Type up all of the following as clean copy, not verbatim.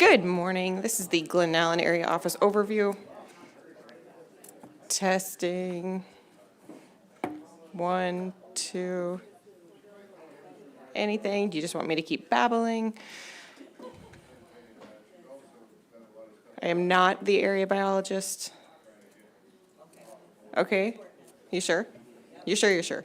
Good morning. This is the Glen Allen Area Office Overview. Testing. 1, 2. Anything? Do you just want me to keep babbling? I am not the area biologist. Okay. You sure? You sure you're sure?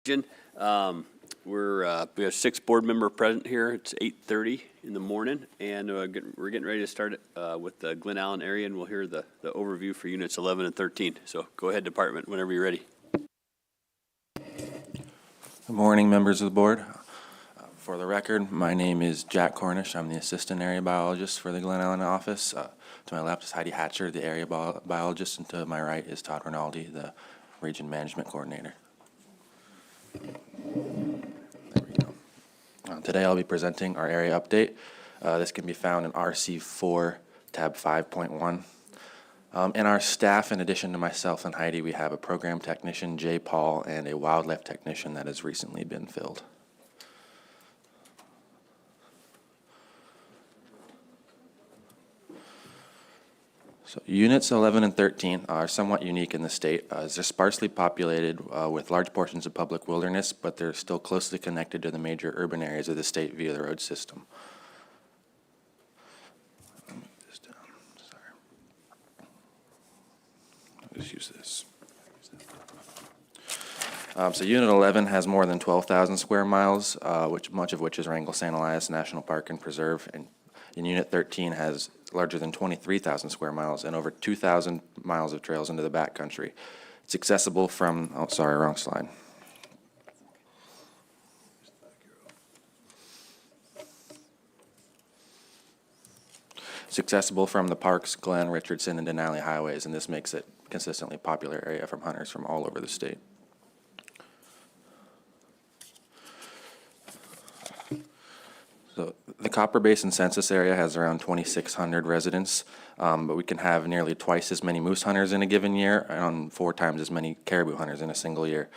We have 6 board member present here. It's 8:30 in the morning, and we're getting ready to start with the Glen Allen area, and we'll hear the overview for units 11 and 13. So go ahead, department, whenever you're ready. Good morning, members of the board. For the record, my name is Jack Cornish. I'm the assistant area biologist for the Glen Allen office. To my left is Heidi Hatcher, the area biologist, and to my right is Todd Rinaldi, the region management coordinator. There we go. Today I'll be presenting our area update. This can be found in RC4, tab 5.1. In our staff, in addition to myself and Heidi, we have a program technician, Jay Paul, and a wildlife technician that has recently been filled. So units 11 and 13 are somewhat unique in the state, as they're sparsely populated with large portions of public wilderness, but they're still closely connected to the major urban areas of the state via the road system. Just use this. So Unit 11 has more than 12,000 square miles, much of which is Wrangell St. Elias National Park and Preserve, and Unit 13 has larger than 23,000 square miles and over 2,000 miles of trails into the backcountry. It's accessible from, oh, sorry, wrong slide. It's accessible from the Parks, Glen, Richardson, and Denali highways, and this makes it a consistently popular area from hunters from all over the state. So the Copper Basin census area has around 2,600 residents, but we can have nearly twice as many moose hunters in a given year and 4 times as many caribou hunters in a single year.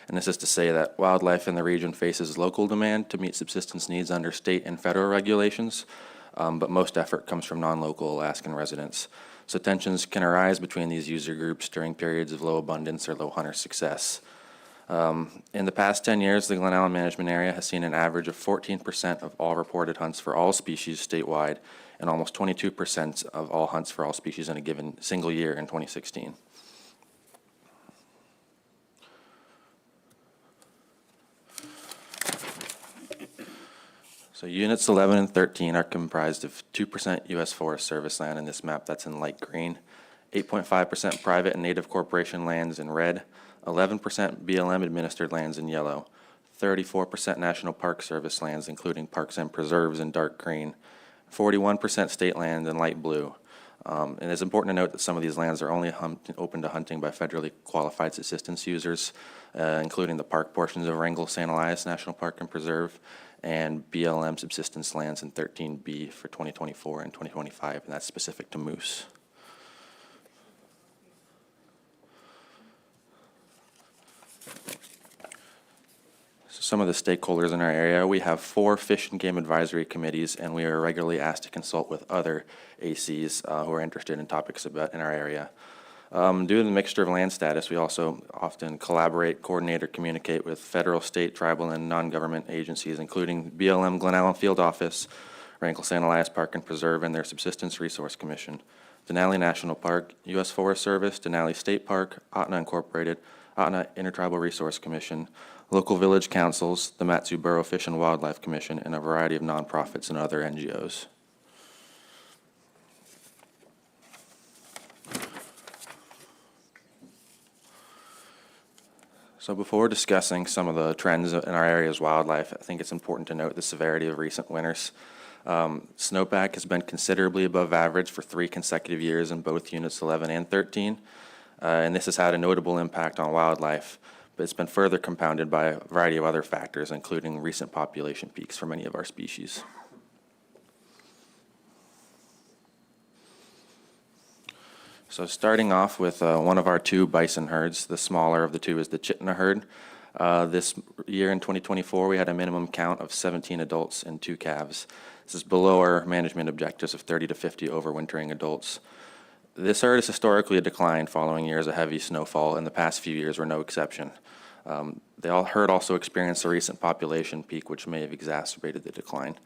And this is to say that wildlife in the region faces local demand to meet subsistence needs under state and federal regulations, but most effort comes from non-local Alaskan residents. So tensions can arise between these user groups during periods of low abundance or low hunter success. In the past 10 years, the Glen Allen management area has seen an average of 14% of all reported hunts for all species statewide and almost 22% of all hunts for all species in a given single year in 2016. So units 11 and 13 are comprised of 2% U.S. Forest Service land in this map, that's in light green, 8.5% private and native corporation lands in red, 11% BLM administered lands in yellow, 34% National Park Service lands, including parks and preserves in dark green, 41% state land in light blue. And it's important to note that some of these lands are only open to hunting by federally qualified subsistence users, including the park portions of Wrangell St. Elias National Park and Preserve, and BLM subsistence lands in 13B for 2024 and 2025, and that's specific to moose. Some of the stakeholders in our area, we have 4 fish and game advisory committees, and we are regularly asked to consult with other ACs who are interested in topics in our area. Due to the mixture of land status, we also often collaborate, coordinate, or communicate with federal, state, tribal, and non-government agencies, including BLM Glen Allen Field Office, Wrangell St. Elias Park and Preserve, and their Subsistence Resource Commission, Denali National Park, U.S. Forest Service, Denali State Park, Ahtna Incorporated, Ahtna Intertribal Resource Commission, local village councils, the Matsu Borough Fish and Wildlife Commission, and a variety of nonprofits and other NGOs. So before discussing some of the trends in our area's wildlife, I think it's important to note the severity of recent winters. Snowpack has been considerably above average for 3 consecutive years in both units 11 and 13, and this has had a notable impact on wildlife, but it's been further compounded by a variety of other factors, including recent population peaks for many of our species. So starting off with one of our 2 bison herds, the smaller of the 2 is the Chitina herd. This year in 2024, we had a minimum count of 17 adults and 2 calves. This is below our management objectives of 30 to 50 overwintering adults. This herd has historically declined following years of heavy snowfall, and the past few years were no exception. The herd also experienced a recent population peak, which may have exacerbated the decline.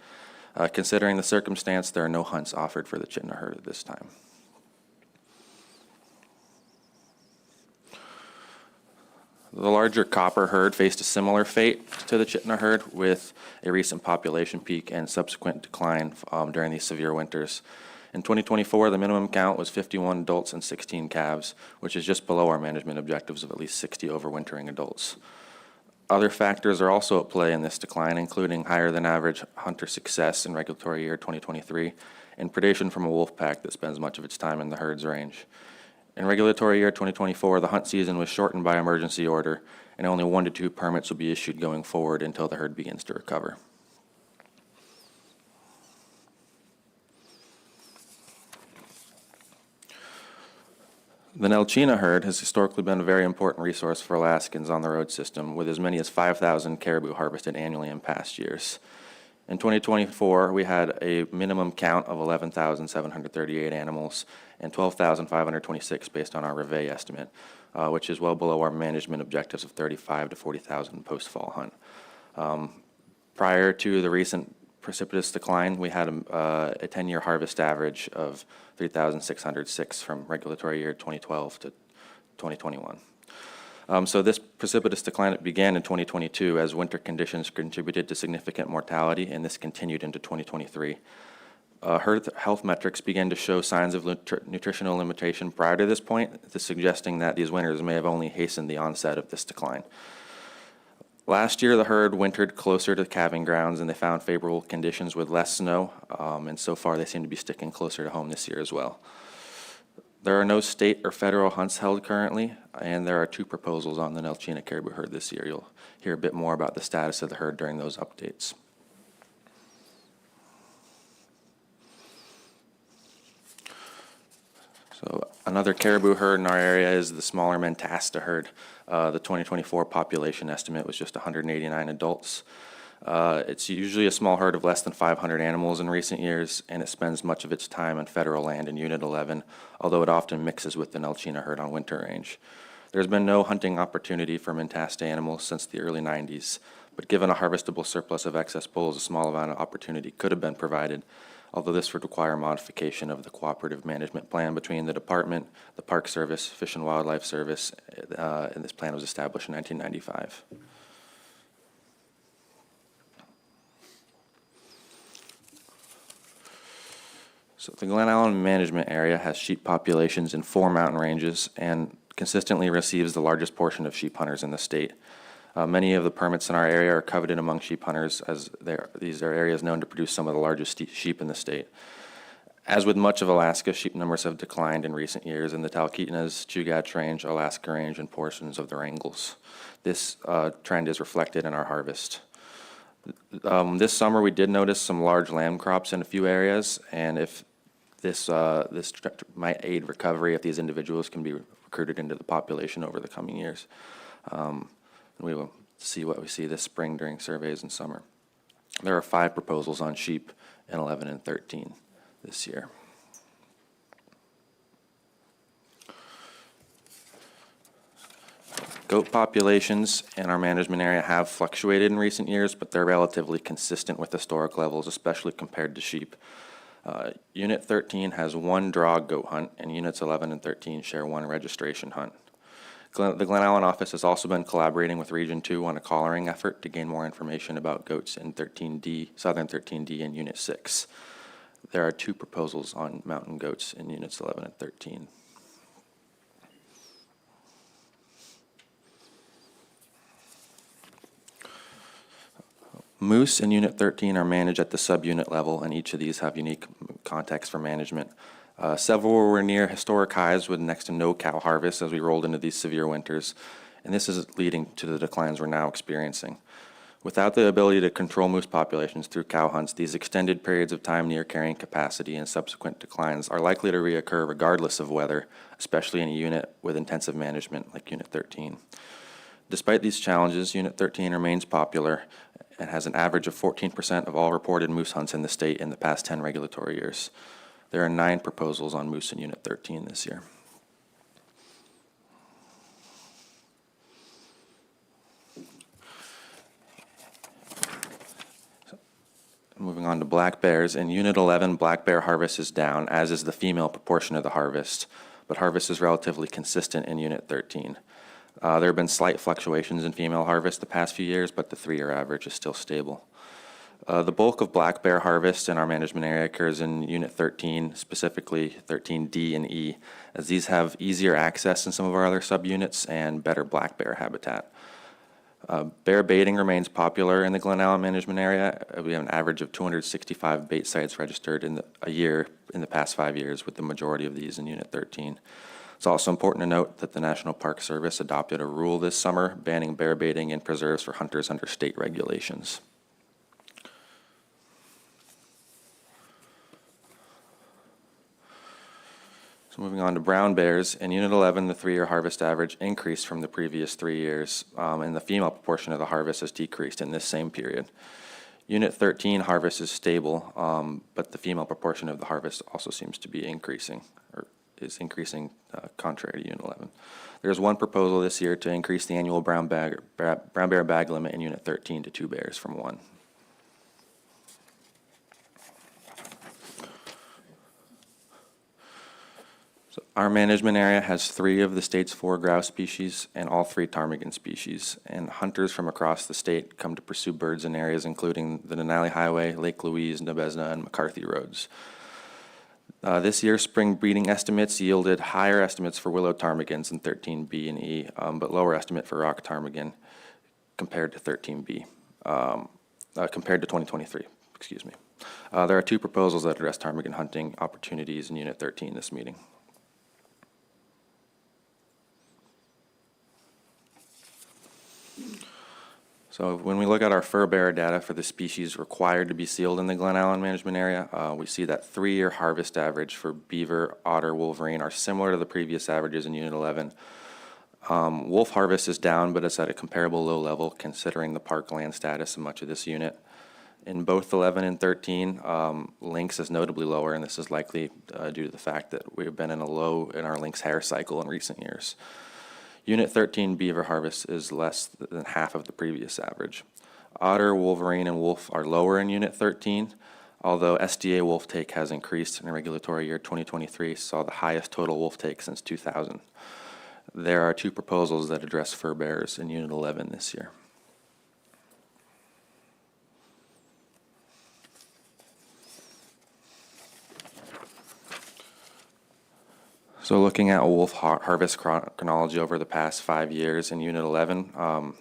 Considering the circumstance, there are no hunts offered for the Chitina herd at this time. The larger copper herd faced a similar fate to the Chitina herd, with a recent population peak and subsequent decline during these severe winters. In 2024, the minimum count was 51 adults and 16 calves, which is just below our management objectives of at least 60 overwintering adults. Other factors are also at play in this decline, including higher than average hunter success in regulatory year 2023 and predation from a wolf pack that spends much of its time in the herd's range. In regulatory year 2024, the hunt season was shortened by emergency order, and only 1 to 2 permits will be issued going forward until the herd begins to recover. The Nelchina herd has historically been a very important resource for Alaskans on the road system, with as many as 5,000 caribou harvested annually in past years. In 2024, we had a minimum count of 11,738 animals and 12,526 based on our Reveille estimate, which is well below our management objectives of 35 to 40,000 post-fall hunt. Prior to the recent precipitous decline, we had a 10-year harvest average of 3,606 from regulatory year 2012 to 2021. So this precipitous decline began in 2022 as winter conditions contributed to significant mortality, and this continued into 2023. Herd health metrics began to show signs of nutritional limitation prior to this point, suggesting that these winters may have only hastened the onset of this decline. Last year, the herd wintered closer to calving grounds, and they found favorable conditions with less snow, and so far they seem to be sticking closer to home this year as well. There are no state or federal hunts held currently, and there are 2 proposals on the Nelchina caribou herd this year. You'll hear a bit more about the status of the herd during those updates. So another caribou herd in our area is the smaller Mentasta herd. The 2024 population estimate was just 189 adults. It's usually a small herd of less than 500 animals in recent years, and it spends much of its time on federal land in Unit 11, although it often mixes with the Nelchina herd on winter range. There's been no hunting opportunity for Mentasta animals since the early 90s, but given a harvestable surplus of excess bulls, a small amount of opportunity could have been provided, although this would require modification of the cooperative management plan between the department, the Park Service, Fish and Wildlife Service, and this plan was established in 1995. So the Glen Allen management area has sheep populations in 4 mountain ranges and consistently receives the largest portion of sheep hunters in the state. Many of the permits in our area are coveted among sheep hunters, as these are areas known to produce some of the largest sheep in the state. As with much of Alaska, sheep numbers have declined in recent years in the Talkeetnas, Chugach Range, Alaska Range, and portions of the Wrangels. This trend is reflected in our harvest. This summer, we did notice some large lamb crops in a few areas, and if this might aid recovery if these individuals can be recruited into the population over the coming years. We will see what we see this spring during surveys in summer. There are 5 proposals on sheep in 11 and 13 this year. Goat populations in our management area have fluctuated in recent years, but they're relatively consistent with historic levels, especially compared to sheep. Unit 13 has 1 draw goat hunt, and Units 11 and 13 share 1 registration hunt. The Glen Allen office has also been collaborating with Region 2 on a collaring effort to gain more information about goats in 13D, Southern 13D, and Unit 6. There are 2 proposals on mountain goats in Units 11 and 13. Moose in Unit 13 are managed at the subunit level, and each of these have unique contexts for management. Several were near historic highs with next to no cow harvest as we rolled into these severe winters, and this is leading to the declines we're now experiencing. Without the ability to control moose populations through cow hunts, these extended periods of time near carrying capacity and subsequent declines are likely to reoccur regardless of weather, especially in a unit with intensive management like Unit 13. Despite these challenges, Unit 13 remains popular and has an average of 14% of all reported moose hunts in the state in the past 10 regulatory years. There are 9 proposals on moose in Unit 13 this year. Moving on to black bears. In Unit 11, black bear harvest is down, as is the female proportion of the harvest, but harvest is relatively consistent in Unit 13. There have been slight fluctuations in female harvest the past few years, but the 3-year average is still stable. The bulk of black bear harvest in our management area occurs in Unit 13, specifically 13D and E, as these have easier access than some of our other subunits and better black bear habitat. Bear baiting remains popular in the Glen Allen management area. We have an average of 265 bait sites registered a year in the past 5 years, with the majority of these in Unit 13. It's also important to note that the National Park Service adopted a rule this summer banning bear baiting in preserves for hunters under state regulations. So moving on to brown bears, in Unit 11, the 3-year harvest average increased from the previous 3 years, and the female proportion of the harvest has decreased in this same period. Unit 13 harvest is stable, but the female proportion of the harvest also seems to be increasing, or is increasing contrary to Unit 11. There's one proposal this year to increase the annual brown bear bag limit in Unit 13 to 2 bears from 1. So our management area has 3 of the state's 4 grouse species and all 3 ptarmigan species, and hunters from across the state come to pursue birds in areas including the Denali Highway, Lake Louise, Nebezna, and McCarthy roads. This year, spring breeding estimates yielded higher estimates for willow ptarmigans in 13B and E, but lower estimate for rock ptarmigan compared to 13B, compared to 2023, excuse me. There are 2 proposals that address ptarmigan hunting opportunities in Unit 13 this meeting. So when we look at our fur bearer data for the species required to be sealed in the Glen Allen management area, we see that 3-year harvest average for beaver, otter, wolverine are similar to the previous averages in Unit 11. Wolf harvest is down, but it's at a comparable low level considering the parkland status of much of this unit. In both 11 and 13, lynx is notably lower, and this is likely due to the fact that we've been in a low in our lynx hair cycle in recent years. Unit 13 beaver harvest is less than half of the previous average. Otter, wolverine, and wolf are lower in Unit 13, although SDA wolf take has increased in the regulatory year 2023, saw the highest total wolf take since 2000. There are 2 proposals that address fur bearers in Unit 11 this year. So looking at wolf harvest chronology over the past 5 years in Unit 11,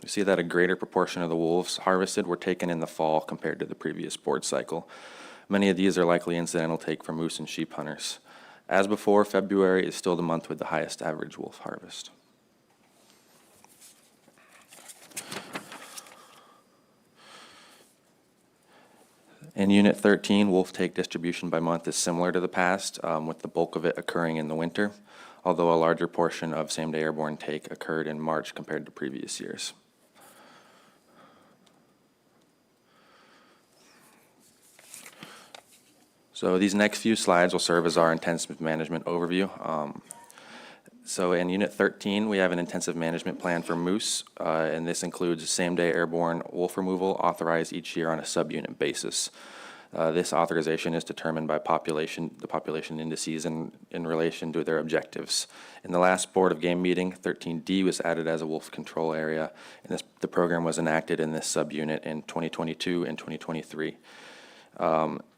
you see that a greater proportion of the wolves harvested were taken in the fall compared to the previous board cycle. Many of these are likely incidental take from moose and sheep hunters. As before, February is still the month with the highest average wolf harvest. In Unit 13, wolf take distribution by month is similar to the past, with the bulk of it occurring in the winter, although a larger portion of same-day airborne take occurred in March compared to previous years. So these next few slides will serve as our intensive management overview. So in Unit 13, we have an intensive management plan for moose, and this includes same-day airborne wolf removal authorized each year on a subunit basis. This authorization is determined by the population indices in relation to their objectives. In the last Board of Game meeting, 13D was added as a wolf control area, and the program was enacted in this subunit in 2022 and 2023.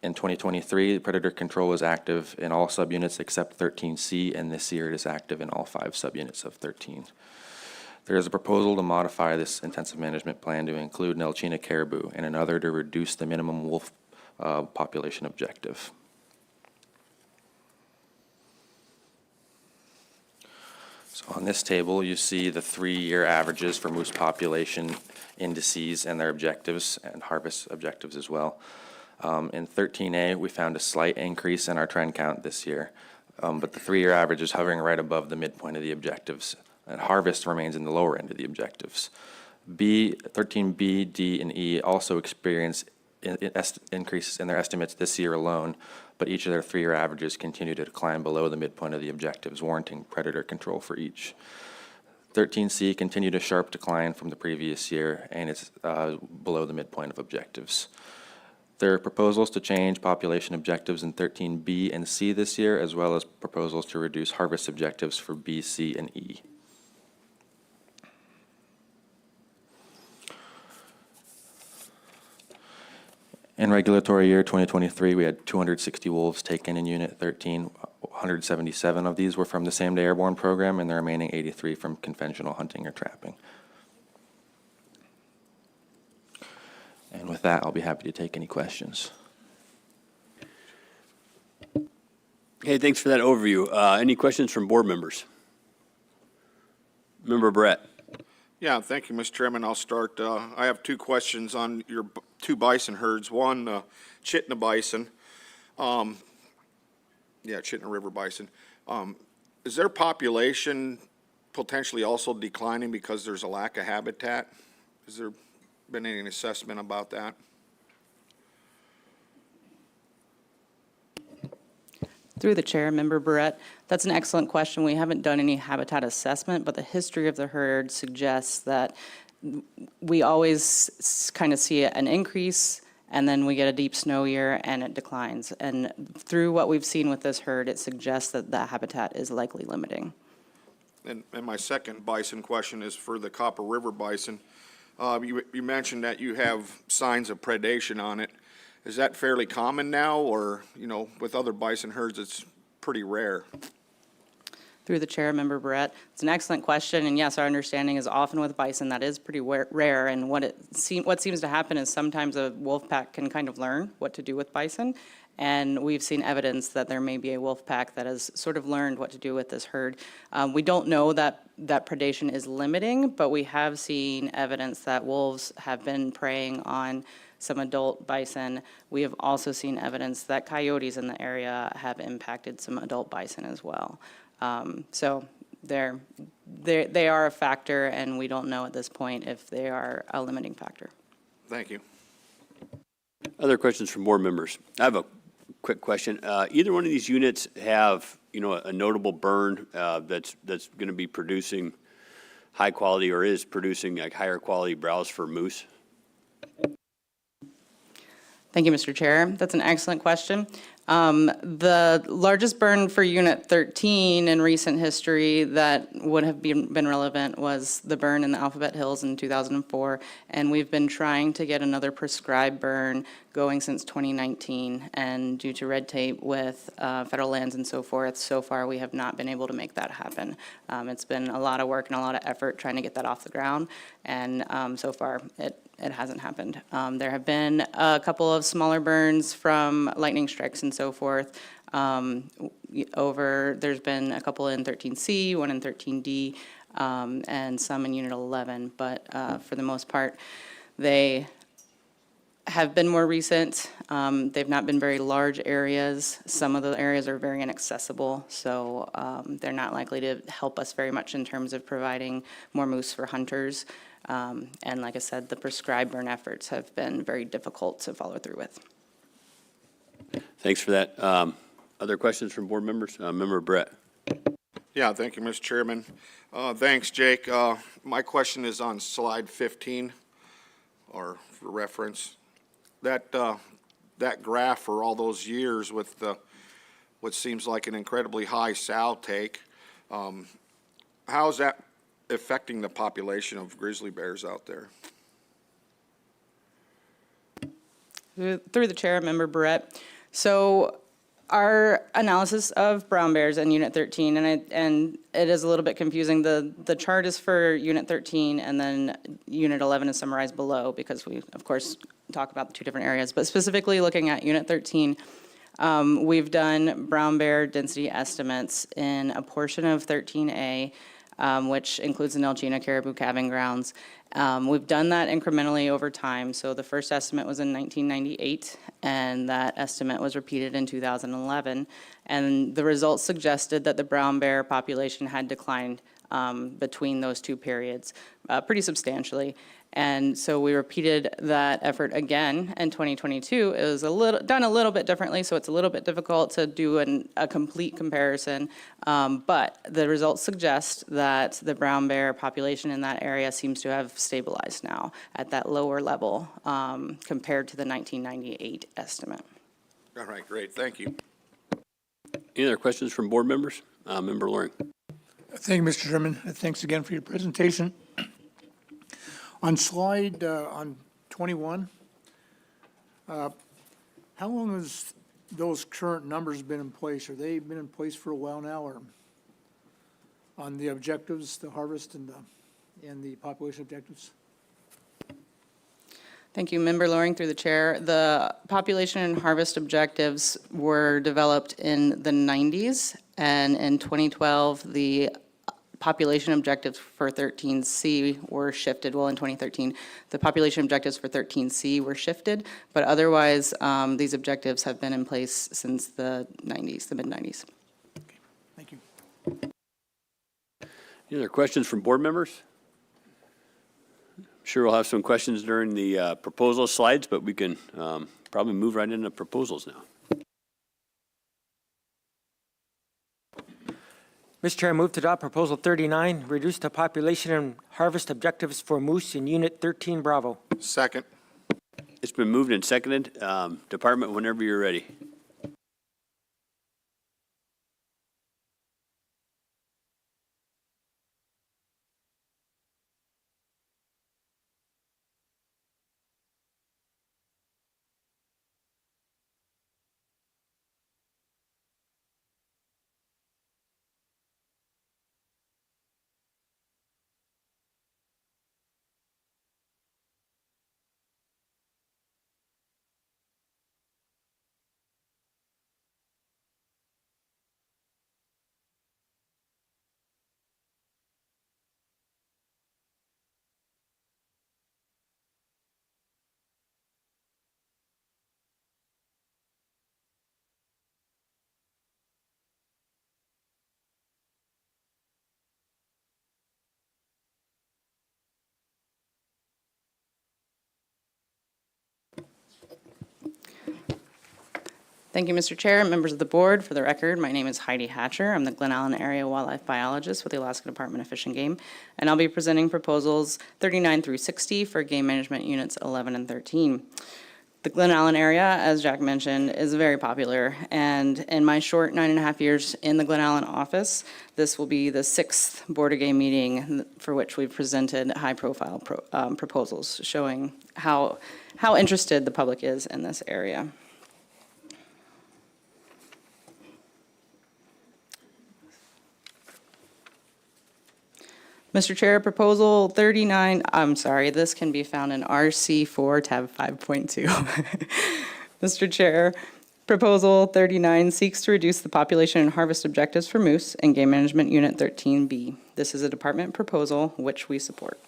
In 2023, predator control was active in all subunits except 13C, and this year it is active in all 5 subunits of 13. There is a proposal to modify this intensive management plan to include Nelchina caribou and another to reduce the minimum wolf population objective. So on this table, you see the 3-year averages for moose population indices and their objectives and harvest objectives as well. In 13A, we found a slight increase in our trend count this year, but the 3-year average is hovering right above the midpoint of the objectives, and harvest remains in the lower end of the objectives. 13B, D, and E also experienced increases in their estimates this year alone, but each of their 3-year averages continue to decline below the midpoint of the objectives, warranting predator control for each. 13C continued a sharp decline from the previous year, and it's below the midpoint of objectives. There are proposals to change population objectives in 13B and C this year, as well as proposals to reduce harvest objectives for B, C, and E. In regulatory year 2023, we had 260 wolves taken in Unit 13. 177 of these were from the same-day airborne program, and the remaining 83 from conventional hunting or trapping. And with that, I'll be happy to take any questions. Hey, thanks for that overview. Any questions from board members? Member Brett. Yeah, thank you, Mr. Chairman. I'll start. I have two questions on your two bison herds. One, Chittenden bison. Chittenden River bison. Is their population potentially also declining because there's a lack of habitat? Has there been any assessment about that? Through the chair, Member Barrett, that's an excellent question. We haven't done any habitat assessment, but the history of the herd suggests that we always kind of see an increase, and then we get a deep snow year and it declines. And through what we've seen with this herd, it suggests that that habitat is likely limiting. And my second bison question is for the Copper River bison. You mentioned that you have signs of predation on it. Is that fairly common now, or, with other bison herds, it's pretty rare? Through the chair, Member Barrett, it's an excellent question, and yes, our understanding is often with bison that is pretty rare, and what seems to happen is sometimes a wolf pack can kind of learn what to do with bison, and we've seen evidence that there may be a wolf pack that has sort of learned what to do with this herd. We don't know that predation is limiting, but we have seen evidence that wolves have been preying on some adult bison. We have also seen evidence that coyotes in the area have impacted some adult bison as well. So they are a factor, and we don't know at this point if they are a limiting factor. Thank you. Other questions from board members? I have a quick question. Either one of these units have, a notable burn that's going to be producing high quality or is producing like higher quality browse for moose? Thank you, Mr. Chair. That's an excellent question. The largest burn for Unit 13 in recent history that would have been relevant was the burn in the Alphabet Hills in 2004, and we've been trying to get another prescribed burn going since 2019, and due to red tape with federal lands and so forth, so far we have not been able to make that happen. It's been a lot of work and a lot of effort trying to get that off the ground, and so far it hasn't happened. There have been a couple of smaller burns from lightning strikes and so forth. There's been a couple in 13C, one in 13D, and some in Unit 11. But for the most part, they have been more recent. They've not been very large areas. Some of the areas are very inaccessible, so they're not likely to help us very much in terms of providing more moose for hunters. And like I said, the prescribed burn efforts have been very difficult to follow through with. Thanks for that. Other questions from board members? Member Brett. Yeah, thank you, Mr. Chairman. Thanks, Jake. My question is on slide 15, or for reference. That graph for all those years with what seems like an incredibly high sow take, how is that affecting the population of grizzly bears out there? Through the chair, Member Barrett. So our analysis of brown bears in Unit 13, and it is a little bit confusing. The chart is for Unit 13, and then Unit 11 is summarized below because we, of course, talk about the two different areas. But specifically looking at Unit 13, we've done brown bear density estimates in a portion of 13A, which includes the Nelchina Caribou Calving Grounds. We've done that incrementally over time. So the first estimate was in 1998, and that estimate was repeated in 2011. And the results suggested that the brown bear population had declined between those two periods pretty substantially. And so we repeated that effort again in 2022. It was done a little bit differently, so it's a little bit difficult to do a complete comparison. But the results suggest that the brown bear population in that area seems to have stabilized now at that lower level compared to the 1998 estimate. All right, great, thank you. Any other questions from board members? Member Loring. Thank you, Mr. Chairman. Thanks again for your presentation. On slide on 21, How long has those current numbers been in place? Are they been in place for a while now, or on the objectives, the harvest and the population objectives? Thank you, Member Loring, through the chair. The population and harvest objectives were developed in the 90s, and in 2012, the population objectives for 13C were shifted. Well, in 2013, the population objectives for 13C were shifted, but otherwise, these objectives have been in place since the 90s, the mid-90s. Okay, thank you. Any other questions from board members? Sure, we'll have some questions during the proposal slides, but we can probably move right into proposals now. Mr. Chair, I move to adopt Proposal 39, reduce the population and harvest objectives for moose in Unit 13 Bravo. Second. It's been moved and seconded. Department, whenever you're ready. Thank you, Mr. Chair and members of the board. For the record, my name is Heidi Hatcher. I'm the Glen Allen Area Wildlife Biologist with the Alaska Department of Fish and Game, and I'll be presenting proposals 39 through 60 for game management units 11 and 13. The Glen Allen area, as Jack mentioned, is very popular, and in my short 9.5 years in the Glen Allen office, this will be the 6th Board of Game meeting for which we've presented high-profile proposals showing how interested the public is in this area. Mr. Chair, Proposal 39, I'm sorry, this can be found in RC4 tab 5.2. Mr. Chair, Proposal 39 seeks to reduce the population and harvest objectives for moose in Game Management Unit 13B. This is a department proposal which we support.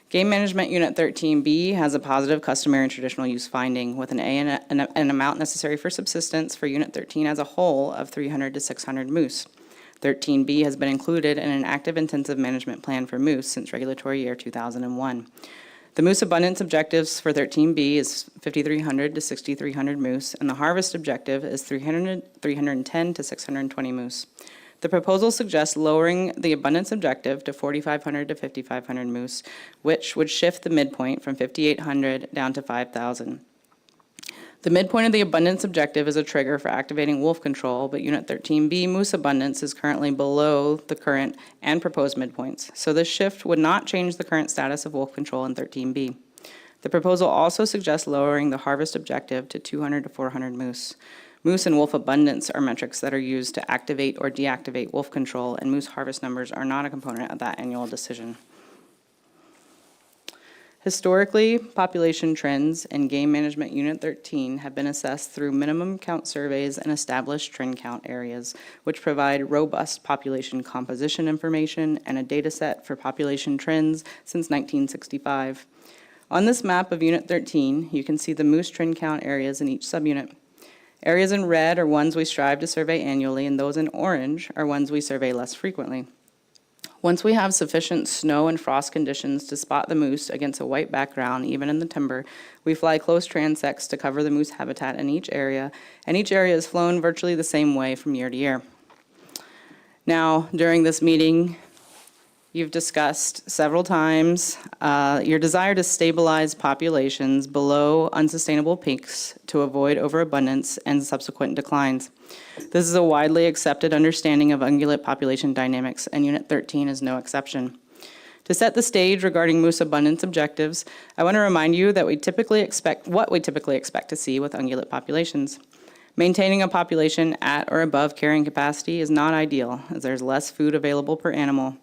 Game Management Unit 13B has a positive customary and traditional use finding with an an amount necessary for subsistence for Unit 13 as a whole of 300 to 600 moose. 13B has been included in an active intensive management plan for moose since regulatory year 2001. The moose abundance objectives for 13B is 5,300 to 6,300 moose, and the harvest objective is 310 to 620 moose. The proposal suggests lowering the abundance objective to 4,500 to 5,500 moose, which would shift the midpoint from 5,800 down to 5,000. The midpoint of the abundance objective is a trigger for activating wolf control, but Unit 13B moose abundance is currently below the current and proposed midpoints, so this shift would not change the current status of wolf control in 13B. The proposal also suggests lowering the harvest objective to 200 to 400 moose. Moose and wolf abundance are metrics that are used to activate or deactivate wolf control, and moose harvest numbers are not a component of that annual decision. Historically, population trends in Game Management Unit 13 have been assessed through minimum count surveys and established trend count areas, which provide robust population composition information and a data set for population trends since 1965. On this map of Unit 13, you can see the moose trend count areas in each subunit. Areas in red are ones we strive to survey annually, and those in orange are ones we survey less frequently. Once we have sufficient snow and frost conditions to spot the moose against a white background, even in the timber, we fly close transects to cover the moose habitat in each area, and each area is flown virtually the same way from year to year. Now, during this meeting, you've discussed several times your desire to stabilize populations below unsustainable peaks to avoid overabundance and subsequent declines. This is a widely accepted understanding of ungulate population dynamics, and Unit 13 is no exception. To set the stage regarding moose abundance objectives, I want to remind you that what we typically expect to see with ungulate populations. Maintaining a population at or above carrying capacity is not ideal, as there's less food available per animal.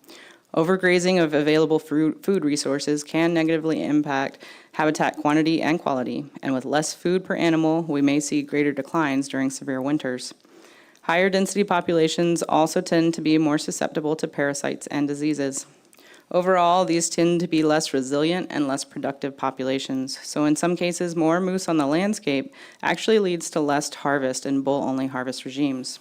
Overgrazing of available food resources can negatively impact habitat quantity and quality, and with less food per animal, we may see greater declines during severe winters. Higher density populations also tend to be more susceptible to parasites and diseases. Overall, these tend to be less resilient and less productive populations, so in some cases, more moose on the landscape actually leads to less harvest in bull-only harvest regimes.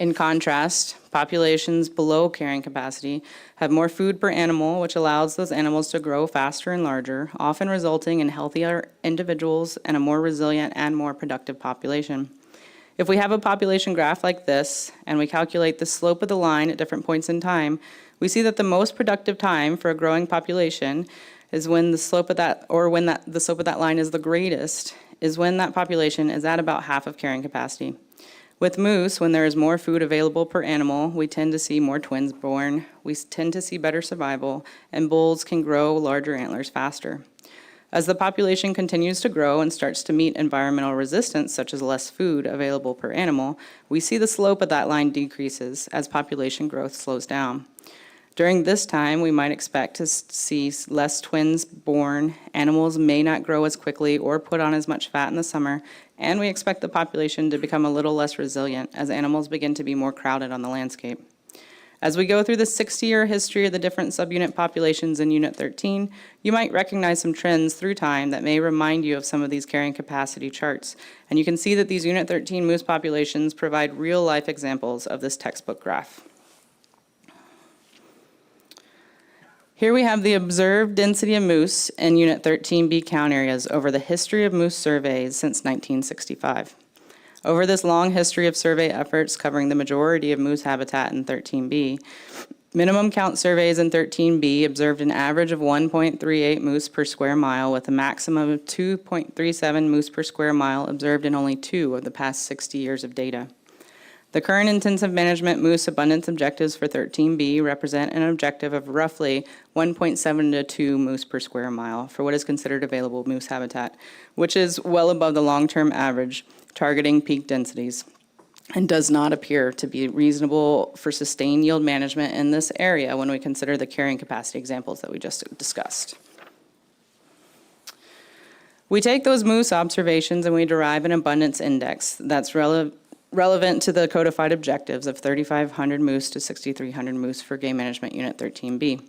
In contrast, populations below carrying capacity have more food per animal, which allows those animals to grow faster and larger, often resulting in healthier individuals and a more resilient and more productive population. If we have a population graph like this, and we calculate the slope of the line at different points in time, we see that the most productive time for a growing population is when the slope of that line is the greatest, is when that population is at about half of carrying capacity. With moose, when there is more food available per animal, we tend to see more twins born, we tend to see better survival, and bulls can grow larger antlers faster. As the population continues to grow and starts to meet environmental resistance, such as less food available per animal, we see the slope of that line decreases as population growth slows down. During this time, we might expect to see less twins born, animals may not grow as quickly or put on as much fat in the summer, and we expect the population to become a little less resilient as animals begin to be more crowded on the landscape. As we go through the 60-year history of the different subunit populations in Unit 13, you might recognize some trends through time that may remind you of some of these carrying capacity charts. And you can see that these Unit 13 moose populations provide real-life examples of this textbook graph. Here we have the observed density of moose in Unit 13B count areas over the history of moose surveys since 1965. Over this long history of survey efforts covering the majority of moose habitat in 13B, minimum count surveys in 13B observed an average of 1.38 moose per square mile with a maximum of 2.37 moose per square mile observed in only 2 of the past 60 years of data. The current intensive management moose abundance objectives for 13B represent an objective of roughly 1.7 to 2 moose per square mile for what is considered available moose habitat, which is well above the long-term average, targeting peak densities, and does not appear to be reasonable for sustained yield management in this area when we consider the carrying capacity examples that we just discussed. We take those moose observations and we derive an abundance index that's relevant to the codified objectives of 3,500 moose to 6,300 moose for Game Management Unit 13B.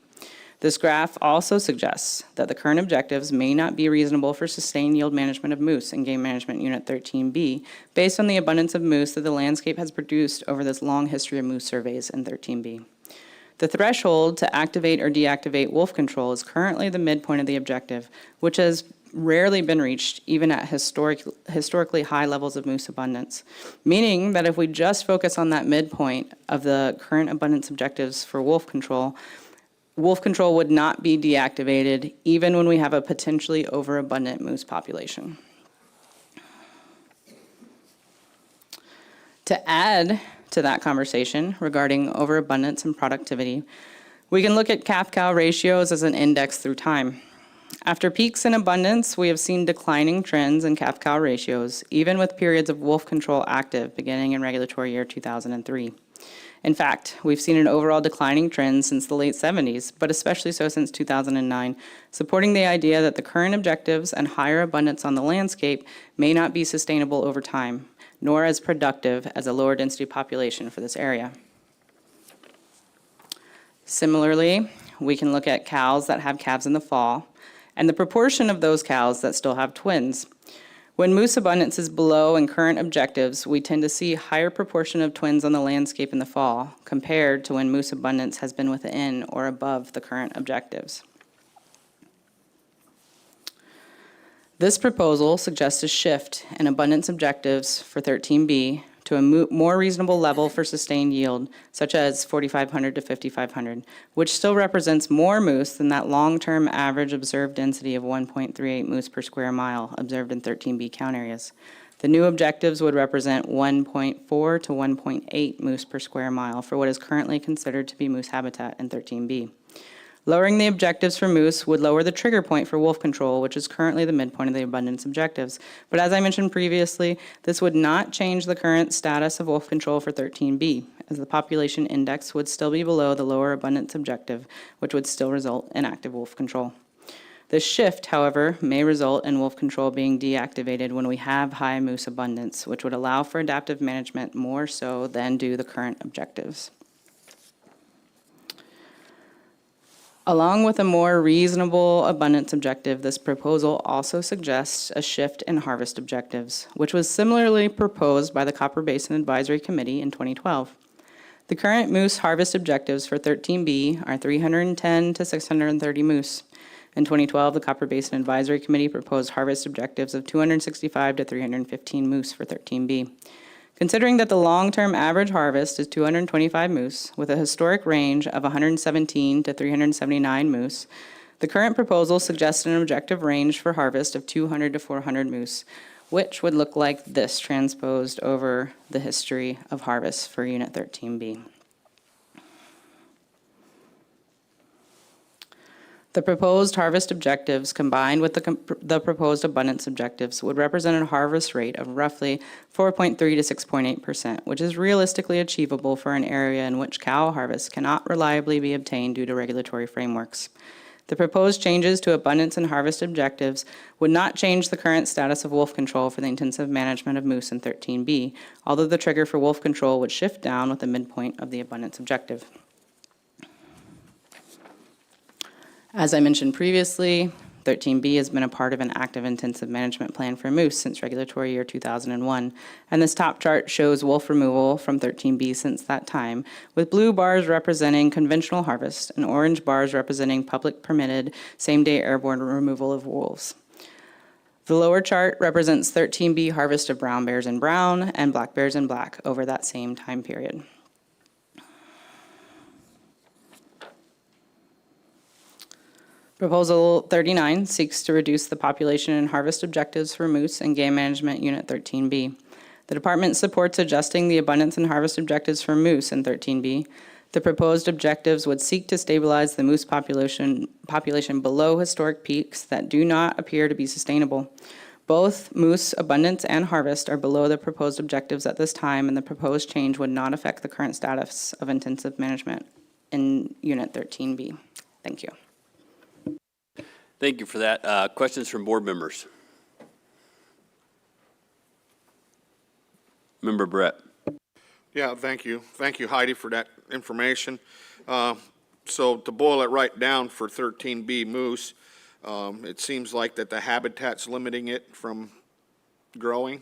This graph also suggests that the current objectives may not be reasonable for sustained yield management of moose in Game Management Unit 13B based on the abundance of moose that the landscape has produced over this long history of moose surveys in 13B. The threshold to activate or deactivate wolf control is currently the midpoint of the objective, which has rarely been reached even at historically high levels of moose abundance, meaning that if we just focus on that midpoint of the current abundance objectives for wolf control would not be deactivated even when we have a potentially overabundant moose population. To add to that conversation regarding overabundance and productivity, we can look at calf-cow ratios as an index through time. After peaks in abundance, we have seen declining trends in calf-cow ratios, even with periods of wolf control active beginning in regulatory year 2003. In fact, we've seen an overall declining trend since the late 70s, but especially so since 2009, supporting the idea that the current objectives and higher abundance on the landscape may not be sustainable over time, nor as productive as a lower density population for this area. Similarly, we can look at cows that have calves in the fall, and the proportion of those cows that still have twins. When moose abundance is below in current objectives, we tend to see higher proportion of twins on the landscape in the fall compared to when moose abundance has been within or above the current objectives. This proposal suggests a shift in abundance objectives for 13B to a more reasonable level for sustained yield, such as 4,500 to 5,500, which still represents more moose than that long-term average observed density of 1.38 moose per square mile observed in 13B count areas. The new objectives would represent 1.4 to 1.8 moose per square mile for what is currently considered to be moose habitat in 13B. Lowering the objectives for moose would lower the trigger point for wolf control, which is currently the midpoint of the abundance objectives. But as I mentioned previously, this would not change the current status of wolf control for 13B, as the population index would still be below the lower abundance objective, which would still result in active wolf control. This shift, however, may result in wolf control being deactivated when we have high moose abundance, which would allow for adaptive management more so than do the current objectives. Along with a more reasonable abundance objective, this proposal also suggests a shift in harvest objectives, which was similarly proposed by the Copper Basin Advisory Committee in 2012. The current moose harvest objectives for 13B are 310 to 630 moose. In 2012, the Copper Basin Advisory Committee proposed harvest objectives of 265 to 315 moose for 13B. Considering that the long-term average harvest is 225 moose, with a historic range of 117 to 379 moose, the current proposal suggests an objective range for harvest of 200 to 400 moose, which would look like this transposed over the history of harvest for Unit 13B. The proposed harvest objectives combined with the proposed abundance objectives would represent a harvest rate of roughly 4.3 to 6.8%, which is realistically achievable for an area in which cow harvest cannot reliably be obtained due to regulatory frameworks. The proposed changes to abundance and harvest objectives would not change the current status of wolf control for the intensive management of moose in 13B, although the trigger for wolf control would shift down with the midpoint of the abundance objective. As I mentioned previously, 13B has been a part of an active intensive management plan for moose since regulatory year 2001, and this top chart shows wolf removal from 13B since that time, with blue bars representing conventional harvest and orange bars representing public permitted same-day airborne removal of wolves. The lower chart represents 13B harvest of brown bears in brown and black bears in black over that same time period. Proposal 39 seeks to reduce the population and harvest objectives for moose and game management unit 13B. The department supports adjusting the abundance and harvest objectives for moose in 13B. The proposed objectives would seek to stabilize the moose population below historic peaks that do not appear to be sustainable. Both moose abundance and harvest are below the proposed objectives at this time, and the proposed change would not affect the current status of intensive management in unit 13B. Thank you. Thank you for that. Questions from board members? Member Brett. Yeah, thank you. Thank you, Heidi, for that information. So to boil it right down for 13B moose, it seems like that the habitat's limiting it from growing.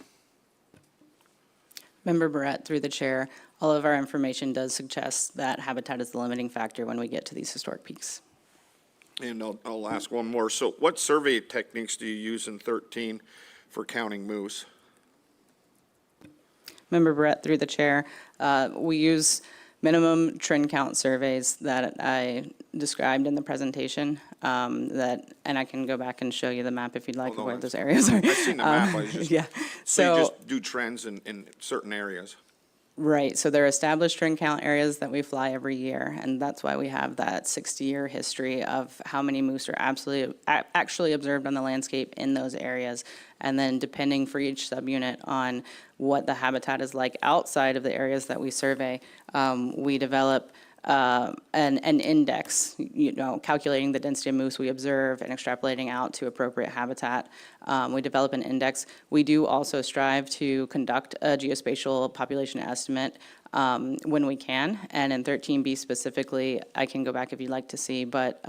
Member Barrett, through the chair, all of our information does suggest that habitat is the limiting factor when we get to these historic peaks. And I'll ask one more. So what survey techniques do you use in 13 for counting moose? Member Barrett, through the chair, we use minimum trend count surveys that I described in the presentation, and I can go back and show you the map if you'd like of where those areas are. I've seen the map. I was just, Yeah. so you just do trends in certain areas. Right, so there are established trend count areas that we fly every year, and that's why we have that 60-year history of how many moose are actually observed on the landscape in those areas. And then depending for each subunit on what the habitat is like outside of the areas that we survey, we develop an index, calculating the density of moose we observe and extrapolating out to appropriate habitat. We develop an index. We do also strive to conduct a geospatial population estimate when we can. And in 13B specifically, I can go back if you'd like to see, but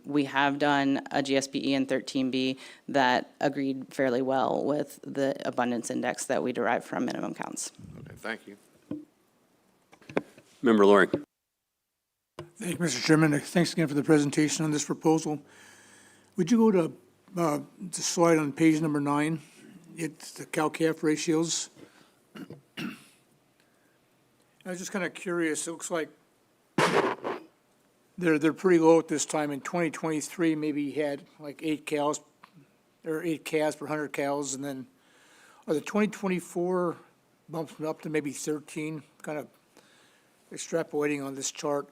we have done a GSPE in 13B that agreed fairly well with the abundance index that we derive from minimum counts. Okay, thank you. Member Loring. Thank you, Mr. Chairman. Thanks again for the presentation on this proposal. Would you go to the slide on page number 9? It's the cow-calf ratios. I was just kind of curious. It looks like they're pretty low at this time. In 2023, maybe you had like 8 cows or 8 calves per 100 cows, and then Are the 2024 bumps up to maybe 13, kind of extrapolating on this chart?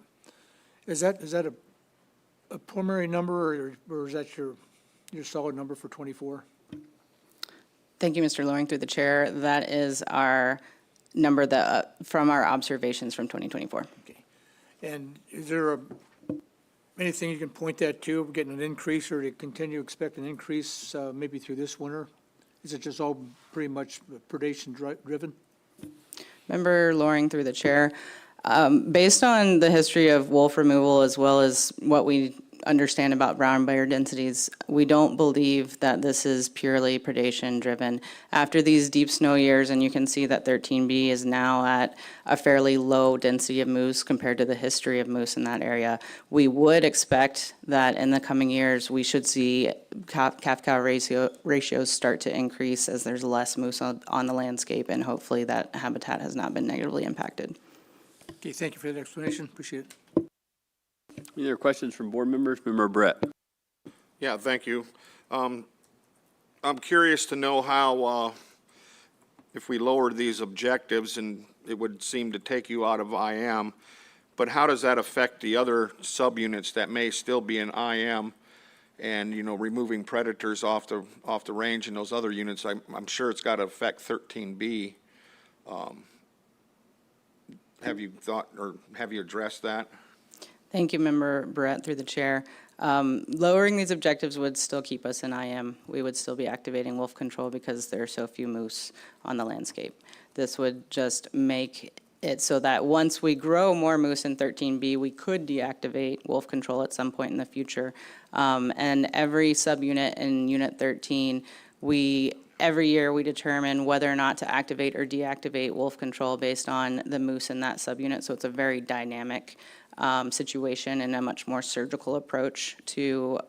Is that a preliminary number, or is that your solid number for 24? Thank you, Mr. Loring, through the chair. That is our number that, from our observations from 2024. Okay. And is there anything you can point that to, getting an increase, or to continue to expect an increase maybe through this winter? Is it just all pretty much predation driven? Member Loring, through the chair. Based on the history of wolf removal as well as what we understand about brown bear densities, we don't believe that this is purely predation driven. After these deep snow years, and you can see that 13B is now at a fairly low density of moose compared to the history of moose in that area, we would expect that in the coming years we should see calf-cow ratios start to increase as there's less moose on the landscape, and hopefully that habitat has not been negatively impacted. Okay, thank you for that explanation. Appreciate it. Any other questions from board members? Member Brett? Yeah, thank you. I'm curious to know how, if we lower these objectives, and it would seem to take you out of IM, but how does that affect the other subunits that may still be in IM? And, you know, removing predators off the range in those other units, I'm sure it's got to affect 13B. Have you thought, or have you addressed that? Thank you, Member Brett, through the chair. Lowering these objectives would still keep us in IM. We would still be activating wolf control because there are so few moose on the landscape. This would just make it so that once we grow more moose in 13B, we could deactivate wolf control at some point in the future. And every subunit in Unit 13, every year we determine whether or not to activate or deactivate wolf control based on the moose in that subunit. So it's a very dynamic situation and a much more surgical approach to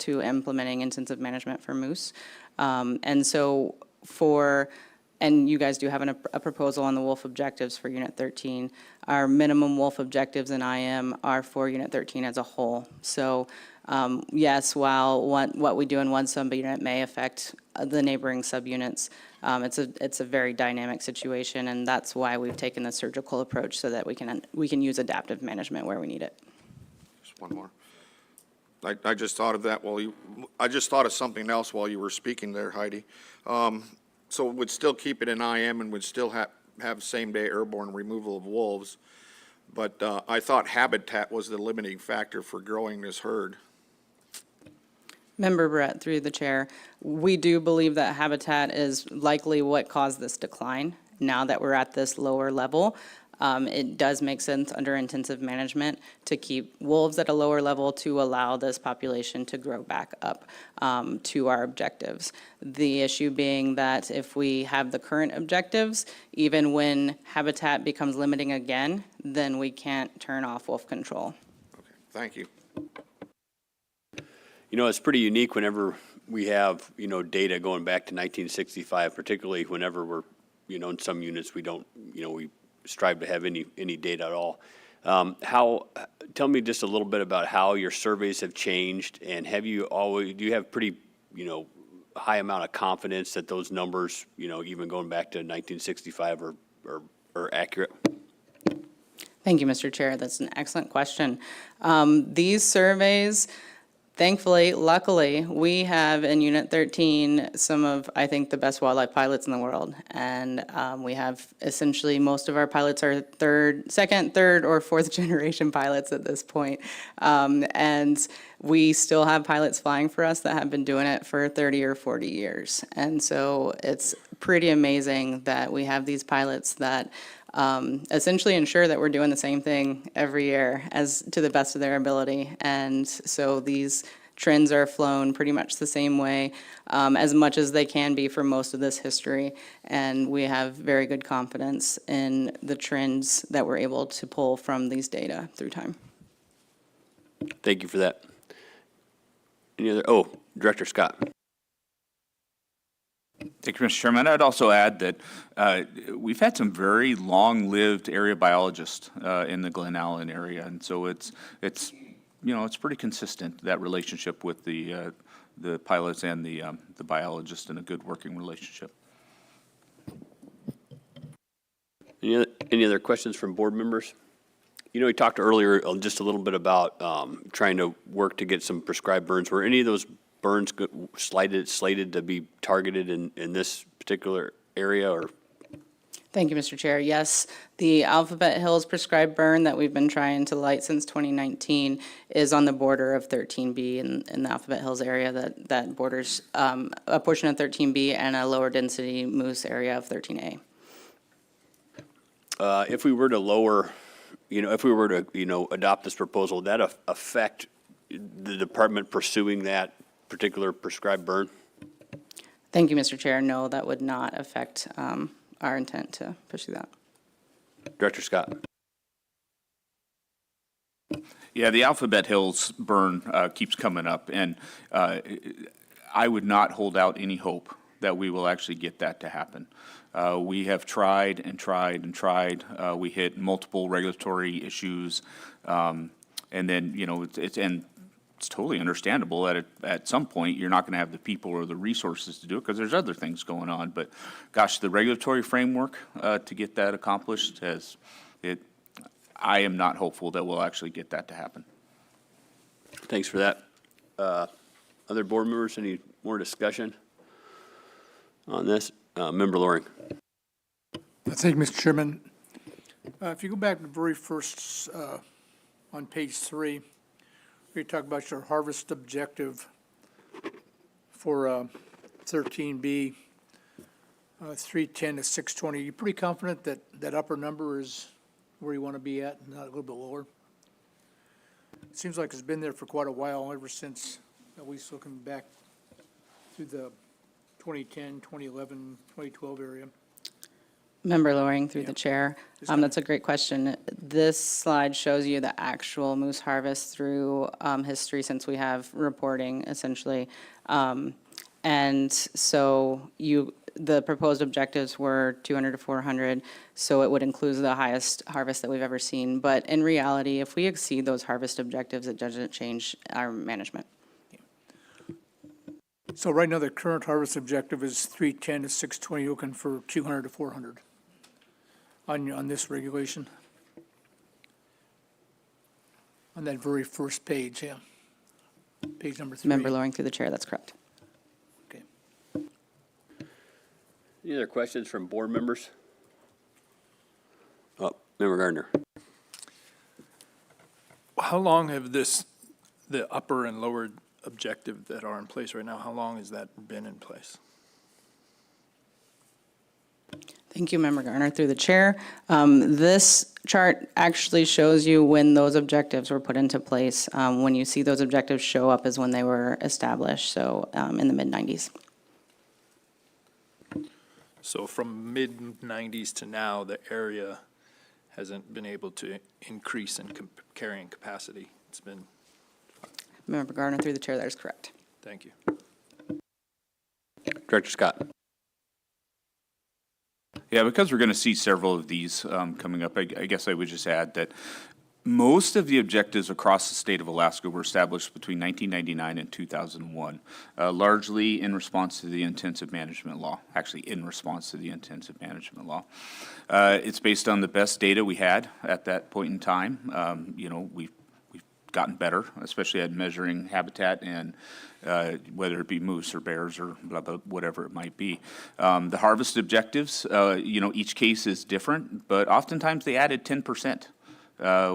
implementing intensive management for moose. And so and you guys do have a proposal on the wolf objectives for Unit 13. Our minimum wolf objectives in IM are for Unit 13 as a whole. So yes, while what we do in one subunit may affect the neighboring subunits, it's a very dynamic situation, and that's why we've taken the surgical approach so that we can use adaptive management where we need it. Just one more. I just thought of that I just thought of something else while you were speaking there, Heidi. So it would still keep it in IM and would still have same-day airborne removal of wolves, but I thought habitat was the limiting factor for growing this herd. Member Brett, through the chair, we do believe that habitat is likely what caused this decline. Now that we're at this lower level, it does make sense under intensive management to keep wolves at a lower level to allow this population to grow back up to our objectives. The issue being that if we have the current objectives, even when habitat becomes limiting again, then we can't turn off wolf control. Okay, thank you. You know, it's pretty unique whenever we have, you know, data going back to 1965, particularly whenever we're, you know, in some units we don't, you know, we strive to have any data at all. Tell me just a little bit about how your surveys have changed, and do you have pretty, you know, high amount of confidence that those numbers, you know, even going back to 1965 are accurate? Thank you, Mr. Chair. That's an excellent question. These surveys, thankfully, luckily, we have in Unit 13 some of, I think, the best wildlife pilots in the world. And we have essentially most of our pilots are second, third, or fourth generation pilots at this point. And we still have pilots flying for us that have been doing it for 30 or 40 years. And so it's pretty amazing that we have these pilots that essentially ensure that we're doing the same thing every year as to the best of their ability. And so these trends are flown pretty much the same way as much as they can be for most of this history. And we have very good confidence in the trends that we're able to pull from these data through time. Thank you for that. Any other, Director Scott. Thank you, Mr. Chairman. I'd also add that we've had some very long-lived area biologists in the Glen Allen area, and so it's pretty consistent, that relationship with the pilots and the biologists, and a good working relationship. Any other questions from board members? You know, we talked earlier just a little bit about trying to work to get some prescribed burns. Were any of those burns slated to be targeted in this particular area, or? Thank you, Mr. Chair. Yes, the Alphabet Hills prescribed burn that we've been trying to light since 2019 is on the border of 13B in the Alphabet Hills area that borders a portion of 13B and a lower density moose area of 13A. If we were to lower, if we were to, adopt this proposal, would that affect the department pursuing that particular prescribed burn? Thank you, Mr. Chair. No, that would not affect our intent to pursue that. Director Scott. Yeah, the Alphabet Hills burn keeps coming up, and I would not hold out any hope that we will actually get that to happen. We have tried and tried and tried. We hit multiple regulatory issues, and then, it's totally understandable that at some point, you're not going to have the people or the resources to do it because there's other things going on. But gosh, the regulatory framework to get that accomplished I am not hopeful that we'll actually get that to happen. Thanks for that. Other board members, any more discussion on this? Member Loring. Thank you, Mr. Chairman. If you go back to the very first, on page 3, where you talk about your harvest objective for 13B, 310 to 620, you pretty confident that that upper number is where you want to be at, not a little bit lower? It seems like it's been there for quite a while, ever since, at least looking back through the 2010, 2011, 2012 area. Member Loring, through the chair. That's a great question. This slide shows you the actual moose harvest through history since we have reporting, essentially. And so the proposed objectives were 200 to 400, so it would include the highest harvest that we've ever seen. But in reality, if we exceed those harvest objectives, it doesn't change our management. So right now, the current harvest objective is 310 to 620, looking for 200 to 400 on this regulation. On that very first page, yeah. Page number 3. Member Loring, through the chair, that's correct. Okay. Any other questions from board members? Oh, Member Gardner. How long have the upper and lower objective that are in place right now, how long has that been in place? Thank you, Member Garner, through the chair. This chart actually shows you when those objectives were put into place. When you see those objectives show up is when they were established, so in the mid-90s. So from mid-90s to now, the area hasn't been able to increase in carrying capacity. It's been, Member Garner, through the chair, that is correct. thank you. Director Scott. Yeah, because we're going to see several of these coming up, I guess I would just add that most of the objectives across the state of Alaska were established between 1999 and 2001, largely in response to the intensive management law, actually in response to the intensive management law. It's based on the best data we had at that point in time. We've gotten better, especially at measuring habitat and whether it be moose or bears or blah, blah, whatever it might be. The harvest objectives, each case is different, but oftentimes they added 10%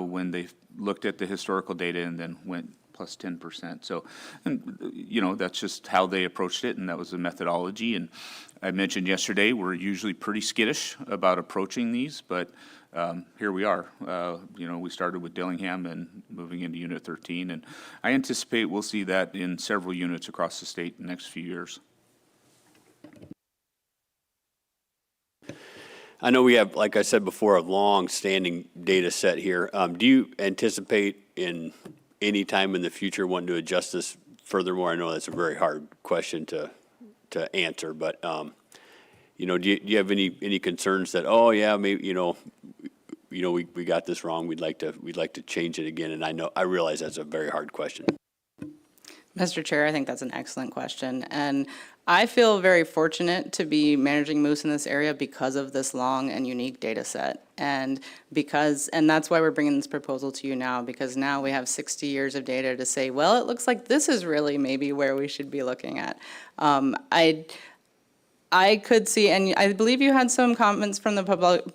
when they looked at the historical data and then went plus 10%. So, that's just how they approached it, and that was the methodology. And I mentioned yesterday, we're usually pretty skittish about approaching these, but here we are. We started with Dillingham and moving into Unit 13, and I anticipate we'll see that in several units across the state in the next few years. I know we have, like I said before, a long-standing data set here. Do you anticipate in any time in the future wanting to adjust this furthermore? I know that's a very hard question to answer, but do you have any concerns that, oh yeah, maybe we got this wrong, we'd like to change it again? And I realize that's a very hard question. Mr. Chair, I think that's an excellent question. And I feel very fortunate to be managing moose in this area because of this long and unique data set. And that's why we're bringing this proposal to you now, because now we have 60 years of data to say, well, it looks like this is really maybe where we should be looking at. I could see, and I believe you had some comments from the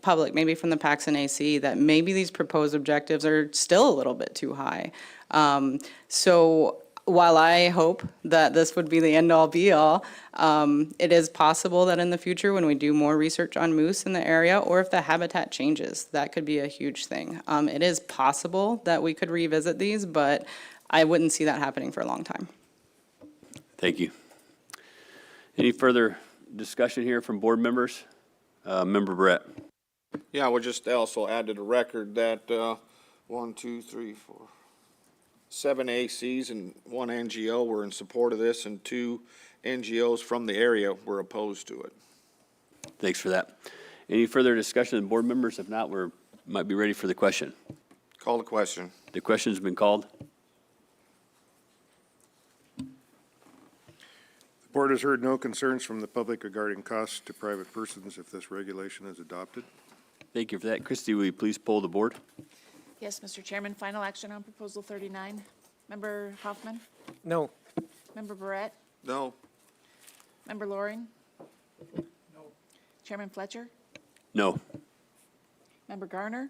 public, maybe from the PACs and AC, that maybe these proposed objectives are still a little bit too high. So while I hope that this would be the end-all be-all, it is possible that in the future, when we do more research on moose in the area, or if the habitat changes, that could be a huge thing. It is possible that we could revisit these, but I wouldn't see that happening for a long time. Thank you. Any further discussion here from board members? Member Brett. Yeah, we'll just also add to the record that, 7 ACs and 1 NGO were in support of this, and 2 NGOs from the area were opposed to it. Thanks for that. Any further discussion of board members? If not, might be ready for the question. Call the question. The question's been called. The board has heard no concerns from the public regarding costs to private persons if this regulation is adopted. Thank you for that. Christie, will you please poll the board? Yes, Mr. Chairman, final action on Proposal 39. Member Hoffman? No. Member Barrett? No. Member Loring? No. Chairman Fletcher? No. Member Garner?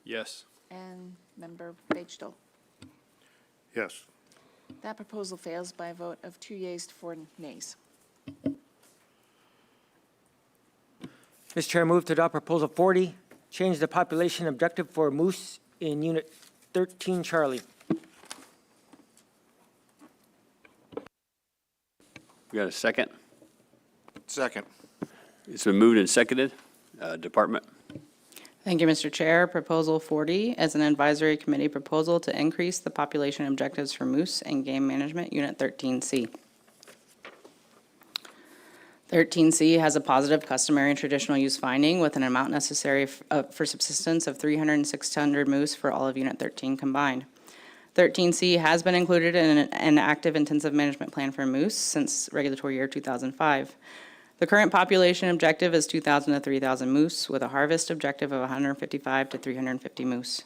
Yes. And Member Bechtel? Yes. That proposal fails by a vote of 2 yeas to 4 nays. Mr. Chair, move to adopt Proposal 40, change the population objective for moose in Unit 13 Charlie. We got a second? Second. It's been moved and seconded. Department. Thank you, Mr. Chair. Proposal 40 is an advisory committee proposal to increase the population objectives for moose and game management, Unit 13C. 13C has a positive customary and traditional use finding with an amount necessary for subsistence of 300 and 600 moose for all of Unit 13 combined. 13C has been included in an active intensive management plan for moose since regulatory year 2005. The current population objective is 2,000 to 3,000 moose with a harvest objective of 155 to 350 moose.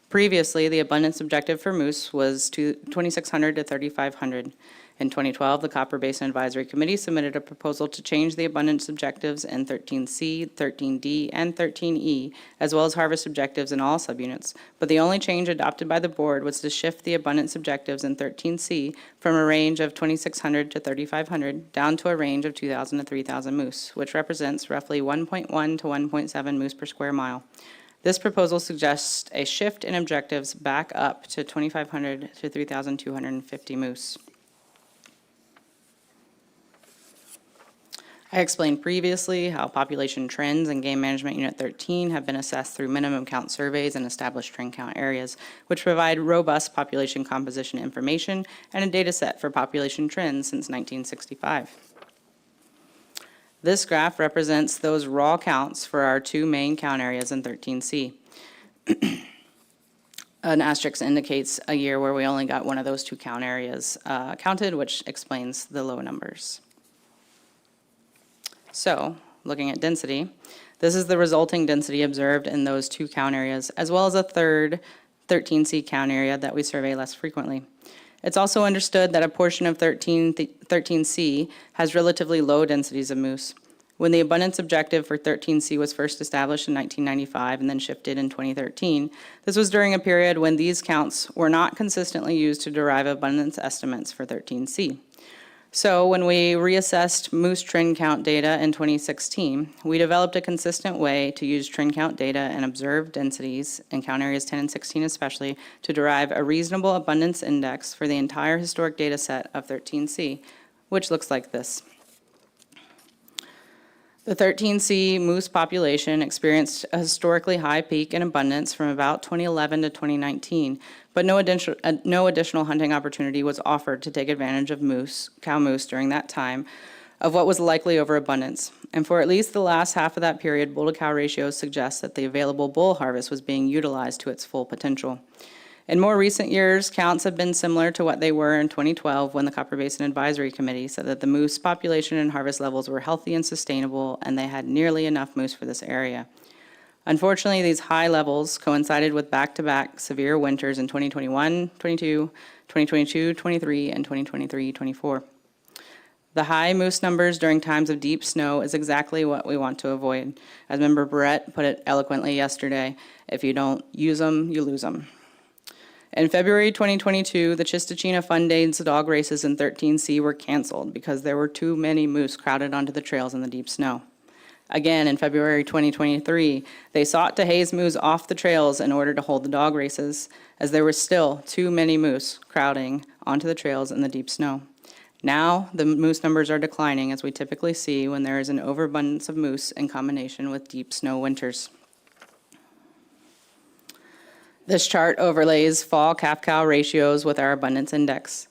Previously, the abundance objective for moose was 2,600 to 3,500. In 2012, the Copper Basin Advisory Committee submitted a proposal to change the abundance objectives in 13C, 13D, and 13E, as well as harvest objectives in all subunits. But the only change adopted by the board was to shift the abundance objectives in 13C from a range of 2,600 to 3,500 down to a range of 2,000 to 3,000 moose, which represents roughly 1.1 to 1.7 moose per square mile. This proposal suggests a shift in objectives back up to 2,500 to 3,250 moose. I explained previously how population trends in Game Management Unit 13 have been assessed through minimum count surveys and established trend count areas, which provide robust population composition information and a data set for population trends since 1965. This graph represents those raw counts for our 2 main count areas in 13C. An asterisk indicates a year where we only got one of those 2 count areas counted, which explains the low numbers. So, looking at density, this is the resulting density observed in those 2 count areas, as well as a third 13C count area that we survey less frequently. It's also understood that a portion of 13C has relatively low densities of moose. When the abundance objective for 13C was first established in 1995 and then shifted in 2013, this was during a period when these counts were not consistently used to derive abundance estimates for 13C. So when we reassessed moose trend count data in 2016, we developed a consistent way to use trend count data and observed densities in count areas 10 and 16 especially to derive a reasonable abundance index for the entire historic data set of 13C, which looks like this. The 13C moose population experienced a historically high peak in abundance from about 2011 to 2019, but no additional hunting opportunity was offered to take advantage of cow moose during that time of what was likely overabundance. And for at least the last half of that period, bull to cow ratios suggest that the available bull harvest was being utilized to its full potential. In more recent years, counts have been similar to what they were in 2012 when the Copper Basin Advisory Committee said that the moose population and harvest levels were healthy and sustainable, and they had nearly enough moose for this area. Unfortunately, these high levels coincided with back-to-back severe winters in 2021-22, 2022-23, and 2023-24. The high moose numbers during times of deep snow is exactly what we want to avoid. As Member Barrett put it eloquently yesterday, if you don't use them, you lose them. In February 2022, the Chistachina Fun Days dog races in 13C were canceled because there were too many moose crowded onto the trails in the deep snow. Again, in February 2023, they sought to haze moose off the trails in order to hold the dog races, as there were still too many moose crowding onto the trails in the deep snow. Now, the moose numbers are declining, as we typically see when there is an overabundance of moose in combination with deep snow winters. This chart overlays fall calf-cow ratios with our abundance index.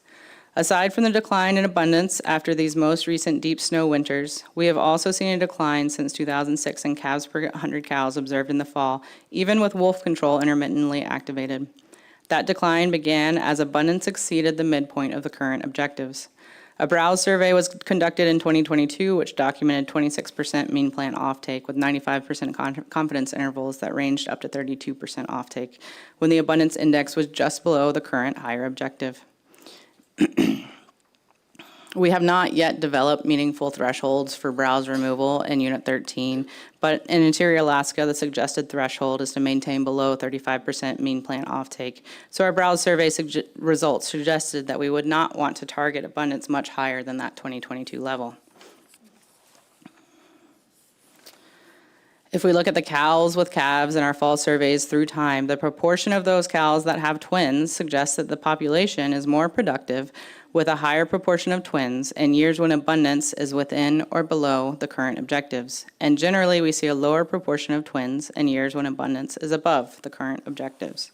Aside from the decline in abundance after these most recent deep snow winters, we have also seen a decline since 2006 in calves per 100 cows observed in the fall, even with wolf control intermittently activated. That decline began as abundance exceeded the midpoint of the current objectives. A browse survey was conducted in 2022, which documented 26% mean plant offtake with 95% confidence intervals that ranged up to 32% offtake, when the abundance index was just below the current higher objective. We have not yet developed meaningful thresholds for browse removal in Unit 13, but in interior Alaska, the suggested threshold is to maintain below 35% mean plant offtake. So our browse survey results suggested that we would not want to target abundance much higher than that 2022 level. If we look at the cows with calves in our fall surveys through time, the proportion of those cows that have twins suggests that the population is more productive with a higher proportion of twins in years when abundance is within or below the current objectives. And generally, we see a lower proportion of twins in years when abundance is above the current objectives.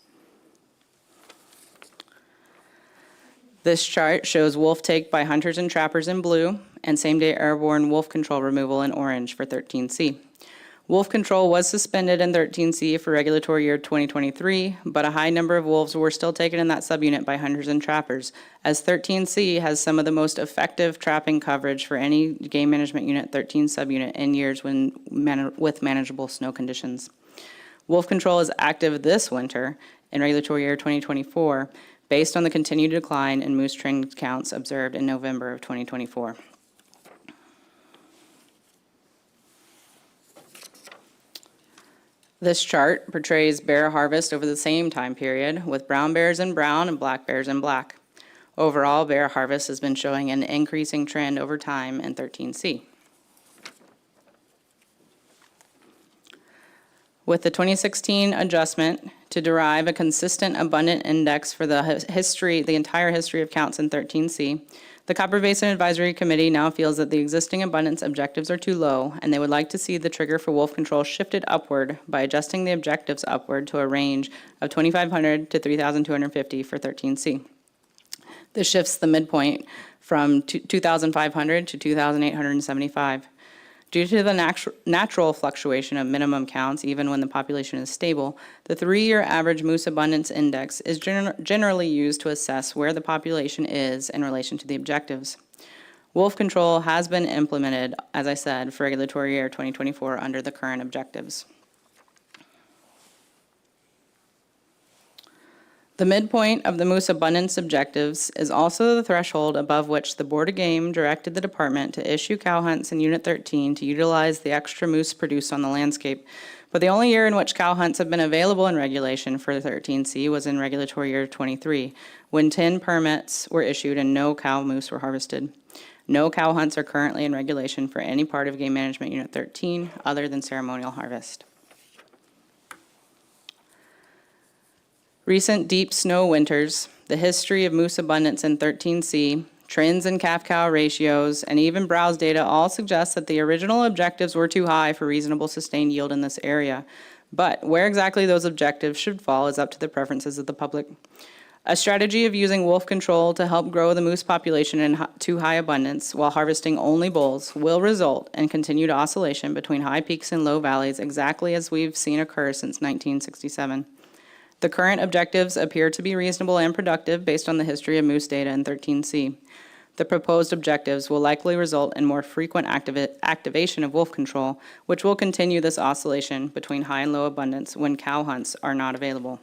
This chart shows wolf take by hunters and trappers in blue and same-day airborne wolf control removal in orange for 13C. Wolf control was suspended in 13C for regulatory year 2023, but a high number of wolves were still taken in that subunit by hunters and trappers, as 13C has some of the most effective trapping coverage for any game management unit 13 subunit in years with manageable snow conditions. Wolf control is active this winter in regulatory year 2024, based on the continued decline in moose trend counts observed in November of 2024. This chart portrays bear harvest over the same time period, with brown bears in brown and black bears in black. Overall, bear harvest has been showing an increasing trend over time in 13C. With the 2016 adjustment to derive a consistent abundant index for the entire history of counts in 13C, the Copper Basin Advisory Committee now feels that the existing abundance objectives are too low, and they would like to see the trigger for wolf control shifted upward by adjusting the objectives upward to a range of 2,500 to 3,250 for 13C. This shifts the midpoint from 2,500 to 2,875. Due to the natural fluctuation of minimum counts, even when the population is stable, the 3-year average moose abundance index is generally used to assess where the population is in relation to the objectives. Wolf control has been implemented, as I said, for regulatory year 2024 under the current objectives. The midpoint of the moose abundance objectives is also the threshold above which the Board of Game directed the department to issue cow hunts in Unit 13 to utilize the extra moose produced on the landscape. But the only year in which cow hunts have been available in regulation for 13C was in regulatory year 23, when 10 permits were issued and no cow moose were harvested. No cow hunts are currently in regulation for any part of Game Management Unit 13 other than ceremonial harvest. Recent deep snow winters, the history of moose abundance in 13C, trends in calf-cow ratios, and even browse data all suggest that the original objectives were too high for reasonable sustained yield in this area. But where exactly those objectives should fall is up to the preferences of the public. A strategy of using wolf control to help grow the moose population in too high abundance while harvesting only bulls will result in continued oscillation between high peaks and low valleys, exactly as we've seen occur since 1967. The current objectives appear to be reasonable and productive based on the history of moose data in 13C. The proposed objectives will likely result in more frequent activation of wolf control, which will continue this oscillation between high and low abundance when cow hunts are not available.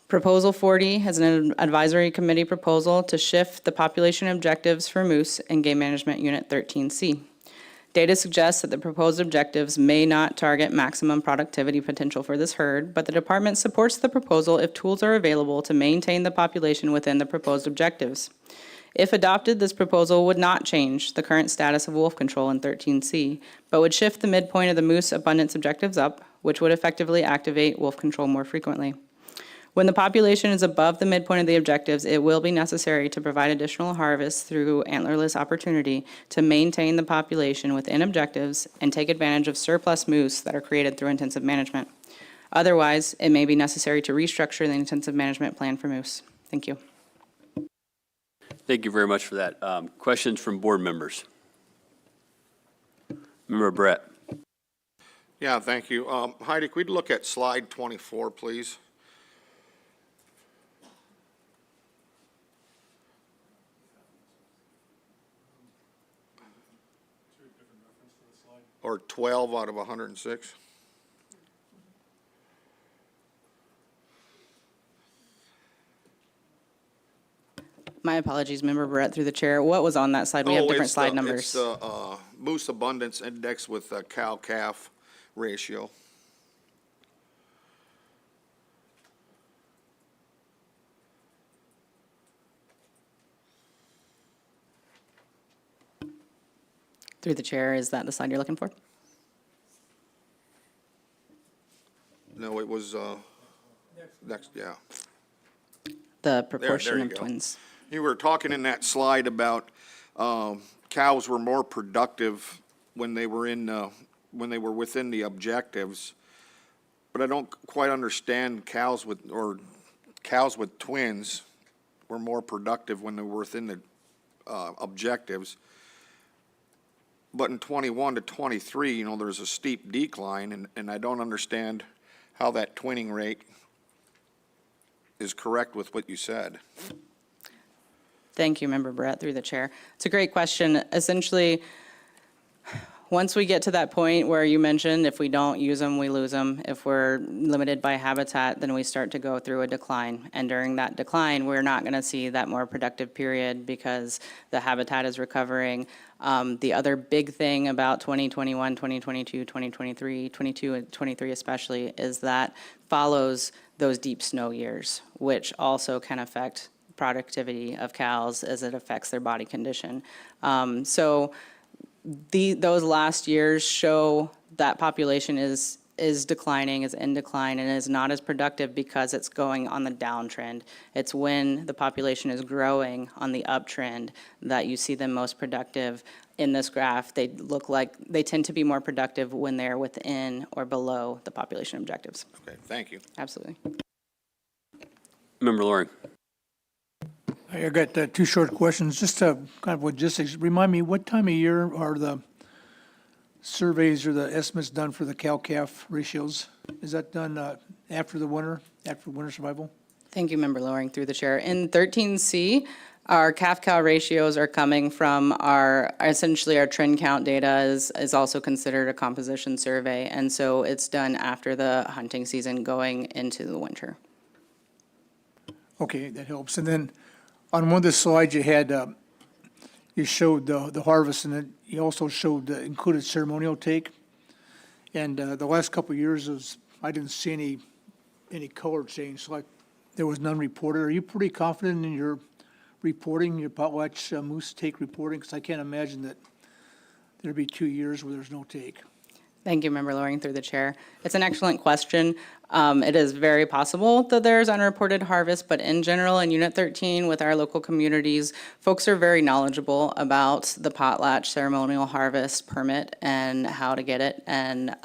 Proposal 40 is an advisory committee proposal to shift the population objectives for moose in Game Management Unit 13C. Data suggests that the proposed objectives may not target maximum productivity potential for this herd, but the department supports the proposal if tools are available to maintain the population within the proposed objectives. If adopted, this proposal would not change the current status of wolf control in 13C, but would shift the midpoint of the moose abundance objectives up, which would effectively activate wolf control more frequently. When the population is above the midpoint of the objectives, it will be necessary to provide additional harvests through antlerless opportunity to maintain the population within objectives and take advantage of surplus moose that are created through intensive management. Otherwise, it may be necessary to restructure the intensive management plan for moose. Thank you. Thank you very much for that. Questions from board members? Member Brett. Yeah, thank you. Heidi, could we look at slide 24, please? Or 12 out of 106? My apologies, Member Barrett, through the chair. What was on that slide? We have different slide numbers. It's the moose abundance index with cow-calf ratio. Through the chair, is that the slide you're looking for? No, it was, next, yeah. The proportion you of go. twins. You were talking in that slide about cows were more productive when they were within the objectives, but I don't quite understand cows with twins were more productive when they were within the objectives. But in 21 to 23, there's a steep decline, and I don't understand how that twinning rate is correct with what you said. Thank you, Member Barrett, through the chair. It's a great question. Essentially, once we get to that point where you mentioned if we don't use them, we lose them. If we're limited by habitat, then we start to go through a decline. And during that decline, we're not going to see that more productive period because the habitat is recovering. The other big thing about 2021, 2022, 2023, 22 and 23 especially, is that follows those deep snow years, which also can affect productivity of cows as it affects their body condition. Those last years show that population is declining, is in decline, and is not as productive because it's going on the downtrend. It's when the population is growing on the uptrend that you see them most productive. In this graph, they tend to be more productive when they're within or below the population objectives. Okay, thank you. Absolutely. Member Loring. I got two short questions, just kind of logistics. Remind me, what time of year are the surveys or the estimates done for the cow-calf ratios? Is that done after the winter survival? Thank you, Member Loring, through the chair. In 13C, our calf-cow ratios are coming from essentially our trend count data is also considered a composition survey, and so it's done after the hunting season going into the winter. Okay, that helps. And then on one of the slides you had, you showed the harvest, and then you also showed the included ceremonial take. And the last couple of years, I didn't see any color change, like there was none reported. Are you pretty confident in your reporting, your potlatch moose take reporting? Because I can't imagine that there'd be 2 years where there's no take. Thank you, Member Loring, through the chair. It's an excellent question. It is very possible that there's unreported harvest, but in general, in Unit 13, with our local communities, folks are very knowledgeable about the potlatch ceremonial harvest permit and how to get it, and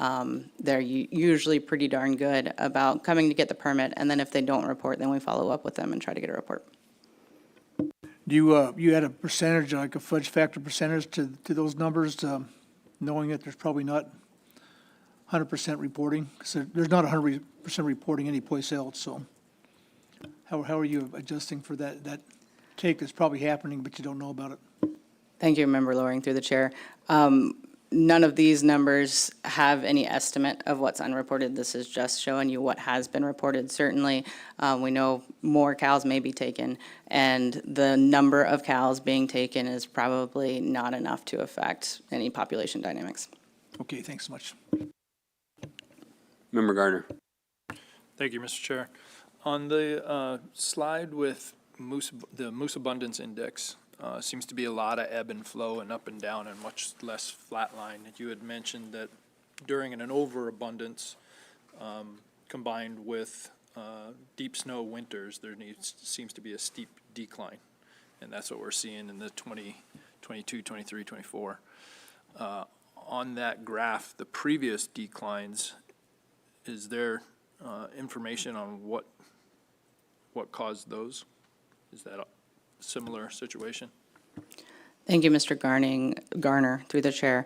they're usually pretty darn good about coming to get the permit, and then if they don't report, then we follow up with them and try to get a report. Do you add a percentage, like a fudge factor percentage to those numbers, knowing that there's probably not 100% reporting? Because there's not 100% reporting anyplace else, so how are you adjusting for that take that's probably happening, but you don't know about it? Thank you, Member Loring, through the chair. None of these numbers have any estimate of what's unreported. This is just showing you what has been reported. Certainly, we know more cows may be taken, and the number of cows being taken is probably not enough to affect any population dynamics. Okay, thanks so much. Member Garner. Thank you, Mr. Chair. On the slide with the moose abundance index, seems to be a lot of ebb and flow and up and down and much less flat line. You had mentioned that during an overabundance, combined with deep snow winters, there seems to be a steep decline. And that's what we're seeing in the 2022, 23, 24. On that graph, the previous declines, is there information on what caused those? Is that a similar situation? Thank you, Mr. Garner, through the chair.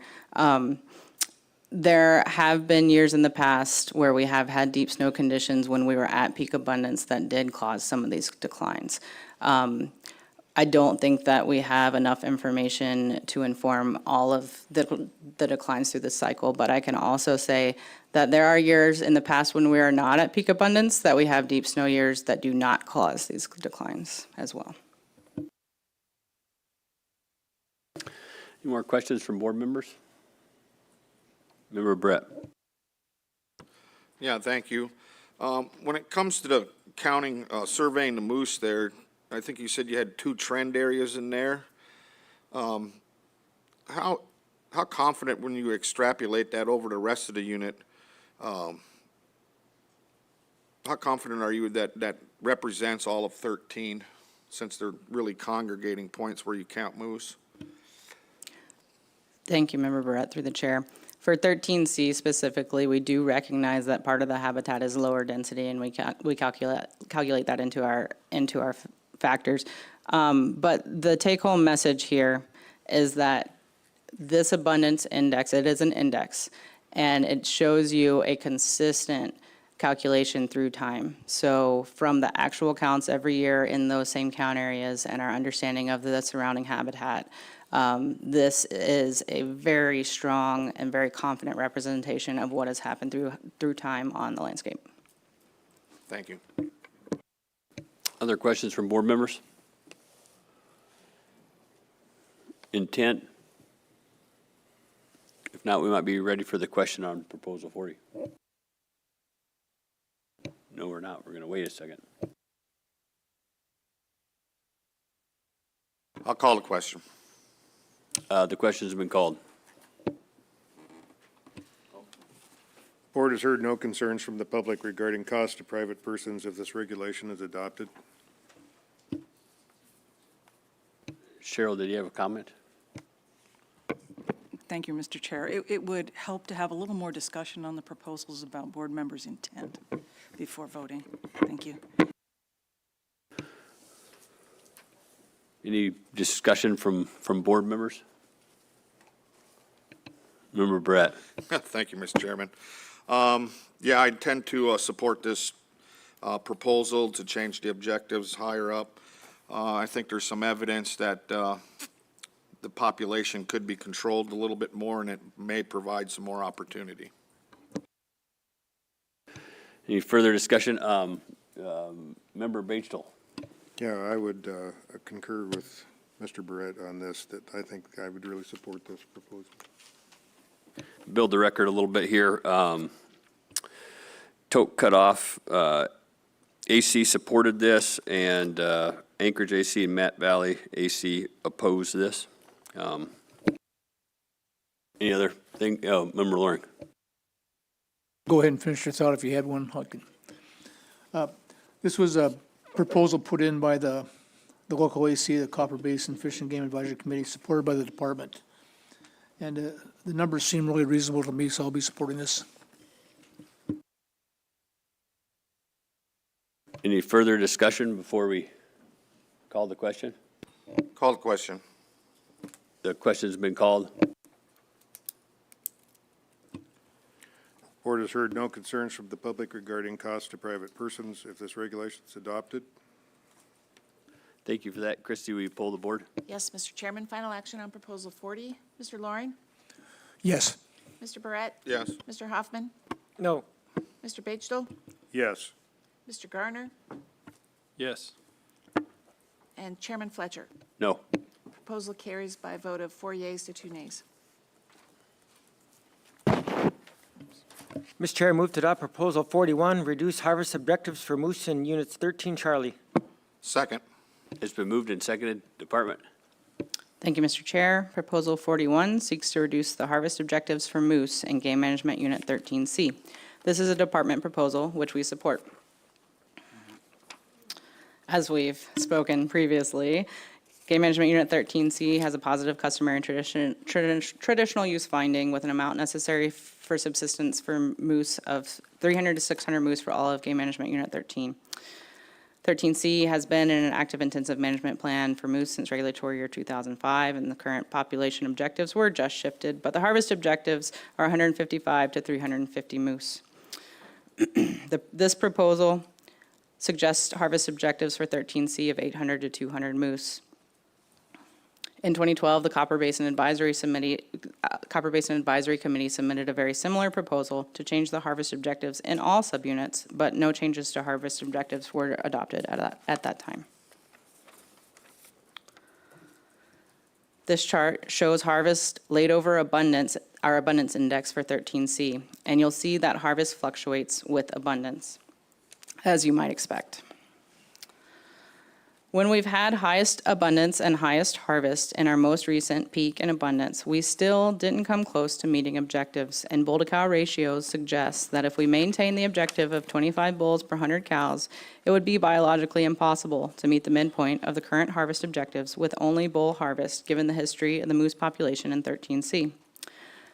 There have been years in the past where we have had deep snow conditions when we were at peak abundance that did cause some of these declines. I don't think that we have enough information to inform all of the declines through this cycle, but I can also say that there are years in the past when we are not at peak abundance that we have deep snow years that do not cause these declines as well. Any more questions from board members? Member Brett. Yeah, thank you. When it comes to the counting, surveying the moose there, I think you said you had 2 trend areas in there. How confident when you extrapolate that over the rest of the unit, how confident are you that represents all of 13, since they're really congregating points where you count moose? Thank you, Member Barrett, through the chair. For 13C specifically, we do recognize that part of the habitat is lower density, and we calculate that into our factors. But the take-home message here is that this abundance index, it is an index, and it shows you a consistent calculation through time. So from the actual counts every year in those same count areas and our understanding of the surrounding habitat, this is a very strong and very confident representation of what has happened through time on the landscape. Thank you. Other questions from board members? Intent? If not, we might be ready for the question on proposal 40. No, we're not. We're going to wait a second. I'll call the question. The question's been called. Board has heard no concerns from the public regarding costs to private persons if this regulation is adopted. Cheryl, did you have a comment? Thank you, Mr. Chair. It would help to have a little more discussion on the proposals about board members' intent before voting. Thank you. Any discussion from board members? Member Brett. Thank you, Mr. Chairman. Yeah, I intend to support this proposal to change the objectives higher up. I think there's some evidence that the population could be controlled a little bit more, and it may provide some more opportunity. Any further discussion? Member Batesville. Yeah, I would concur with Mr. Barrett on this, that I think I would really support this proposal. Build the record a little bit here. Tote cutoff, AC supported this, and Anchorage AC and Matt Valley AC opposed this. Any other thing? Oh, Member Loring. Go ahead and finish your thought if you had one. This was a proposal put in by the local AC, the Copper Basin Fish and Game Advisory Committee, supported by the department. And the numbers seem really reasonable to me, so I'll be supporting this. Any further discussion before we call the question? Call the question. The question's been called. Board has heard no concerns from the public regarding costs to private persons if this regulation is adopted. Thank you for that. Christie, will you pull the board? Yes, Mr. Chairman, final action on proposal 40. Mr. Loring? Yes. Mr. Barrett? Yes. Mr. Hoffman? No. Mr. Batchel? Yes. Mr. Garner? Yes. And Chairman Fletcher? No. Proposal carries by a vote of 4 yeas to 2 nays. Mr. Chair, move to adopt Proposal 41, reduce harvest objectives for moose in Units 13 Charlie. Second. It's been moved and seconded. Department. Thank you, Mr. Chair. Proposal 41 seeks to reduce the harvest objectives for moose in Game Management Unit 13C. This is a department proposal, which we support. As we've spoken previously, Game Management Unit 13C has a positive customary traditional use finding with an amount necessary for subsistence for moose of 300 to 600 moose for all of Game Management Unit 13. 13C has been in an active intensive management plan for moose since regulatory year 2005, and the current population objectives were just shifted, but the harvest objectives are 155 to 350 moose. This proposal suggests harvest objectives for 13C of 800 to 200 moose. In 2012, the Copper Basin Advisory Committee submitted a very similar proposal to change the harvest objectives in all subunits, but no changes to harvest objectives were adopted at that time. This chart shows harvest laid over abundance, our abundance index for 13C, and you'll see that harvest fluctuates with abundance, as you might expect. When we've had highest abundance and highest harvest in our most recent peak in abundance, we still didn't come close to meeting objectives, and bull-to-cow ratios suggest that if we maintain the objective of 25 bulls per 100 cows, it would be biologically impossible to meet the midpoint of the current harvest objectives with only bull harvest, given the history of the moose population in 13C.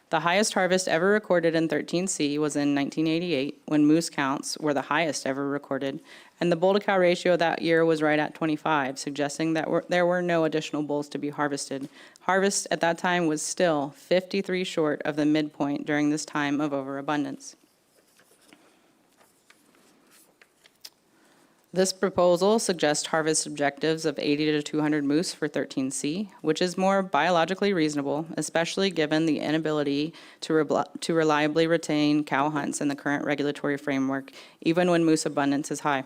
The highest harvest ever recorded in 13C was in 1988, when moose counts were the highest ever recorded, and the bull-to-cow ratio that year was right at 25, suggesting that there were no additional bulls to be harvested. Harvest at that time was still 53 short of the midpoint during this time of overabundance. This proposal suggests harvest objectives of 80 to 200 moose for 13C, which is more biologically reasonable, especially given the inability to reliably retain cow hunts in the current regulatory framework, even when moose abundance is high.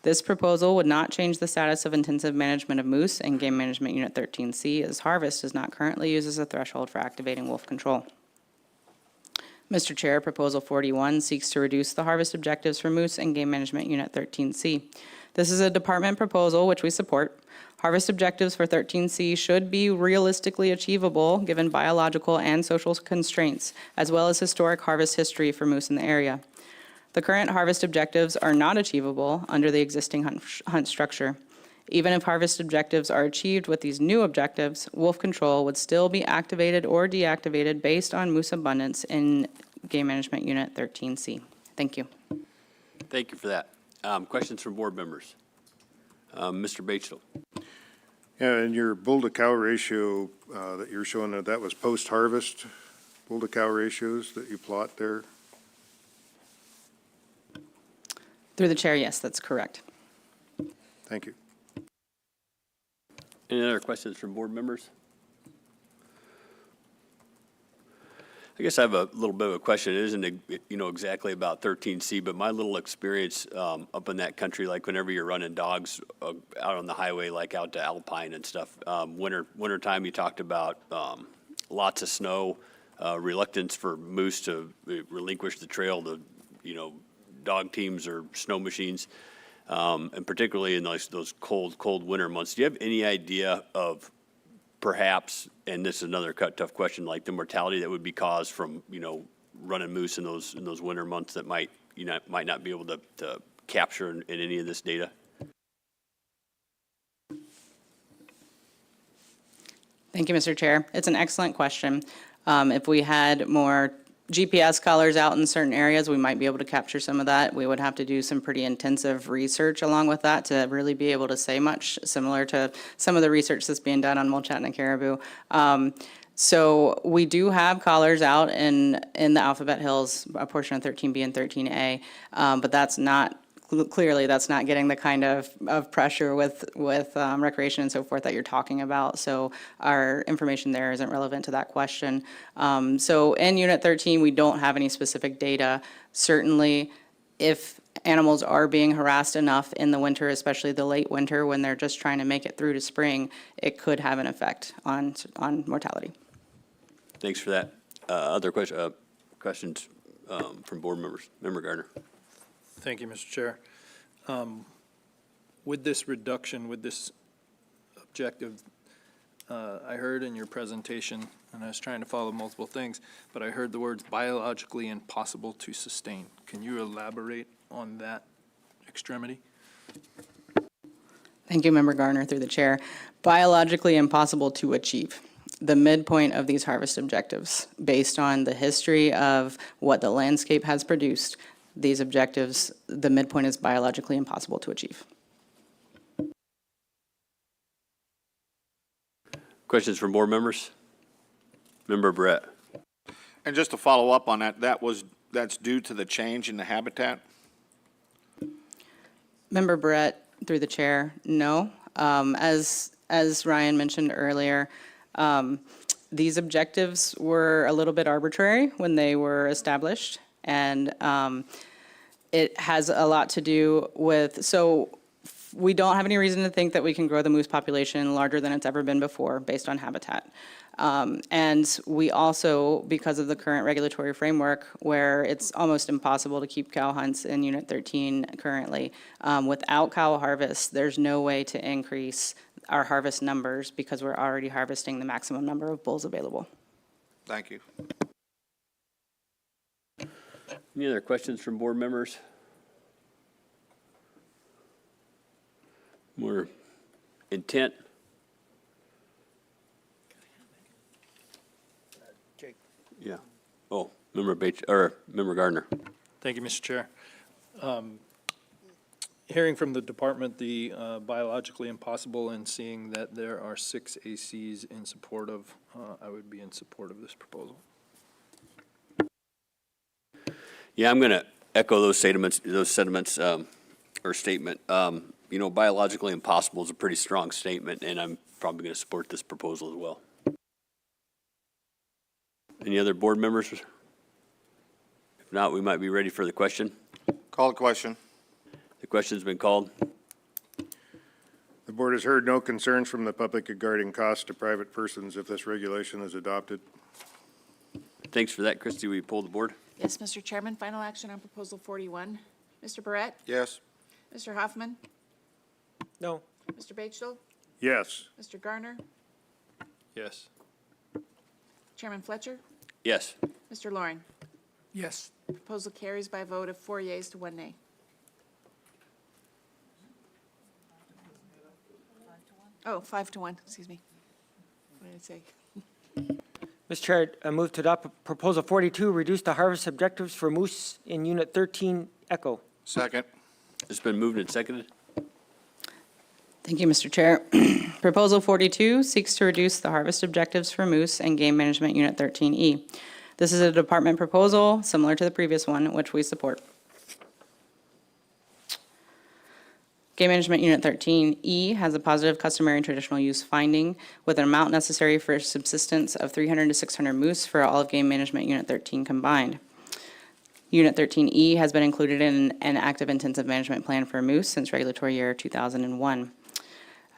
This proposal would not change the status of intensive management of moose in Game Management Unit 13C, as harvest is not currently used as a threshold for activating wolf control. Mr. Chair, Proposal 41 seeks to reduce the harvest objectives for moose in Game Management Unit 13C. This is a department proposal which we support. Harvest objectives for 13C should be realistically achievable given biological and social constraints, as well as historic harvest history for moose in the area. The current harvest objectives are not achievable under the existing hunt structure. Even if harvest objectives are achieved with these new objectives, wolf control would still be activated or deactivated based on moose abundance in Game Management Unit 13C. Thank you. Thank you for that. Questions from board members? Mr. Batchel. Yeah, and your bull-to-cow ratio that you're showing, that was post-harvest bull-to-cow ratios that you plot there? Through the chair, yes, that's correct. Thank you. Any other questions from board members? I guess I have a little bit of a question. It isn't, exactly about 13C, but my little experience up in that country, like whenever you're running dogs out on the highway, like out to Alpine and stuff, wintertime, you talked about lots of snow, reluctance for moose to relinquish the trail to, dog teams or snow machines. And particularly in those cold winter months. Do you have any idea of perhaps, and this is another tough question, like the mortality that would be caused from, running moose in those winter months that might not be able to capture in any of this data? Thank you, Mr. Chair. It's an excellent question. If we had more GPS collars out in certain areas, we might be able to capture some of that. We would have to do some pretty intensive research along with that to really be able to say much, similar to some of the research that's being done on mulchat and caribou. So we do have collars out in the Alphabet Hills, a portion of 13B and 13A, but that's not, clearly, that's not getting the kind of pressure with recreation and so forth that you're talking about. So our information there isn't relevant to that question. So in Unit 13, we don't have any specific data. Certainly, if animals are being harassed enough in the winter, especially the late winter, when they're just trying to make it through to spring, it could have an effect on mortality. Thanks for that. Other questions from board members? Member Gardner. Thank you, Mr. Chair. With this reduction, with this objective, I heard in your presentation, and I was trying to follow multiple things, but I heard the words biologically impossible to sustain. Can you elaborate on that extremity? Thank you, Member Garner, through the chair. Biologically impossible to achieve. The midpoint of these harvest objectives, based on the history of what the landscape has produced, these objectives, the midpoint is biologically impossible to achieve. Questions from board members? Member Brett. And just to follow up on that, that's due to the change in the habitat? Member Brett, through the chair, no. As Ryan mentioned earlier, these objectives were a little bit arbitrary when they were established, and it has a lot to do with, so we don't have any reason to think that we can grow the moose population larger than it's ever been before based on habitat. And we also, because of the current regulatory framework, where it's almost impossible to keep cow hunts in Unit 13 currently, without cow harvest, there's no way to increase our harvest numbers because we're already harvesting the maximum number of bulls available. Thank you. Any other questions from board members? More intent? Jake. Yeah. Oh, Member Gardner. Thank you, Mr. Chair. Hearing from the department the biologically impossible and seeing that there are 6 ACs in support of, I would be in support of this proposal. Yeah, I'm going to echo those sentiments, or statement. You know, biologically impossible is a pretty strong statement, and I'm probably going to support this proposal as well. Any other board members? If not, we might be ready for the question. Call the question. The question's been called. The board has heard no concerns from the public regarding costs to private persons if this regulation is adopted. Thanks for that, Christie. Will you pull the board? Yes, Mr. Chairman, final action on proposal 41. Mr. Barrett? Yes. Mr. Hoffman? No. Mr. Batchel? Yes. Mr. Garner? Yes. Chairman Fletcher? Yes. Mr. Loring? Yes. Proposal carries by a vote of 4 yeas to 1 nay. Oh, 5 to 1, excuse me. What did I say? Mr. Chair, I move to adopt Proposal 42, reduce the harvest objectives for moose in Unit 13 Echo. Second. It's been moved and seconded. Thank you, Mr. Chair. Proposal 42 seeks to reduce the harvest objectives for moose and game management Unit 13E. This is a department proposal similar to the previous one, which we support. Game Management Unit 13E has a positive customary and traditional use finding with an amount necessary for subsistence of 300 to 600 moose for all of Game Management Unit 13 combined. Unit 13E has been included in an active intensive management plan for moose since regulatory year 2001.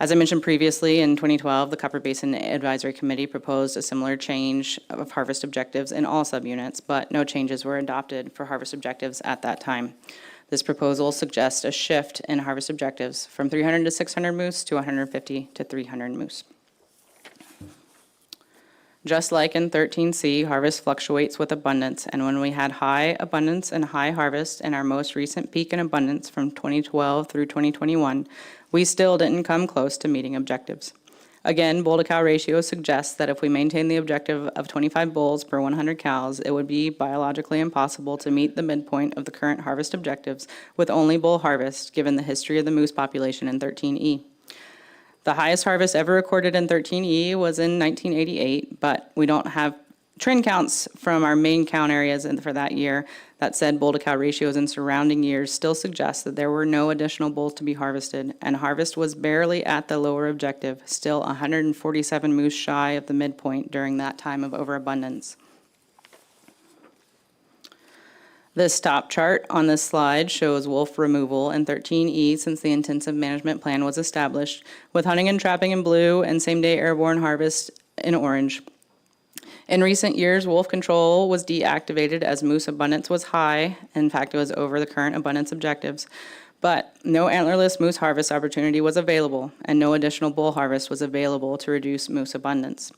As I mentioned previously, in 2012, the Copper Basin Advisory Committee proposed a similar change of harvest objectives in all subunits, but no changes were adopted for harvest objectives at that time. This proposal suggests a shift in harvest objectives from 300 to 600 moose to 150 to 300 moose. Just like in 13C, harvest fluctuates with abundance, and when we had high abundance and high harvest in our most recent peak in abundance from 2012 through 2021, we still didn't come close to meeting objectives. Again, bull-to-cow ratio suggests that if we maintain the objective of 25 bulls per 100 cows, it would be biologically impossible to meet the midpoint of the current harvest objectives with only bull harvest, given the history of the moose population in 13E. The highest harvest ever recorded in 13E was in 1988, but we don't have trend counts from our main count areas for that year. That said, bull-to-cow ratios in surrounding years still suggest that there were no additional bulls to be harvested, and harvest was barely at the lower objective, still 147 moose shy of the midpoint during that time of overabundance. This top chart on this slide shows wolf removal in 13E since the intensive management plan was established, with hunting and trapping in blue and same-day airborne harvest in orange. In recent years, wolf control was deactivated as moose abundance was high. In fact, it was over the current abundance objectives. But no antlerless moose harvest opportunity was available, and no additional bull harvest was available to reduce moose abundance.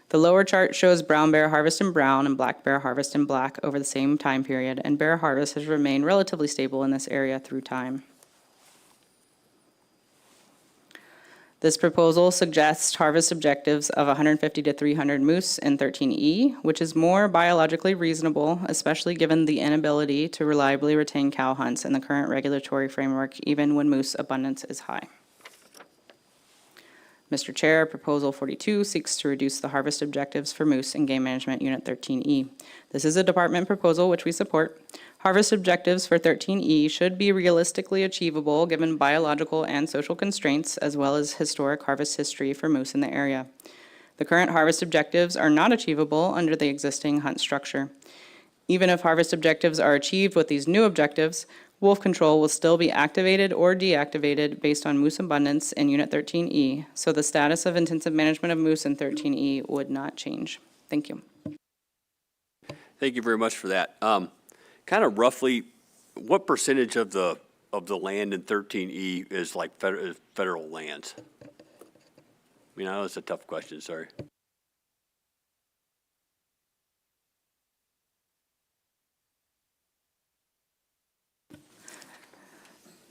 The lower chart shows brown bear harvest in brown and black bear harvest in black over the same time period, and bear harvest has remained relatively stable in this area through time. This proposal suggests harvest objectives of 150 to 300 moose in 13E, which is more biologically reasonable, especially given the inability to reliably retain cow hunts in the current regulatory framework, even when moose abundance is high. Mr. Chair, Proposal 42 seeks to reduce the harvest objectives for moose in Game Management Unit 13E. This is a department proposal which we support. Harvest objectives for 13E should be realistically achievable given biological and social constraints, as well as historic harvest history for moose in the area. The current harvest objectives are not achievable under the existing hunt structure. Even if harvest objectives are achieved with these new objectives, wolf control will still be activated or deactivated based on moose abundance in Unit 13E, so the status of intensive management of moose in 13E would not change. Thank you. Thank you very much for that. Kind of roughly, what percentage of the land in 13E is like federal lands? I mean, I know it's a tough question, sorry.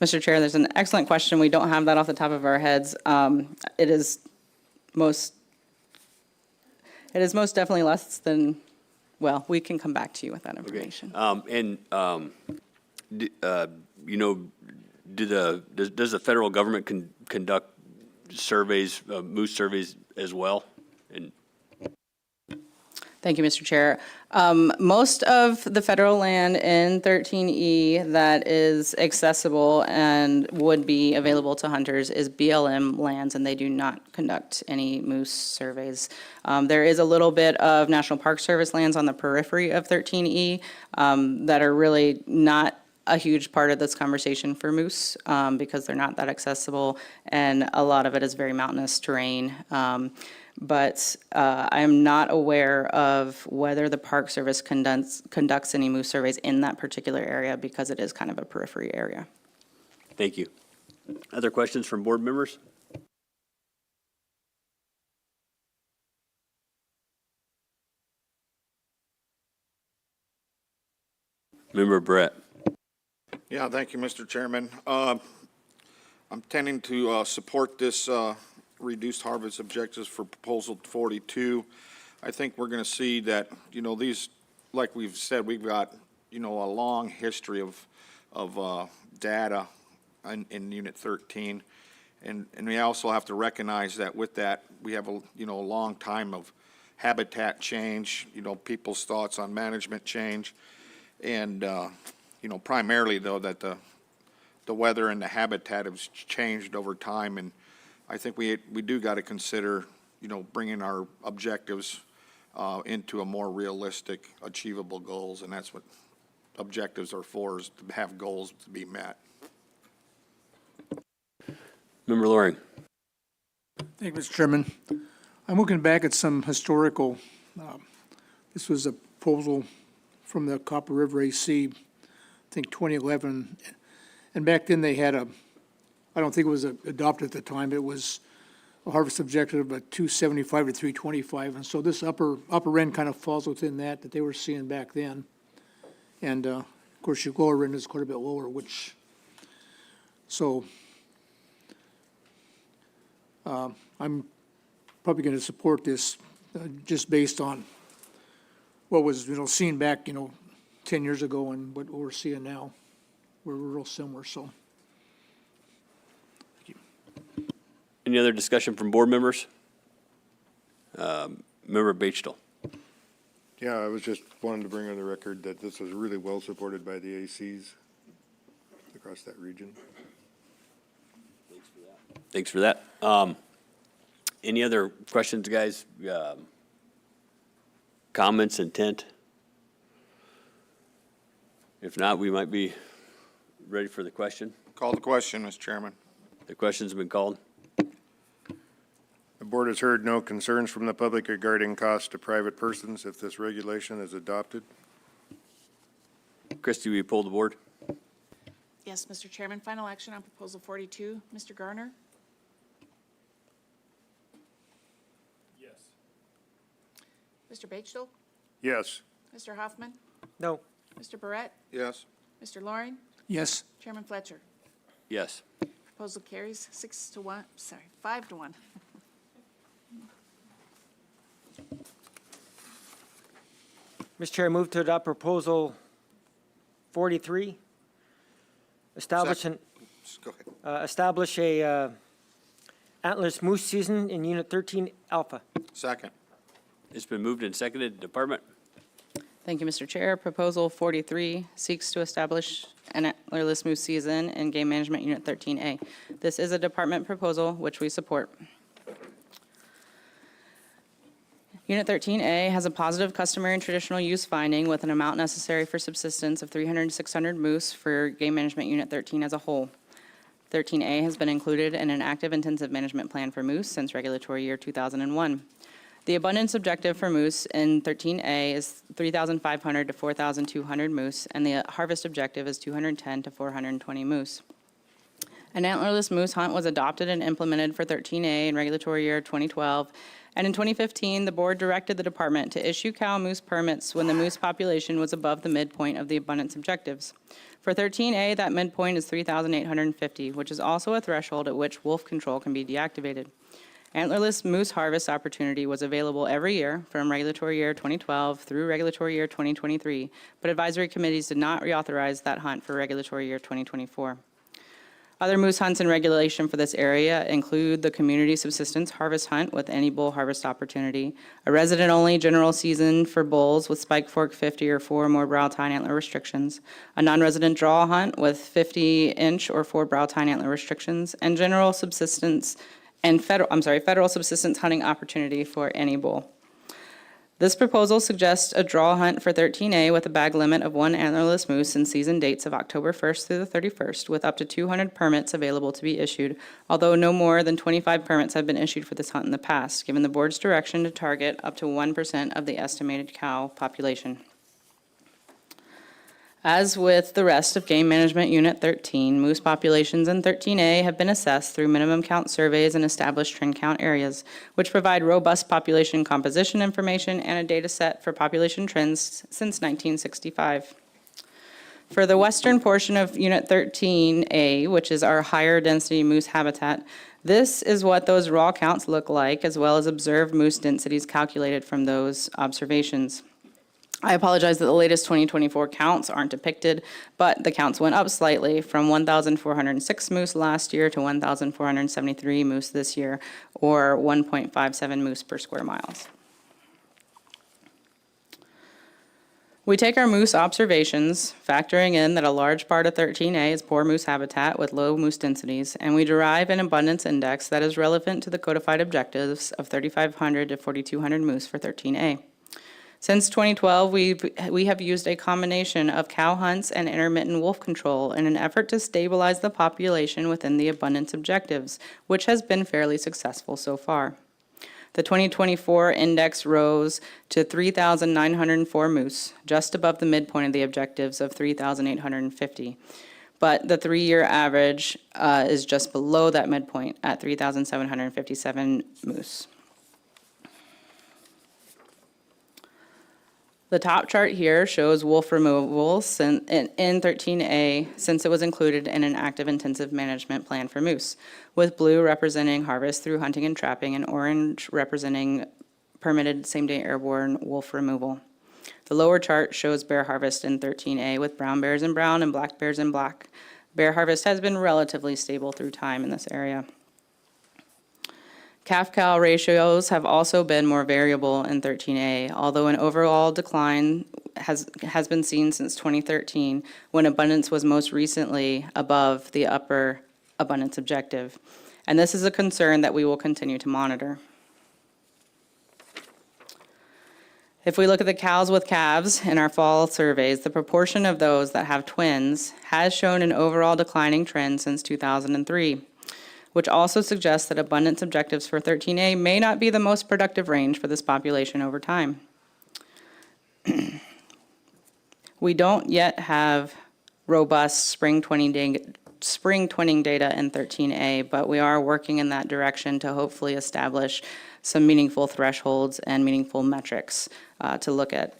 Mr. Chair, there's an excellent question. We don't have that off the top of our heads. It is most definitely less than, well, we can come back to you with that information. You know, does the federal government conduct surveys, moose surveys as well? And Thank you, Mr. Chair. Most of the federal land in 13E that is accessible and would be available to hunters is BLM lands, and they do not conduct any moose surveys. There is a little bit of National Park Service lands on the periphery of 13E that are really not a huge part of this conversation for moose because they're not that accessible, and a lot of it is very mountainous terrain. But I am not aware of whether the Park Service conducts any moose surveys in that particular area because it is kind of a periphery area. thank you. Other questions from board members? Member Brett. Yeah, thank you, Mr. Chairman. I'm tending to support this reduced harvest objectives for Proposal 42. I think we're going to see that, you know, these, like we've said, we've got, you know, a long history of data in Unit 13. And we also have to recognize that with that, we have a, you know, a long time of habitat change, you know, people's thoughts on management change. And, you know, primarily, though, that the weather and the habitat have changed over time. And I think we do got to consider, you know, bringing our objectives into a more realistic, achievable goals. And that's what objectives are for, is to have goals to be met. Member Loring. Thank you, Mr. Chairman. I'm looking back at some historical, this was a proposal from the Copper River AC, I think 2011. And back then they had I don't think it was adopted at the time, it was a harvest objective of 275 to 325. And so this upper end kind of falls within that they were seeing back then. And of course, your lower end is quite a bit lower, which, so I'm probably going to support this just based on what was, you know, seen back, you know, 10 years ago and what we're seeing now. We're real similar, so. Thank you. Any other discussion from board members? Member Batesville. Yeah, I was just wanting to bring on the record that this was really well supported by the ACs across that region. Thanks for that. Any other questions, guys? Comments, intent? If not, we might be ready for the question. Call the question, Mr. Chairman. The question's been called. The board has heard no concerns from the public regarding costs to private persons if this regulation is adopted. Christie, will you pull the board? Yes, Mr. Chairman, final action on proposal 42. Mr. Garner? Yes. Mr. Batesville? Yes. Mr. Hoffman? No. Mr. Barrett? Yes. Mr. Loring? Yes. Chairman Fletcher? Yes. Proposal carries 5 to 1. Mr. Chair, move to adopt proposal 43. Establish Go ahead. establish a antlerless moose season in Unit 13 Alpha. Second. It's been moved and seconded. Department? Thank you, Mr. Chair. Proposal 43 seeks to establish an antlerless moose season in Game Management Unit 13A. This is a department proposal, which we support. Unit 13A has a positive customary and traditional use finding with an amount necessary for subsistence of 300 to 600 moose for Game Management Unit 13 as a whole. 13A has been included in an active intensive management plan for moose since regulatory year 2001. The abundance objective for moose in 13A is 3,500 to 4,200 moose, and the harvest objective is 210 to 420 moose. An antlerless moose hunt was adopted and implemented for 13A in regulatory year 2012, and in 2015, the board directed the department to issue cow moose permits when the moose population was above the midpoint of the abundance objectives. For 13A, that midpoint is 3,850, which is also a threshold at which wolf control can be deactivated. Antlerless moose harvest opportunity was available every year from regulatory year 2012 through regulatory year 2023, but advisory committees did not reauthorize that hunt for regulatory year 2024. Other moose hunts in regulation for this area include the community subsistence harvest hunt with any bull harvest opportunity, a resident-only general season for bulls with spike fork 50 or 4 or more brow tine antler restrictions, a non-resident draw hunt with 50-inch or 4 brow tine antler restrictions, and general subsistence and federal subsistence hunting opportunity for any bull. This proposal suggests a draw hunt for 13A with a bag limit of 1 antlerless moose in season dates of October 1st through the 31st, with up to 200 permits available to be issued, although no more than 25 permits have been issued for this hunt in the past, given the board's direction to target up to 1% of the estimated cow population. As with the rest of Game Management Unit 13, moose populations in 13A have been assessed through minimum count surveys and established trend count areas, which provide robust population composition information and a data set for population trends since 1965. For the western portion of Unit 13A, which is our higher density moose habitat, this is what those raw counts look like, as well as observed moose densities calculated from those observations. I apologize that the latest 2024 counts aren't depicted, but the counts went up slightly from 1,406 moose last year to 1,473 moose this year, or 1.57 moose per square miles. We take our moose observations, factoring in that a large part of 13A is poor moose habitat with low moose densities, and we derive an abundance index that is relevant to the codified objectives of 3,500 to 4,200 moose for 13A. Since 2012, we have used a combination of cow hunts and intermittent wolf control in an effort to stabilize the population within the abundance objectives, which has been fairly successful so far. The 2024 index rose to 3,904 moose, just above the midpoint of the objectives of 3,850. But the 3-year average is just below that midpoint at 3,757 moose. The top chart here shows wolf removals in 13A since it was included in an active intensive management plan for moose, with blue representing harvest through hunting and trapping and orange representing permitted same-day airborne wolf removal. The lower chart shows bear harvest in 13A with brown bears in brown and black bears in black. Bear harvest has been relatively stable through time in this area. Calf-cow ratios have also been more variable in 13A, although an overall decline has been seen since 2013, when abundance was most recently above the upper abundance objective. And this is a concern that we will continue to monitor. If we look at the cows with calves in our fall surveys, the proportion of those that have twins has shown an overall declining trend since 2003, which also suggests that abundance objectives for 13A may not be the most productive range for this population over time. We don't yet have robust spring twinning data in 13A, but we are working in that direction to hopefully establish some meaningful thresholds and meaningful metrics to look at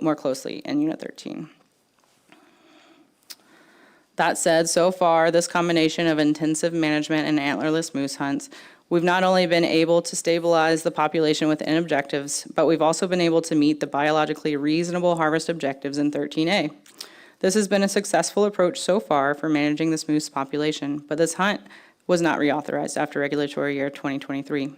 more closely in Unit 13. That said, so far, this combination of intensive management and antlerless moose hunts, we've not only been able to stabilize the population within objectives, but we've also been able to meet the biologically reasonable harvest objectives in 13A. This has been a successful approach so far for managing this moose population, but this hunt was not reauthorized after regulatory year 2023.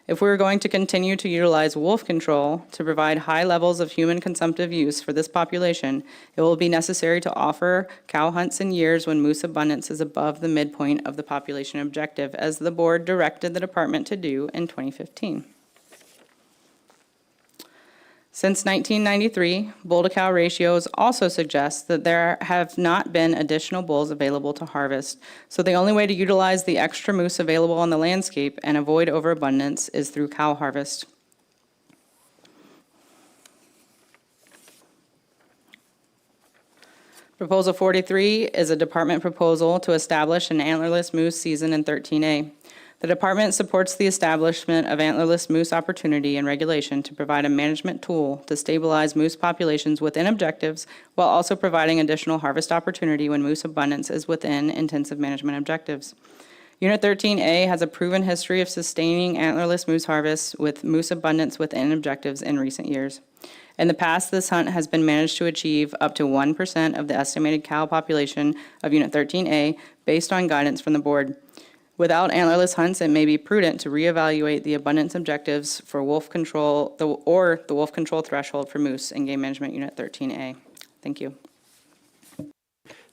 If we're going to continue to utilize wolf control to provide high levels of human consumptive use for this population, it will be necessary to offer cow hunts in years when moose abundance is above the midpoint of the population objective, as the board directed the department to do in 2015. Since 1993, bull-to-cow ratios also suggest that there have not been additional bulls available to harvest, so the only way to utilize the extra moose available on the landscape and avoid overabundance is through cow harvest. Proposal 43 is a department proposal to establish an antlerless moose season in 13A. The department supports the establishment of antlerless moose opportunity and regulation to provide a management tool to stabilize moose populations within objectives, while also providing additional harvest opportunity when moose abundance is within intensive management objectives. Unit 13A has a proven history of sustaining antlerless moose harvests with moose abundance within objectives in recent years. In the past, this hunt has been managed to achieve up to 1% of the estimated cow population of Unit 13A based on guidance from the board. Without antlerless hunts, it may be prudent to reevaluate the abundance objectives for wolf control, or the wolf control threshold for moose in Game Management Unit 13A. Thank you.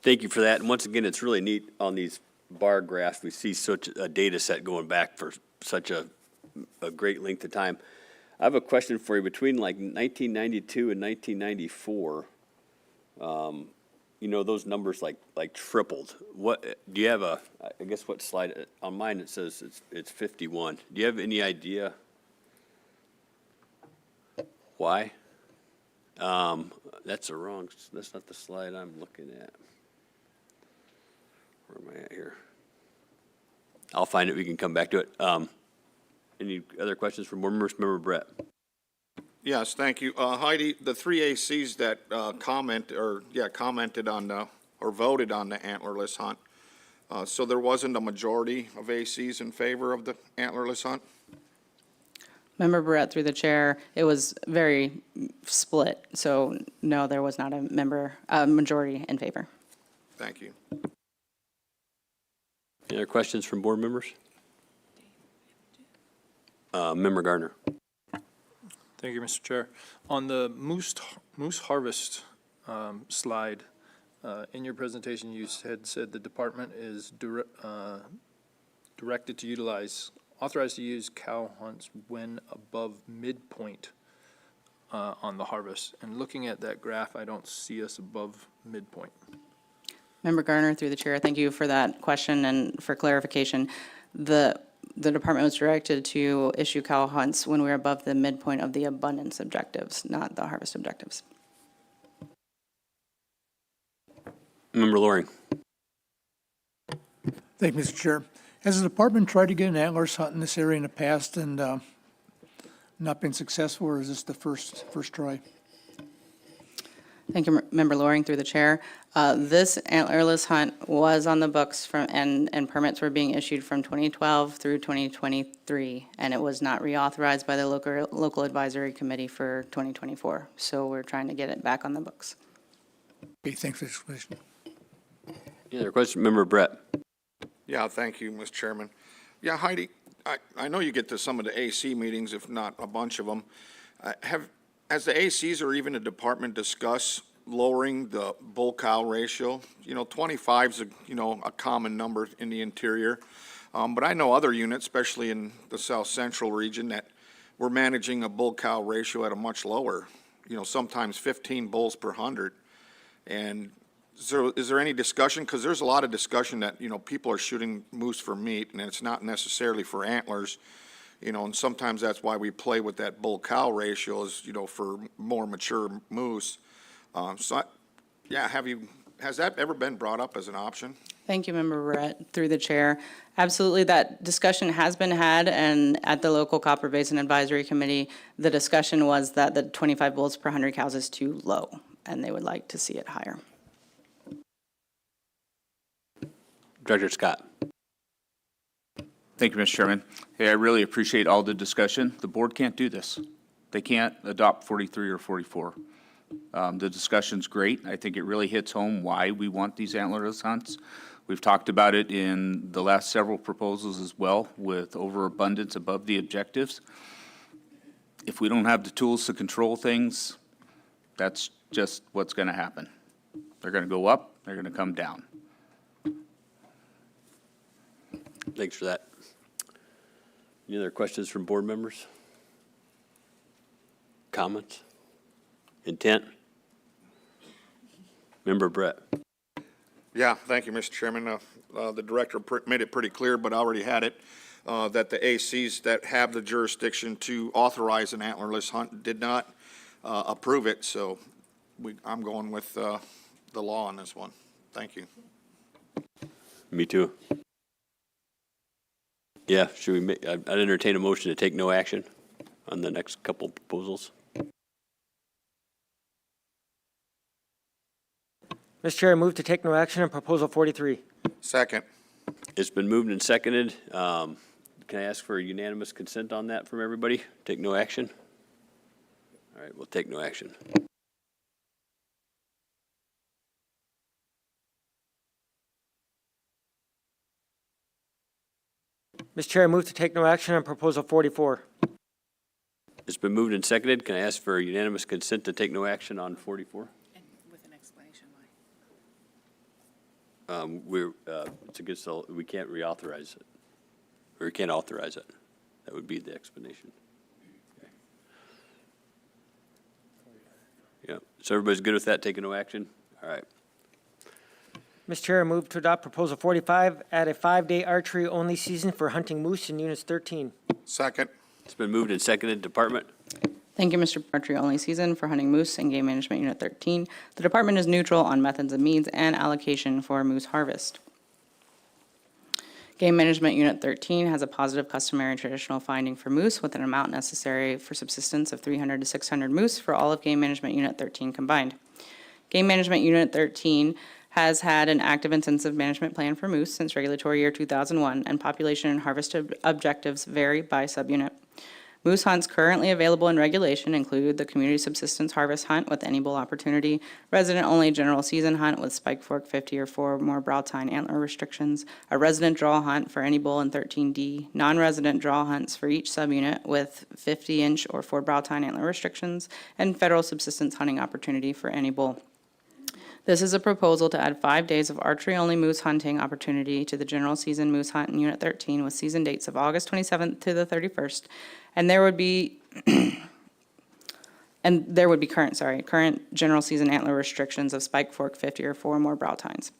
Thank you for that. And once again, it's really neat on these bar graphs. We see such a data set going back for such a great length of time. I have a question for you. Between like 1992 and 1994, you know, those numbers like tripled. What do you have I guess what slide on mine it says it's 51. Do you have any idea why? That's not the slide I'm looking at. Where am I at here? I'll find it. We can come back to it. Any other questions from board members? Member Brett. Yes, thank you. Heidi, the three ACs that commented on or voted on the antlerless hunt, so there wasn't a majority of ACs in favor of the antlerless hunt? Member Barrett, through the chair, it was very split, so no, there was not a majority in favor. Thank you. Any other questions from board members? Member Gardner. Thank you, Mr. Chair. On the moose harvest slide, in your presentation, you had said the department is directed to authorized to use cow hunts when above midpoint on the harvest. And looking at that graph, I don't see us above midpoint. Member Garner, through the chair, thank you for that question and for clarification. The department was directed to issue cow hunts when we were above the midpoint of the abundance objectives, not the harvest objectives. Member Loring. Thank you, Mr. Chair. Has the department tried to get an antlerless hunt in this area in the past and not been successful, or is this the first try? Thank you, Member Loring, through the chair. This antlerless hunt was on the books and permits were being issued from 2012 through 2023, and it was not reauthorized by the local advisory committee for 2024. So we're trying to get it back on the books. Okay, thanks for the explanation. Any other questions? Member Brett. Yeah, thank you, Mr. Chairman. Yeah, Heidi, I know you get to some of the AC meetings, if not a bunch of them. Has the ACs or even the department discuss lowering the bull-cow ratio? 25's a common number in the interior. But I know other units, especially in the south central region, that we're managing a bull-cow ratio at a much lower, sometimes 15 bulls per 100. And is there any discussion? Because there's a lot of discussion that, people are shooting moose for meat, and it's not necessarily for antlers. And sometimes that's why we play with that bull-cow ratio is, for more mature moose. Has that ever been brought up as an option? Thank you, Member Brett, through the chair. Absolutely, that discussion has been had, and at the local Copper Basin Advisory Committee, the discussion was that the 25 bulls per 100 cows is too low, and they would like to see it higher. Director Scott. Thank you, Mr. Chairman. Hey, I really appreciate all the discussion. The board can't do this. They can't adopt 43 or 44. The discussion's great. I think it really hits home why we want these antlerless hunts. We've talked about it in the last several proposals as well, with overabundance above the objectives. If we don't have the tools to control things, that's just what's going to happen. They're going to go up, they're going to come down. Thanks for that. Any other questions from board members? Comments? Intent? Member Brett. Yeah, thank you, Mr. Chairman. The director made it pretty clear, but I already had it, that the ACs that have the jurisdiction to authorize an antlerless hunt did not approve it, so I'm going with the law on this one. Thank you. Me too. Yeah, should we make, I'd entertain a motion to take no action on the next couple proposals. Mr. Chair, I move to take no action on Proposal 43. Second. It's been moved and seconded. Can I ask for unanimous consent on that from everybody? Take no action? All right, we'll take no action. Mr. Chair, I move to take no action on Proposal 44. It's been moved and seconded. Can I ask for unanimous consent to take no action on 44? And with an explanation why. It's against the, we can't reauthorize it, or we can't authorize it. That would be the explanation. Okay. Yeah, so everybody's good with that, taking no action? All right. Mr. Chair, I move to adopt Proposal 45, add a 5-day archery-only season for hunting moose in Units 13. Second. It's been moved and seconded. Department? Thank you, Mr. Archery only season for hunting moose in Game Management Unit 13. The department is neutral on methods and means and allocation for moose harvest. Game Management Unit 13 has a positive customary traditional finding for moose with an amount necessary for subsistence of 300 to 600 moose for all of Game Management Unit 13 combined. Game Management Unit 13 has had an active intensive management plan for moose since regulatory year 2001, and population and harvest objectives vary by subunit. Moose hunts currently available in regulation include the community subsistence harvest hunt with any bull opportunity, resident-only general season hunt with spike fork 50 or 4 more brow tine antler restrictions, a resident draw hunt for any bull in 13D, non-resident draw hunts for each subunit with 50-inch or 4 brow tine antler restrictions, and federal subsistence hunting opportunity for any bull. This is a proposal to add 5 days of archery-only moose hunting opportunity to the general season moose hunt in Unit 13 with season dates of August 27th to the 31st. And there would be current general season antler restrictions of spike fork 50 or 4 more brow tines.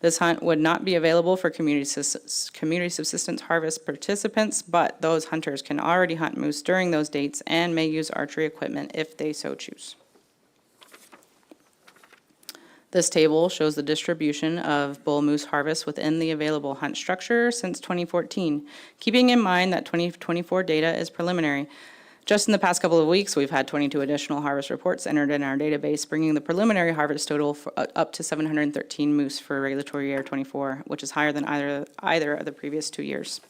This hunt would not be available for community subsistence harvest participants, but those hunters can already hunt moose during those dates and may use archery equipment if they so choose. This table shows the distribution of bull moose harvest within the available hunt structure since 2014, keeping in mind that 2024 data is preliminary. Just in the past couple of weeks, we've had 22 additional harvest reports entered in our database, bringing the preliminary harvest total up to 713 moose for regulatory year 24, which is higher than either of the previous 2 years.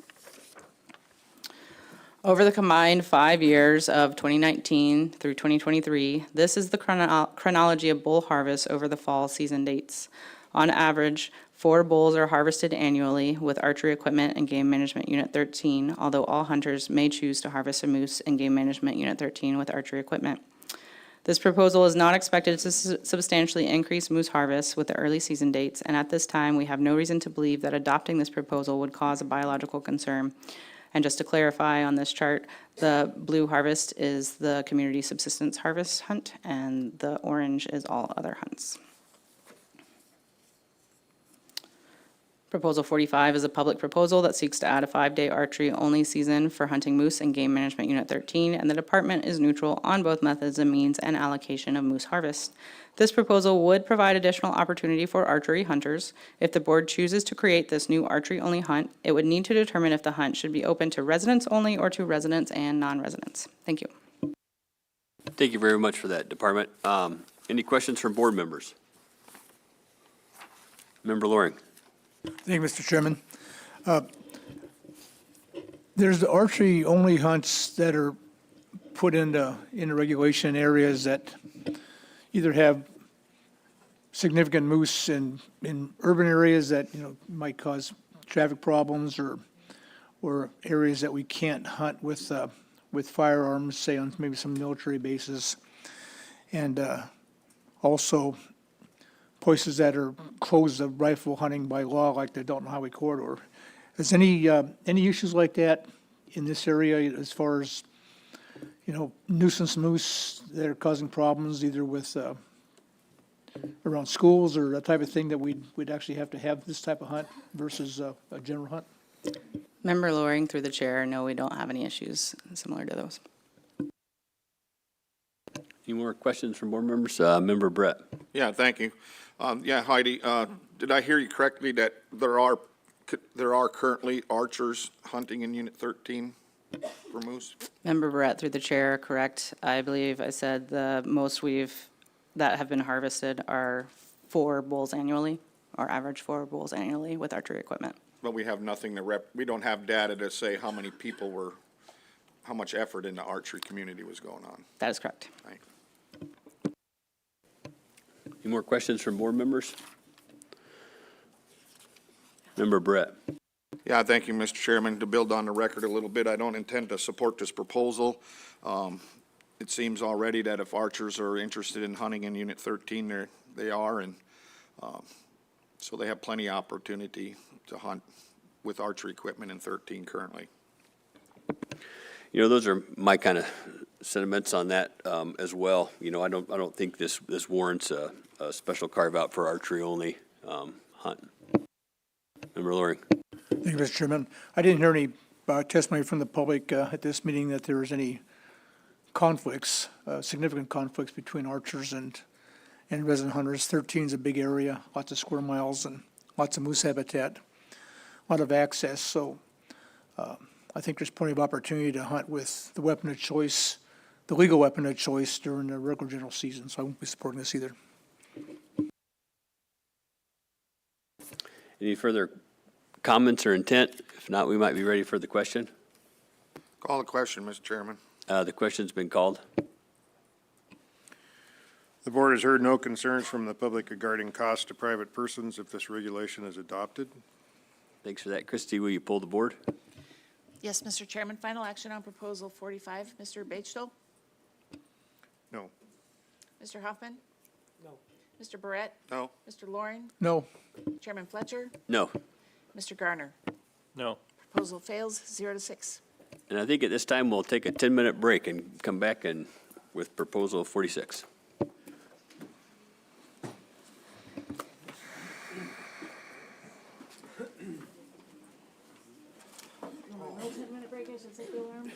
Over the combined 5 years of 2019 through 2023, this is the chronology of bull harvest over the fall season dates. On average, 4 bulls are harvested annually with archery equipment and Game Management Unit 13, although all hunters may choose to harvest a moose in Game Management Unit 13 with archery equipment. This proposal is not expected to substantially increase moose harvests with the early season dates, and at this time, we have no reason to believe that adopting this proposal would cause a biological concern. And just to clarify on this chart, the blue harvest is the community subsistence harvest hunt, and the orange is all other hunts. Proposal 45 is a public proposal that seeks to add a 5-day archery-only season for hunting moose in Game Management Unit 13, and the department is neutral on both methods and means and allocation of moose harvest. This proposal would provide additional opportunity for archery hunters. If the board chooses to create this new archery-only hunt, it would need to determine if the hunt should be open to residents only or to residents and non-residents. Thank you. Thank you very much for that, Department. Any questions from board members? Member Loring. Thank you, Mr. Chairman. There's the archery-only hunts that are put into regulation areas that either have significant moose in urban areas that, might cause traffic problems, or areas that we can't hunt with firearms, say on maybe some military bases. And also places that are closed to rifle hunting by law, like the Dalton Highway Corridor. Is any issues like that in this area as far as, nuisance moose that are causing problems either with, around schools or that type of thing that we'd actually have to have this type of hunt versus a general hunt? Member Loring, through the chair, no, we don't have any issues similar to those. Any more questions from board members? Member Brett. Yeah, thank you. Yeah, Heidi, did I hear you correctly that there are currently archers hunting in Unit 13 for moose? Member Barrett, through the chair, correct. I believe I said the most that have been harvested are 4 bulls annually, or average 4 bulls annually with archery equipment. But we have nothing we don't have data to say how many people how much effort in the archery community was going on. That is correct. Thanks. Any more questions from board members? Member Brett. Yeah, thank you, Mr. Chairman. To build on the record a little bit, I don't intend to support this proposal. It seems already that if archers are interested in hunting in Unit 13, they are, and so they have plenty of opportunity to hunt with archery equipment in 13 currently. Those are my kind of sentiments on that as well. I don't think this warrants a special carve out for archery only hunt. Member Loring. Thank you, Mr. Chairman. I didn't hear any testimony from the public at this meeting that there was any conflicts, significant conflicts between archers and resident hunters. 13 is a big area, lots of square miles and lots of moose habitat, a lot of access. So I think there's plenty of opportunity to hunt with the weapon of choice, the legal weapon of choice during the regular general season. So I won't be supporting this either. Any further comments or intent? If not, we might be ready for the question. Call the question, Mr. Chairman. The question's been called. The board has heard no concerns from the public regarding costs to private persons if this regulation is adopted. Thanks for that. Christie, will you pull the board? Yes, Mr. Chairman, final action on Proposal 45. Mr. Batchel? No. Mr. Hoffman? No. Mr. Barrett? No. Mr. Loring? No. Chairman Fletcher? No. Mr. Garner? No. Proposal fails, 0-6. And I think at this time, we'll take a 10-minute break and come back with Proposal 46. 10-minute break, I should set the alarm.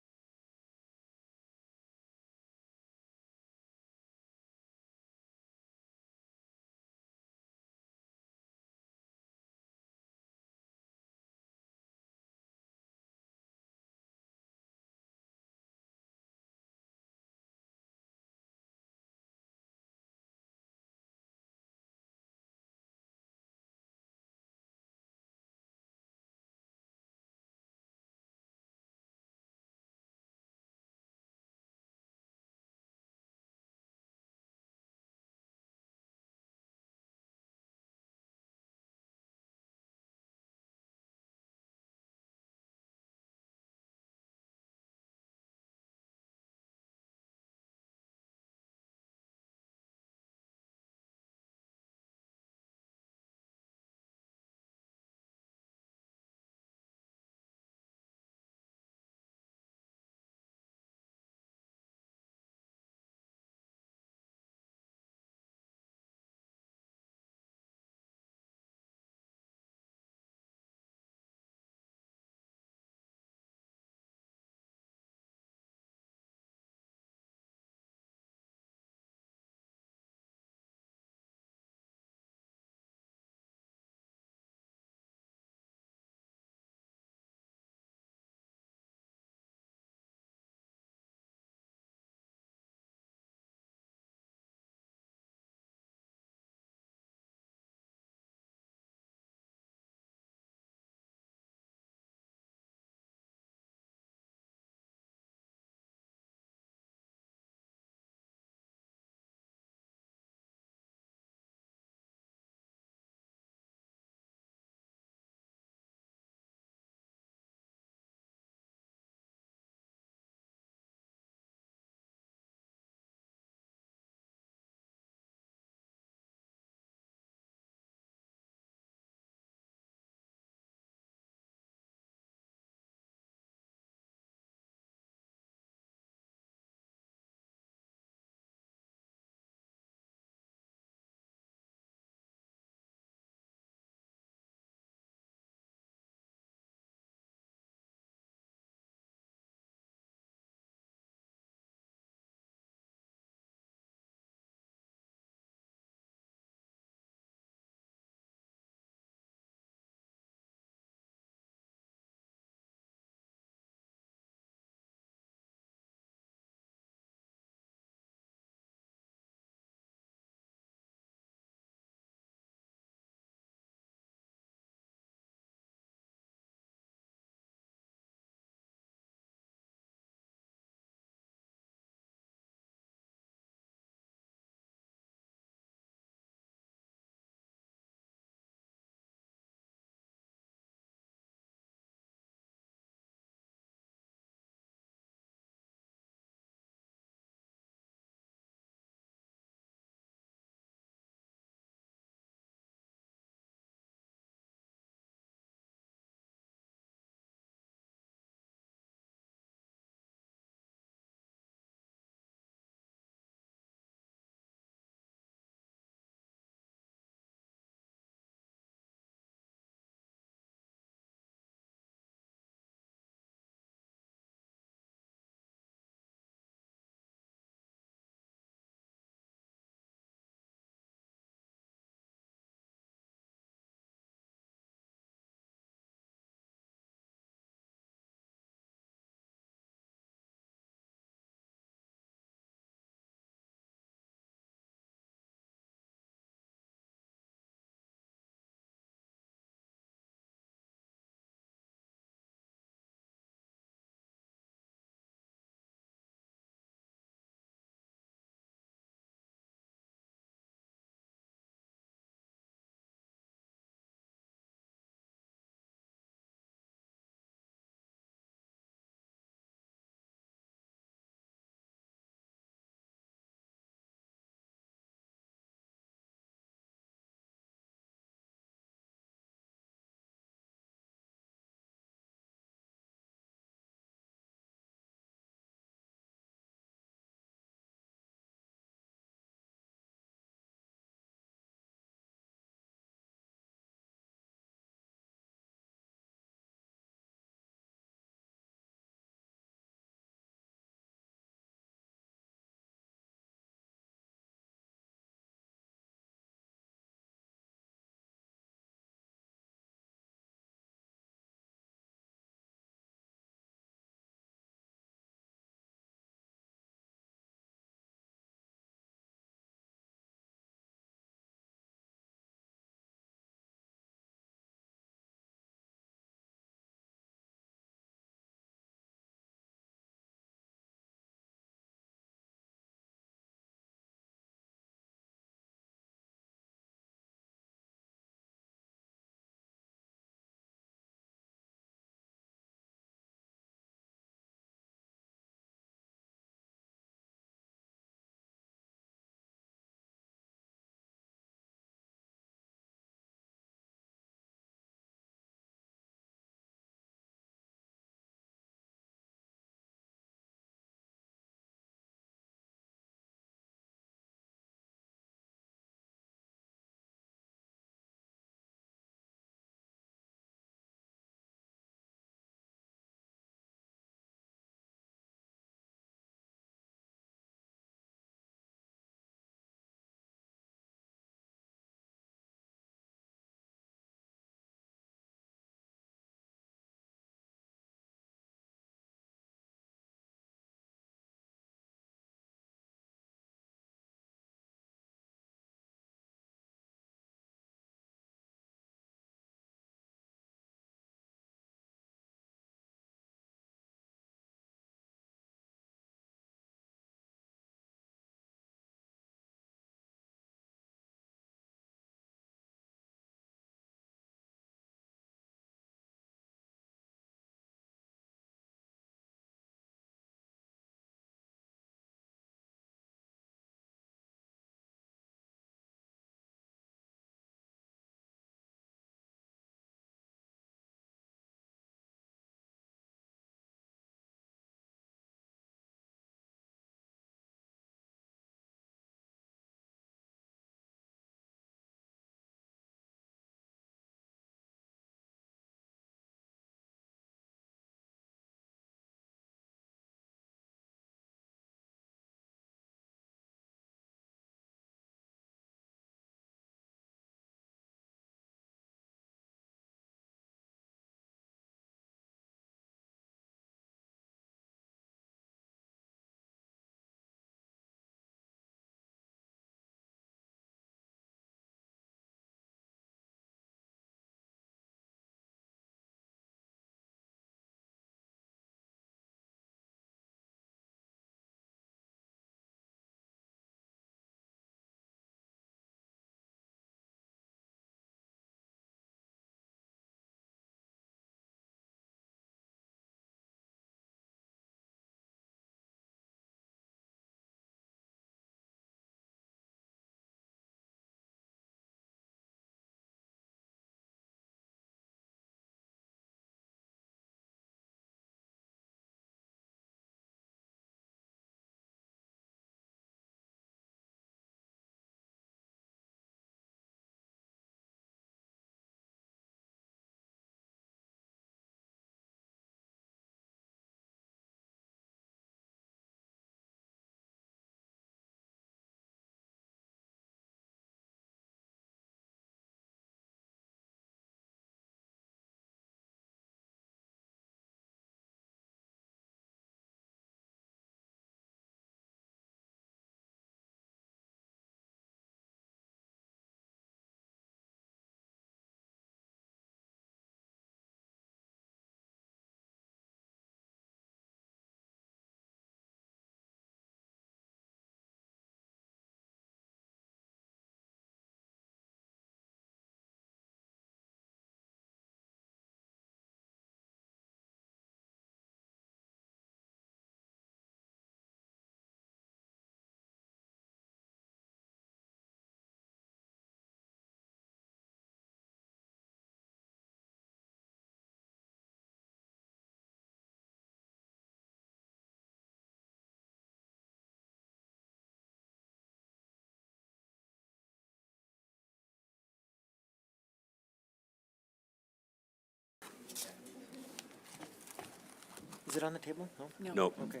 Is it on the table? No? Nope. Okay.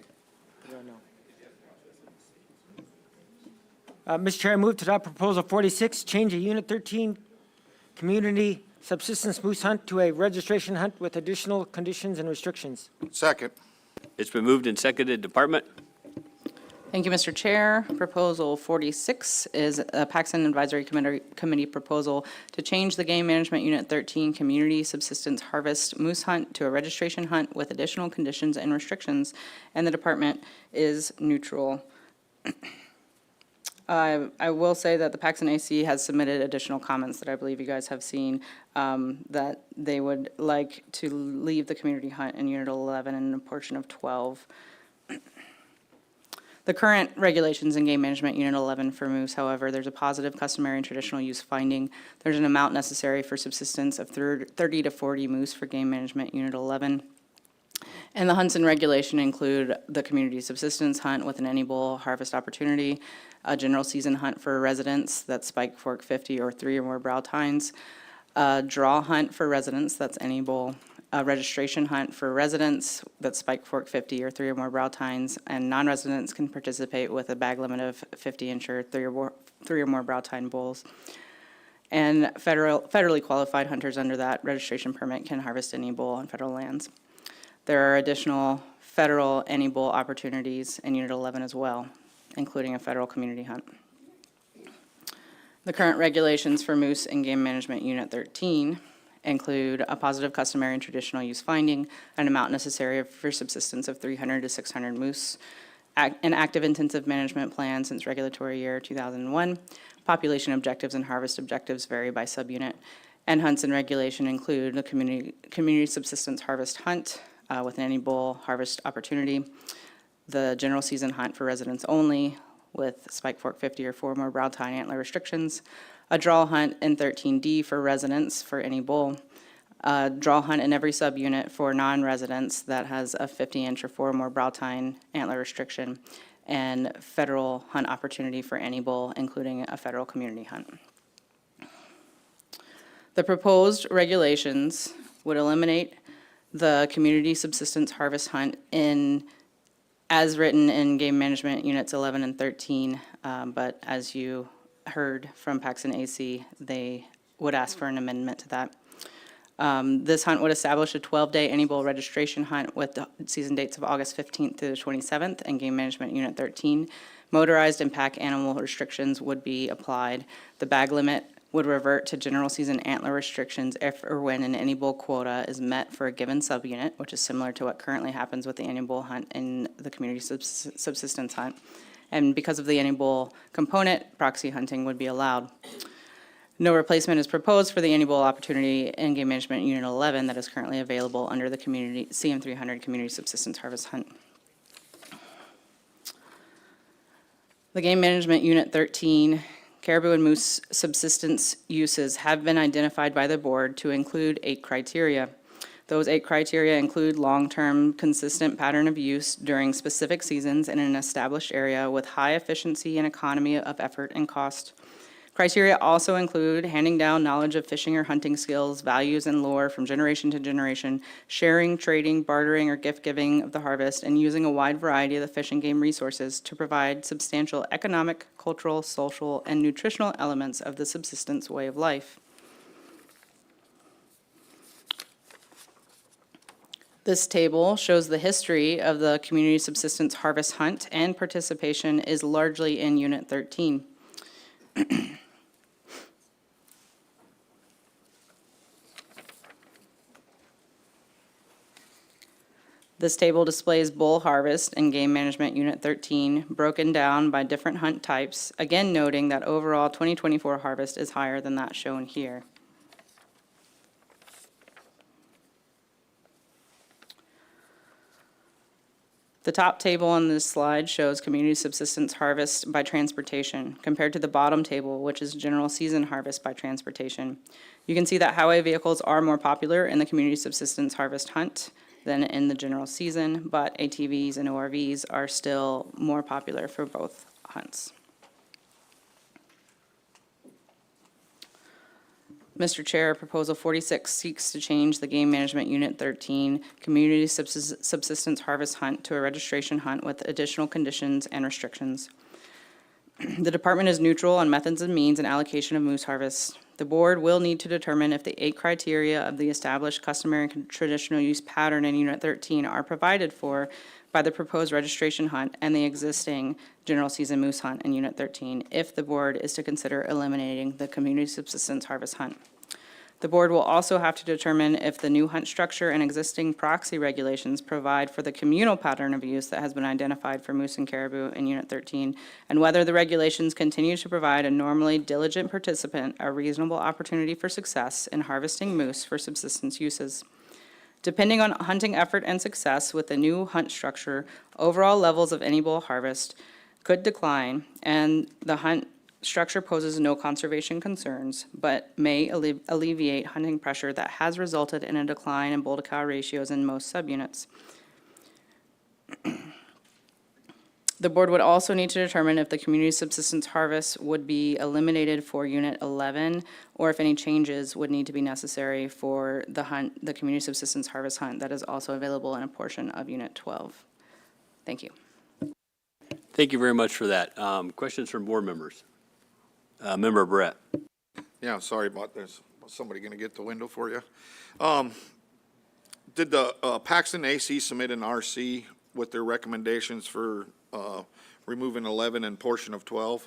Put it on no. Mr. Chair, I move to adopt Proposal 46, change a Unit 13 community subsistence moose hunt to a registration hunt with additional conditions and restrictions. Second. It's been moved and seconded. Department? Thank you, Mr. Chair. Proposal 46 is a Paxton Advisory Committee proposal to change the Game Management Unit 13 Community Subsistence Harvest Moose Hunt to a registration hunt with additional conditions and restrictions, and the department is neutral. I will say that the Paxton AC has submitted additional comments that I believe you guys have seen, that they would like to leave the community hunt in Unit 11 and a portion of 12. The current regulations in Game Management Unit 11 for moose, however, there's a positive, customary, and traditional use finding. There's an amount necessary for subsistence of 30 to 40 moose for Game Management Unit 11. And the hunts and regulation include the community subsistence hunt with an any bull harvest opportunity, a general season hunt for residents, that's Spike Fork 50 or 3 or more brow tines, a draw hunt for residents, that's any bull, a registration hunt for residents, that's Spike Fork 50 or 3 or more brow tines, and non-residents can participate with a bag limit of 50 inch 3 or more brow tine bulls. And federally qualified hunters under that registration permit can harvest any bull on federal lands. There are additional federal any bull opportunities in Unit 11 as well, including a federal community hunt. The current regulations for moose in Game Management Unit 13 include a positive, customary, and traditional use finding, an amount necessary for subsistence of 300 to 600 moose, an active intensive management plan since regulatory year 2001. Population objectives and harvest objectives vary by subunit, and hunts and regulation include the community subsistence harvest hunt with an any bull harvest opportunity, the general season hunt for residents only with Spike Fork 50 or 4 more brow tine antler restrictions, a draw hunt in 13D for residents for any bull, a draw hunt in every subunit for non-residents that has a 50 inch or 4 more brow tine antler restriction, and federal hunt opportunity for any bull, including a federal community hunt. The proposed regulations would eliminate the community subsistence harvest hunt as written in Game Management Units 11 and 13, but as you heard from Paxton AC, they would ask for an amendment to that. This hunt would establish a 12-day any bull registration hunt with the season dates of August 15th through the 27th in Game Management Unit 13. Motorized and pack animal restrictions would be applied. The bag limit would revert to general season antler restrictions if or when an any bull quota is met for a given subunit, which is similar to what currently happens with the any bull hunt in the community subsistence hunt. And because of the any bull component, proxy hunting would be allowed. No replacement is proposed for the any bull opportunity in Game Management Unit 11 that is currently available under the community CM300 Community Subsistence Harvest Hunt. The Game Management Unit 13 caribou and moose subsistence uses have been identified by the board to include 8 criteria. Those 8 criteria include long-term consistent pattern of use during specific seasons in an established area with high efficiency and economy of effort and cost. Criteria also include handing down knowledge of fishing or hunting skills, values, and lore from generation to generation, sharing, trading, bartering, or gift-giving of the harvest, and using a wide variety of the fish and game resources to provide substantial economic, cultural, social, and nutritional elements of the subsistence way of life. This table shows the history of the community subsistence harvest hunt, and participation is largely in Unit 13. This table displays bull harvest in Game Management Unit 13, broken down by different hunt types, again noting that overall 2024 harvest is higher than that shown here. The top table on this slide shows community subsistence harvest by transportation, compared to the bottom table, which is general season harvest by transportation. You can see that highway vehicles are more popular in the community subsistence harvest hunt than in the general season, but ATVs and ORVs are still more popular for both hunts. Mr. Chair, Proposal 46 seeks to change the Game Management Unit 13 Community Subsistence Harvest Hunt to a registration hunt with additional conditions and restrictions. The department is neutral on methods and means and allocation of moose harvest. The board will need to determine if the 8 criteria of the established customary and traditional use pattern in Unit 13 are provided for by the proposed registration hunt and the existing general season moose hunt in Unit 13, if the board is to consider eliminating the community subsistence harvest hunt. The board will also have to determine if the new hunt structure and existing proxy regulations provide for the communal pattern of use that has been identified for moose and caribou in Unit 13, and whether the regulations continue to provide a normally diligent participant a reasonable opportunity for success in harvesting moose for subsistence uses. Depending on hunting effort and success with the new hunt structure, overall levels of any bull harvest could decline, and the hunt structure poses no conservation concerns, but may alleviate hunting pressure that has resulted in a decline in bull-to-cow ratios in most subunits. The board would also need to determine if the community subsistence harvest would be eliminated for Unit 11, or if any changes would need to be necessary for the hunt, the community subsistence harvest hunt that is also available in a portion of Unit 12. Thank you. Thank you very much for that. Questions from board members? Member Brett. Yeah, sorry about this. Was somebody going to get the window for you? Did the Paxton AC submit an RC with their recommendations for removing 11 and portion of 12?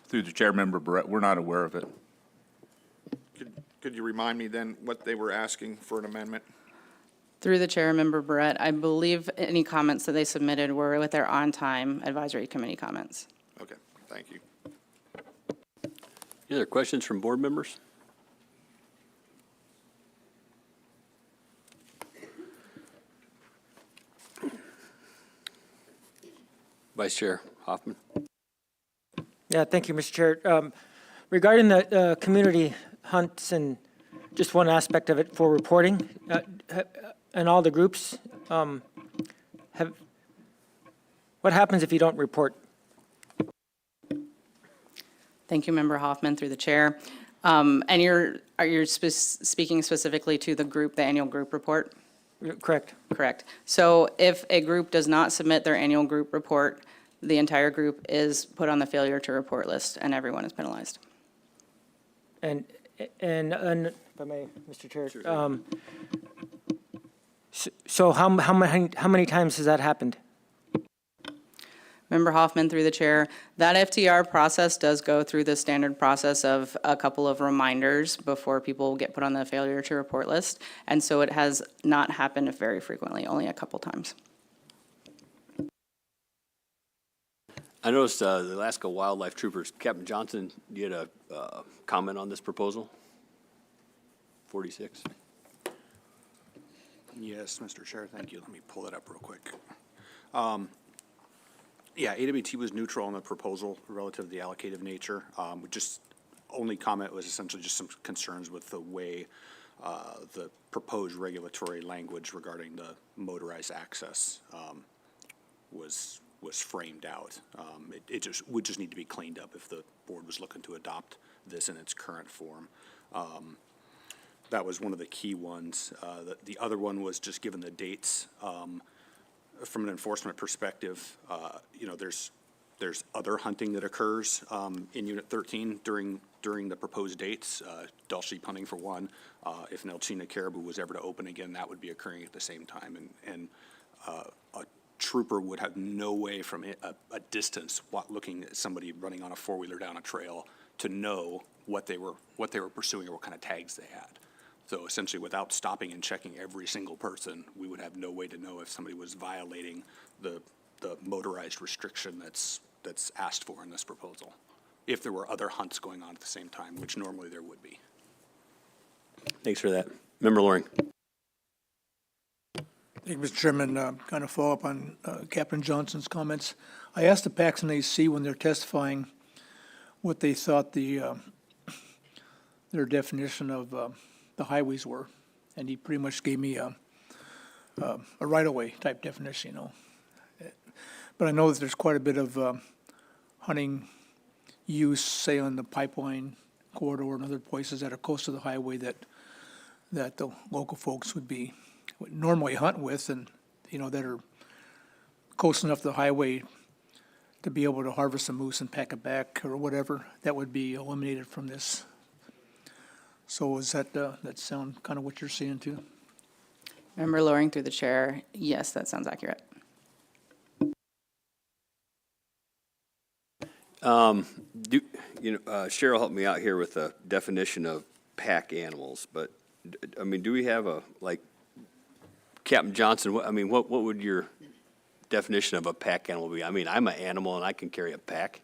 Through the chair, Member Barrett, we're not aware of it. Could you remind me then what they were asking for an amendment? Through the chair, Member Barrett, I believe any comments that they submitted were with their on-time advisory committee comments. Okay, thank you. Any other questions from board members? Vice Chair Hoffman. Yeah, thank you, Mr. Chair. Regarding the community hunts and just one aspect of it for reporting, and all the groups, what happens if you don't report? Thank you, Member Hoffman, through the chair. And are you speaking specifically to the group, the annual group report? Correct. Correct. So if a group does not submit their annual group report, the entire group is put on the failure to report list, and everyone is penalized. And if I may, Mr. Chair, so how many times has that happened? Member Hoffman, through the chair, that FTR process does go through the standard process of a couple of reminders before people get put on the failure to report list. And so it has not happened very frequently, only a couple times. I noticed the Alaska Wildlife Troopers, Captain Johnson, you had a comment on this proposal? 46. Yes, Mr. Chair, thank you. Let me pull it up real quick. Yeah, AWT was neutral on the proposal relative to the allocative nature. Just only comment was essentially just some concerns with the way the proposed regulatory language regarding the motorized access was framed out. It would just need to be cleaned up if the board was looking to adopt this in its current form. That was one of the key ones. The other one was just given the dates. From an enforcement perspective, you know, there's other hunting that occurs in Unit 13 during the proposed dates. Dull sheep hunting for one. If Nelchina caribou was ever to open again, that would be occurring at the same time. And a trooper would have no way from a distance, looking at somebody running on a four-wheeler down a trail, to know what they were pursuing or what kind of tags they had. So essentially, without stopping and checking every single person, we would have no way to know if somebody was violating the motorized restriction that's asked for in this proposal, if there were other hunts going on at the same time, which normally there would be. Thanks for that. Member Loring. Thank you, Mr. Chairman. Kind of follow up on Captain Johnson's comments. I asked the Paxton AC when they're testifying what they thought their definition of the highways were, and he pretty much gave me a right-of-way type definition, you know. But I know that there's quite a bit of hunting use, say on the pipeline corridor and other places that are close to the highway that the local folks would normally hunt with, and, that are close enough to the highway to be able to harvest a moose and pack it back or whatever, that would be eliminated from this. So is that sound kind of what you're seeing too? Member Loring through the chair, yes, that sounds accurate. Cheryl helped me out here with the definition of pack animals, but, do we have Captain Johnson, what would your definition of a pack animal be? I'm an animal and I can carry a pack.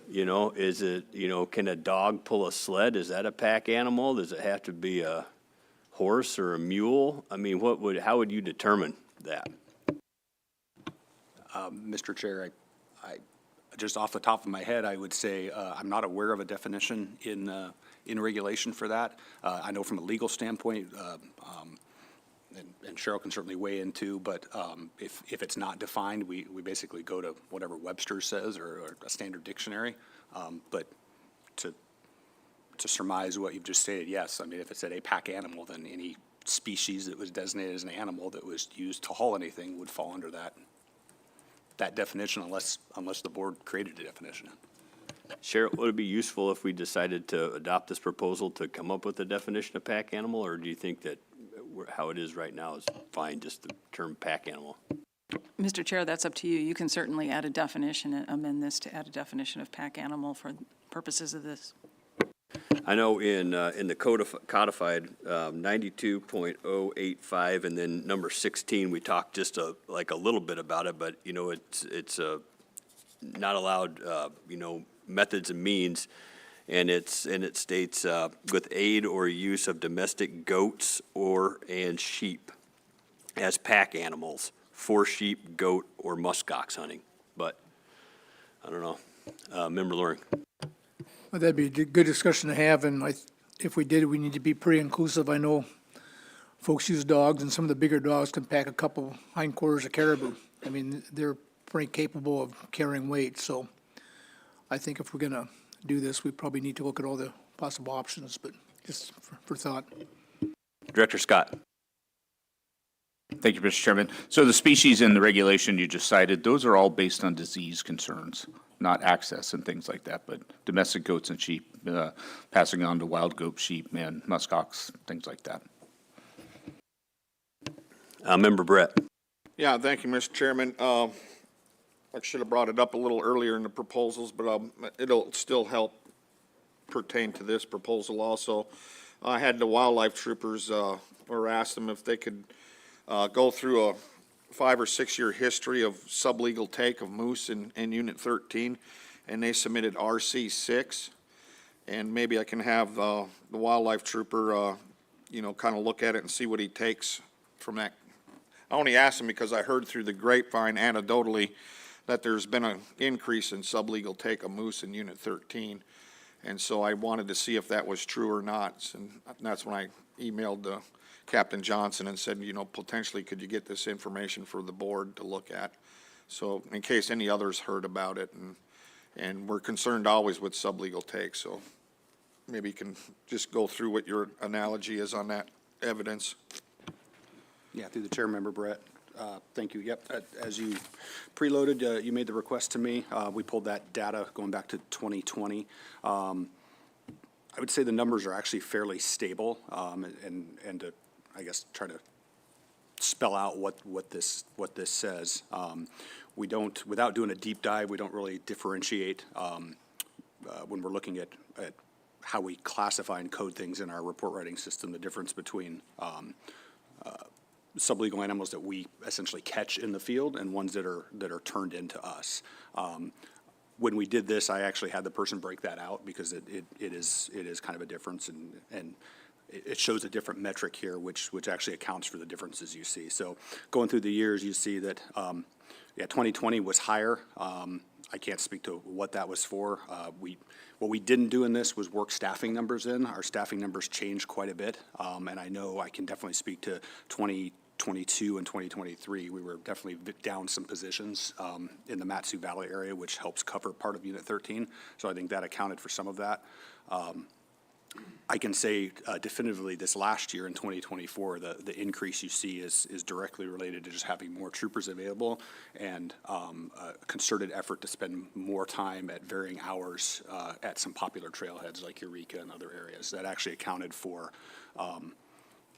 Is it, can a dog pull a sled? Is that a pack animal? Does it have to be a horse or a mule? How would you determine that? Mr. Chair, I just off the top of my head, I would say I'm not aware of a definition in regulation for that. I know from a legal standpoint, and Cheryl can certainly weigh in too, but if it's not defined, we basically go to whatever Webster says or a standard dictionary. But to surmise what you've just stated, yes, if it said a pack animal, then any species that was designated as an animal that was used to haul anything would fall under that definition unless the board created a definition. Cheryl, would it be useful if we decided to adopt this proposal to come up with a definition of pack animal, or do you think that how it is right now is fine, just the term pack animal? Mr. Chair, that's up to you. You can certainly add a definition, amend this to add a definition of pack animal for purposes of this. I know in the codified 92.085 and then number 16, we talked just a little bit about it, but it's not allowed methods and means, and it states with aid or use of domestic goats and sheep as pack animals for sheep, goat, or muskox hunting. But I don't know, Member Loring. Well, that'd be a good discussion to have, and if we did, we need to be pretty inclusive. I know folks use dogs, and some of the bigger dogs can pack a couple hindquarters of caribou. They're pretty capable of carrying weight, so I think if we're gonna do this, we probably need to look at all the possible options, but just for thought. Director Scott. Thank you, Mr. Chairman. So the species in the regulation you just cited, those are all based on disease concerns, not access and things like that, but domestic goats and sheep, passing on to wild goat, sheep, and muskox, things like that. Member Brett. Yeah, thank you, Mr. Chairman. I should have brought it up a little earlier in the proposals, but it'll still help pertain to this proposal also. I had the wildlife troopers, or asked them if they could go through a 5 or 6 year history of sublegal take of moose in Unit 13, and they submitted RC6. And maybe I can have the wildlife trooper, kind of look at it and see what he takes from that. I only asked him because I heard through the grapevine anecdotally that there's been an increase in sublegal take of moose in Unit 13. And so I wanted to see if that was true or not. And that's when I emailed Captain Johnson and said, potentially could you get this information for the board to look at? So in case any others heard about it, and we're concerned always with sublegal take, so maybe you can just go through what your analogy is on that evidence. Yeah, through the chair, Member Brett. Thank you. Yep, as you preloaded, you made the request to me. We pulled that data going back to 2020. I would say the numbers are actually fairly stable, and to, I guess, try to spell out what this says. We don't, without doing a deep dive, we don't really differentiate when we're looking at how we classify and code things in our report writing system, the difference between sublegal animals that we essentially catch in the field and ones that are turned into us. When we did this, I actually had the person break that out because it is kind of a difference, and it shows a different metric here, which actually accounts for the differences you see. So going through the years, you see that 2020 was higher. I can't speak to what that was for. What we didn't do in this was work staffing numbers in. Our staffing numbers changed quite a bit, and I know I can definitely speak to 2022 and 2023, we were definitely down some positions in the Matsu Valley area, which helps cover part of Unit 13. So I think that accounted for some of that. I can say definitively this last year in 2024, the increase you see is directly related to just having more troopers available and a concerted effort to spend more time at varying hours at some popular trailheads like Eureka and other areas. That actually accounted for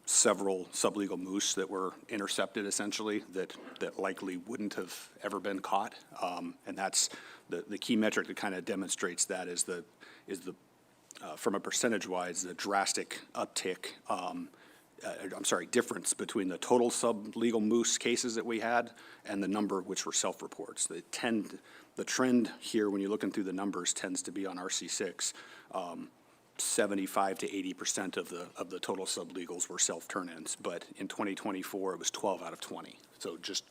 several sublegal moose that were intercepted essentially that likely wouldn't have ever been caught. And that's the key metric that kind of demonstrates that is the from a percentage-wise, the drastic uptick, difference between the total sublegal moose cases that we had and the number which were self-reports. The trend here, when you're looking through the numbers, tends to be on RC6. 75 to 80% of the total sublegals were self-turn-ins, but in 2024, it was 12 out of 20. So just,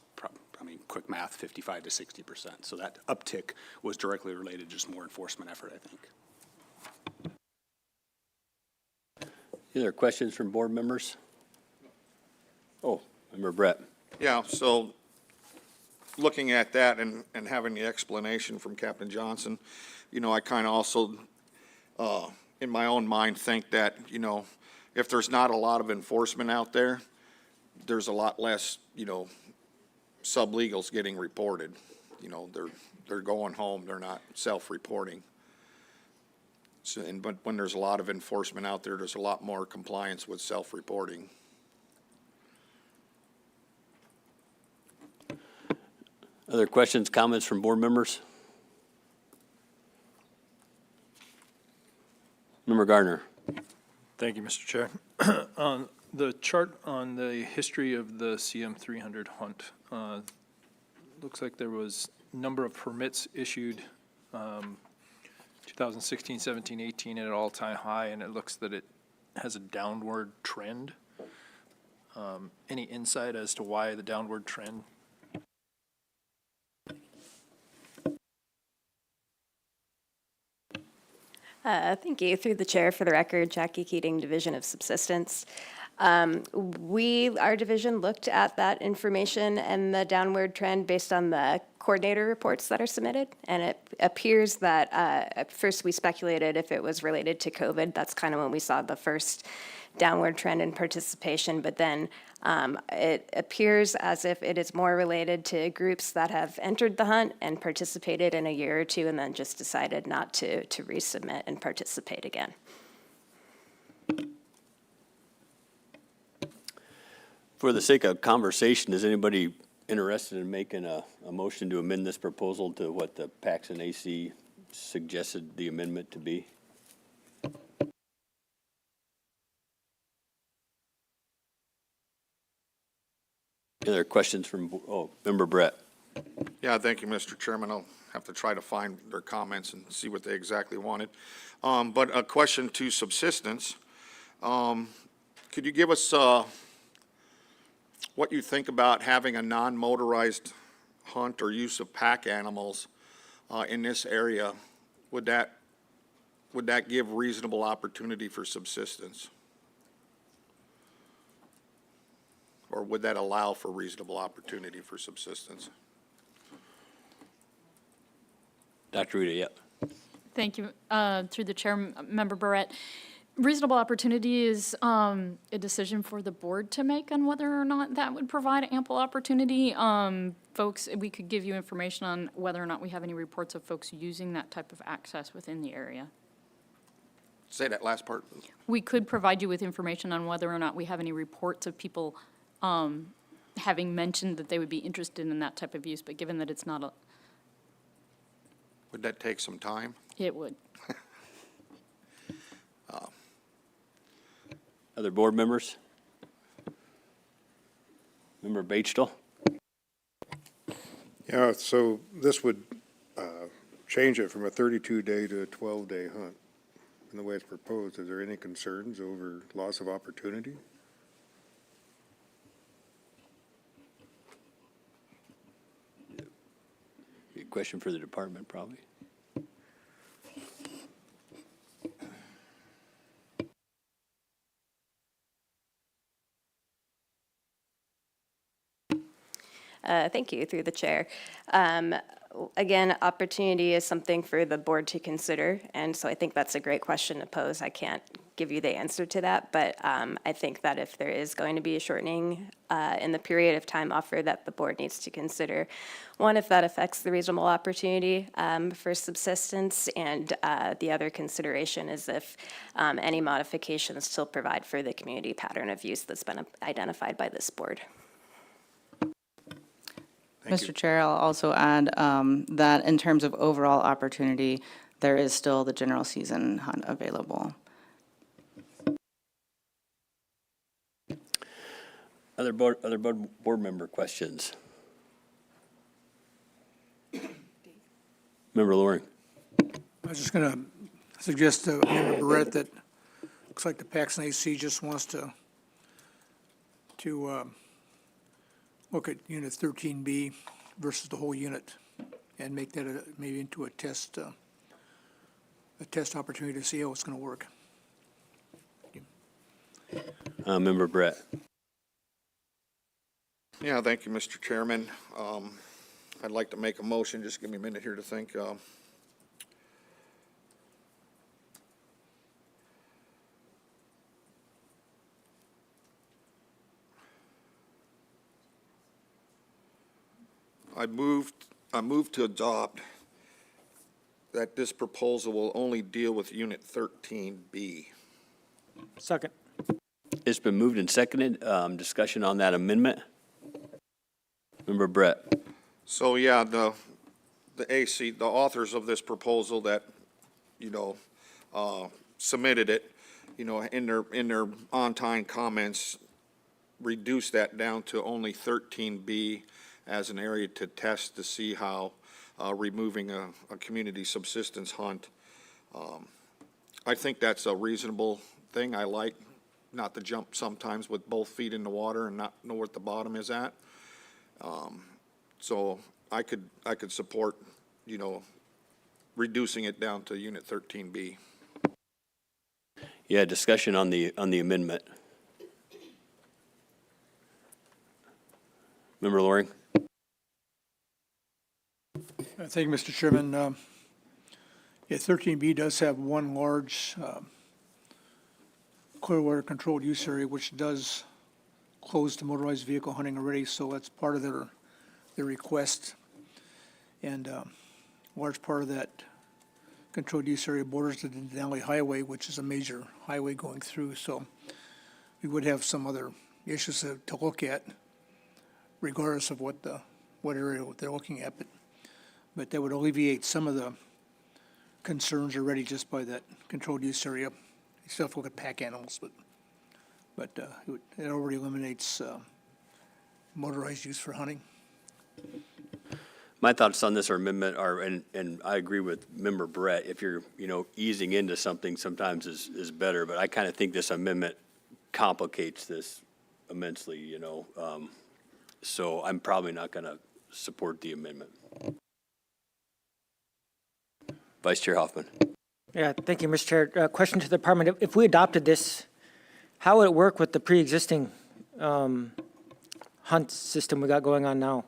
quick math, 55 to 60%. So that uptick was directly related to just more enforcement effort, I think. Any other questions from board members? Oh, Member Brett. Yeah, so looking at that and having the explanation from Captain Johnson, I kind of also, in my own mind, think that, if there's not a lot of enforcement out there, there's a lot less, sublegals getting reported. They're going home, they're not self-reporting. So, but when there's a lot of enforcement out there, there's a lot more compliance with self-reporting. Other questions, comments from board members? Member Gardner. Thank you, Mr. Chair. On the chart on the history of the CM300 hunt, looks like there was number of permits issued 2016, 17, 18 at an all-time high, and it looks that it has a downward trend. Any insight as to why the downward trend? Thank you. Through the chair, for the record, Jackie Keating, Division of Subsistence. Our division looked at that information and the downward trend based on the coordinator reports that are submitted. And it appears that at first we speculated if it was related to COVID. That's kind of when we saw the first downward trend in participation. But then it appears as if it is more related to groups that have entered the hunt and participated in a year or two and then just decided not to resubmit and participate again. For the sake of conversation, is anybody interested in making a motion to amend this proposal to what the PAX and AC suggested the amendment to be? Any other questions from, Member Brett? Yeah, thank you, Mr. Chairman. I'll have to try to find their comments and see what they exactly wanted. But a question to subsistence. Could you give us what you think about having a non-motorized hunt or use of pack animals in this area? Would that give reasonable opportunity for subsistence? Or would that allow for reasonable opportunity for subsistence? Dr. Rita, yep. Thank you. Through the chair, Member Barrett. Reasonable opportunity is a decision for the board to make on whether or not that would provide ample opportunity. Folks, we could give you information on whether or not we have any reports of folks using that type of access within the area. Say that last part. We could provide you with information on whether or not we have any reports of people having mentioned that they would be interested in that type of use, but given that it's not a... Would that take some time? It would. Other board members? Member Batestel? Yeah, so this would change it from a 32-day to a 12-day hunt in the way it's proposed. Is there any concerns over loss of opportunity? A question for the department, probably. Thank you, through the chair. Again, opportunity is something for the board to consider, and so I think that's a great question to pose. I can't give you the answer to that, but I think that if there is going to be a shortening in the period of time offered, that the board needs to consider. One, if that affects the reasonable opportunity for subsistence, and the other consideration is if any modifications still provide for the community pattern of use that's been identified by this board. Mr. Chair, I'll also add that in terms of overall opportunity, there is still the general season hunt available. Other board member questions? Member Loring. I was just going to suggest to Member Barrett that looks like the Paxton AC just wants to look at Unit 13B versus the whole unit and make that maybe into a test opportunity to see how it's going to work. Member Brett. Yeah, thank you, Mr. Chairman. I'd like to make a motion. Just give me a minute here to think. I moved to adopt that this proposal will only deal with Unit 13B. Second. It's been moved and seconded. Discussion on that amendment. Member Brett. So, yeah, the AC, the authors of this proposal that, submitted it, in their on-time comments, reduced that down to only 13B as an area to test to see how removing a community subsistence hunt. I think that's a reasonable thing. I like not to jump sometimes with both feet in the water and not know what the bottom is at. So I could support, reducing it down to Unit 13B. Yeah, discussion on the amendment. Member Loring. Thank you, Mr. Chairman. 13B does have one large Clearwater controlled use area, which does close to motorized vehicle hunting already, so that's part of their request. And a large part of that controlled use area borders the Denali Highway, which is a major highway going through, so we would have some other issues to look at regardless of what area they're looking at, but that would alleviate some of the concerns already just by that controlled use area. You still have to look at pack animals, but it already eliminates motorized use for hunting. My thoughts on this amendment are, and I agree with Member Brett, if you're, easing into something sometimes is better, but I kind of think this amendment complicates this immensely, so I'm probably not going to support the amendment. Vice Chair Hoffman. Yeah, thank you, Mr. Chair. Question to the department. If we adopted this, how would it work with the pre-existing hunt system we got going on now?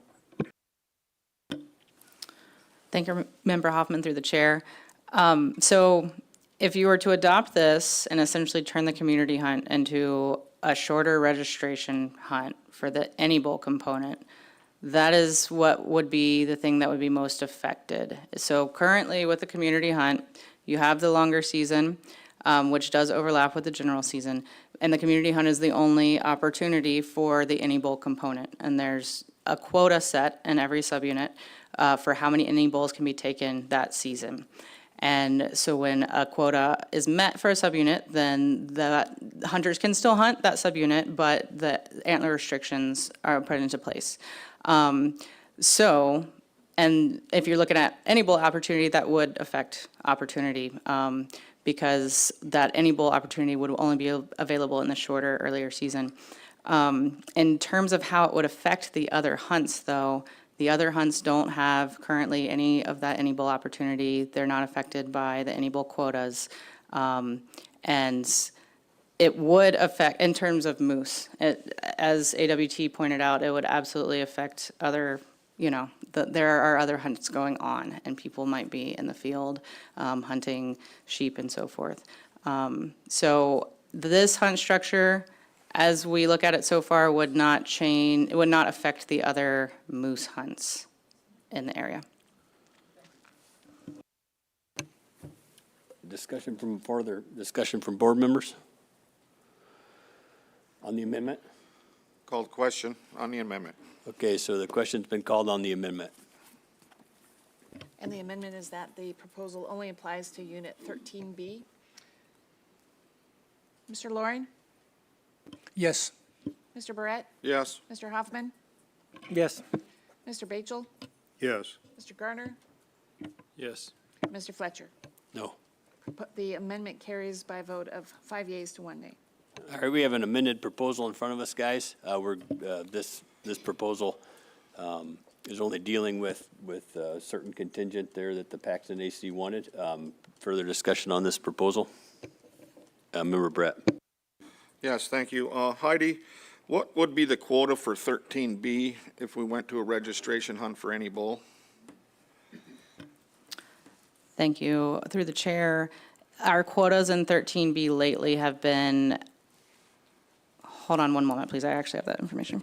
Thank you, Member Hoffman, through the chair. So if you were to adopt this and essentially turn the community hunt into a shorter registration hunt for the any bull component, that is what would be the thing that would be most affected. So currently with the community hunt, you have the longer season, which does overlap with the general season, and the community hunt is the only opportunity for the any bull component. And there's a quota set in every subunit for how many any bulls can be taken that season. And so when a quota is met for a subunit, then the hunters can still hunt that subunit, but the antler restrictions are put into place. And if you're looking at any bull opportunity, that would affect opportunity because that any bull opportunity would only be available in the shorter, earlier season. In terms of how it would affect the other hunts, though, the other hunts don't have currently any of that any bull opportunity. They're not affected by the any bull quotas. And it would affect, in terms of moose, as AWT pointed out, it would absolutely affect other, there are other hunts going on, and people might be in the field hunting sheep and so forth. So this hunt structure, as we look at it so far, would not change, it would not affect the other moose hunts in the area. Discussion from board members on the amendment? Called question on the amendment. Okay, so the question's been called on the amendment. And the amendment is that the proposal only applies to Unit 13B. Mr. Loring? Yes. Mr. Barrett? Yes. Mr. Hoffman? Yes. Mr. Bachel? Yes. Mr. Garner? Yes. Mr. Fletcher? No. The amendment carries by a vote of 5 yeas to 1 nay. All right, we have an amended proposal in front of us, guys. This proposal is only dealing with a certain contingent there that the Paxton AC wanted. Further discussion on this proposal? Member Brett. Yes, thank you. Heidi, what would be the quota for 13B if we went to a registration hunt for any bull? Thank you. Through the chair, our quotas in 13B lately have been, hold on one moment, please. I actually have that information.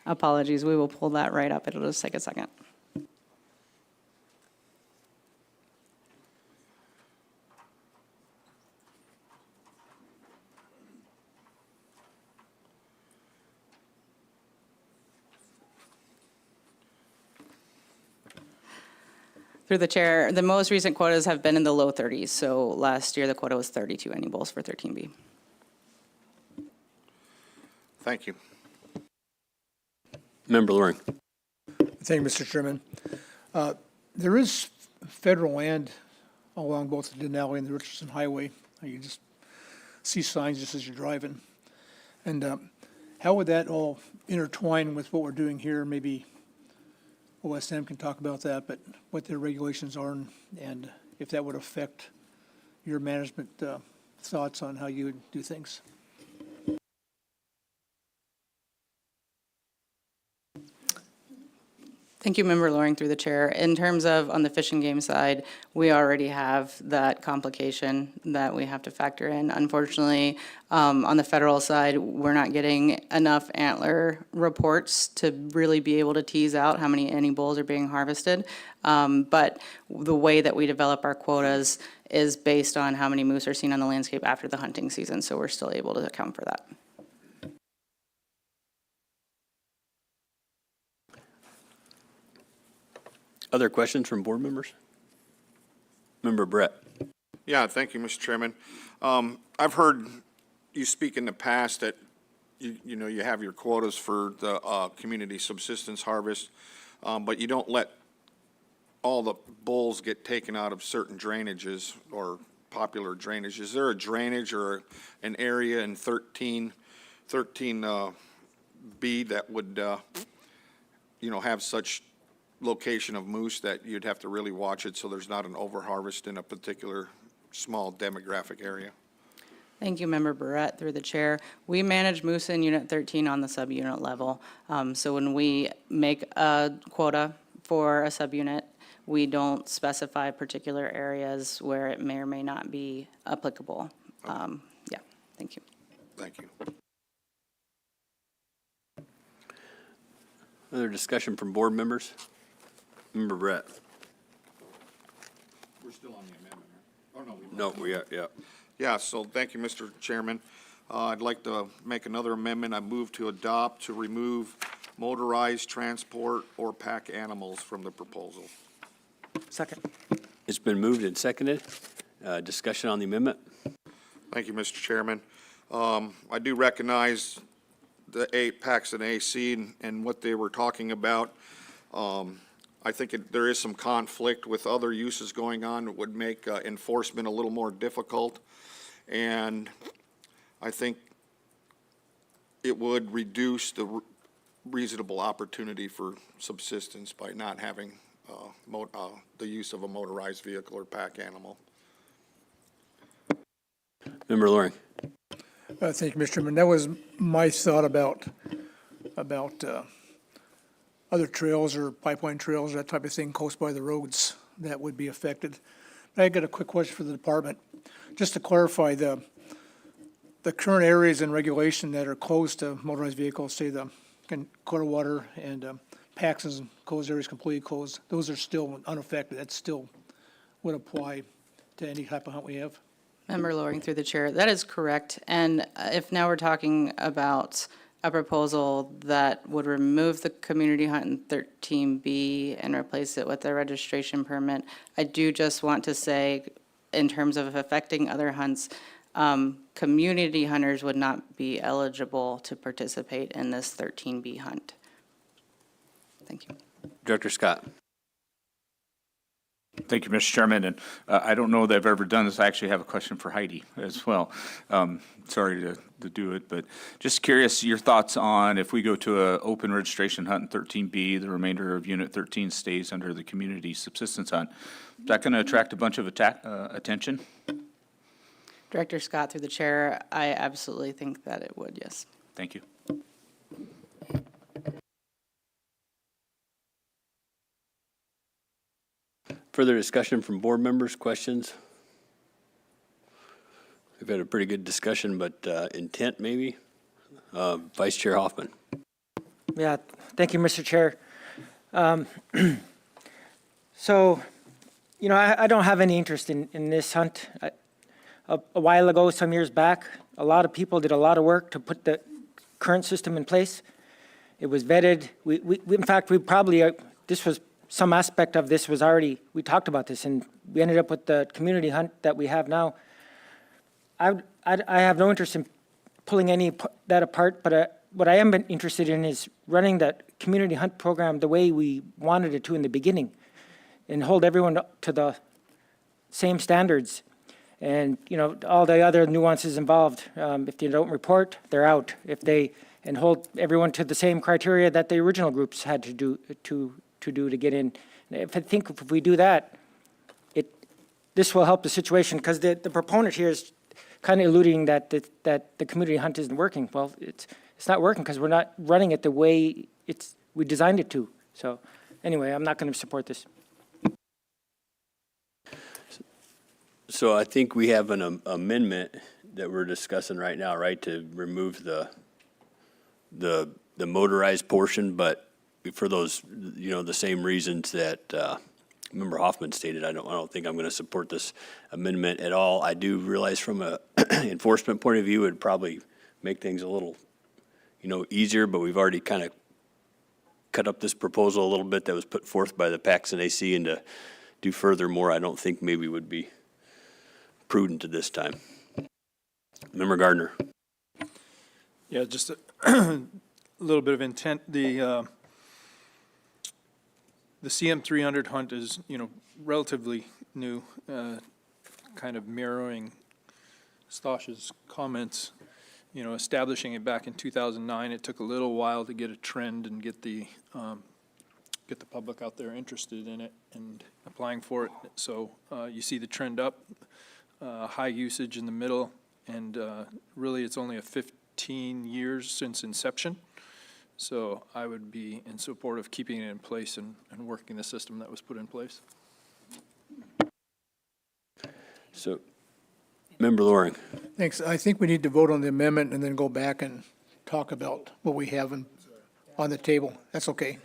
Apologies, we will pull that right up. It'll just take a second. Through the chair, the most recent quotas have been in the low 30s. So last year, the quota was 32 any bulls for 13B. Thank you. Member Loring. Thank you, Mr. Chairman. There is federal land along both the Denali and the Richardson Highway. You just see signs just as you're driving. And how would that all intertwine with what we're doing here? Maybe OSM can talk about that, but what their regulations are and if that would affect your management thoughts on how you would do things. Thank you, Member Loring, through the chair. In terms of on the fish and game side, we already have that complication that we have to factor in. Unfortunately, on the federal side, we're not getting enough antler reports to really be able to tease out how many bulls are being harvested. But the way that we develop our quotas is based on how many moose are seen on the landscape after the hunting season, so we're still able to account for that. Other questions from board members? Member Brett. Yeah, thank you, Mr. Chairman. I've heard you speak in the past that you have your quotas for the community subsistence harvest, but you don't let all the bulls get taken out of certain drainages or popular drainage. Is there a drainage or an area in 13B that would, have such location of moose that you'd have to really watch it so there's not an overharvest in a particular small demographic area? Thank you, Member Barrett, through the chair. We manage moose in Unit 13 on the subunit level. So when we make a quota for a subunit, we don't specify particular areas where it may or may not be applicable. Yeah, thank you. Thank you. Other discussion from board members? Member Brett. We're still on the amendment, right? Oh, No, we are, yeah. Yeah, so thank you, Mr. Chairman. I'd like to make another amendment. I move to adopt to remove motorized transport or pack animals from the proposal. Second. It's been moved and seconded. Discussion on the amendment? Thank you, Mr. Chairman. I do recognize the Paxton AC and what they were talking about. I I think there is some conflict with other uses going on. It would make enforcement a little more difficult. And I think it would reduce the reasonable opportunity for subsistence by not having the use of a motorized vehicle or pack animal. Member Loring. Thank you, Mr. Chairman. That was my thought about other trails or pipeline trails, that type of thing, close by the roads that would be affected. But I got a quick question for the department. Just to clarify, the current areas in regulation that are closed to motorized vehicles, say the Clearwater and packs and closed areas completely closed, those are still unaffected. That still would apply to any type of hunt we have? Member Loring through the chair, that is correct. And if now we're talking about a proposal that would remove the community hunt in 13B and replace it with a registration permit, I do just want to say, in terms of affecting other hunts, community hunters would not be eligible to participate in this 13B hunt. Thank you. Director Scott. Thank you, Mr. Chairman, and I don't know that I've ever done this. I actually have a question for Heidi as well. Sorry to do it, but just curious, your thoughts on if we go to an open registration hunt in 13B, the remainder of Unit 13 stays under the community subsistence hunt. Is that going to attract a bunch of attention? Director Scott through the chair, I absolutely think that it would, yes. Thank you. Further discussion from board members, questions? We've had a pretty good discussion, but intent maybe? Vice Chair Hoffman. Yeah, thank you, Mr. Chair. So, you know, I don't have any interest in this hunt. A while ago, some years back, a lot of people did a lot of work to put the current system in place. It was vetted. In fact, we probably, this was, some aspect of this was already, we talked about this, and we ended up with the community hunt that we have now. I have no interest in pulling any that apart, but what I am interested in is running that community hunt program the way we wanted it to in the beginning, and hold everyone to the same standards. And, you know, all the other nuances involved. If they don't report, they're out. And hold everyone to the same criteria that the original groups had to do to get in. And I think if we do that, this will help the situation, because the proponent here is kind of alluding that the community hunt isn't working. Well, it's not working because we're not running it the way we designed it to. So anyway, I'm not going to support this. So I think we have an amendment that we're discussing right now, right, to remove the motorized portion, but for those, you know, the same reasons that Member Hoffman stated, I don't think I'm going to support this amendment at all. I do realize from a enforcement point of view, it'd probably make things a little, you know, easier, but we've already kind of cut up this proposal a little bit that was put forth by the PACs and AC, and to do furthermore, I don't think maybe would be prudent at this time. Member Gardner. Yeah, just a little bit of intent. The CM 300 hunt is, you know, relatively new, kind of mirroring Stosh's comments. You know, establishing it back in 2009, it took a little while to get a trend and get the public out there interested in it and applying for it. So you see the trend up, high usage in the middle, and really it's only 15 years since inception. So I would be in support of keeping it in place and working the system that was put in place. So, Member Loring. Thanks. I think we need to vote on the amendment and then go back and talk about what we have on the table. That's okay.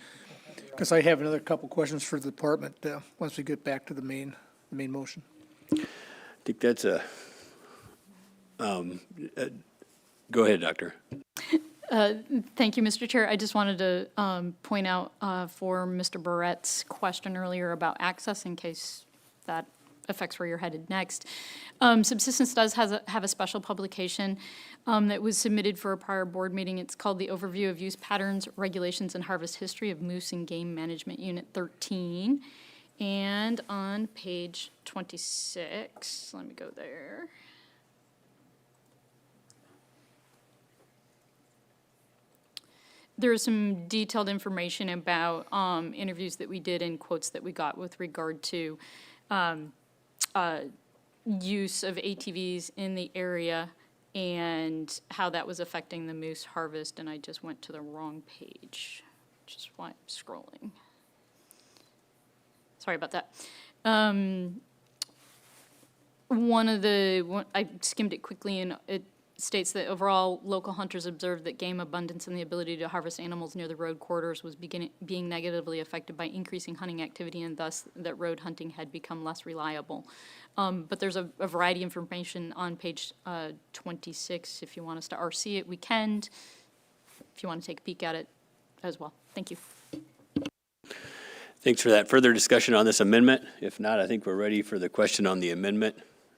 Because I have another couple questions for the department once we get back to the main motion. I think that's go ahead, Doctor. Thank you, Mr. Chair. I just wanted to point out for Mr. Barrett's question earlier about access, in case that affects where you're headed next. Subsistence does have a special publication that was submitted for a prior board meeting. It's called the Overview of Use Patterns, Regulations, and Harvest History of Moose and Game Management Unit 13. And on page 26, let me go there. There is some detailed information about interviews that we did and quotes that we got with regard to use of ATVs in the area and how that was affecting the moose harvest, and I just went to the wrong page, which is why I'm scrolling. Sorry about that. I skimmed it quickly, and it states that overall, local hunters observed that game abundance and the ability to harvest animals near the road corridors was being negatively affected by increasing hunting activity, and thus that road hunting had become less reliable. But there's a variety of information on page 26. If you want us to RC it, we can. If you want to take a peek at it as well. Thank you. Thanks for that. Further discussion on this amendment? If not, I think we're ready for the question on the amendment.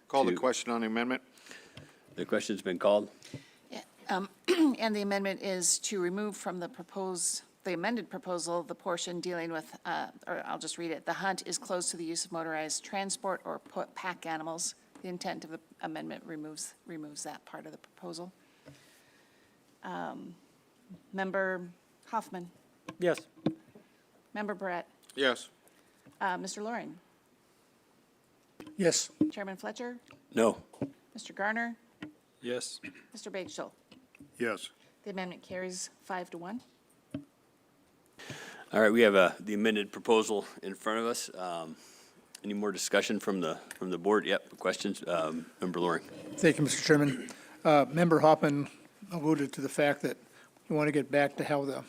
Call the question on the amendment. The question's been called. And the amendment is to remove from the amended proposal, the portion dealing with, or I'll just read it, the hunt is close to the use of motorized transport or pack animals. The intent of the amendment removes that part of the proposal. Member Hoffman, Yes. Member Brett, Yes. Mr. Loring, Yes. Chairman Fletcher, No. Mr. Garner, Yes. Mr. Bagel. Yes. The amendment carries 5-1. All right, we have the amended proposal in front of us. Any more discussion from the board? Yep, questions? Member Loring. Thank you, Mr. Chairman. Member Hoffman alluded to the fact that you want to get back to how the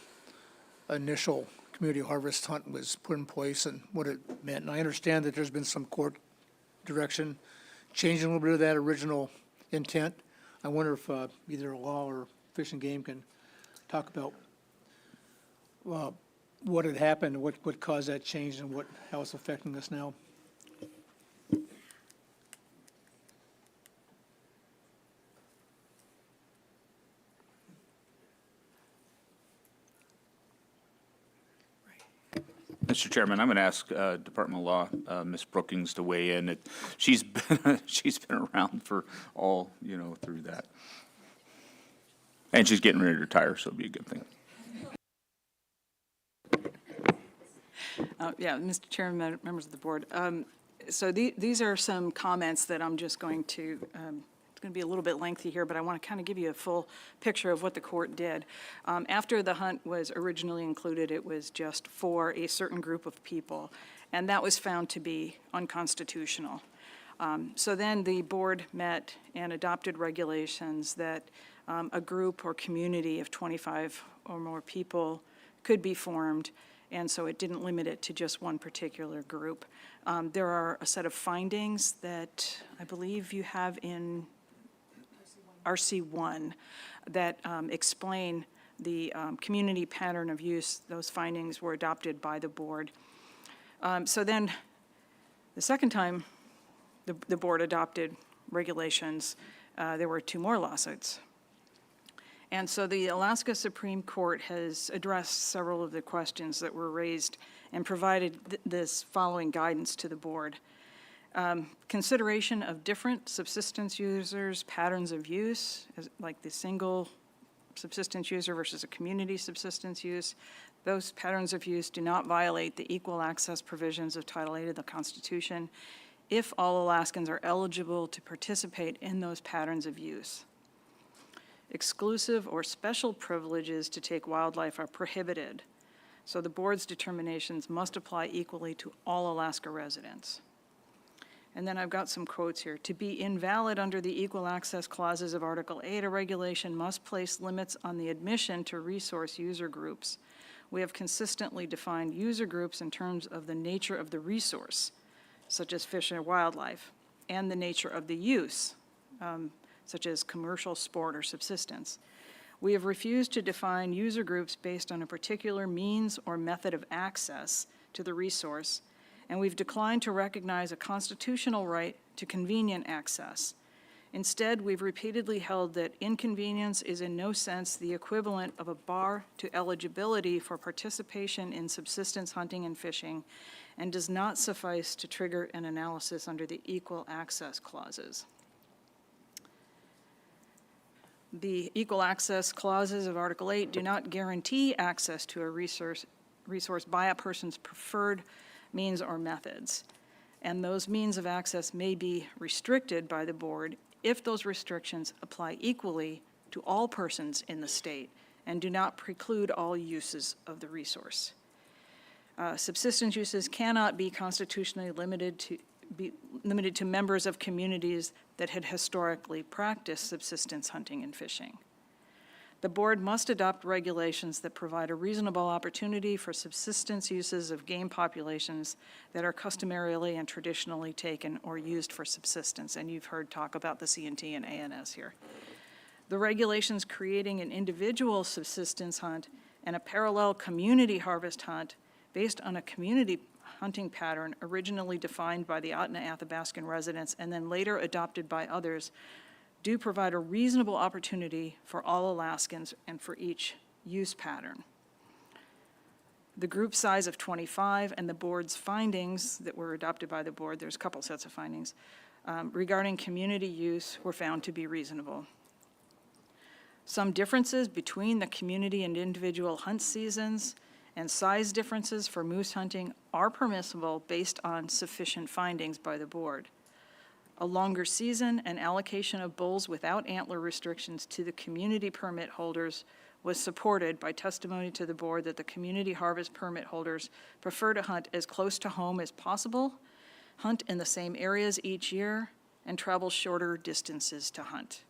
initial community harvest hunt was put in place and what it meant. And I understand that there's been some court direction changing a little bit of that original intent. I wonder if either law or Fish and Game can talk about what had happened, what caused that change, and how it's affecting us now. Mr. Chairman, I'm going to ask Department of Law, Ms. Brookings, to weigh in. She's been around for all, through that. And she's getting ready to retire, so it'll be a good thing. Yeah, Mr. Chairman, members of the board. So these are some comments that I'm just going to, it's going to be a little bit lengthy here, but I want to kind of give you a full picture of what the court did. After the hunt was originally included, it was just for a certain group of people, and that was found to be unconstitutional. So then the board met and adopted regulations that a group or community of 25 or more people could be formed, and so it didn't limit it to just one particular group. There are a set of findings that I believe you have in RC1 that explain the community pattern of use. Those findings were adopted by the board. So then the second time the board adopted regulations, there were 2 more lawsuits. And so the Alaska Supreme Court has addressed several of the questions that were raised and provided this following guidance to the board. Consideration of different subsistence users' patterns of use, like the single subsistence user versus a community subsistence use. Those patterns of use do not violate the equal access provisions of Title VIII of the Constitution if all Alaskans are eligible to participate in those patterns of use. Exclusive or special privileges to take wildlife are prohibited, so the board's determinations must apply equally to all Alaska residents. And then I've got some quotes here. To be invalid under the equal access clauses of Article 8, a regulation must place limits on the admission to resource user groups. We have consistently defined user groups in terms of the nature of the resource, such as fish and wildlife, and the nature of the use, such as commercial, sport, or subsistence. We have refused to define user groups based on a particular means or method of access to the resource, and we've declined to recognize a constitutional right to convenient access. Instead, we've repeatedly held that inconvenience is in no sense the equivalent of a bar to eligibility for participation in subsistence hunting and fishing, and does not suffice to trigger an analysis under the equal access clauses. The equal access clauses of Article 8 do not guarantee access to a resource by a person's preferred means or methods, and those means of access may be restricted by the board if those restrictions apply equally to all persons in the state and do not preclude all uses of the resource. Subsistence uses cannot be constitutionally limited to members of communities that had historically practiced subsistence hunting and fishing. The board must adopt regulations that provide a reasonable opportunity for subsistence uses of game populations that are customarily and traditionally taken or used for subsistence, and you've heard talk about the C&T and ANS here. The regulations creating an individual subsistence hunt and a parallel community harvest hunt based on a community hunting pattern originally defined by the Otna-Athabascan residents and then later adopted by others do provide a reasonable opportunity for all Alaskans and for each use pattern. The group size of 25 and the board's findings that were adopted by the board, there's a couple sets of findings, regarding community use were found to be reasonable. Some differences between the community and individual hunt seasons and size differences for moose hunting are permissible based on sufficient findings by the board. A longer season and allocation of bulls without antler restrictions to the community permit holders was supported by testimony to the board that the community harvest permit holders prefer to hunt as close to home as possible, hunt in the same areas each year, and travel shorter distances to hunt.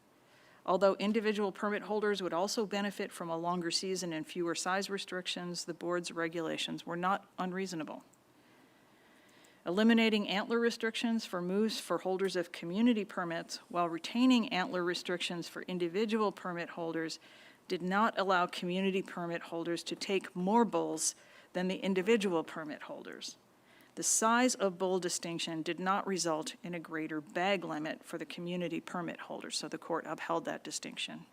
Although individual permit holders would also benefit from a longer season and fewer size restrictions, the board's regulations were not unreasonable. Eliminating antler restrictions for moose for holders of community permits while retaining antler restrictions for individual permit holders did not allow community permit holders to take more bulls than the individual permit holders. The size of bull distinction did not result in a greater bag limit for the community permit holders, so the court upheld that distinction.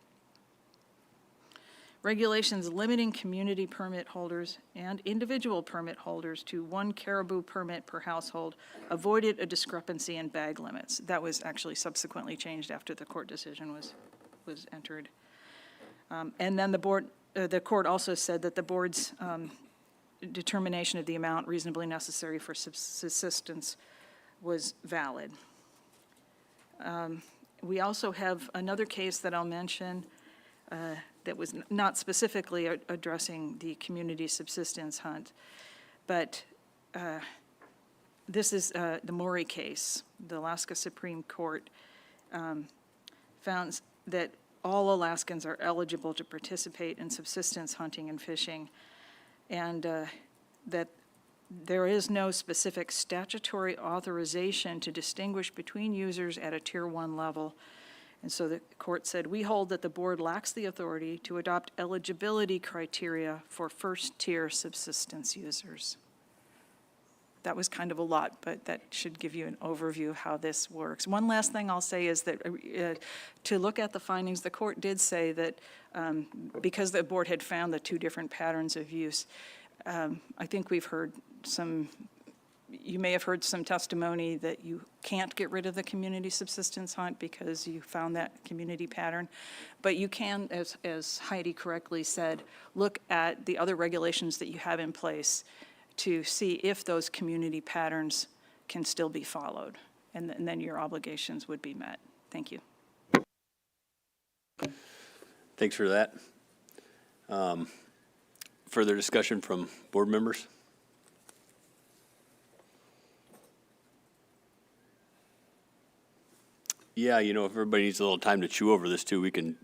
Regulations limiting community permit holders and individual permit holders to 1 caribou permit per household avoided a discrepancy in bag limits. That was actually subsequently changed after the court decision was entered. And then the court also said that the board's determination of the amount reasonably necessary for subsistence was valid. We also have another case that I'll mention that was not specifically addressing the community subsistence hunt, but this is the Maury case. The Alaska Supreme Court found that all Alaskans are eligible to participate in subsistence hunting and fishing, and that there is no specific statutory authorization to distinguish between users at a Tier 1 level. And so the court said, we hold that the board lacks the authority to adopt eligibility criteria for first-tier subsistence users. That was kind of a lot, but that should give you an overview of how this works. One last thing I'll say is that to look at the findings, the court did say that because the board had found the 2 different patterns of use, I think we've heard you may have heard some testimony that you can't get rid of the community subsistence hunt because you found that community pattern. But you can, as Heidi correctly said, look at the other regulations that you have in place to see if those community patterns can still be followed. And then your obligations would be met. Thank you. Thanks for that. Further discussion from board members? Yeah, if everybody needs a little time to chew over this too, we can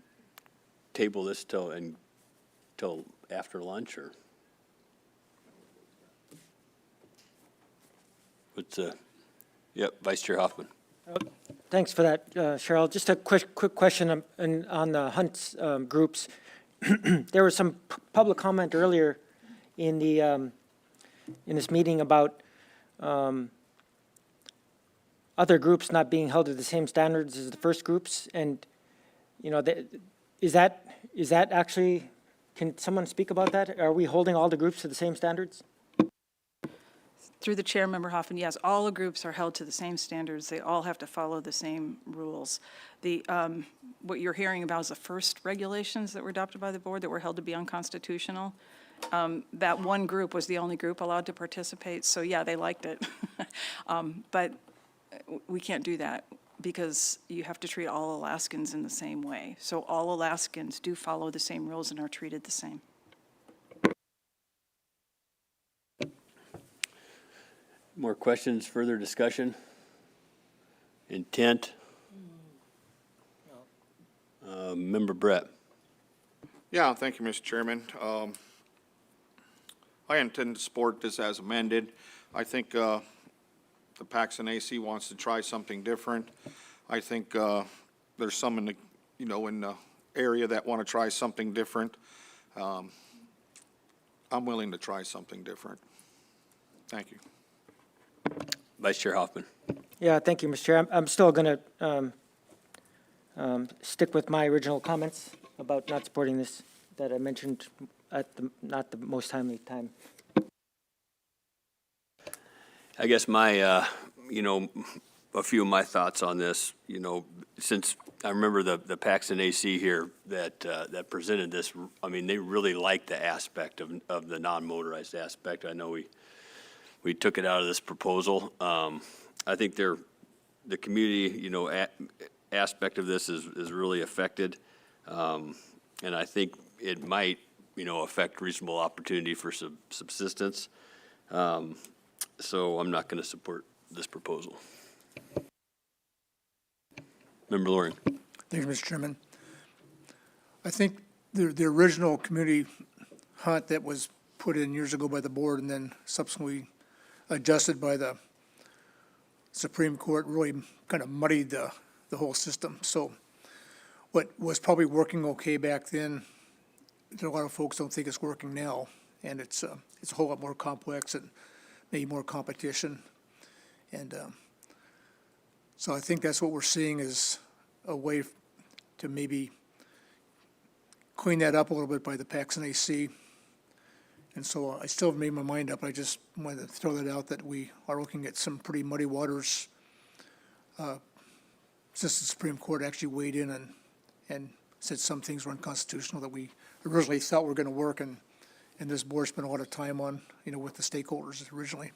table this till after lunch, or what's yep, Vice Chair Hoffman. Thanks for that, Cheryl. Just a quick question on the hunts groups. There was some public comment earlier in this meeting about other groups not being held to the same standards as the first groups, and, is that actually, can someone speak about that? Are we holding all the groups to the same standards? Through the chair, Member Hoffman, yes, all the groups are held to the same standards. They all have to follow the same rules. What you're hearing about is the first regulations that were adopted by the board that were held to be unconstitutional. That one group was the only group allowed to participate, so yeah, they liked it. But we can't do that because you have to treat all Alaskans in the same way. So all Alaskans do follow the same rules and are treated the same. More questions, further discussion? Intent? Member Brett? Yeah, thank you, Mr. Chairman. I intend to support this as amended. I think the Paxton AC wants to try something different. I think there's some in the, in the area that want to try something different. I'm willing to try something different. Thank you. Vice Chair Hoffman? Yeah, thank you, Mr. Chair. I'm still going to stick with my original comments about not supporting this that I mentioned at not the most timely time. I guess my, a few of my thoughts on this, since I remember the Paxton AC here that presented this, I mean, they really liked the aspect of the non-motorized aspect. I know we took it out of this proposal. I think the community, aspect of this is really affected. And I think it might, affect reasonable opportunity for subsistence. So I'm not going to support this proposal. Member Loring. Thank you, Mr. Chairman. I think the original community hunt that was put in years ago by the board and then subsequently adjusted by the Supreme Court really kind of muddied the whole system. So what was probably working okay back then, a lot of folks don't think it's working now, and it's a whole lot more complex and maybe more competition. And so I think that's what we're seeing is a way to maybe clean that up a little bit by the Paxton AC. And so I still have made my mind up. I just wanted to throw that out that we are looking at some pretty muddy waters since the Supreme Court actually weighed in and said some things were unconstitutional that we originally thought were going to work, and this board spent a lot of time on, with the stakeholders originally.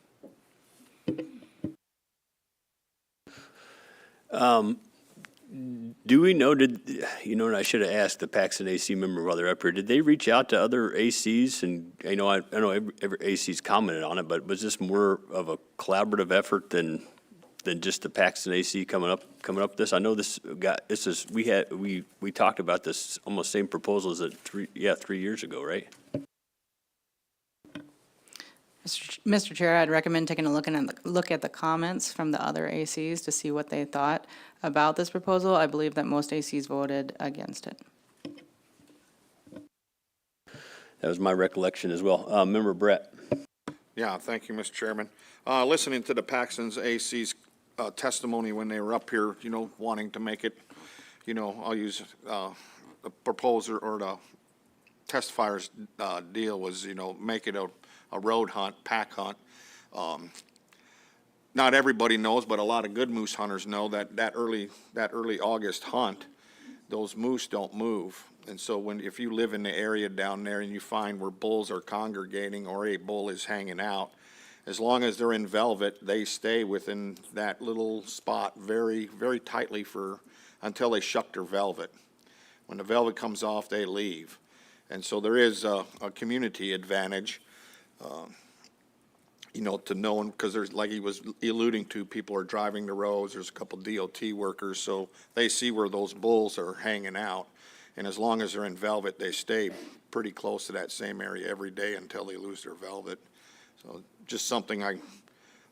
Do we know, and I should have asked the Paxton AC member while they're up here, did they reach out to other ACs? And I know every AC's commented on it, but was this more of a collaborative effort than just the Paxton AC coming up this? I know we talked about this almost same proposal as 3 years ago, right? Mr. Chair, I'd recommend taking a look at the comments from the other ACs to see what they thought about this proposal. I believe that most ACs voted against it. That was my recollection as well. Member Brett. Yeah, thank you, Mr. Chairman. Listening to the Paxton's AC's testimony when they were up here, wanting to make it, I'll use the proposer or the testifier's deal was, make it a road hunt, pack hunt. Not everybody knows, but a lot of good moose hunters know that early August hunt, those moose don't move. And so if you live in the area down there and you find where bulls are congregating or a bull is hanging out, as long as they're in velvet, they stay within that little spot very, very tightly until they shuck their velvet. When the velvet comes off, they leave. And so there is a community advantage, to know, because there's, like he was alluding to, people are driving the roads, there's a couple DOT workers, so they see where those bulls are hanging out. And as long as they're in velvet, they stay pretty close to that same area every day until they lose their velvet. So just something I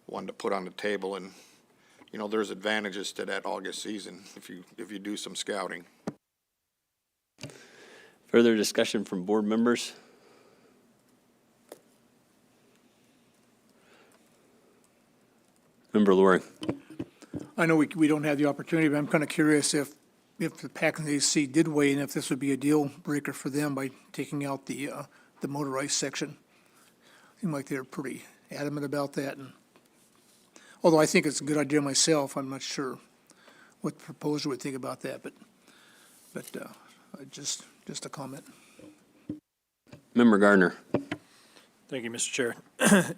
wanted to put on the table, and, there's advantages to that August season if you do some scouting. Further discussion from board members? Member Loring. I know we don't have the opportunity, but I'm kind of curious if the PAC and the AC did weigh in, if this would be a deal breaker for them by taking out the motorized section. Seemed like they're pretty adamant about that, and although I think it's a good idea myself, I'm not sure what the proposer would think about that, but just a comment. Member Gardner. Thank you, Mr. Chair.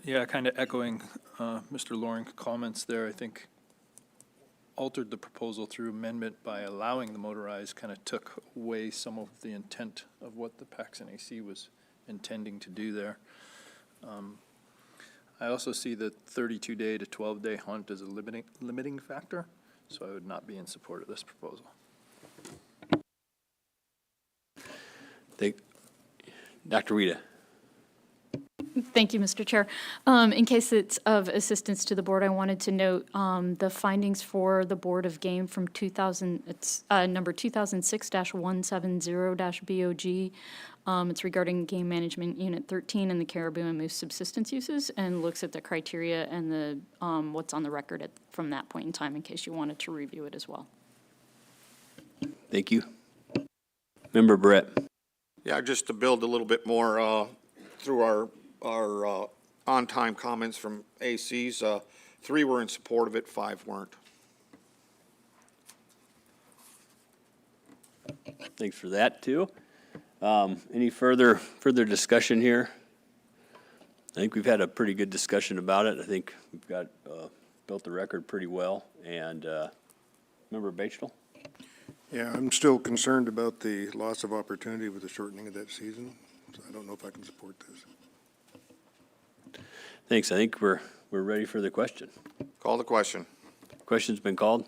Yeah, kind of echoing Mr. Loring's comments there, I think altered the proposal through amendment by allowing the motorized, kind of took away some of the intent of what the PACS and AC was intending to do there. I also see the 32-day to 12-day hunt as a limiting factor, so I would not be in support of this proposal. Dr. Rita. Thank you, Mr. Chair. In case it's of assistance to the board, I wanted to note the findings for the Board of Game from 2000, it's number 2006-170-BOG. It's regarding Game Management Unit 13 and the caribou and moose subsistence uses, and looks at the criteria and the what's on the record from that point in time, in case you wanted to review it as well. Thank you. Member Brett. Yeah, just to build a little bit more through our on-time comments from ACs, 3 were in support of it, 5 weren't. Thanks for that, too. Any further discussion here? I think we've had a pretty good discussion about it. I think we've got built the record pretty well. And Member Bachelor? Yeah, I'm still concerned about the loss of opportunity with the shortening of that season. So I don't know if I can support this. Thanks. I think we're ready for the question. Call the question. Question's been called.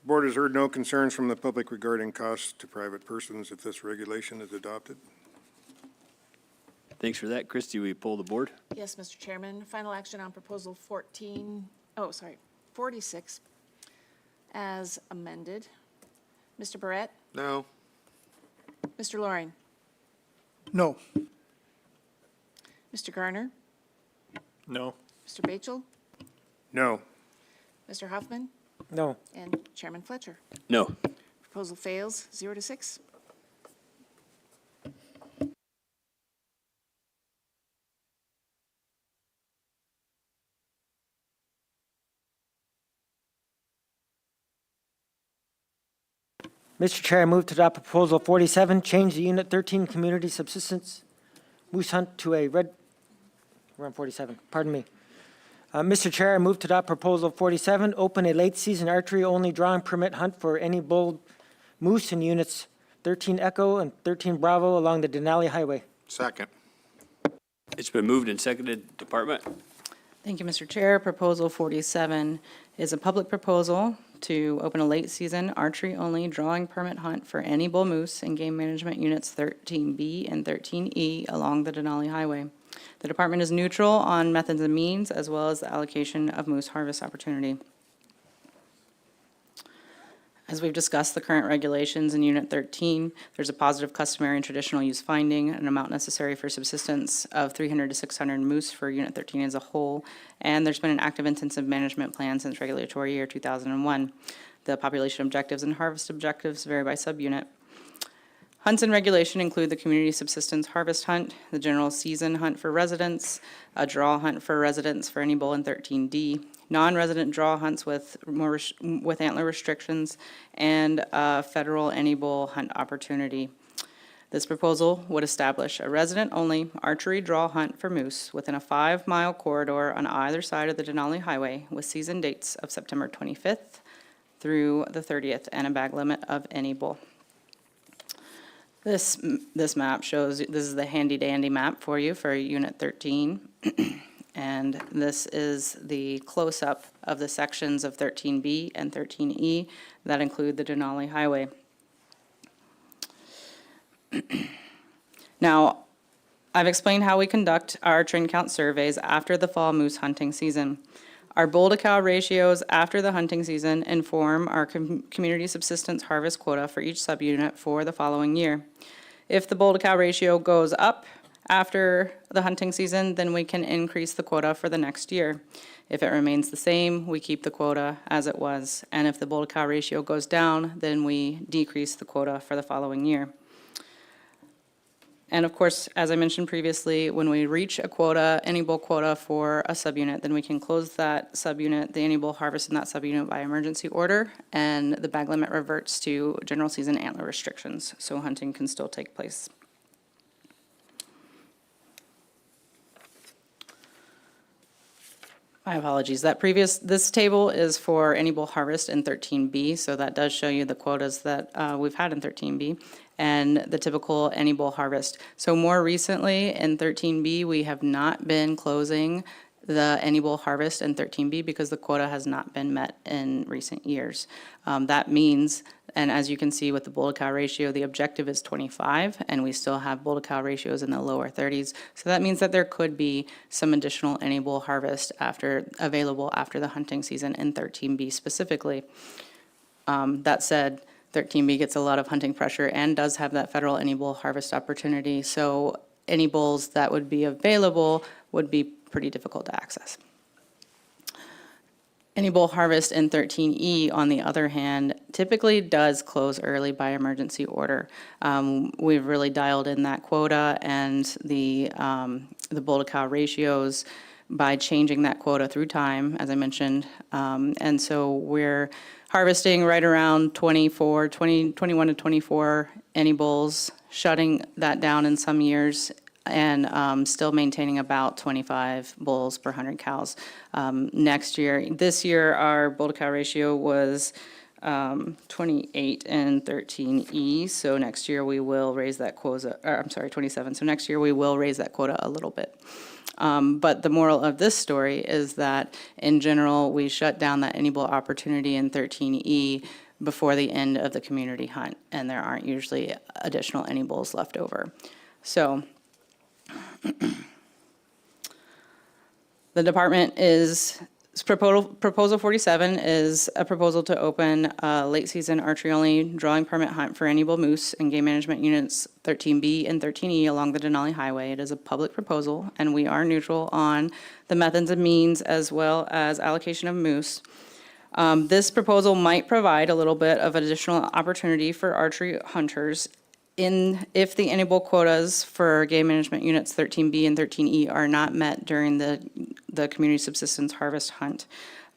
Board has heard no concerns from the public regarding costs to private persons if this regulation is adopted. Thanks for that. Christie, will you pull the board? Yes, Mr. Chairman. Final action on proposal 46 as amended. Mr. Barrett? No. Mr. Loring? No. Mr. Garner? No. Mr. Bachel? No. Mr. Huffman? No. And Chairman Fletcher? No. Proposal fails, 0-6. Mr. Chair, I move to adopt Proposal 47, change the Unit 13 Community Subsistence Moose Hunt to a red, we're on 47, pardon me. Mr. Chair, I move to adopt Proposal 47, open a late-season archery-only drawing permit hunt for any bull moose in Units 13 Echo and 13 Bravo along the Denali Highway. Second. It's been moved and seconded. Department? Thank you, Mr. Chair. Proposal 47 is a public proposal to open a late-season archery-only drawing permit hunt for any bull moose in Game Management Units 13B and 13E along the Denali Highway. The department is neutral on methods and means, as well as the allocation of moose harvest opportunity. As we've discussed the current regulations in Unit 13, there's a positive customary and traditional use finding, an amount necessary for subsistence of 300 to 600 moose for Unit 13 as a whole, and there's been an active intensive management plan since regulatory year 2001. The population objectives and harvest objectives vary by subunit. Hunts in regulation include the community subsistence harvest hunt, the general season hunt for residents, a draw hunt for residents for any bull in 13D, non-resident draw hunts with antler restrictions, and a federal any bull hunt opportunity. This proposal would establish a resident-only archery draw hunt for moose within a 5-mile corridor on either side of the Denali Highway with season dates of September 25th through the 30th and a bag limit of any bull. This map shows, this is the handy-dandy map for you for Unit 13. And this is the close-up of the sections of 13B and 13E that include the Denali Highway. Now, I've explained how we conduct our trin count surveys after the fall moose hunting season. Our bull-to-cow ratios after the hunting season inform our community subsistence harvest quota for each subunit for the following year. If the bull-to-cow ratio goes up after the hunting season, then we can increase the quota for the next year. If it remains the same, we keep the quota as it was. And if the bull to cow ratio goes down, then we decrease the quota for the following year. And of course, as I mentioned previously, when we reach a quota, any bull quota for a subunit, then we can close that subunit, the any bull harvest in that subunit by emergency order, and the bag limit reverts to general season antler restrictions, so hunting can still take place. My apologies, this table is for any bull harvest in 13B, so that does show you the quotas that we've had in 13B, and the typical any bull harvest. So more recently, in 13B, we have not been closing the any bull harvest in 13B because the quota has not been met in recent years. That means, and as you can see with the bull to cow ratio, the objective is 25, and we still have bull to cow ratios in the lower 30s. So that means that there could be some additional any bull harvest available after the hunting season in 13B specifically. That said, 13B gets a lot of hunting pressure and does have that federal any bull harvest opportunity. So any bulls that would be available would be pretty difficult to access. Any bull harvest in 13E, on the other hand, typically does close early by emergency order. We've really dialed in that quota and the bull to cow ratios by changing that quota through time, as I mentioned. And so we're harvesting right around 21 to 24 any bulls, shutting that down in some years, and still maintaining about 25 bulls per 100 cows. This year, our bull to cow ratio was 28 and 13E, so next year we will raise that quota, 27, so next year we will raise that quota a little bit. But the moral of this story is that, in general, we shut down that any bull opportunity in 13E before the end of the community hunt, and there aren't usually additional any bulls left over. So the department proposal 47 is a proposal to open a late season archery only drawing permit hunt for any bull moose in game management units 13B and 13E along the Denali Highway. It is a public proposal, and we are neutral on the methods and means as well as allocation of moose. This proposal might provide a little bit of additional opportunity for archery hunters if the any bull quotas for game management units 13B and 13E are not met during the community subsistence harvest hunt.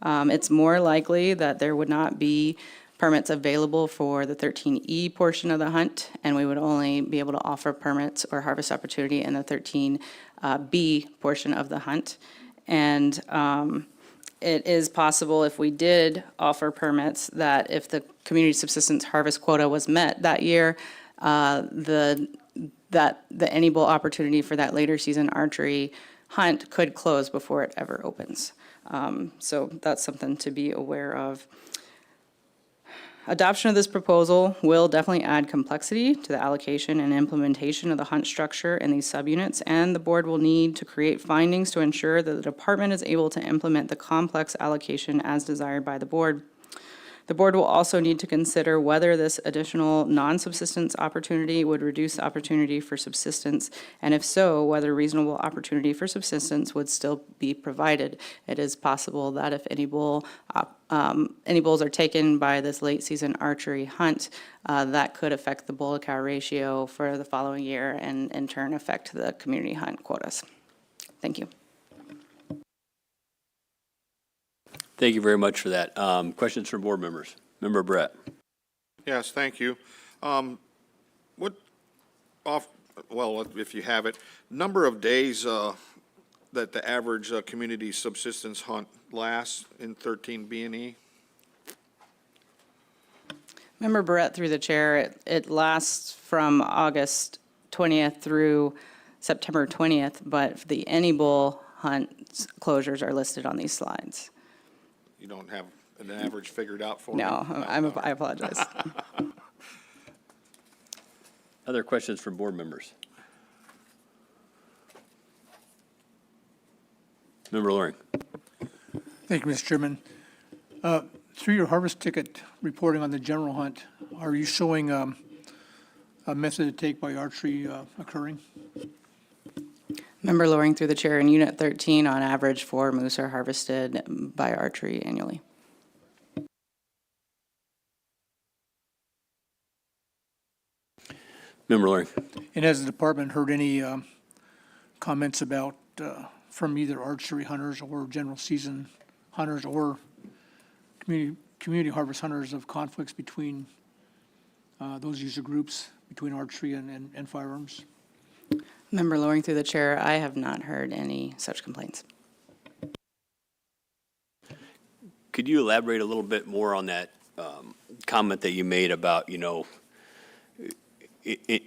It's more likely that there would not be permits available for the 13E portion of the hunt, and we would only be able to offer permits or harvest opportunity in the 13B portion of the hunt. And it is possible, if we did offer permits, that if the community subsistence harvest quota was met that year, the any bull opportunity for that later season archery hunt could close before it ever opens. So that's something to be aware of. Adoption of this proposal will definitely add complexity to the allocation and implementation of the hunt structure in these subunits, and the board will need to create findings to ensure that the department is able to implement the complex allocation as desired by the board. The board will also need to consider whether this additional non-subsistence opportunity would reduce the opportunity for subsistence, and if so, whether reasonable opportunity for subsistence would still be provided. It is possible that if any bulls are taken by this late season archery hunt, that could affect the bull to cow ratio for the following year and in turn affect the community hunt quotas. Thank you. Thank you very much for that. Questions from board members? Member Brett. Yes, thank you. If you have it, number of days that the average community subsistence hunt lasts in 13B and E? Member Barrett, through the chair, it lasts from August 20th through September 20th, but the any bull hunt closures are listed on these slides. You don't have an average figured out for me? No, I apologize. Other questions from board members? Member Loring. Thank you, Mr. Chairman. Through your harvest ticket reporting on the general hunt, are you showing a method to take by archery occurring? Member Loring through the chair, in Unit 13, on average, 4 moose are harvested by archery annually. Member Loring. And has the department heard any comments about, from either archery hunters or general season hunters or community harvest hunters of conflicts between those user groups, between archery and firearms? Member Loring through the chair, I have not heard any such complaints. Could you elaborate a little bit more on that comment that you made about,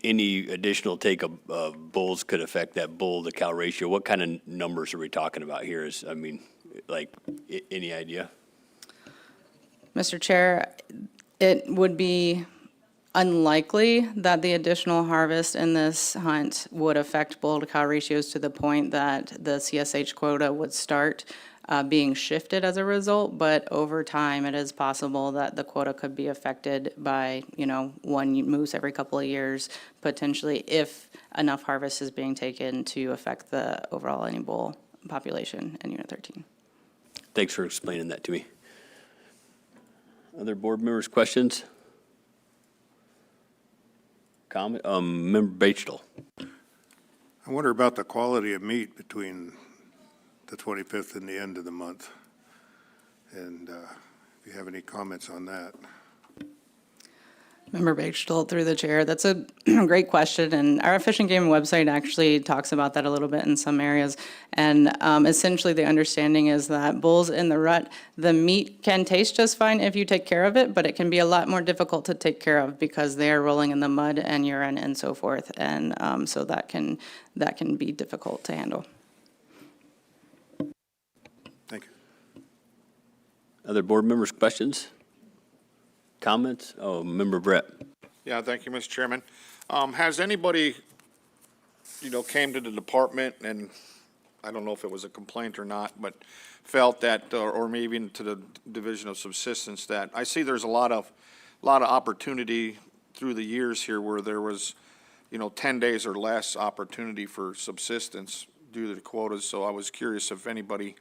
any additional take of bulls could affect that bull to cow ratio? What kind of numbers are we talking about here? Any idea? Mr. Chair, it would be unlikely that the additional harvest in this hunt would affect bull to cow ratios to the point that the CSH quota would start being shifted as a result, but over time, it is possible that the quota could be affected by, 1 moose every couple of years, potentially, if enough harvest is being taken to affect the overall any bull population in Unit 13. Thanks for explaining that to me. Other board members' questions? Comment? Member Bechtel. I wonder about the quality of meat between the 25th and the end of the month. And if you have any comments on that. Member Bechtel through the chair, that's a great question, and our Fish and Game website actually talks about that a little bit in some areas. And essentially the understanding is that bulls in the rut, the meat can taste just fine if you take care of it, but it can be a lot more difficult to take care of because they are rolling in the mud and urine and so forth, and so that can be difficult to handle. Thank you. Other board members' questions? Comments? Oh, Member Brett. Yeah, thank you, Mr. Chairman. Has anybody, came to the department and, I don't know if it was a complaint or not, but felt that, or maybe even to the Division of Subsistence, that I see there's a lot of opportunity through the years here where there was, 10 days or less opportunity for subsistence due to the quotas. So I was curious if anybody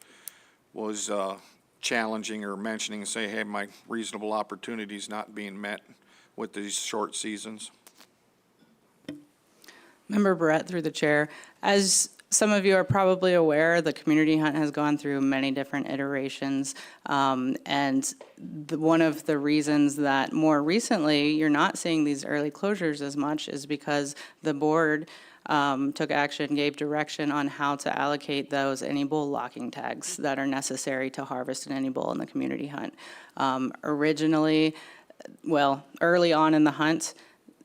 was challenging or mentioning, say, hey, my reasonable opportunity's not being met with these short seasons. Member Barrett through the chair. As some of you are probably aware, the community hunt has gone through many different iterations. And one of the reasons that more recently you're not seeing these early closures as much is because the board took action, gave direction on how to allocate those any bull locking tags that are necessary to harvest an any bull in the community hunt. Early on in the hunt,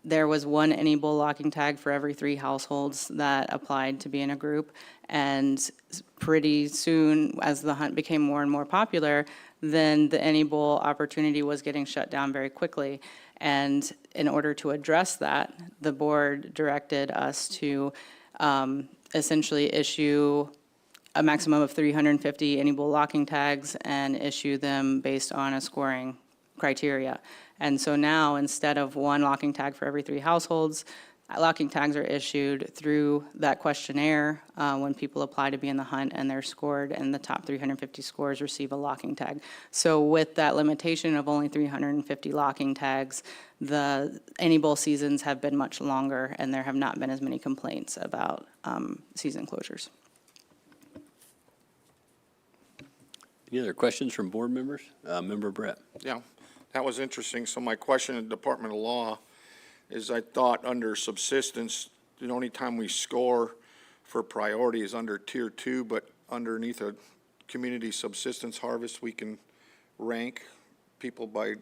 there was 1 any bull locking tag for every 3 households that applied to be in a group. And pretty soon, as the hunt became more and more popular, then the any bull opportunity was getting shut down very quickly. And in order to address that, the board directed us to essentially issue a maximum of 350 any bull locking tags and issue them based on a scoring criteria. And so now, instead of 1 locking tag for every 3 households, locking tags are issued through that questionnaire when people apply to be in the hunt, and they're scored, and the top 350 scores receive a locking tag. So with that limitation of only 350 locking tags, the any bull seasons have been much longer, and there have not been as many complaints about season closures. Any other questions from board members? Member Brett. Yeah, that was interesting. So my question in the Department of Law is, I thought under subsistence, the only time we score for priority is under Tier 2, but underneath a community subsistence harvest, we can rank people by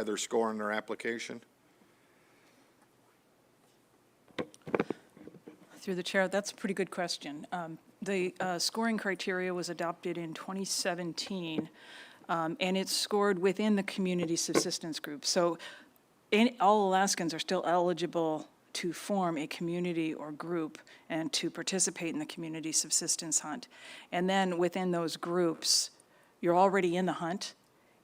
their score on their application? Through the chair, that's a pretty good question. The scoring criteria was adopted in 2017, and it's scored within the community subsistence group. So all Alaskans are still eligible to form a community or group and to participate in the community subsistence hunt. And then within those groups, you're already in the hunt.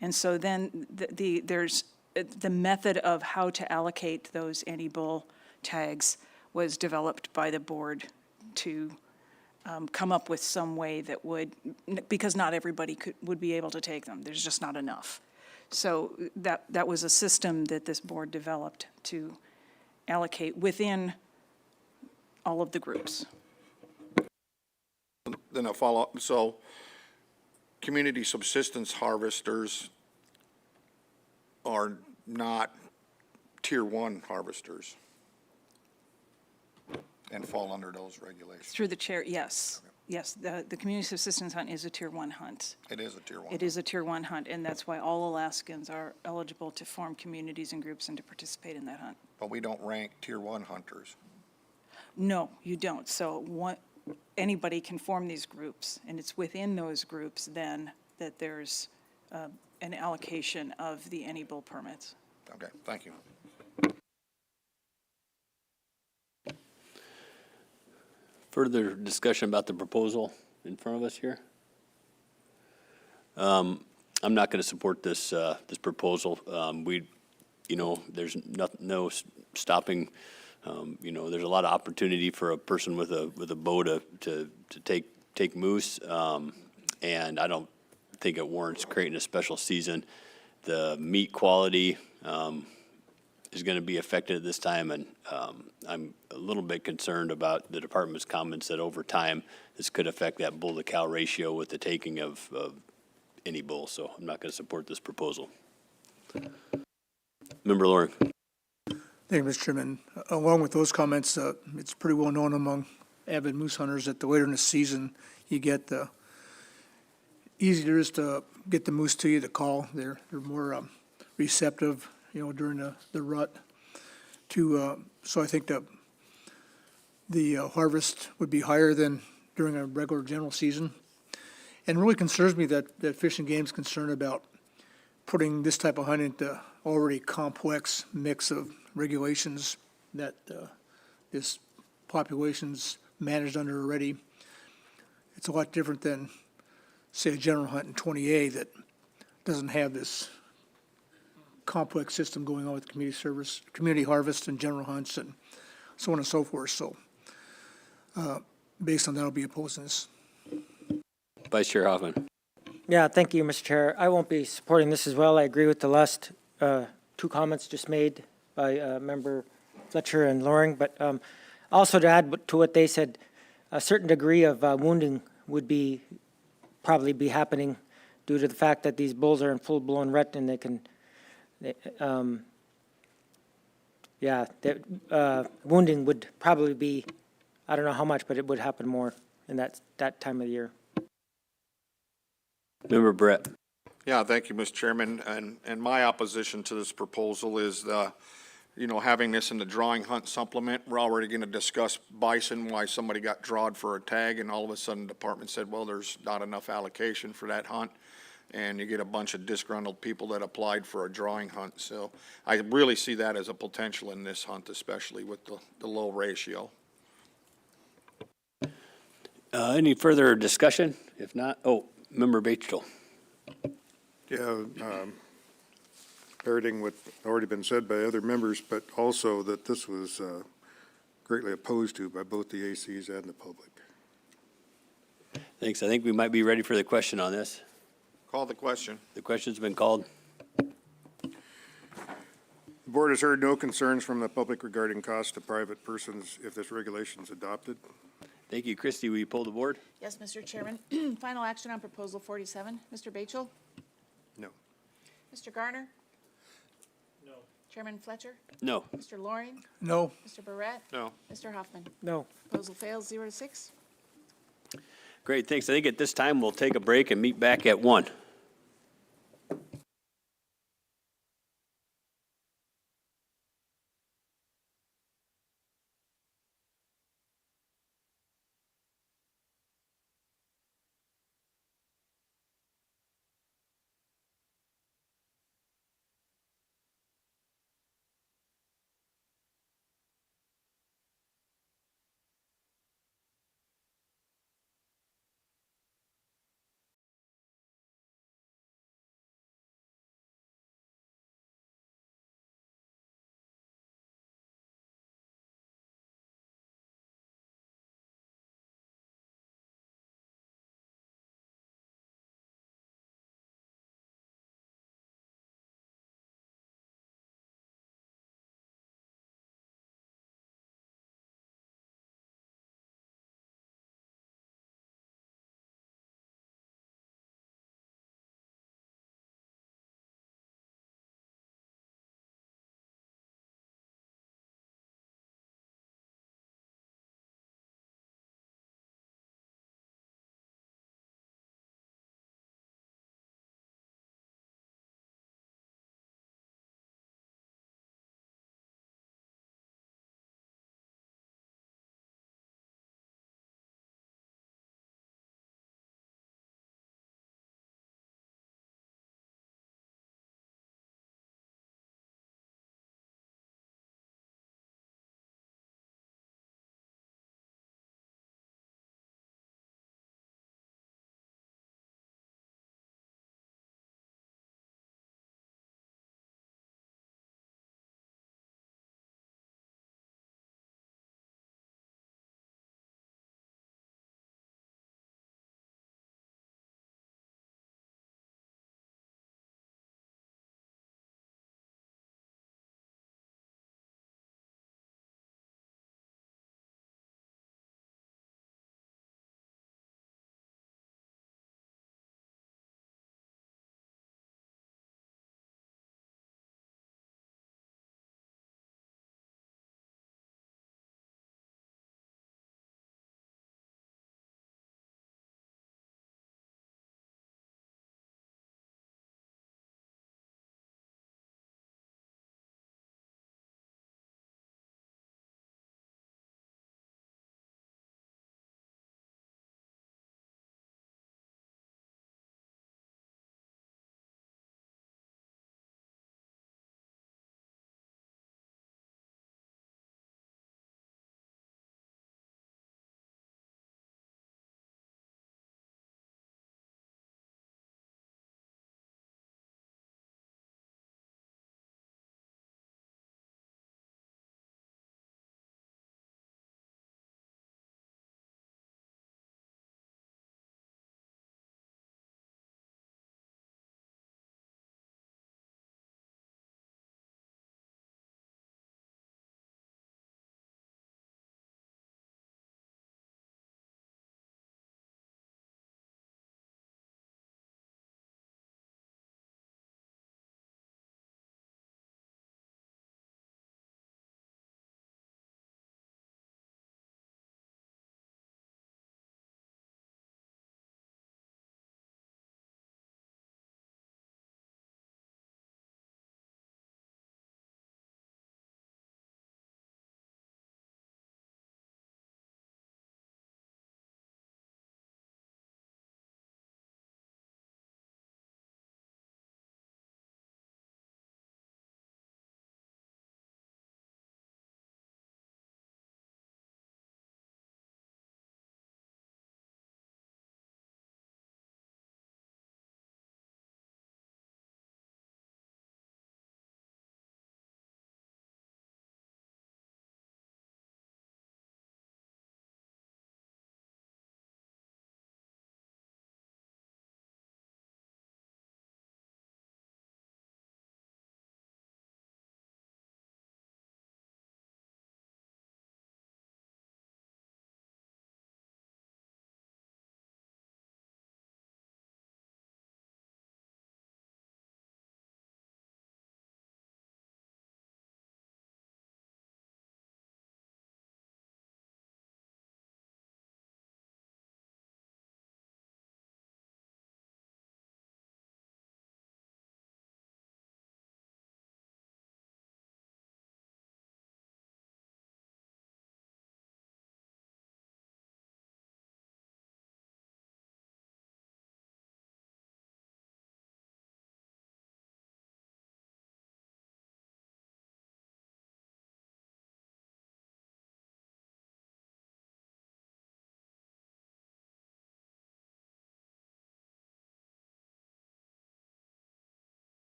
And so then there's the method of how to allocate those any bull tags was developed by the board to come up with some way that would, because not everybody would be able to take them. There's just not enough. So that was a system that this board developed to allocate within all of the groups. Then a follow-up, so community subsistence harvesters are not tier one harvesters and fall under those regulations. Through the chair, yes. Yes, the community subsistence hunt is a tier one hunt. It is a tier one. It is a tier one hunt, and that's why all Alaskans are eligible to form communities and groups and to participate in that hunt. But we don't rank tier one hunters. No, you don't. So anybody can form these groups, and it's within those groups then that there's an allocation of the any bull permits. Okay, thank you. Further discussion about the proposal in front of us here? I'm not going to support this, this proposal. There's no stopping, there's a lot of opportunity for a person with a bow to take moose. And I don't think it warrants creating a special season. The meat quality, is going to be affected at this time, and I'm a little bit concerned about the department's comments that over time, this could affect that bull-to-cow ratio with the taking of any bull, so I'm not going to support this proposal. Member Loring. Thank you, Mr. Chairman. Along with those comments, it's pretty well known among avid moose hunters that the later in the season you get, the easier it is to get the moose to you to call. They're more receptive, during the rut. So I think the harvest would be higher than during a regular general season. And it really concerns me that Fish and Game's concerned about putting this type of hunt into already complex mix of regulations that this population's managed under already. It's a lot different than, say, a general hunt in 20A that doesn't have this complex system going on with community harvest and general hunts and so on and so forth. So based on that, I'll be opposing this. Vice Chair Hoffman. Yeah, thank you, Mr. Chair. I won't be supporting this as well. I agree with the last two comments just made by Member Fletcher and Loring, but also to add to what they said, a certain degree of wounding would probably be happening due to the fact that these bulls are in full-blown rut and they can wounding would probably be, I don't know how much, but it would happen more in that time of the year. Member Brett. Yeah, thank you, Mr. Chairman. And my opposition to this proposal is having this in the drawing hunt supplement. We're already going to discuss bison, why somebody got drawed for a tag, and all of a sudden the department said, well, there's not enough allocation for that hunt. And you get a bunch of disgruntled people that applied for a drawing hunt. So I really see that as a potential in this hunt, especially with the low ratio. Any further discussion? If not, Member Batchel. Yeah, everything what already been said by other members, but also that this was greatly opposed to by both the ACs and the public. Thanks. I think we might be ready for the question on this. Call the question. The question's been called. The board has heard no concerns from the public regarding costs to private persons if this regulation is adopted. Thank you. Christie, will you pull the board? Yes, Mr. Chairman. Final action on Proposal 47. Mr. Batchel? No. Mr. Garner? No. Chairman Fletcher? No. Mr. Loring? No. Mr. Barrett? No. Mr. Hoffman? No. Proposal fails 0-6. Great. Thanks. I think at this time we'll take a break and meet back at 1.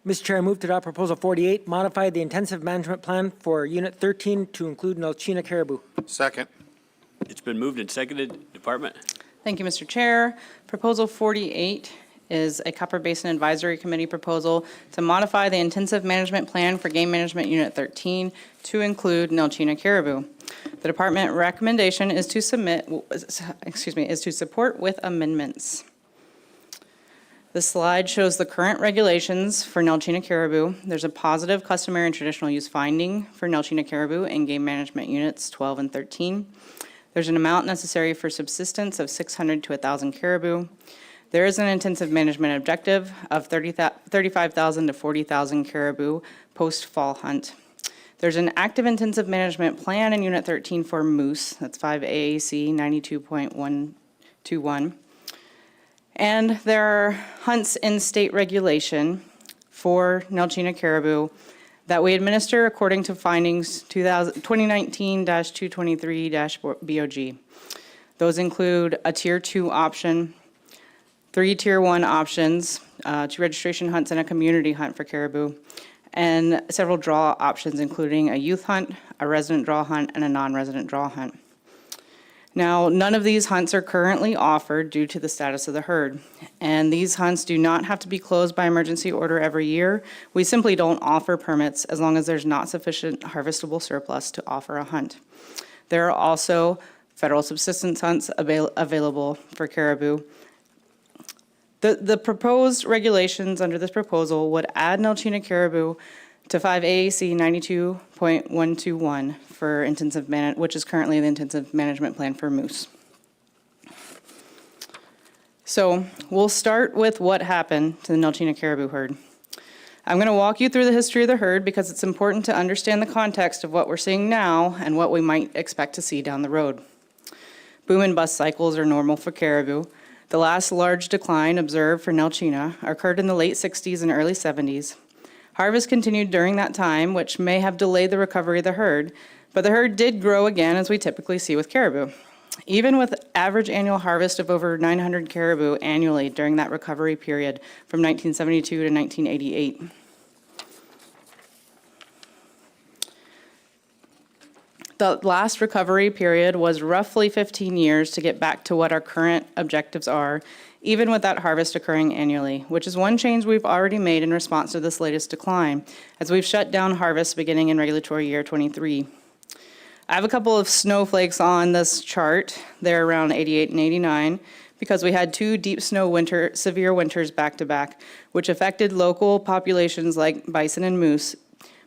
Mr. Chair, I move to adopt Proposal 48, modify the intensive management plan for Unit 13 to include Nelchina caribou. Second. It's been moved and seconded. Department? Thank you, Mr. Chair. Proposal 48 is a Copper Basin Advisory Committee proposal to modify the intensive management plan for Game Management Unit 13 to include Nelchina caribou. The department recommendation is to support with amendments. The slide shows the current regulations for Nelchina caribou. There's a positive customary and traditional use finding for Nelchina caribou in Game Management Units 12 and 13. There's an amount necessary for subsistence of 600 to 1,000 caribou. There is an intensive management objective of 35,000 to 40,000 caribou post-fall hunt. There's an active intensive management plan in Unit 13 for moose. That's 5 AAC 92.121. And there are hunts in state regulation for Nelchina caribou that we administer according to findings 2019-223-BOG. Those include a Tier 2 option, 3 Tier 1 options, 2 registration hunts and a community hunt for caribou, and several draw options, including a youth hunt, a resident draw hunt, and a non-resident draw hunt. Now, none of these hunts are currently offered due to the status of the herd, and these hunts do not have to be closed by emergency order every year. We simply don't offer permits as long as there's not sufficient harvestable surplus to offer a hunt. There are also federal subsistence hunts available for caribou. The proposed regulations under this proposal would add Nelchina caribou to 5 AAC 92.121 for intensive which is currently the intensive management plan for moose. So we'll start with what happened to the Nelchina caribou herd. I'm going to walk you through the history of the herd because it's important to understand the context of what we're seeing now and what we might expect to see down the road. Boom and bust cycles are normal for caribou. The last large decline observed for Nelchina occurred in the late 60s and early 70s. Harvest continued during that time, which may have delayed the recovery of the herd, but the herd did grow again, as we typically see with caribou. Even with average annual harvest of over 900 caribou annually during that recovery period from 1972 to 1988. The last recovery period was roughly 15 years to get back to what our current objectives are, even with that harvest occurring annually, which is one change we've already made in response to this latest decline, as we've shut down harvests beginning in regulatory year 23. I have a couple of snowflakes on this chart. They're around 88 and 89, because we had 2 deep snow severe winters back to back, which affected local populations like bison and moose.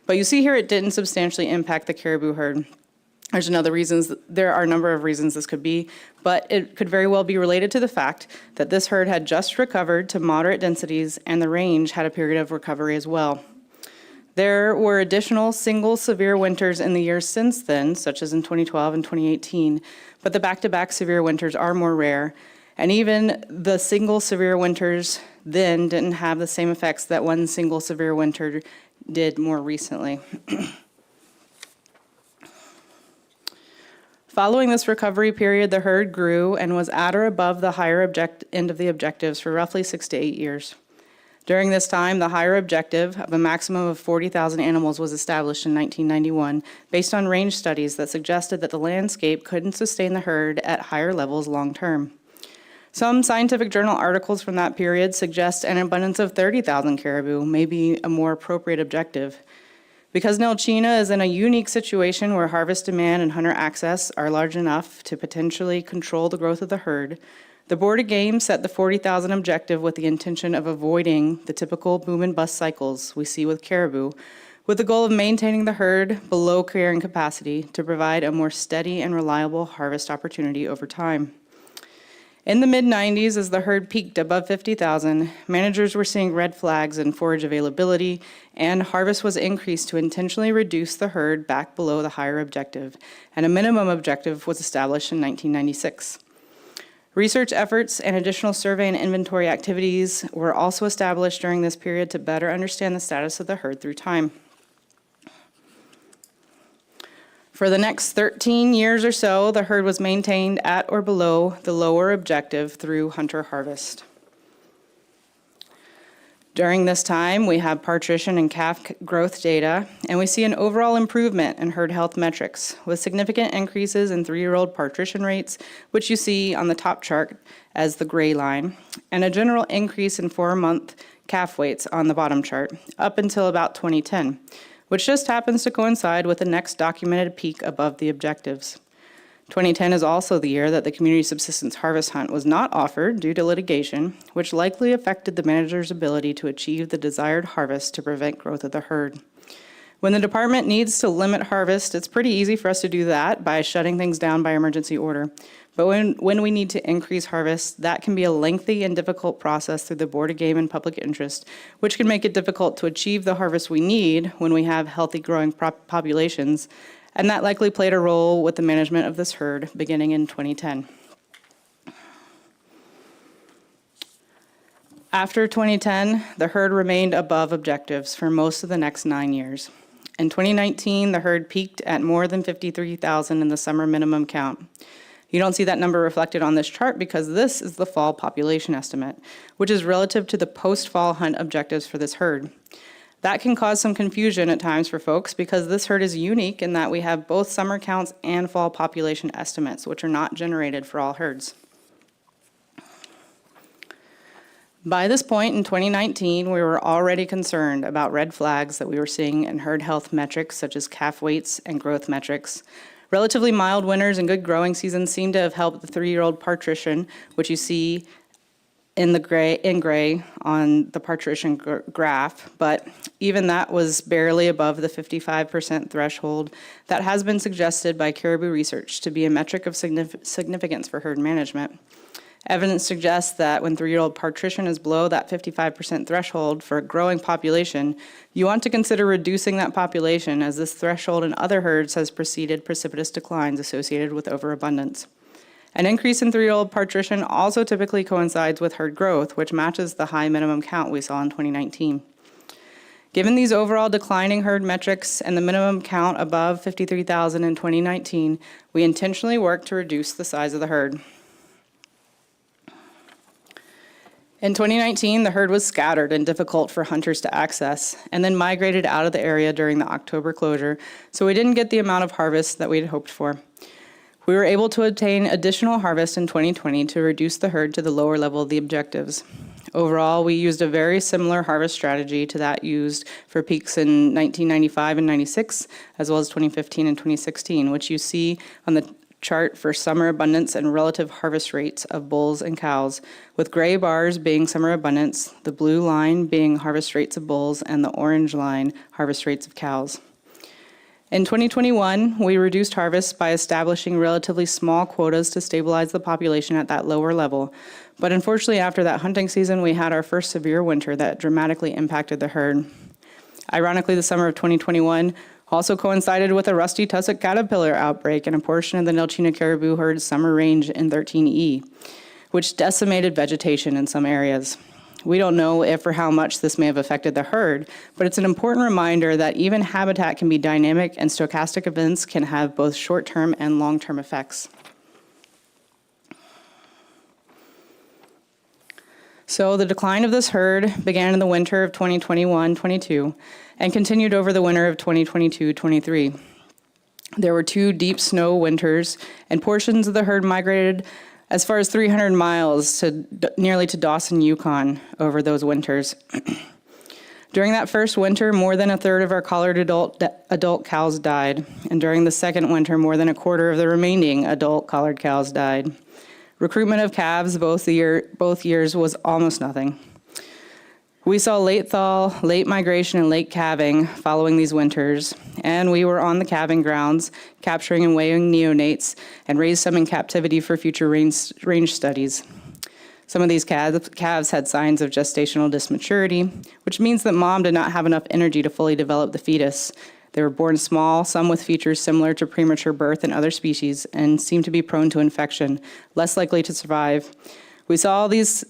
But you see here it didn't substantially impact the caribou herd. There are a number of reasons this could be, but it could very well be related to the fact that this herd had just recovered to moderate densities and the range had a period of recovery as well. There were additional single severe winters in the years since then, such as in 2012 and 2018, but the back-to-back severe winters are more rare, and even the single severe winters then didn't have the same effects that one single severe winter did more recently. Following this recovery period, the herd grew and was at or above the higher end of the objectives for roughly 6 to 8 years. During this time, the higher objective of a maximum of 40,000 animals was established in 1991 based on range studies that suggested that the landscape couldn't sustain the herd at higher levels long term. Some scientific journal articles from that period suggest an abundance of 30,000 caribou may be a more appropriate objective. Because Nelchina is in a unique situation where harvest demand and hunter access are large enough to potentially control the growth of the herd, the Board of Game set the 40,000 objective with the intention of avoiding the typical boom and bust cycles we see with caribou, with the goal of maintaining the herd below carrying capacity to provide a more steady and reliable harvest opportunity over time. In the mid-90s, as the herd peaked above 50,000, managers were seeing red flags in forage availability, and harvest was increased to intentionally reduce the herd back below the higher objective, and a minimum objective was established in 1996. Research efforts and additional survey and inventory activities were also established during this period to better understand the status of the herd through time. For the next 13 years or so, the herd was maintained at or below the lower objective through hunter harvest. During this time, we have partition and calf growth data, and we see an overall improvement in herd health metrics, with significant increases in 3-year-old partition rates, which you see on the top chart as the gray line, and a general increase in 4-month calf weights on the bottom chart, up until about 2010, which just happens to coincide with the next documented peak above the objectives. 2010 is also the year that the community subsistence harvest hunt was not offered due to litigation, which likely affected the manager's ability to achieve the desired harvest to prevent growth of the herd. When the department needs to limit harvest, it's pretty easy for us to do that by shutting things down by emergency order. But when we need to increase harvest, that can be a lengthy and difficult process through the Board of Game and Public Interest, which can make it difficult to achieve the harvest we need when we have healthy growing populations, and that likely played a role with the management of this herd beginning in 2010. After 2010, the herd remained above objectives for most of the next 9 years. In 2019, the herd peaked at more than 53,000 in the summer minimum count. You don't see that number reflected on this chart because this is the fall population estimate, which is relative to the post-fall hunt objectives for this herd. That can cause some confusion at times for folks because this herd is unique in that we have both summer counts and fall population estimates, which are not generated for all herds. By this point in 2019, we were already concerned about red flags that we were seeing in herd health metrics such as calf weights and growth metrics. Relatively mild winters and good growing seasons seem to have helped the 3-year-old partition, which you see in gray on the partition graph, but even that was barely above the 55% threshold that has been suggested by caribou research to be a metric of significance for herd management. Evidence suggests that when 3-year-old partition is below that 55% threshold for a growing population, you want to consider reducing that population, as this threshold in other herds has preceded precipitous declines associated with overabundance. An increase in 3-year-old partition also typically coincides with herd growth, which matches the high minimum count we saw in 2019. Given these overall declining herd metrics and the minimum count above 53,000 in 2019, we intentionally worked to reduce the size of the herd. In 2019, the herd was scattered and difficult for hunters to access, and then migrated out of the area during the October closure, so we didn't get the amount of harvest that we had hoped for. We were able to obtain additional harvest in 2020 to reduce the herd to the lower level of the objectives. Overall, we used a very similar harvest strategy to that used for peaks in 1995 and 96, as well as 2015 and 2016, which you see on the chart for summer abundance and relative harvest rates of bulls and cows, with gray bars being summer abundance, the blue line being harvest rates of bulls, and the orange line harvest rates of cows. In 2021, we reduced harvest by establishing relatively small quotas to stabilize the population at that lower level. But unfortunately, after that hunting season, we had our first severe winter that dramatically impacted the herd. Ironically, the summer of 2021 also coincided with a rusty tussock caterpillar outbreak in a portion of the Nelchina caribou herd's summer range in 13E, which decimated vegetation in some areas. We don't know if or how much this may have affected the herd, but it's an important reminder that even habitat can be dynamic and stochastic events can have both short-term and long-term effects. So the decline of this herd began in the winter of 2021-22 and continued over the winter of 2022-23. There were 2 deep snow winters, and portions of the herd migrated as far as 300 miles to nearly to Dawson, Yukon over those winters. During that first winter, more than a third of our collared adult cows died, and during the second winter, more than a quarter of the remaining adult collared cows died. Recruitment of calves both years was almost nothing. We saw late thaw, late migration, and late calving following these winters, and we were on the calving grounds, capturing and weighing neonates, and raised some in captivity for future range studies. Some of these calves had signs of gestational dysmaturity, which means that mom did not have enough energy to fully develop the fetus. They were born small, some with features similar to premature birth in other species, and seemed to be prone to infection, less likely to survive. We saw this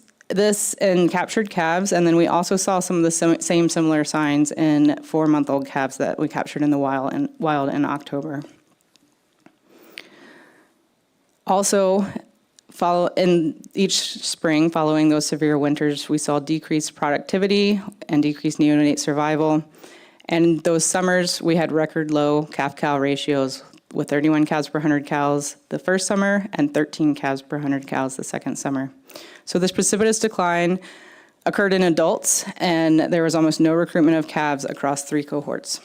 in captured calves, and then we also saw some of the same similar signs in 4-month-old calves that we captured in the wild in October. Also, In each spring following those severe winters, we saw decreased productivity and decreased neonate survival. And those summers, we had record low calf-cow ratios with 31 calves per 100 cows the first summer and 13 calves per 100 cows the second summer. So this precipitous decline occurred in adults, and there was almost no recruitment of calves across 3 cohorts.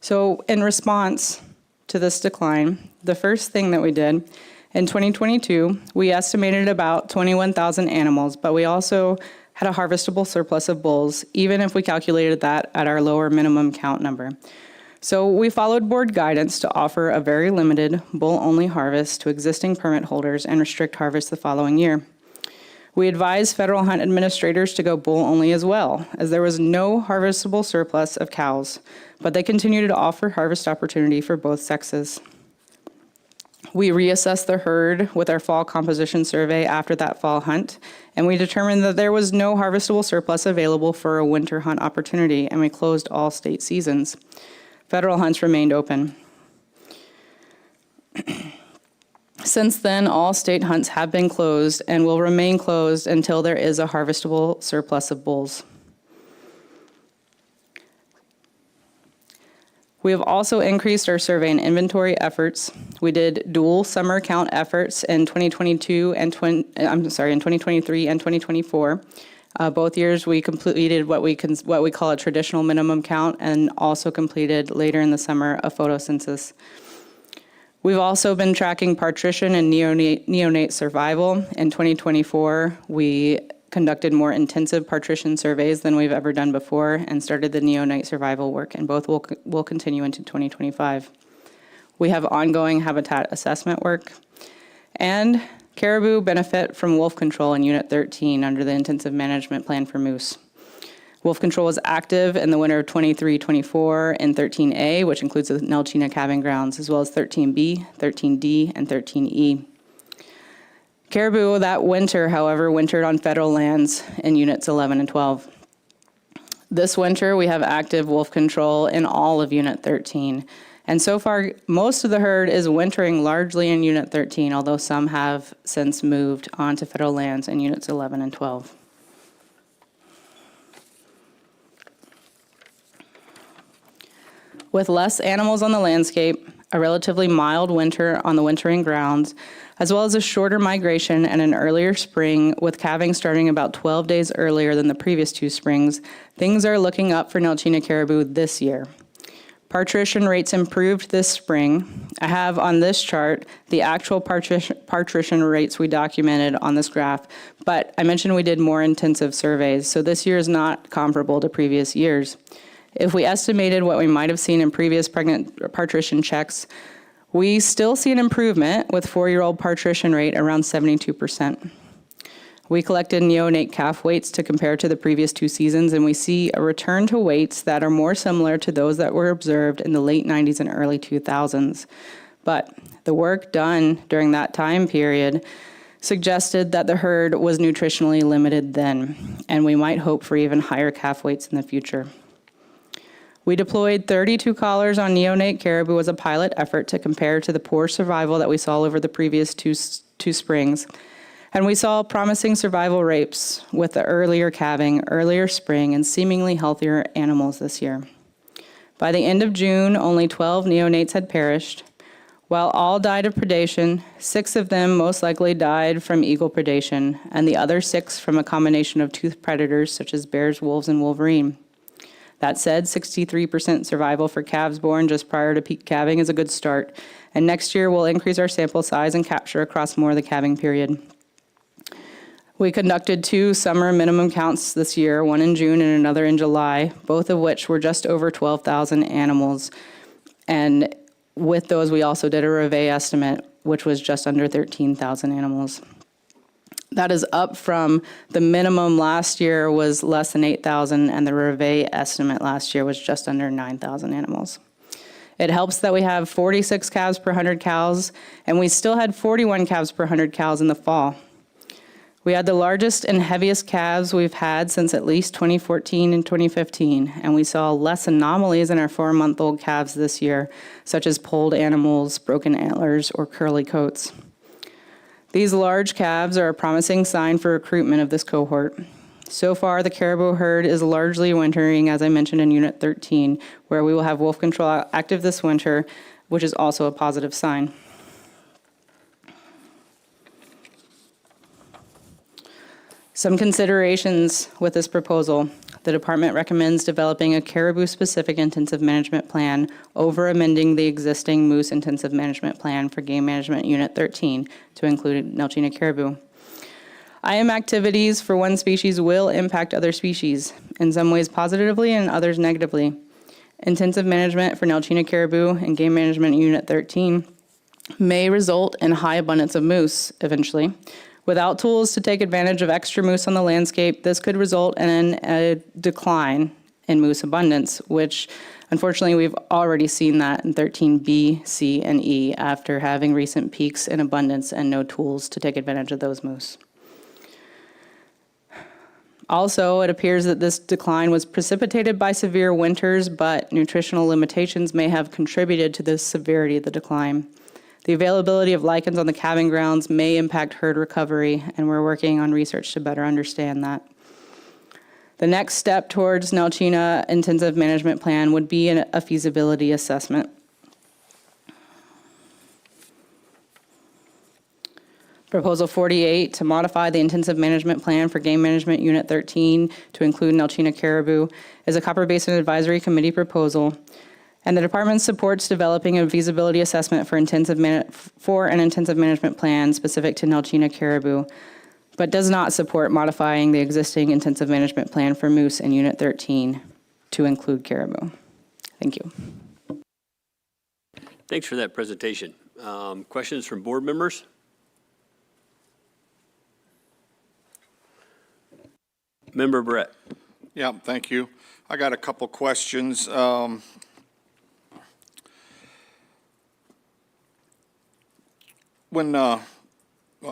So in response to this decline, the first thing that we did, in 2022, we estimated about 21,000 animals, but we also had a harvestable surplus of bulls, even if we calculated that at our lower minimum count number. So we followed board guidance to offer a very limited bull-only harvest to existing permit holders and restrict harvest the following year. We advised federal hunt administrators to go bull-only as well, as there was no harvestable surplus of cows, but they continued to offer harvest opportunity for both sexes. We reassessed the herd with our fall composition survey after that fall hunt, and we determined that there was no harvestable surplus available for a winter hunt opportunity, and we closed all state seasons. Federal hunts remained open. Since then, all state hunts have been closed and will remain closed until there is a harvestable surplus of bulls. We have also increased our survey and inventory efforts. We did dual summer count efforts in 2022 and in 2023 and 2024. Both years we completed what we call a traditional minimum count, and also completed later in the summer a photocensus. We've also been tracking partition and neonate survival. In 2024, we conducted more intensive partition surveys than we've ever done before and started the neonate survival work, and both will continue into 2025. We have ongoing habitat assessment work, and caribou benefit from wolf control in Unit 13 under the intensive management plan for moose. Wolf control was active in the winter of 23-24 in 13A, which includes the Nelchina calving grounds, as well as 13B, 13D, and 13E. Caribou that winter, however, wintered on federal lands in Units 11 and 12. This winter, we have active wolf control in all of Unit 13. And so far, most of the herd is wintering largely in Unit 13, although some have since moved onto federal lands in Units 11 and 12. With less animals on the landscape, a relatively mild winter on the wintering grounds, as well as a shorter migration and an earlier spring, with calving starting about 12 days earlier than the previous 2 springs, things are looking up for Nelchina caribou this year. Partition rates improved this spring. I have on this chart the actual partition rates we documented on this graph, but I mentioned we did more intensive surveys, so this year is not comparable to previous years. If we estimated what we might have seen in previous pregnant partition checks, we still see an improvement with 4-year-old partition rate around 72%. We collected neonate calf weights to compare to the previous 2 seasons, and we see a return to weights that are more similar to those that were observed in the late 90s and early 2000s. But the work done during that time period suggested that the herd was nutritionally limited then, and we might hope for even higher calf weights in the future. We deployed 32 collars on neonate caribou as a pilot effort to compare to the poor survival that we saw over the previous two springs. And we saw promising survival rates with the earlier calving, earlier spring, and seemingly healthier animals this year. By the end of June, only 12 neonates had perished. While all died of predation, 6 of them most likely died from eagle predation, and the other 6 from a combination of toothed predators such as bears, wolves, and wolverine. That said, 63% survival for calves born just prior to peak calving is a good start, and next year we'll increase our sample size and capture across more of the calving period. We conducted 2 summer minimum counts this year, one in June and another in July, both of which were just over 12,000 animals. And with those, we also did a reveille estimate, which was just under 13,000 animals. That is up from the minimum last year was less than 8,000, and the reveille estimate last year was just under 9,000 animals. It helps that we have 46 calves per 100 cows, and we still had 41 calves per 100 cows in the fall. We had the largest and heaviest calves we've had since at least 2014 and 2015, and we saw less anomalies in our 4-month-old calves this year, such as polled animals, broken antlers, or curly coats. These large calves are a promising sign for recruitment of this cohort. So far, the caribou herd is largely wintering, as I mentioned in Unit 13, where we will have wolf control active this winter, which is also a positive sign. Some considerations with this proposal. The department recommends developing a caribou-specific intensive management plan over amending the existing moose intensive management plan for Game Management Unit 13 to include Nelchina caribou. IM activities for one species will impact other species, in some ways positively and others negatively. Intensive management for Nelchina caribou and Game Management Unit 13 may result in high abundance of moose eventually. Without tools to take advantage of extra moose on the landscape, this could result in a decline in moose abundance, which unfortunately we've already seen that in 13B, C, and E after having recent peaks in abundance and no tools to take advantage of those moose. Also, it appears that this decline was precipitated by severe winters, but nutritional limitations may have contributed to the severity of the decline. The availability of lichens on the calving grounds may impact herd recovery, and we're working on research to better understand that. The next step towards Nelchina intensive management plan would be a feasibility assessment. Proposal 48, to modify the intensive management plan for Game Management Unit 13 to include Nelchina caribou, is a Copper Basin Advisory Committee proposal. And the department supports developing a feasibility assessment for an intensive management plan specific to Nelchina caribou, but does not support modifying the existing intensive management plan for moose in Unit 13 to include caribou. Thank you. Thanks for that presentation. Questions from board members? Member Brett. Yeah, thank you. I got a couple questions. I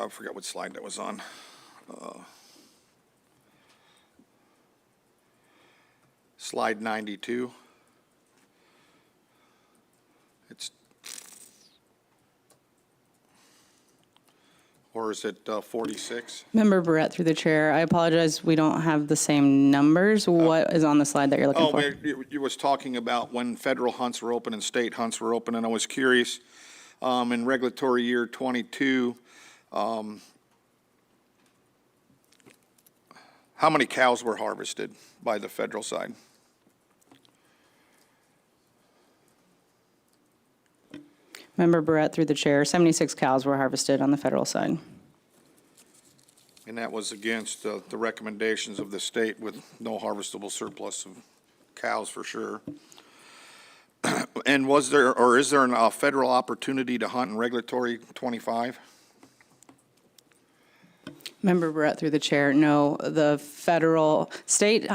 forgot what slide that was on. Slide 92. Or is it 46? Member Barrett, through the chair, I apologize, we don't have the same numbers. What is on the slide that you're looking for? You was talking about when federal hunts were open and state hunts were open, and I was curious, in regulatory year 22, how many cows were harvested by the federal side? Member Barrett, through the chair, 76 cows were harvested on the federal side. And that was against the recommendations of the state with no harvestable surplus of cows for sure. And was there, or is there a federal opportunity to hunt in regulatory 25? Member Barrett, through the chair, no, the federal, state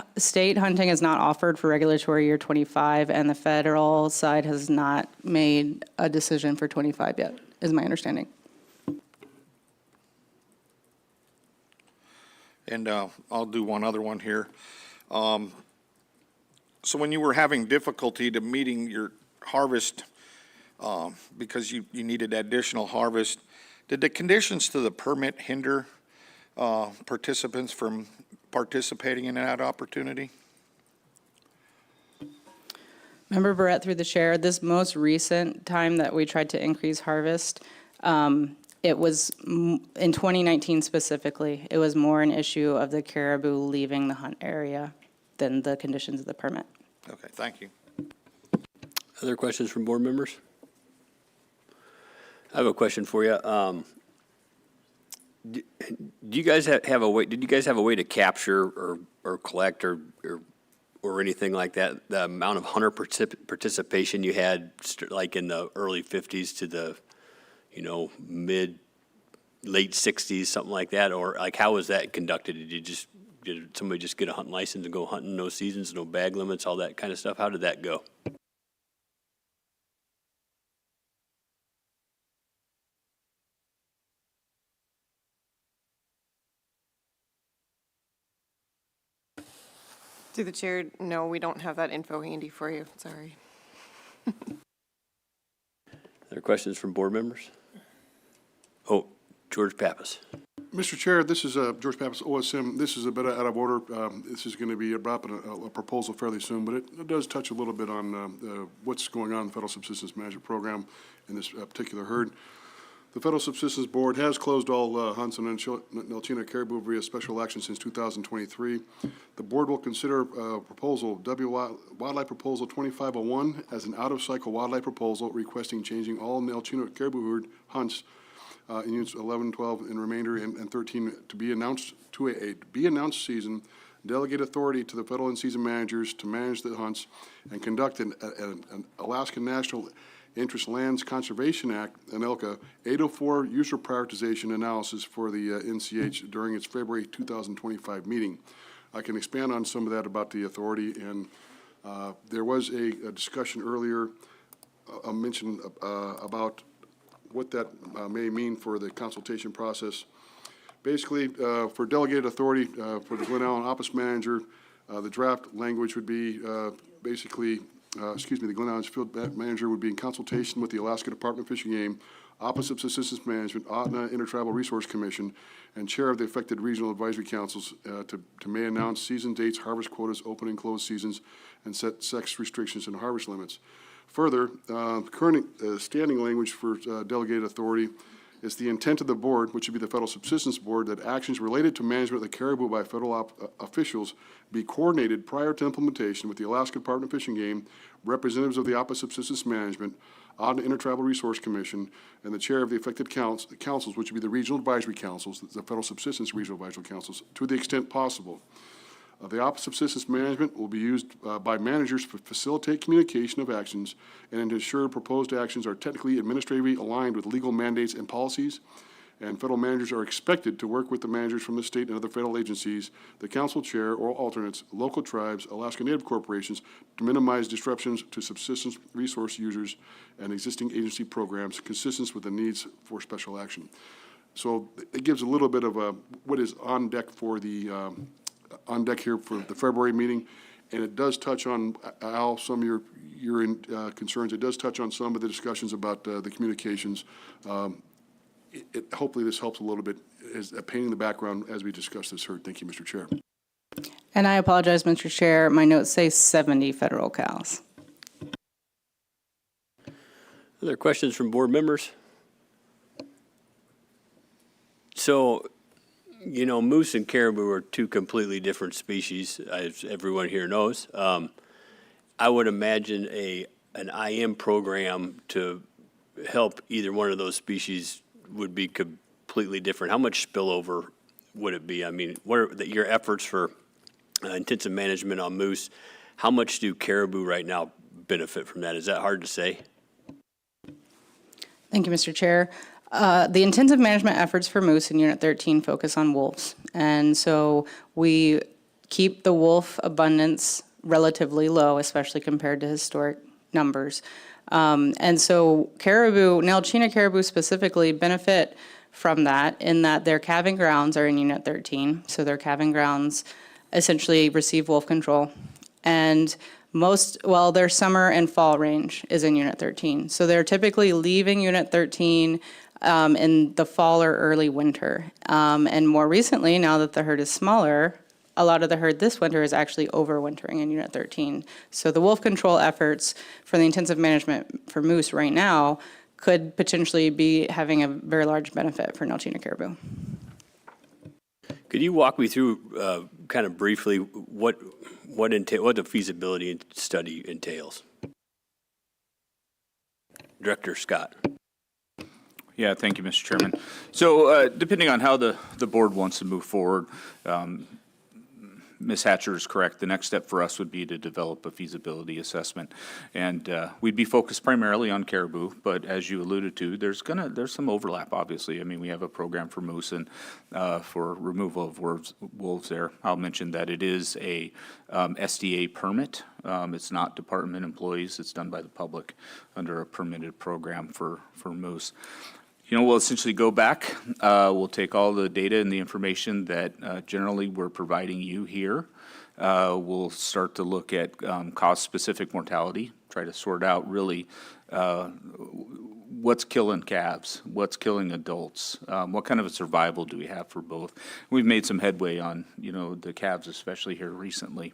hunting is not offered for regulatory year 25, and the federal side has not made a decision for 25 yet, is my understanding. And I'll do one other one here. So when you were having difficulty to meeting your harvest because you needed additional harvest, did the conditions to the permit hinder participants from participating in that opportunity? Member Barrett, through the chair, this most recent time that we tried to increase harvest, it was in 2019 specifically, it was more an issue of the caribou leaving the hunt area than the conditions of the permit. Okay, thank you. Other questions from board members? I have a question for you. Do you guys have a way? Did you guys have a way to capture or collect or anything like that? The amount of hunter participation you had, like in the early 50s to the, late 60s, something like that, or like how was that conducted? Did somebody just get a hunting license and go hunting? No seasons, no bag limits, all that kind of stuff. How did that go? Through the chair, no, we don't have that info handy for you, sorry. Other questions from board members? Oh, George Pappas. Mr. Chair, this is George Pappas, OSM. This is a bit out of order. This is going to be brought up in a proposal fairly soon, but it does touch a little bit on what's going on in the Federal Subsistence Management Program in this particular herd. The Federal Subsistence Board has closed all hunts on Nelchina caribou via special action since 2023. The board will consider proposal Wildlife Proposal 2501 as an out-of-cycle wildlife proposal requesting changing all Nelchina caribou herd hunts in units 11, 12, and remainder, and 13 to be announced to a be-announced season, delegate authority to the federal and season managers to manage the hunts, and conduct an Alaska National Interest Lands Conservation Act, ANELCA, 804 user prioritization analysis for the NCH during its February 2025 meeting. I can expand on some of that about the authority, and there was a discussion earlier, a mention about what that may mean for the consultation process. Basically, for delegated authority for the Glen Allen Office Manager, the draft language would be basically, the Glen Allen Field Manager would be in consultation with the Alaska Department of Fish and Game, Office of Subsistence Management, ADNA Intertribal Resource Commission, and Chair of the affected regional advisory councils to may announce season dates, harvest quotas, open and closed seasons, and set sex restrictions and harvest limits. Further, current standing language for delegated authority is the intent of the board, which would be the Federal Subsistence Board, that actions related to management of the caribou by federal officials be coordinated prior to implementation with the Alaska Department of Fish and Game, representatives of the Office of Subsistence Management, ADNA Intertribal Resource Commission, and the chair of the affected councils, which would be the regional advisory councils, the Federal Subsistence Regional Advisory Councils, to the extent possible. The Office of Subsistence Management will be used by managers to facilitate communication of actions and to ensure proposed actions are technically administratively aligned with legal mandates and policies. And federal managers are expected to work with the managers from the state and other federal agencies, the council chair or alternates, local tribes, Alaska Native corporations to minimize disruptions to subsistence resource users and existing agency programs consistent with the needs for special action. So it gives a little bit of what is on deck for the on deck here for the February meeting, and it does touch on, Al, some of your concerns. It does touch on some of the discussions about the communications. Hopefully this helps a little bit as painting the background as we discuss this herd. Thank you, Mr. Chair. And I apologize, Mr. Chair, my notes say 70 federal cows. Other questions from board members? So, you know, moose and caribou are two completely different species, as everyone here knows. I would imagine an IM program to help either one of those species would be completely different. How much spillover would it be? I mean, what are your efforts for intensive management on moose? How much do caribou right now benefit from that? Is that hard to say? Thank you, Mr. Chair. The intensive management efforts for moose in Unit 13 focus on wolves. And so we keep the wolf abundance relatively low, especially compared to historic numbers. And so caribou, Nelchina caribou specifically, benefit from that in that their calving grounds are in Unit 13. So their calving grounds essentially receive wolf control. And their summer and fall range is in Unit 13. So they're typically leaving Unit 13 in the fall or early winter. And more recently, now that the herd is smaller, a lot of the herd this winter is actually overwintering in Unit 13. So the wolf control efforts for the intensive management for moose right now could potentially be having a very large benefit for Nelchina caribou. Could you walk me through kind of briefly what the feasibility study entails? Director Scott. Yeah, thank you, Mr. Chairman. So depending on how the board wants to move forward, Ms. Hatcher is correct. The next step for us would be to develop a feasibility assessment. And we'd be focused primarily on caribou, but as you alluded to, there's some overlap, obviously. I mean, we have a program for moose and for removal of wolves there. I'll mention that it is a SDA permit. It's not department employees. It's done by the public under a permitted program for moose. We'll essentially go back, we'll take all the data and the information that generally we're providing you here. We'll start to look at cause-specific mortality, try to sort out really what's killing calves, what's killing adults, what kind of a survival do we have for both. We've made some headway on, the calves, especially here recently.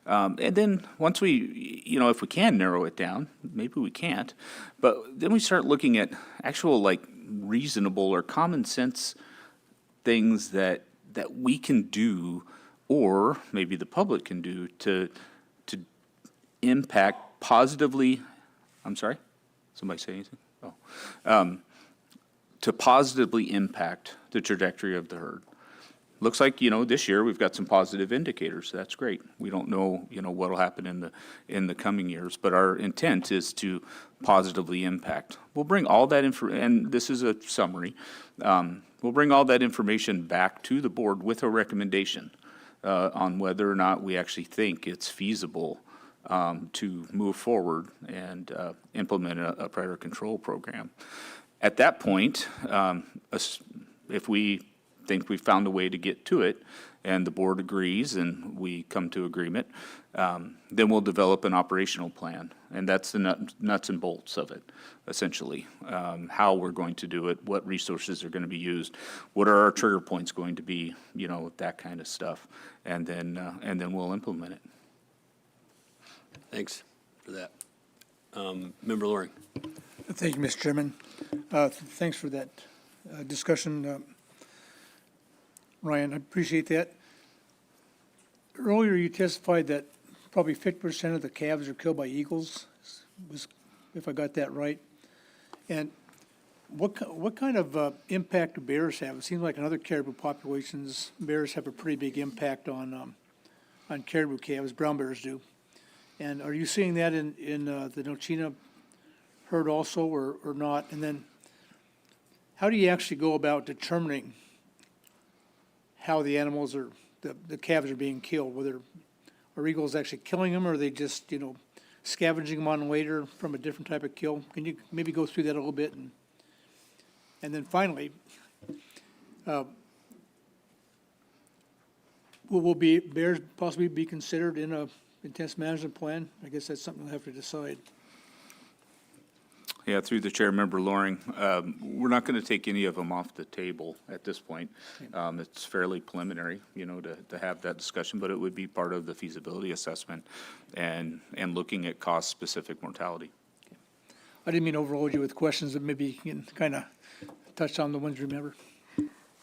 And then once we, if we can narrow it down, maybe we can't, but then we start looking at actual reasonable or common sense things that we can do, or maybe the public can do to impact positively. I'm sorry? Somebody say anything? Oh. To positively impact the trajectory of the herd. Looks like, this year we've got some positive indicators. So that's great. We don't know, what'll happen in the coming years, but our intent is to positively impact. We'll bring all that and this is a summary. We'll bring all that information back to the board with a recommendation on whether or not we actually think it's feasible to move forward and implement a predator control program. At that point, if we think we've found a way to get to it and the board agrees and we come to agreement, then we'll develop an operational plan. And that's the nuts and bolts of it, essentially. How we're going to do it, what resources are going to be used, what are our trigger points going to be, that kind of stuff. And then we'll implement it. Thanks for that. Member Loring. Thank you, Mr. Chairman. Thanks for that discussion, Ryan. I appreciate that. Earlier, you testified that probably 50% of the calves are killed by eagles, if I got that right. And what kind of impact do bears have? It seems like in other caribou populations, bears have a pretty big impact on caribou calves. Brown bears do. And are you seeing that in the Nocina herd also, or not? And then how do you actually go about determining how the animals are, the calves are being killed? Whether are eagles actually killing them, or are they just, scavenging them on later from a different type of kill? Can you maybe go through that a little bit? And then finally, will bears possibly be considered in a intense management plan? I guess that's something we'll have to decide. Yeah, through the chair, Member Loring, we're not going to take any of them off the table at this point. It's fairly preliminary, to have that discussion, but it would be part of the feasibility assessment and looking at cost-specific mortality. I didn't mean to overload you with questions, but maybe you can kind of touch on the ones you remember.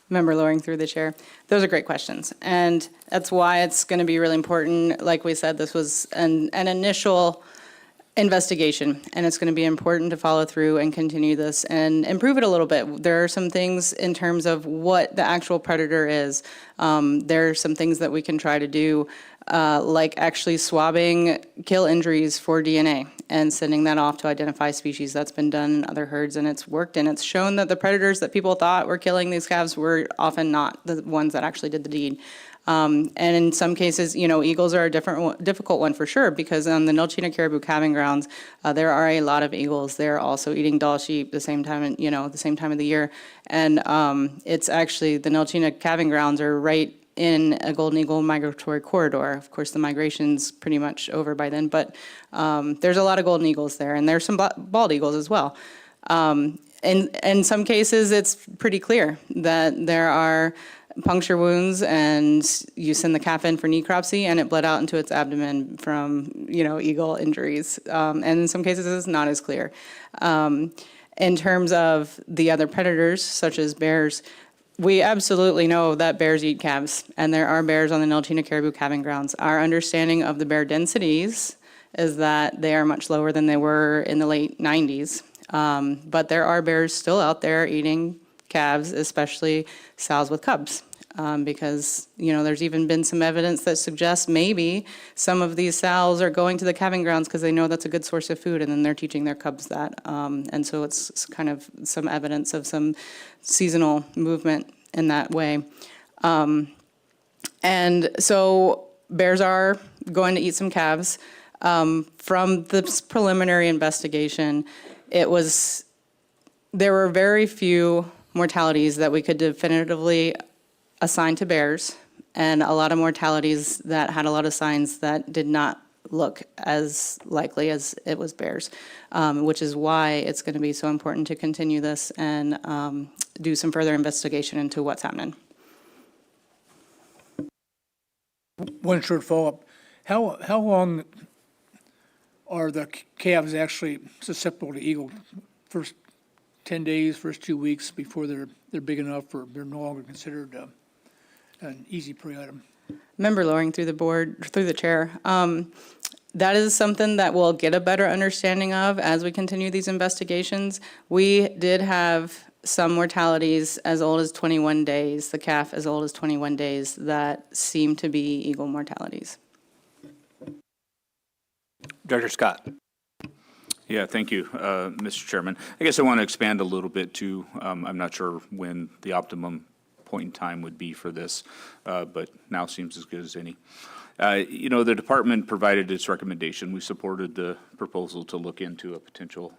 Member Loring, through the chair. Those are great questions. And that's why it's going to be really important. Like we said, this was an initial investigation, and it's going to be important to follow through and continue this and improve it a little bit. There are some things in terms of what the actual predator is. There are some things that we can try to do, like actually swabbing kill injuries for DNA and sending that off to identify species. That's been done in other herds, and it's worked, and it's shown that the predators that people thought were killing these calves were often not the ones that actually did the deed. And in some cases, eagles are a difficult one for sure, because on the Nilchina caribou calving grounds, there are a lot of eagles. They're also eating Dall sheep the same time, the same time of the year. And it's actually, the Nilchina calving grounds are right in a golden eagle migratory corridor. Of course, the migration's pretty much over by then, but there's a lot of golden eagles there, and there's some bald eagles as well. In some cases, it's pretty clear that there are puncture wounds, and you send the calf in for necropsy, and it bled out into its abdomen from, eagle injuries. And in some cases, it's not as clear. In terms of the other predators, such as bears, we absolutely know that bears eat calves, and there are bears on the Nilchina caribou calving grounds. Our understanding of the bear densities is that they are much lower than they were in the late 90s. But there are bears still out there eating calves, especially sows with cubs, because, there's even been some evidence that suggests maybe some of these sows are going to the calving grounds because they know that's a good source of food, and then they're teaching their cubs that. And so it's kind of some evidence of some seasonal movement in that way. And so bears are going to eat some calves. From this preliminary investigation, it was there were very few mortalities that we could definitively assign to bears, and a lot of mortalities that had a lot of signs that did not look as likely as it was bears, which is why it's going to be so important to continue this and do some further investigation into what's happening. One short follow-up. How long are the calves actually susceptible to eagle? First 10 days, first 2 weeks before they're big enough or they're no longer considered an easy prey item? Member Loring, through the chair, that is something that we'll get a better understanding of as we continue these investigations. We did have some mortalities as old as 21 days, the calf as old as 21 days, that seem to be eagle mortalities. Director Scott. Yeah, thank you, Mr. Chairman. I guess I want to expand a little bit too. I'm not sure when the optimum point in time would be for this, but now seems as good as any. You know, the department provided its recommendation. We supported the proposal to look into a potential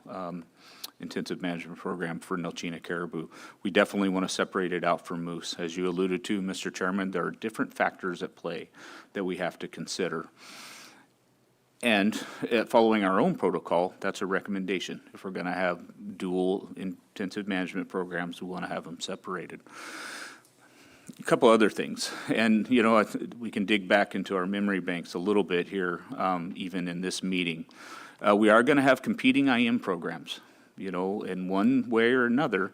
intensive management program for Nelchina caribou. We definitely want to separate it out from moose. As you alluded to, Mr. Chairman, there are different factors at play that we have to consider. And following our own protocol, that's a recommendation. If we're going to have dual intensive management programs, we want to have them separated. A couple other things, and you know, we can dig back into our memory banks a little bit here, even in this meeting. We are going to have competing IM programs, you know, in one way or another,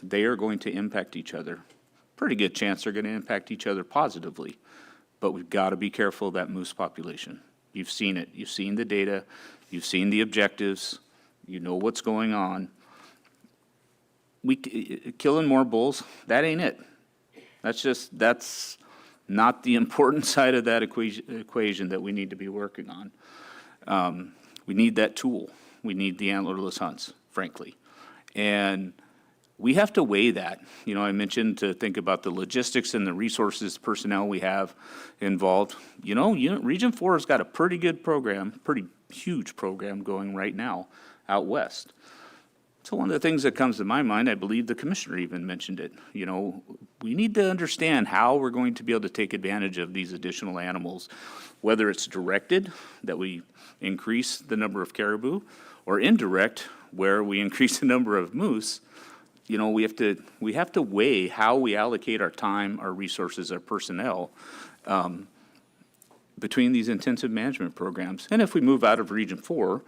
they are going to impact each other. Pretty good chance they're going to impact each other positively, but we've got to be careful of that moose population. You've seen it. You've seen the data. You've seen the objectives. You know what's going on. Killing more bulls, that ain't it. That's not the important side of that equation that we need to be working on. We need that tool. We need the antlerless hunts, frankly. And we have to weigh that. You know, I mentioned to think about the logistics and the resources, personnel we have involved. You know, Region 4 has got a pretty good program, pretty huge program going right now out west. So one of the things that comes to my mind, I believe the commissioner even mentioned it, you know, we need to understand how we're going to be able to take advantage of these additional animals, whether it's directed, that we increase the number of caribou, or indirect, where we increase the number of moose. You know, we have to weigh how we allocate our time, our resources, our personnel between these intensive management programs. And if we move out of Region 4,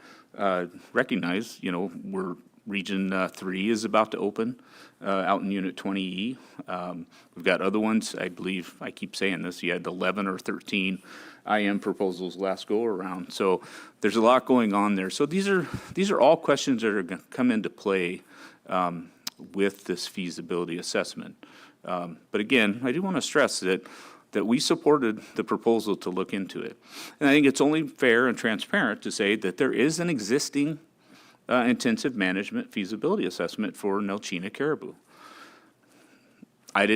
recognize, you know, Region 3 is about to open out in Unit 20E. We've got other ones. I believe, I keep saying this, you had 11 or 13 IM proposals last go around. So there's a lot going on there. So these are all questions that are going to come into play with this feasibility assessment. But again, I do want to stress that we supported the proposal to look into it. And I think it's only fair and transparent to say that there is an existing intensive management feasibility assessment for Nelchina caribou. I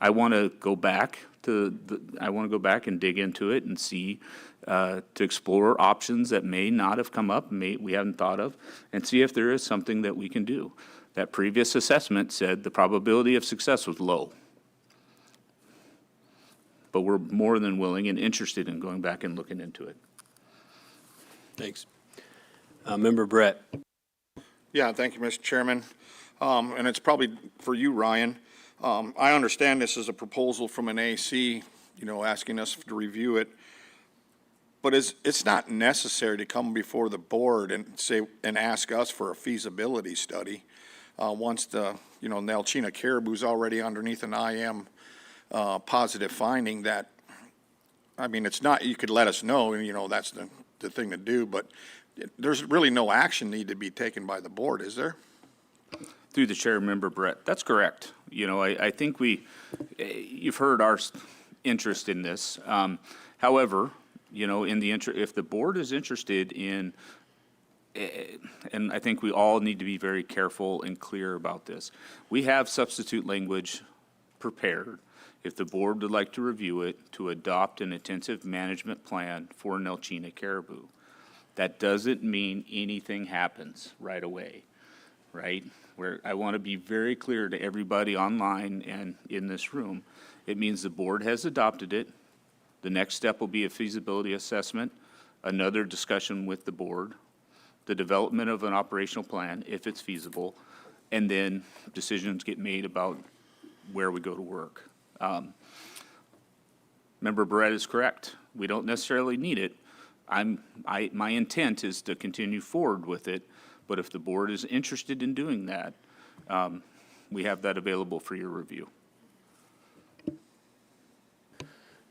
want to go back and dig into it and see, to explore options that may not have come up, we haven't thought of, and see if there is something that we can do. That previous assessment said the probability of success was low. But we're more than willing and interested in going back and looking into it. Thanks. Member Brett. Yeah, thank you, Mr. Chairman. And it's probably for you, Ryan. I understand this is a proposal from an AC, you know, asking us to review it. But it's not necessary to come before the board and ask us for a feasibility study. Once the, you know, Nelchina caribou's already underneath an IM positive finding that, I mean, it's not, you could let us know, and you know, that's the thing to do, but there's really no action need to be taken by the board, is there? Through the chair, Member Brett, that's correct. You know, I think you've heard our interest in this. However, you know, if the board is interested in, and I think we all need to be very careful and clear about this. We have substitute language prepared, if the board would like to review it, to adopt an intensive management plan for Nelchina caribou. That doesn't mean anything happens right away. right? Where I want to be very clear to everybody online and in this room. It means the board has adopted it. The next step will be a feasibility assessment, another discussion with the board, the development of an operational plan, if it's feasible, and then decisions get made about where we go to work. Member Barrett is correct. We don't necessarily need it. My intent is to continue forward with it, but if the board is interested in doing that, we have that available for your review.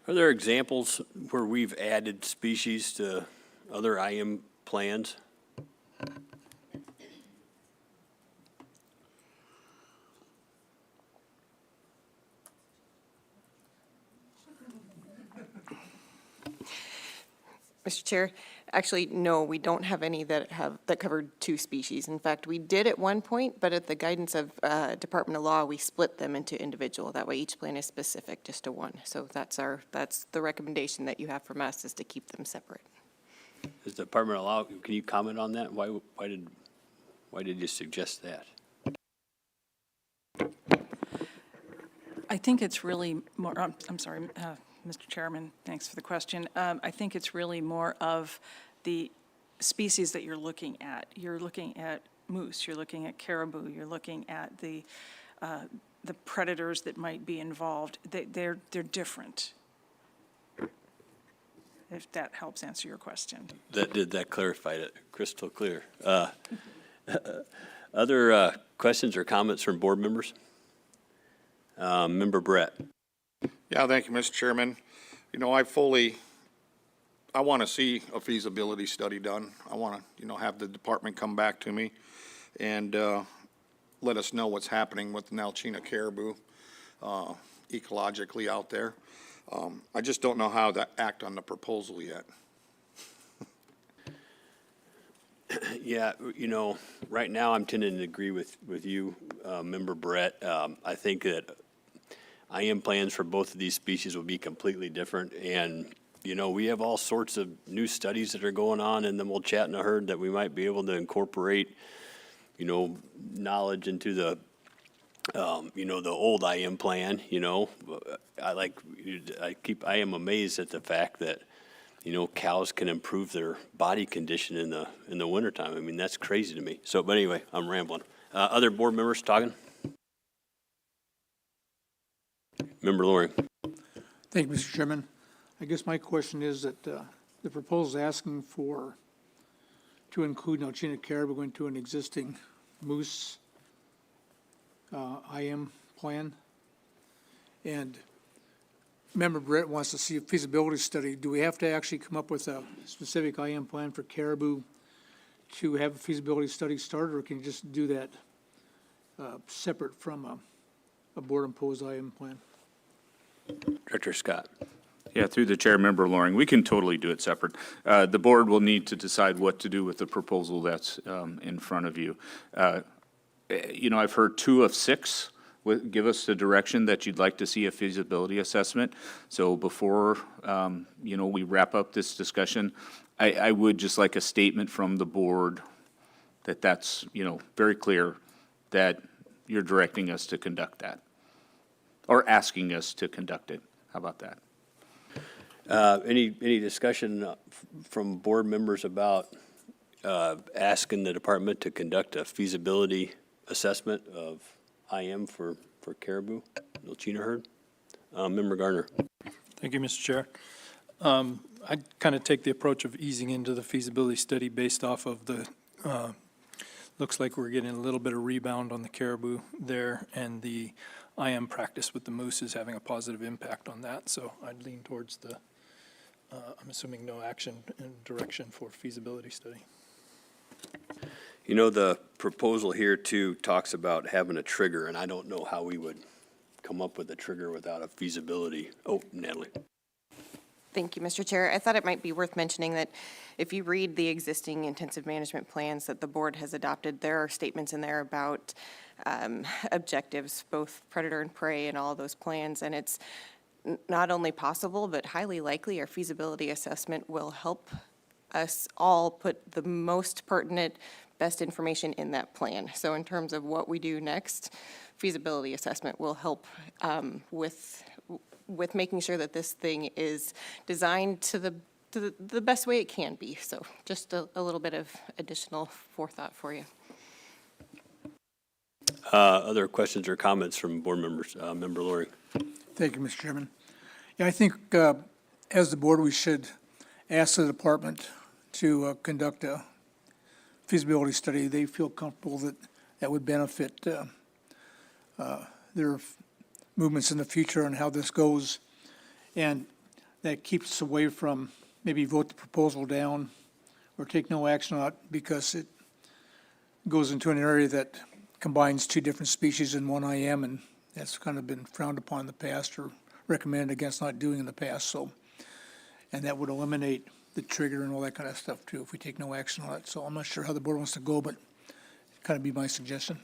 Are there examples where we've added species to other IM plans? Mr. Chair, actually, no, we don't have any that covered two species. In fact, we did at one point, but at the guidance of Department of Law, we split them into individual. That way each plan is specific just to one. So that's the recommendation that you have from us, is to keep them separate. Is the Department of Law, can you comment on that? Why did you suggest that? I think it's really more, I'm sorry, Mr. Chairman, thanks for the question. I think it's really more of the species that you're looking at. You're looking at moose, you're looking at caribou, you're looking at the predators that might be involved. They're different, if that helps answer your question. That clarified it crystal clear. Other questions or comments from board members? Member Brett. Yeah, thank you, Mr. Chairman. You know, I want to see a feasibility study done. I want to, have the department come back to me and let us know what's happening with the Nalchina caribou ecologically out there. I just don't know how to act on the proposal yet. Yeah, right now I'm tending to agree with you, Member Brett. I think that IM plans for both of these species will be completely different. And, we have all sorts of new studies that are going on, and then we'll chat in a herd that we might be able to incorporate, knowledge into the, the old IM plan, I am amazed at the fact that, cows can improve their body condition in the wintertime. I mean, that's crazy to me. So, but anyway, I'm rambling. Other board members talking? Member Loring. Thank you, Mr. Chairman. I guess my question is that the proposal is asking to include Nalchina caribou into an existing moose IM plan. And Member Brett wants to see a feasibility study. Do we have to actually come up with a specific IM plan for caribou to have a feasibility study started, or can you just do that separate from a board-imposed IM plan? Director Scott. Yeah, through the chair, Member Loring, we can totally do it separate. The board will need to decide what to do with the proposal that's in front of you. I've heard 2 of 6 give us the direction that you'd like to see a feasibility assessment. So before, we wrap up this discussion, I would just like a statement from the board that's, very clear that you're directing us to conduct that, or asking us to conduct it. How about that? Any discussion from board members about asking the department to conduct a feasibility assessment of IM for caribou, Nalchina herd? Member Garner. Thank you, Mr. Chair. I'd kind of take the approach of easing into the feasibility study based off of the, looks like we're getting a little bit of rebound on the caribou there, and the IM practice with the moose is having a positive impact on that. So I'd lean towards the, I'm assuming no action and direction for feasibility study. The proposal here too talks about having a trigger, and I don't know how we would come up with a trigger without a feasibility. Oh, Natalie. Thank you, Mr. Chair. I thought it might be worth mentioning that if you read the existing intensive management plans that the board has adopted, there are statements in there about objectives, both predator and prey in all of those plans. And it's not only possible, but highly likely our feasibility assessment will help us all put the most pertinent, best information in that plan. So in terms of what we do next, feasibility assessment will help with making sure that this thing is designed to the best way it can be. So just a little bit of additional forethought for you. Other questions or comments from board members? Member Loring. Thank you, Mr. Chairman. Yeah, I think as the board, we should ask the department to conduct a feasibility study. They feel comfortable that that would benefit their movements in the future and how this goes. And that keeps us away from maybe vote the proposal down or take no action on it because it goes into an area that combines two different species in one IM, and that's kind of been frowned upon in the past or recommended against not doing in the past. So, and that would eliminate the trigger and all that kind of stuff too if we take no action on it. So I'm not sure how the board wants to go, but it'd kind of be my suggestion.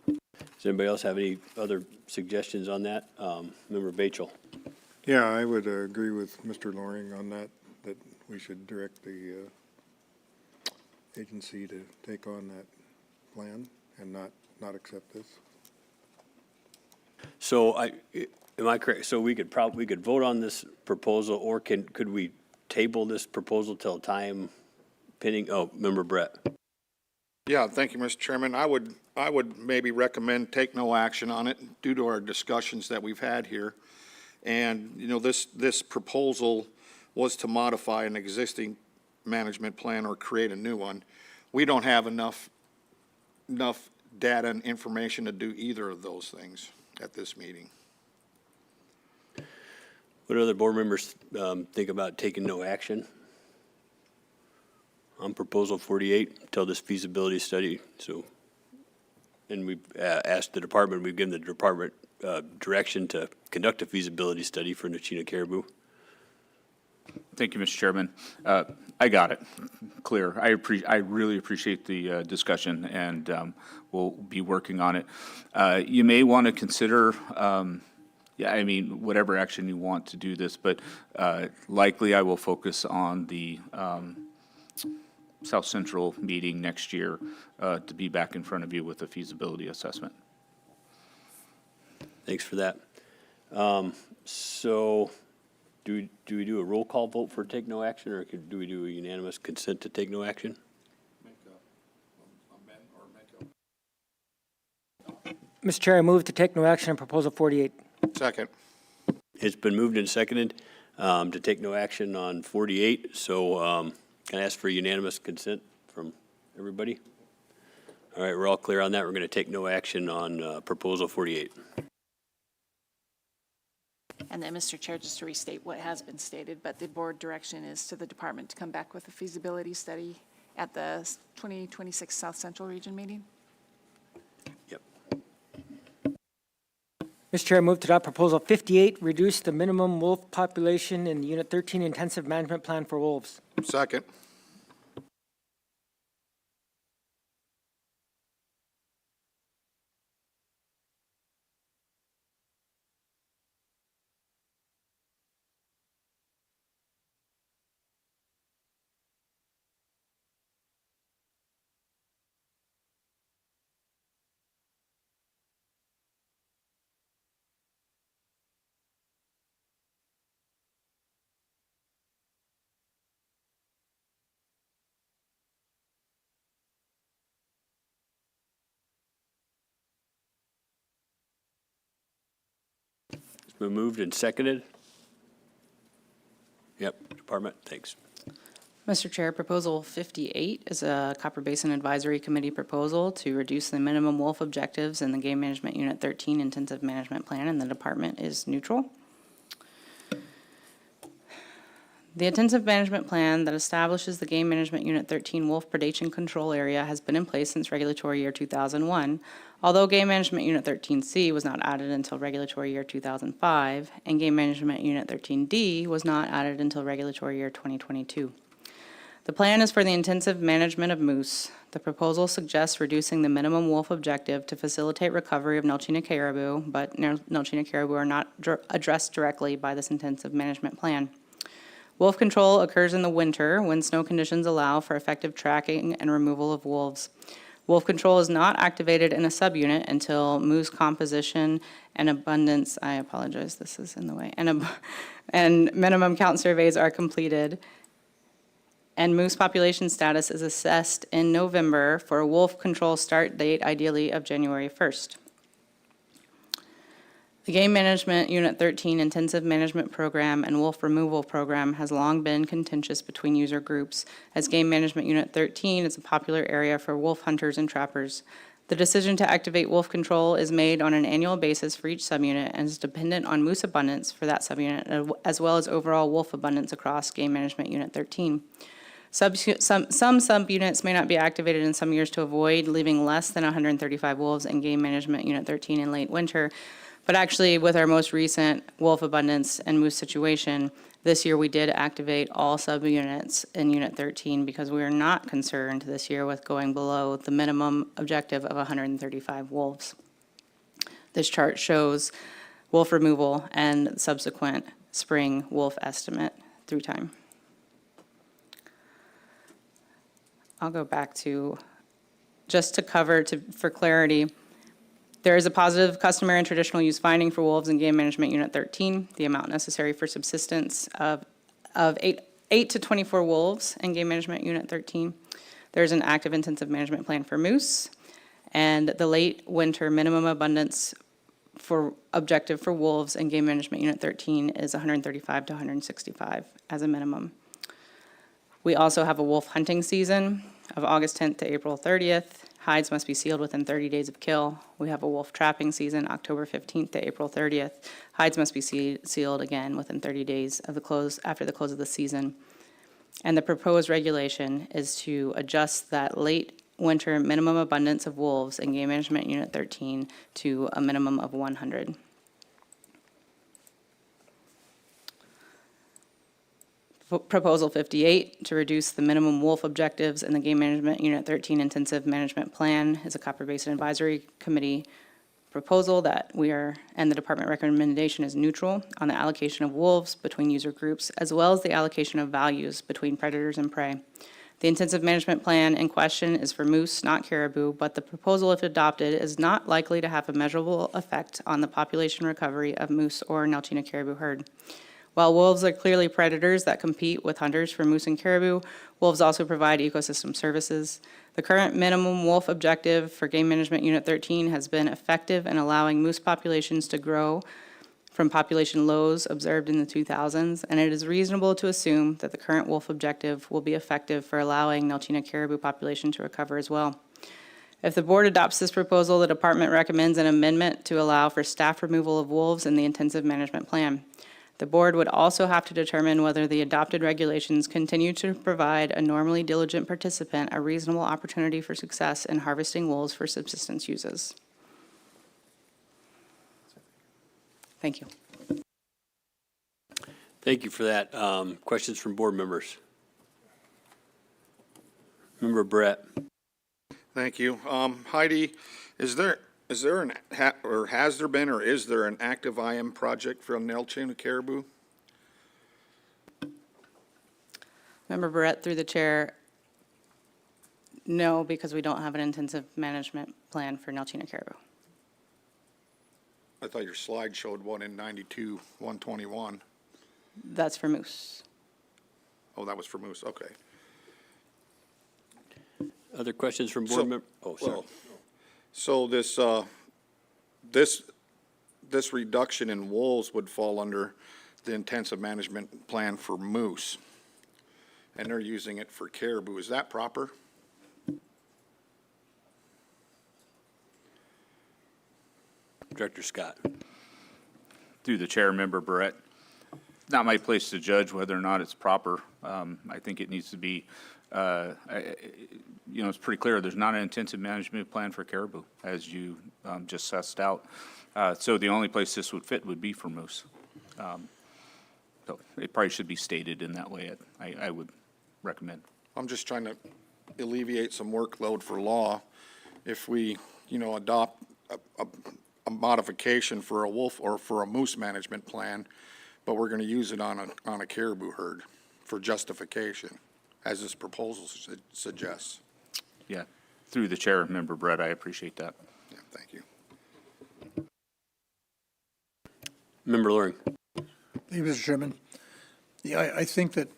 Does anybody else have any other suggestions on that? Member Batchel. Yeah, I would agree with Mr. Loring on that we should direct the agency to take on that plan and not accept this. So am I correct? So we could vote on this proposal, or could we table this proposal till time pending? Oh, Member Brett. Yeah, thank you, Mr. Chairman. I would maybe recommend take no action on it due to our discussions that we've had here. And, you know, this proposal was to modify an existing management plan or create a new one. We don't have enough data and information to do either of those things at this meeting. What other board members think about taking no action on proposal 48 until this feasibility study? So, and we've asked the department, we've given the department direction to conduct a feasibility study for Nuchina Caribou. Thank you, Mr. Chairman. I got it, clear. I really appreciate the discussion, and we'll be working on it. You may want to consider, yeah, I mean, whatever action you want to do this, but likely I will focus on the South Central meeting next year to be back in front of you with a feasibility assessment. Thanks for that. So do we do a roll call vote for take no action, or do we do a unanimous consent to take no action? Mr. Chair, I move to take no action on proposal 48. Second. It's been moved and seconded to take no action on 48. So can I ask for unanimous consent from everybody? All right, we're all clear on that. We're going to take no action on proposal 48. And then, Mr. Chair, just to restate what has been stated, but the board direction is to the department to come back with a feasibility study at the 2026 South Central Region meeting. Yep. Mr. Chair, I move to adopt proposal 58, reduce the minimum wolf population in the Unit 13 Intensive Management Plan for wolves. Second. It's been moved and seconded. Yep, department, thanks. Mr. Chair, Proposal 58 is a Copper Basin Advisory Committee proposal to reduce the minimum wolf objectives in the Game Management Unit 13 Intensive Management Plan, and the department is neutral. The Intensive Management Plan that establishes the Game Management Unit 13 Wolf Predation Control Area has been in place since regulatory year 2001, although Game Management Unit 13C was not added until regulatory year 2005, and Game Management Unit 13D was not added until regulatory year 2022. The plan is for the intensive management of moose. The proposal suggests reducing the minimum wolf objective to facilitate recovery of Nuchina caribou, but Nuchina caribou are not addressed directly by this intensive management plan. Wolf control occurs in the winter when snow conditions allow for effective tracking and removal of wolves. Wolf control is not activated in a subunit until moose composition and abundance, I apologize, this is in the way, and minimum count surveys are completed. And moose population status is assessed in November for a wolf control start date, ideally of January 1st. The Game Management Unit 13 Intensive Management Program and Wolf Removal Program has long been contentious between user groups, as Game Management Unit 13 is a popular area for wolf hunters and trappers. The decision to activate wolf control is made on an annual basis for each subunit and is dependent on moose abundance for that subunit, as well as overall wolf abundance across Game Management Unit 13. Some subunits may not be activated in some years to avoid leaving less than 135 wolves in Game Management Unit 13 in late winter. But actually, with our most recent wolf abundance and moose situation, this year we did activate all subunits in Unit 13 because we are not concerned this year with going below the minimum objective of 135 wolves. This chart shows wolf removal and subsequent spring wolf estimate through time. I'll go back to, just to cover, for clarity, there is a positive customary and traditional use finding for wolves in Game Management Unit 13. The amount necessary for subsistence of 8 to 24 wolves in Game Management Unit 13. There's an active intensive management plan for moose, and the late winter minimum abundance for objective for wolves in Game Management Unit 13 is 135 to 165 as a minimum. We also have a wolf hunting season of August 10th to April 30th. Hides must be sealed within 30 days of kill. We have a wolf trapping season, October 15th to April 30th. Hides must be sealed again within 30 days of after the close of the season. And the proposed regulation is to adjust that late winter minimum abundance of wolves in Game Management Unit 13 to a minimum of 100. Proposal 58, to reduce the minimum wolf objectives in the Game Management Unit 13 Intensive Management Plan, is a Copper Basin Advisory Committee proposal that and the department recommendation is neutral on the allocation of wolves between user groups, as well as the allocation of values between predators and prey. The intensive management plan in question is for moose, not caribou, but the proposal, if adopted, is not likely to have a measurable effect on the population recovery of moose or Nelchina caribou herd. While wolves are clearly predators that compete with hunters for moose and caribou, wolves also provide ecosystem services. The current minimum wolf objective for Game Management Unit 13 has been effective in allowing moose populations to grow from population lows observed in the 2000s, and it is reasonable to assume that the current wolf objective will be effective for allowing Nelchina caribou population to recover as well. If the board adopts this proposal, the department recommends an amendment to allow for staff removal of wolves in the intensive management plan. The board would also have to determine whether the adopted regulations continue to provide a normally diligent participant a reasonable opportunity for success in harvesting wolves for subsistence uses. Thank you. Thank you for that. Questions from board members? Member Brett. Thank you. Heidi, is there has there been or is there an active IM project for Nelchina caribou? Member Barrett, through the chair, no, because we don't have an intensive management plan for Nelchina caribou. I thought your slide showed one in 92, 121. That's for moose. Oh, that was for moose, okay. Other questions from board members? Oh, sorry. So this reduction in wolves would fall under the intensive management plan for moose, and they're using it for caribou. Is that proper? Director Scott. Through the chair, Member Barrett. Not my place to judge whether or not it's proper. I think it needs to be, it's pretty clear there's not an intensive management plan for caribou, as you just sussed out. So the only place this would fit would be for moose. So it probably should be stated in that way, I would recommend. I'm just trying to alleviate some workload for law. If we, adopt a modification for a wolf or for a moose management plan, but we're going to use it on a caribou herd. for justification, as this proposal suggests. Yeah, through the chair, Member Brett, I appreciate that. Yeah, thank you. Member Loring. Thank you, Mr. Chairman. Yeah, I think that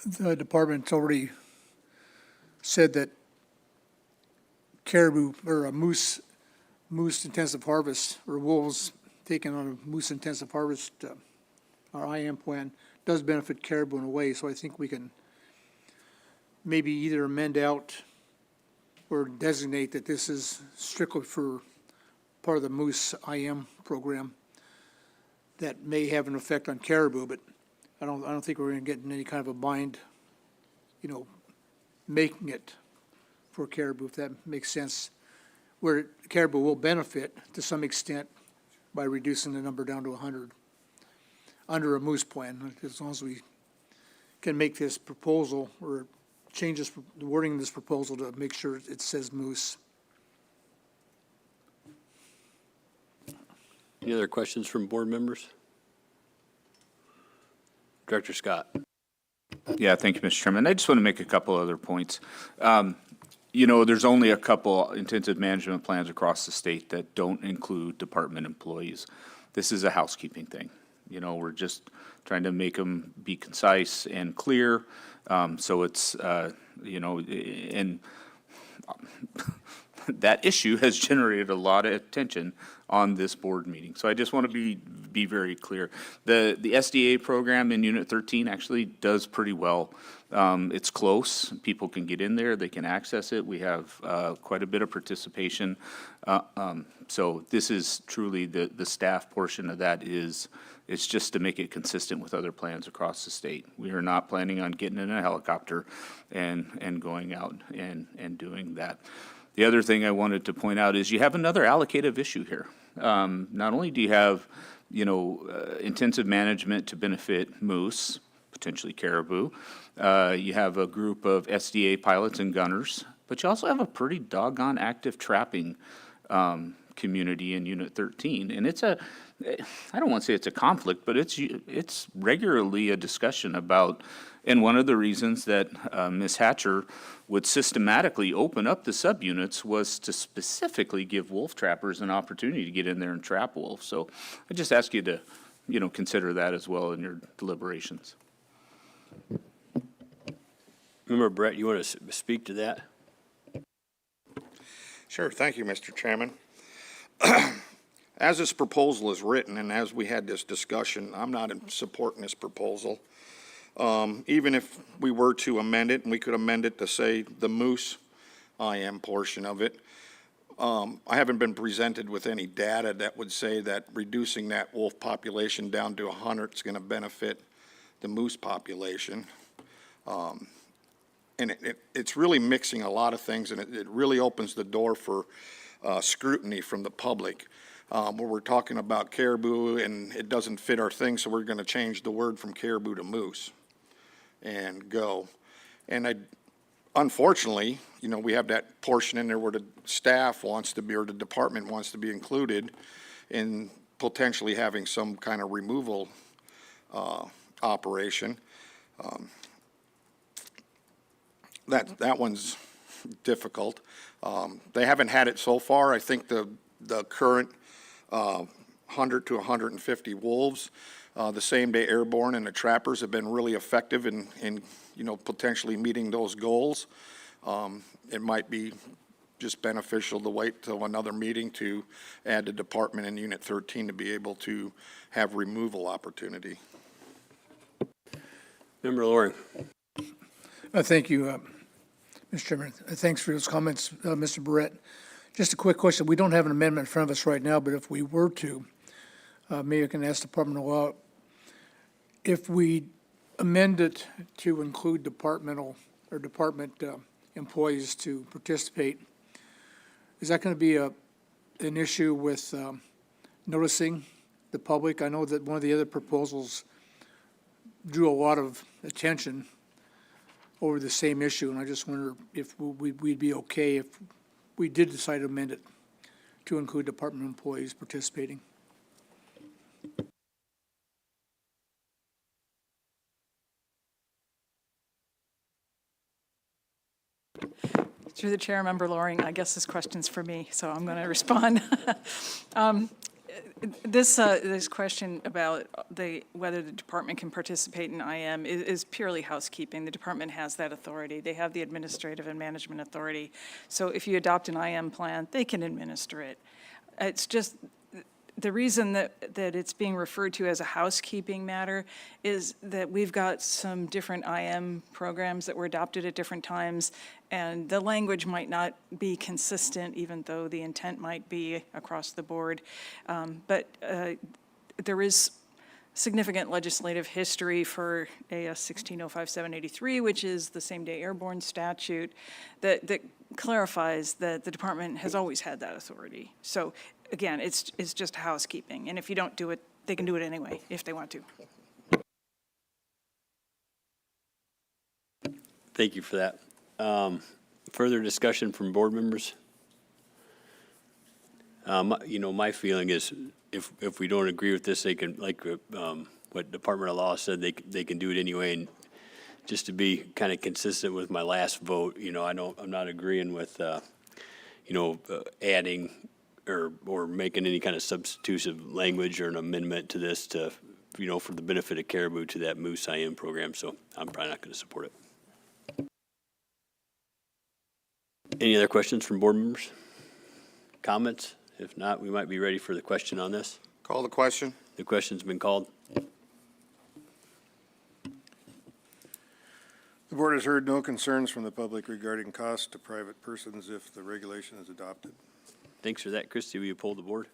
the department's already said that caribou or a moose intensive harvest, or wolves taken on a moose intensive harvest, our IM plan does benefit caribou in a way, so I think we can maybe either amend out or designate that this is strictly for part of the moose IM program that may have an effect on caribou, but I don't think we're gonna get in any kind of a bind, making it for caribou, if that makes sense, where caribou will benefit to some extent by reducing the number down to 100 under a moose plan, as long as we can make this proposal or change the wording of this proposal to make sure it says moose. Any other questions from board members? Director Scott. Yeah, thank you, Mr. Chairman. I just want to make a couple other points. There's only a couple intensive management plans across the state that don't include department employees. This is a housekeeping thing. We're just trying to make them be concise and clear. So it's, and that issue has generated a lot of attention on this board meeting. So I just want to be very clear. The SDA program in Unit 13 actually does pretty well. It's close. People can get in there. They can access it. We have quite a bit of participation. So this is truly the staff portion of that it's just to make it consistent with other plans across the state. We are not planning on getting in a helicopter and going out and doing that. The other thing I wanted to point out is you have another allocative issue here. Not only do you have, intensive management to benefit moose, potentially caribou, you have a group of SDA pilots and gunners, but you also have a pretty doggone active trapping community in Unit 13. And I don't want to say it's a conflict, but it's regularly a discussion about, and one of the reasons that Ms. Hatcher would systematically open up the subunits was to specifically give wolf trappers an opportunity to get in there and trap wolves. So I just ask you to, consider that as well in your deliberations. Member Brett, you want to speak to that? Sure, thank you, Mr. Chairman. As this proposal is written, and as we had this discussion, I'm not in supporting this proposal. Even if we were to amend it, and we could amend it to say the moose IM portion of it, I haven't been presented with any data that would say that reducing that wolf population down to 100 is going to benefit the moose population. And it's really mixing a lot of things, and it really opens the door for scrutiny from the public. Where we're talking about caribou and it doesn't fit our thing, so we're going to change the word from caribou to moose and go. And unfortunately, we have that portion in there where the staff wants to be, or the department wants to be included in potentially having some kind of removal operation. That one's difficult. They haven't had it so far. I think the current 100 to 150 wolves, the same-day airborne and the trappers have been really effective in potentially meeting those goals. It might be just beneficial to wait till another meeting to add the department in Unit 13 to be able to have removal opportunity. Member Loring. Thank you, Mr. Chairman. Thanks for those comments, Mr. Barrett. Just a quick question. We don't have an amendment in front of us right now, but if we were to, maybe I can ask Department of Law, if we amend it to include department employees to participate, is that going to be an issue with noticing the public? I know that one of the other proposals drew a lot of attention over the same issue, and I just wonder if we'd be okay if we did decide to amend it to include department employees participating. Through the chair, Member Loring, I guess this question's for me, so I'm going to respond. This question about whether the department can participate in IM is purely housekeeping. The department has that authority. They have the administrative and management authority. So if you adopt an IM plan, they can administer it. It's just, the reason that it's being referred to as a housekeeping matter is that we've got some different IM programs that were adopted at different times, and the language might not be consistent, even though the intent might be across the board. But there is significant legislative history for AS 1605783, which is the same-day airborne statute, that clarifies that the department has always had that authority. So again, it's just housekeeping, and if you don't do it, they can do it anyway if they want to. Thank you for that. Further discussion from board members? My feeling is if we don't agree with this, they can, like what Department of Law said, they can do it anyway. And just to be kind of consistent with my last vote, I'm not agreeing with, adding or making any kind of substitutive language or an amendment to this to, for the benefit of caribou to that moose IM program. So I'm probably not going to support it. Any other questions from board members? Comments? If not, we might be ready for the question on this. Call the question. The question's been called. The board has heard no concerns from the public regarding costs to private persons if the regulation is adopted. Thanks for that. Christie, will you poll the board?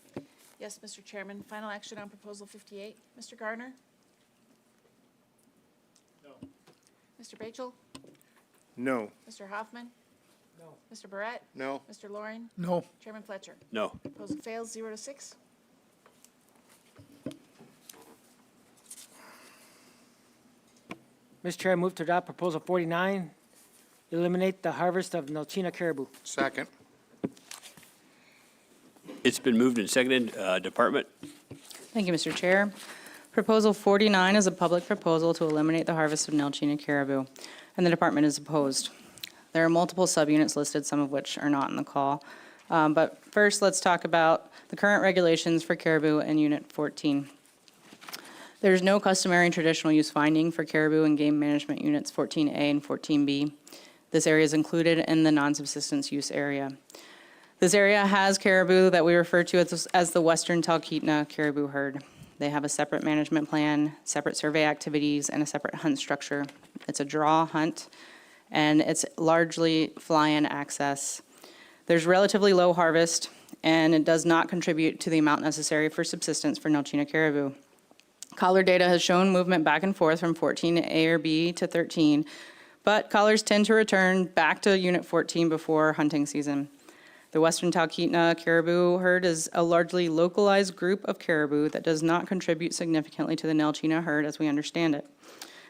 Yes, Mr. Chairman. Final action on Proposal 58. Mr. Gardner? No. Mr. Bachel? No. Mr. Hoffman? No. Mr. Barrett? No. Mr. Loring? No. Chairman Fletcher? No. Proposal fails 0-6. Mr. Chair, I move to adopt Proposal 49, eliminate the harvest of Nelchina caribou. Second. It's been moved and seconded. Department? Thank you, Mr. Chair. Proposal 49 is a public proposal to eliminate the harvest of Nelchina caribou, and the department is opposed. There are multiple subunits listed, some of which are not in the call. But first, let's talk about the current regulations for caribou in Unit 14. There's no customary and traditional use finding for caribou in game management units 14A and 14B. This area is included in the non-subsistence use area. This area has caribou that we refer to as the Western Talkeetna caribou herd. They have a separate management plan, separate survey activities, and a separate hunt structure. It's a draw hunt, and it's largely fly-in access. There's relatively low harvest, and it does not contribute to the amount necessary for subsistence for Nelchina caribou. Collar data has shown movement back and forth from 14A or B to 13, but collars tend to return back to Unit 14 before hunting season. The Western Talkeetna caribou herd is a largely localized group of caribou that does not contribute significantly to the Nelchina herd as we understand it.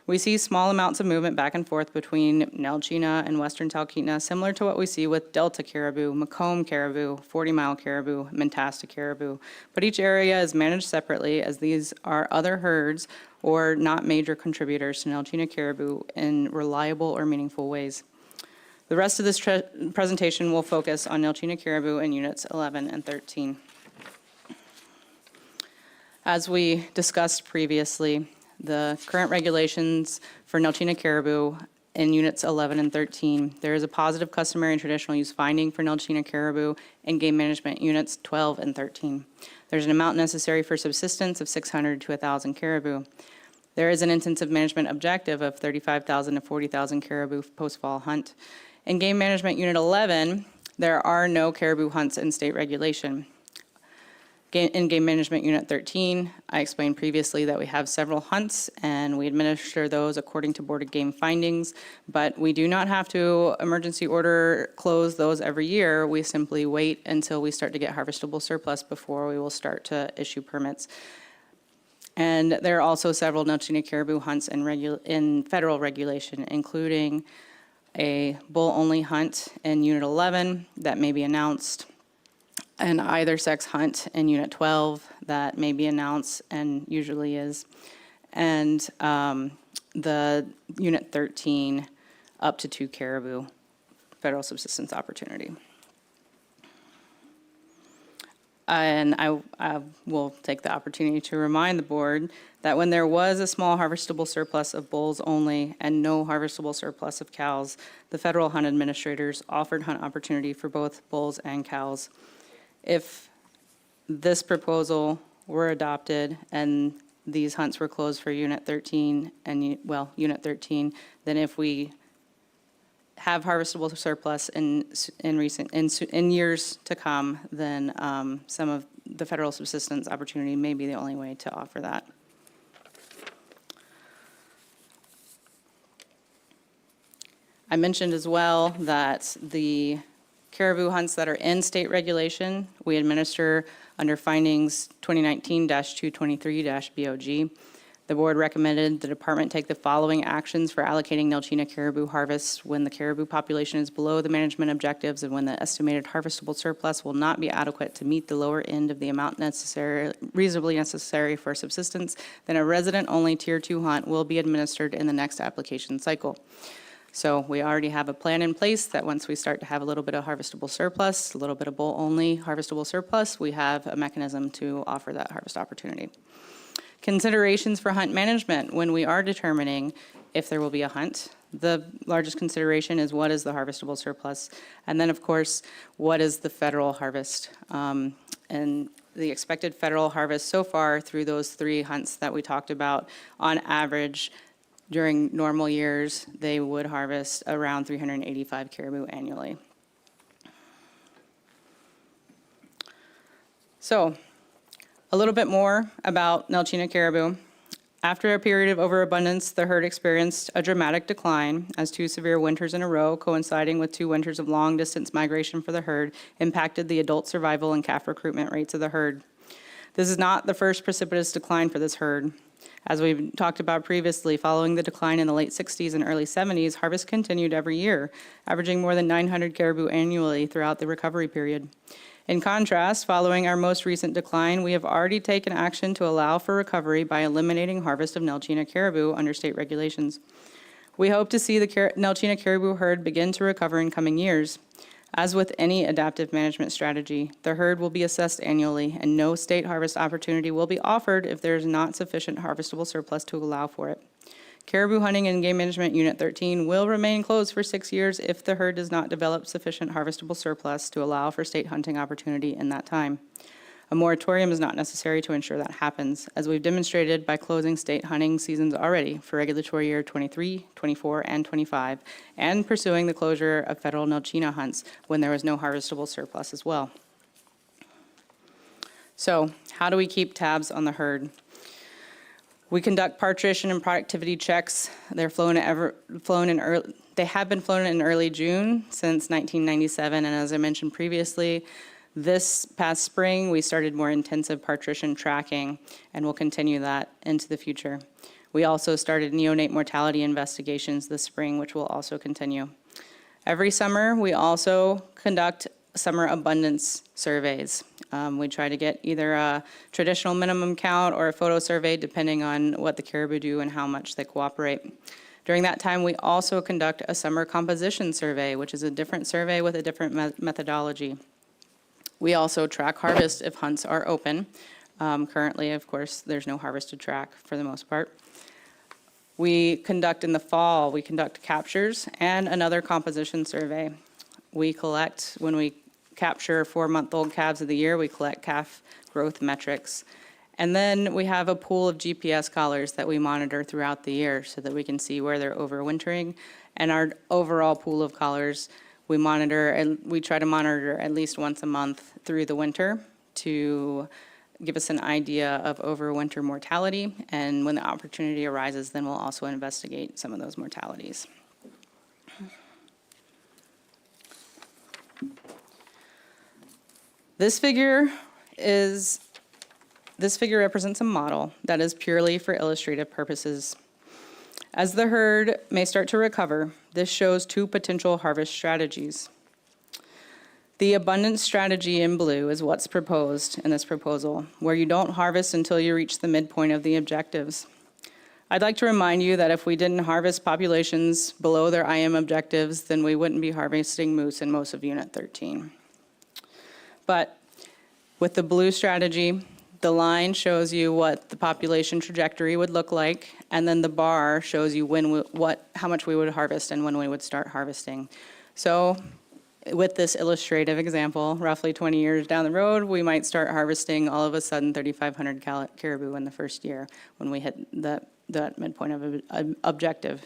We see small amounts of movement back and forth between Nelchina and Western Talkeetna, similar to what we see with Delta caribou, Macomb caribou, 40-mile caribou, Mentasta caribou. But each area is managed separately, as these are other herds or not major contributors to Nelchina caribou in reliable or meaningful ways. The rest of this presentation will focus on Nelchina caribou in Units 11 and 13. As we discussed previously, the current regulations for Nelchina caribou in Units 11 and 13, there is a positive customary and traditional use finding for Nelchina caribou in game management Units 12 and 13. There's an amount necessary for subsistence of 600 to 1,000 caribou. There is an intensive management objective of 35,000 to 40,000 caribou post-fall hunt. In game management Unit 11, there are no caribou hunts in state regulation. In Game Management Unit 13, I explained previously that we have several hunts and we administer those according to Board of Game findings, but we do not have to emergency order close those every year. We simply wait until we start to get harvestable surplus before we will start to issue permits. And there are also several Nelchina caribou hunts in federal regulation, including a bull-only hunt in Unit 11 that may be announced, an either sex hunt in Unit 12 that may be announced and usually is, and the Unit 13 up to 2 caribou federal subsistence opportunity. And I will take the opportunity to remind the board that when there was a small harvestable surplus of bulls only and no harvestable surplus of cows, the federal hunt administrators offered hunt opportunity for both bulls and cows. If this proposal were adopted and these hunts were closed for Unit 13 and, well, Unit 13, then if we have harvestable surplus in years to come, then some of the federal subsistence opportunity may be the only way to offer that. I mentioned as well that the caribou hunts that are in state regulation, we administer under findings 2019-223-BOG. The board recommended the department take the following actions for allocating Nelchina caribou harvests when the caribou population is below the management objectives and when the estimated harvestable surplus will not be adequate to meet the lower end of the amount reasonably necessary for subsistence, then a resident-only Tier 2 hunt will be administered in the next application cycle. So we already have a plan in place that once we start to have a little bit of harvestable surplus, a little bit of bull-only harvestable surplus, we have a mechanism to offer that harvest opportunity. Considerations for hunt management when we are determining if there will be a hunt. The largest consideration is what is the harvestable surplus, and then of course, what is the federal harvest? And the expected federal harvest so far through those 3 hunts that we talked about, on average, during normal years, they would harvest around 385 caribou annually. So, a little bit more about Nelchina caribou. After a period of overabundance, the herd experienced a dramatic decline as 2 severe winters in a row, coinciding with 2 winters of long-distance migration for the herd, impacted the adult survival and calf recruitment rates of the herd. This is not the first precipitous decline for this herd. As we've talked about previously, following the decline in the late 60s and early 70s, harvest continued every year, averaging more than 900 caribou annually throughout the recovery period. In contrast, following our most recent decline, we have already taken action to allow for recovery by eliminating harvest of Nelchina caribou under state regulations. We hope to see the Nelchina caribou herd begin to recover in coming years. As with any adaptive management strategy, the herd will be assessed annually, and no state harvest opportunity will be offered if there is not sufficient harvestable surplus to allow for it. Caribou hunting in Game Management Unit 13 will remain closed for 6 years if the herd does not develop sufficient harvestable surplus to allow for state hunting opportunity in that time. A moratorium is not necessary to ensure that happens, as we've demonstrated by closing state hunting seasons already for regulatory year 23, 24, and 25, and pursuing the closure of federal Nelchina hunts when there was no harvestable surplus as well. So, how do we keep tabs on the herd? We conduct partition and productivity checks. They have been flown in early June since 1997, and as I mentioned previously, this past spring, we started more intensive partition tracking, and we'll continue that into the future. We also started neonate mortality investigations this spring, which will also continue. Every summer, we also conduct summer abundance surveys. We try to get either a traditional minimum count or a photo survey, depending on what the caribou do and how much they cooperate. During that time, we also conduct a summer composition survey, which is a different survey with a different methodology. We also track harvest if hunts are open. Currently, of course, there's no harvest to track for the most part. We conduct in the fall, we conduct captures and another composition survey. We collect, when we capture 4-month-old calves of the year, we collect calf growth metrics. And then we have a pool of GPS collars that we monitor throughout the year so that we can see where they're overwintering. And our overall pool of collars, we monitor, and we try to monitor at least once a month through the winter to give us an idea of overwinter mortality. And when the opportunity arises, then we'll also investigate some of those mortalities. This figure represents a model that is purely for illustrative purposes. As the herd may start to recover, this shows 2 potential harvest strategies. The abundance strategy in blue is what's proposed in this proposal, where you don't harvest until you reach the midpoint of the objectives. I'd like to remind you that if we didn't harvest populations below their IM objectives, then we wouldn't be harvesting moose in most of Unit 13. But with the blue strategy, the line shows you what the population trajectory would look like, and then the bar shows you how much we would harvest and when we would start harvesting. So with this illustrative example, roughly 20 years down the road, we might start harvesting all of a sudden 3,500 caribou in the first year when we hit that midpoint of an objective.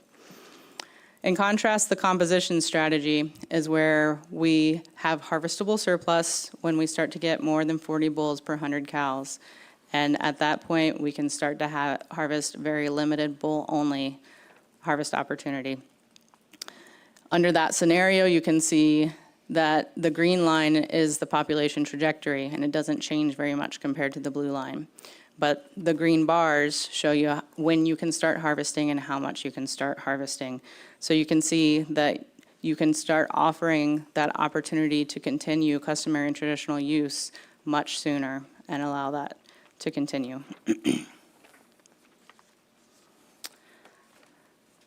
In contrast, the composition strategy is where we have harvestable surplus when we start to get more than 40 bulls per 100 cows. And at that point, we can start to harvest very limited bull-only harvest opportunity. Under that scenario, you can see that the green line is the population trajectory, and it doesn't change very much compared to the blue line. But the green bars show you when you can start harvesting and how much you can start harvesting. So you can see that you can start offering that opportunity to continue customary and traditional use much sooner and allow that to continue.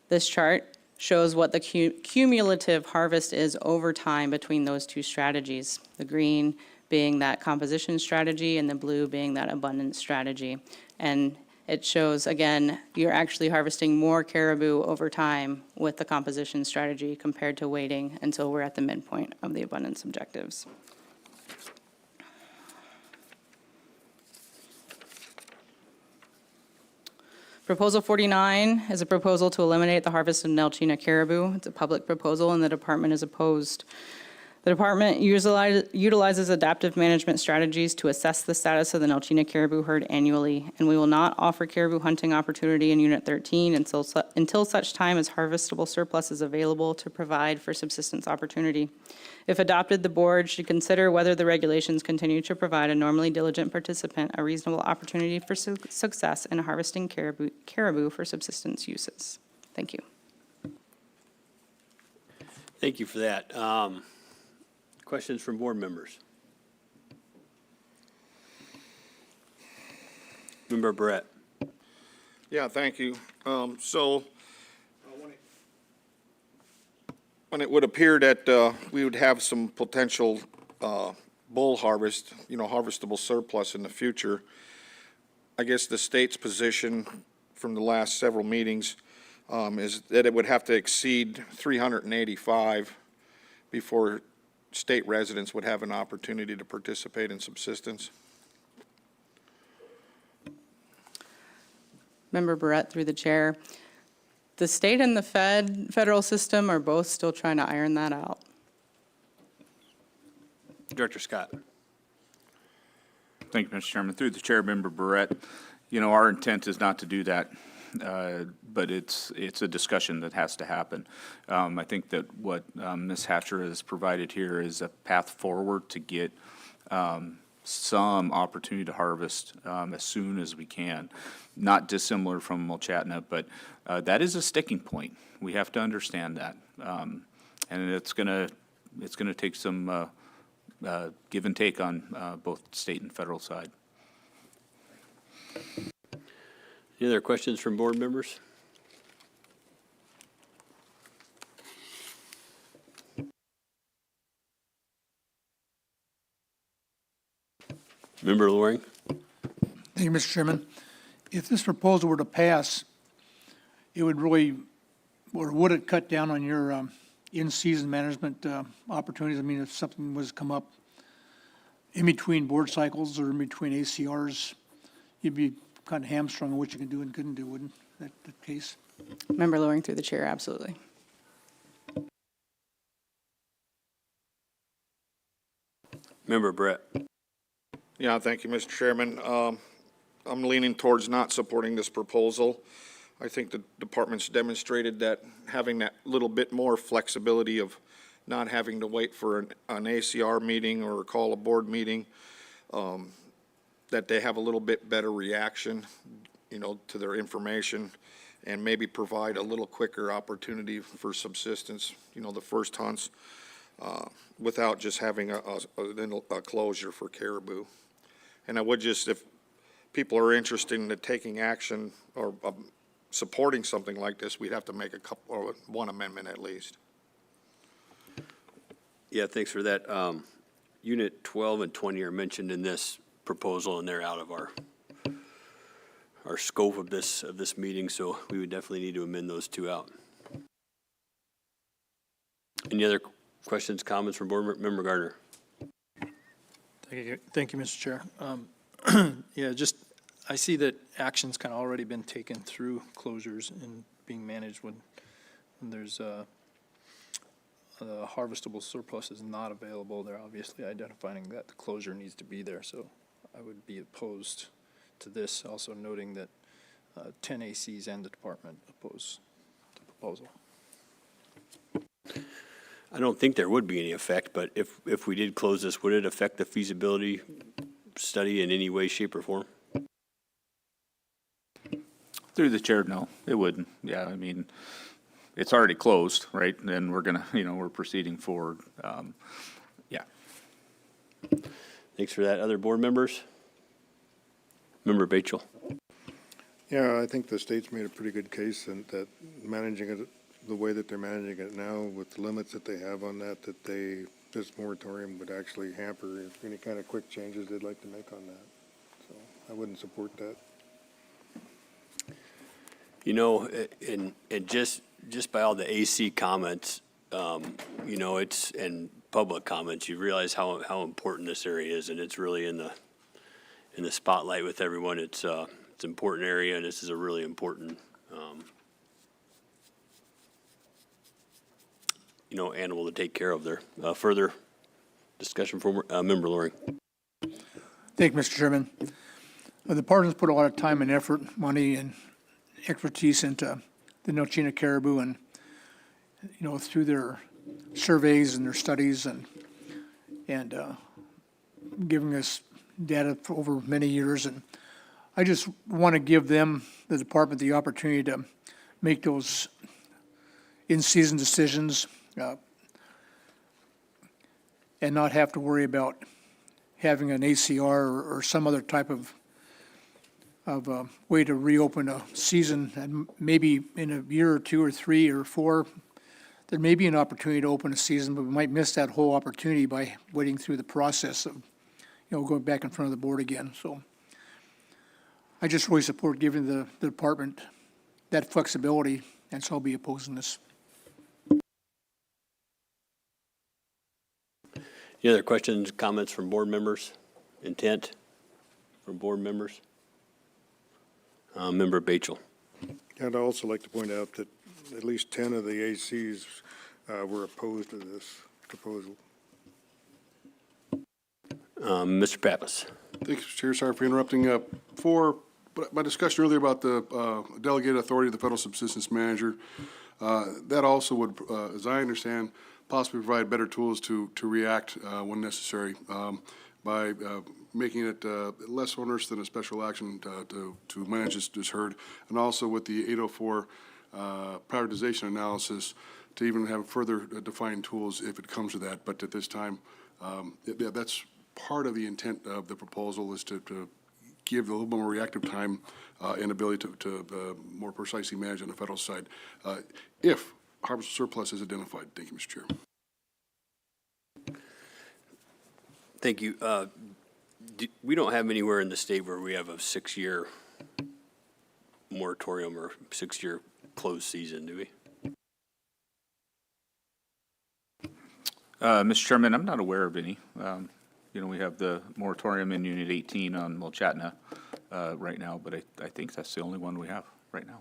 This chart shows what the cumulative harvest is over time between those two strategies. The green being that composition strategy and the blue being that abundance strategy. And it shows, again, you're actually harvesting more caribou over time with the composition strategy compared to waiting until we're at the midpoint of the abundance objectives. Proposal 49 is a proposal to eliminate the harvest of Nelchina caribou. It's a public proposal and the department is opposed. The department utilizes adaptive management strategies to assess the status of the Nelchina caribou herd annually, and we will not offer caribou hunting opportunity in Unit 13 until such time as harvestable surplus is available to provide for subsistence opportunity. If adopted, the board should consider whether the regulations continue to provide a normally diligent participant a reasonable opportunity for success in harvesting caribou for subsistence uses. Thank you. Thank you for that. Questions from board members? Member Brett. Yeah, thank you. So when it would appear that we would have some potential bull harvest, harvestable surplus in the future, I guess the state's position from the last several meetings is that it would have to exceed 385 before state residents would have an opportunity to participate in subsistence. Member Barrett, through the chair. The state and the federal system are both still trying to iron that out. Director Scott. Thank you, Mr. Chairman. Through the chair, Member Barrett, our intent is not to do that, but it's a discussion that has to happen. I think that what Ms. Hatcher has provided here is a path forward to get some opportunity to harvest as soon as we can. Not dissimilar from Mulchatna, but that is a sticking point. We have to understand that, and it's gonna take some give and take on both state and federal side. Any other questions from board members? Member Loring. Thank you, Mr. Chairman. If this proposal were to pass, it would really, or would it cut down on your in-season management opportunities? I mean, if something was to come up in between board cycles or in between ACRs, you'd be kind of hamstrung on what you can do and couldn't do, wouldn't that the case? Member Loring, through the chair, absolutely. Member Brett. Yeah, thank you, Mr. Chairman. I'm leaning towards not supporting this proposal. I think the department's demonstrated that having that little bit more flexibility of not having to wait for an ACR meeting or call a board meeting, that they have a little bit better reaction, to their information and maybe provide a little quicker opportunity for subsistence, the first hunts, without just having a closure for caribou. And I would just, if people are interested in taking action or supporting something like this, we'd have to make a couple, or one amendment at least. Yeah, thanks for that. Unit 12 and 20 are mentioned in this proposal, and they're out of our scope of this meeting, so we would definitely need to amend those two out. Any other questions, comments from Board Member Gardner? Thank you, Mr. Chair. Yeah, just, I see that action's kind of already been taken through closures and being managed when there's a harvestable surplus is not available. They're obviously identifying that the closure needs to be there, so I would be opposed to this, also noting that 10 ACs and the department oppose the proposal. I don't think there would be any effect, but if we did close this, would it affect the feasibility study in any way, shape, or form? Through the chair, no, it wouldn't. Yeah, I mean, it's already closed, right? And we're gonna, we're proceeding forward. Yeah. Thanks for that. Other board members? Member Batchel. Yeah, I think the state's made a pretty good case and that managing it the way that they're managing it now with the limits that they have on that this moratorium would actually hamper any kind of quick changes they'd like to make on that. So I wouldn't support that. And just by all the AC comments, it's, and public comments, you realize how important this area is, and it's really in the spotlight with everyone. It's an important area, and this is a really important, animal to take care of there. Further discussion from Member Loring. Thank you, Mr. Chairman. The department's put a lot of time and effort, money, and expertise into the Nochina caribou, and, through their surveys and their studies and giving us data for over many years. And I just want to give them, the department, the opportunity to make those in-season decisions and not have to worry about having an ACR or some other type of way to reopen a season. And maybe in a year or two or three or four, there may be an opportunity to open a season, but we might miss that whole opportunity by waiting through the process of, going back in front of the board again. So I just really support giving the department that flexibility, and so I'll be opposing this. Any other questions, comments from board members? Intent from board members? Member Batchel. I'd also like to point out that at least 10 of the ACs were opposed to this proposal. Mr. Pappas. Thank you, Mr. Chair. Sorry for interrupting. For my discussion earlier about the delegated authority of the federal subsistence manager, that also would, as I understand, possibly provide better tools to react when necessary by making it less onerous than a special action to manage this herd, and also with the 804 privatization analysis to even have further defined tools if it comes to that. But at this time, that's part of the intent of the proposal, is to give a little more reactive time and ability to more precisely manage on the federal side if harvest surplus is identified. Thank you, Mr. Chair. Thank you. We don't have anywhere in the state where we have a 6-year moratorium or 6-year closed season, do we? Mr. Chairman, I'm not aware of any. We have the moratorium in Unit 18 on Mulchatna right now, but I think that's the only one we have right now.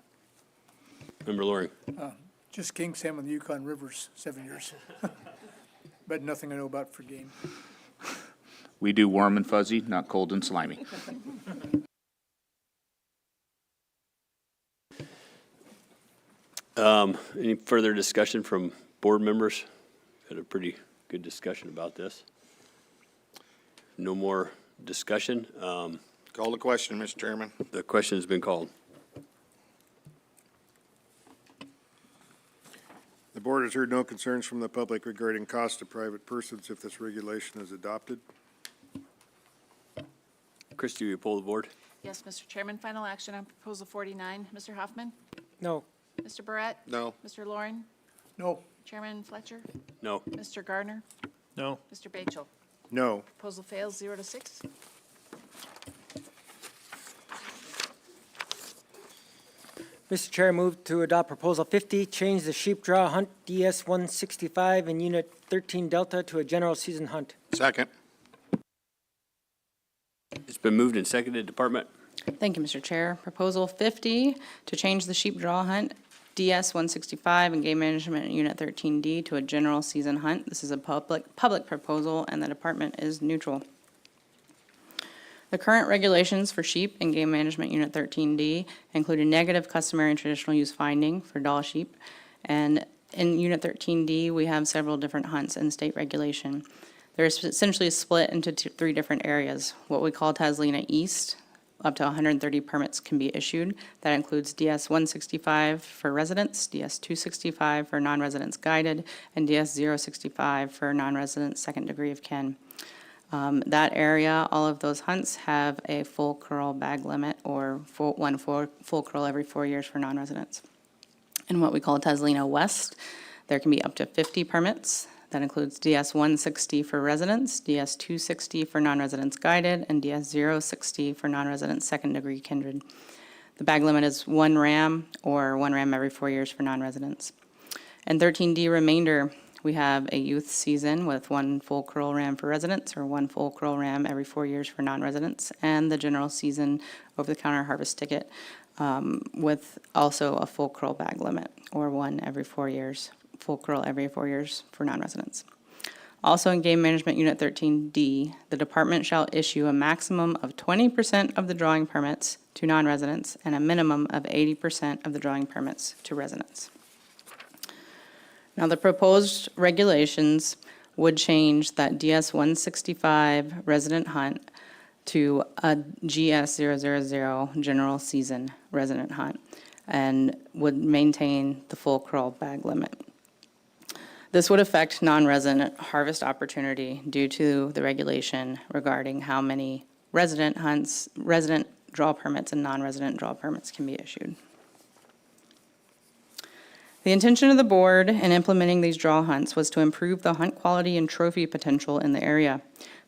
Member Loring. Just king salmon on the Yukon Rivers, 7 years. But nothing I know about for game. We do warm and fuzzy, not cold and slimy. Any further discussion from board members? Had a pretty good discussion about this. No more discussion. Call the question, Mr. Chairman. The question has been called. The board has heard no concerns from the public regarding costs to private persons if this regulation is adopted. Christie, will you poll the board? Yes, Mr. Chairman, final action on Proposal 49. Mr. Hoffman? No. Mr. Barrett? No. Mr. Lauren? No. Chairman Fletcher? No. Mr. Gardner? No. Mr. Batchel? No. Proposal fails 0-6. Mr. Chair, I move to adopt Proposal 50, change the sheep draw hunt DS 165 in Unit 13 Delta to a general season hunt. Second. It's been moved and seconded. Department? Thank you, Mr. Chair. Proposal 50, to change the sheep draw hunt DS 165 and Game Management Unit 13D to a general season hunt. This is a public proposal, and the department is neutral. The current regulations for sheep and Game Management Unit 13D include a negative customary and traditional use finding for Dall sheep. And in Unit 13D, we have several different hunts in state regulation. They're essentially split into three different areas. What we call Taslina East, up to 130 permits can be issued. That includes DS 165 for residents, DS 265 for non-residents guided, and DS 065 for non-residents second degree of kin. That area, all of those hunts have a full curl bag limit, or full curl every 4 years for non-residents. In what we call Taslina West, there can be up to 50 permits. That includes DS 160 for residents, DS 260 for non-residents guided, and DS 060 for non-residents second degree kindred. The bag limit is 1 ram, or 1 ram every 4 years for non-residents. And 13D remainder, we have a youth season with 1 full curl ram for residents, or 1 full curl ram every 4 years for non-residents, and the general season over-the-counter harvest ticket with also a full curl bag limit, or 1 every 4 years, full curl every 4 years for non-residents. Also in Game Management Unit 13D, the department shall issue a maximum of 20% of the drawing permits to non-residents and a minimum of 80% of the drawing permits to residents. Now, the proposed regulations would change that DS 165 resident hunt to a GS 000 general season resident hunt and would maintain the full curl bag limit. This would affect non-resident harvest opportunity due to the regulation regarding how many resident hunts, resident draw permits and non-resident draw permits can be issued. The intention of the board in implementing these draw hunts was to improve the hunt quality and trophy potential in the area.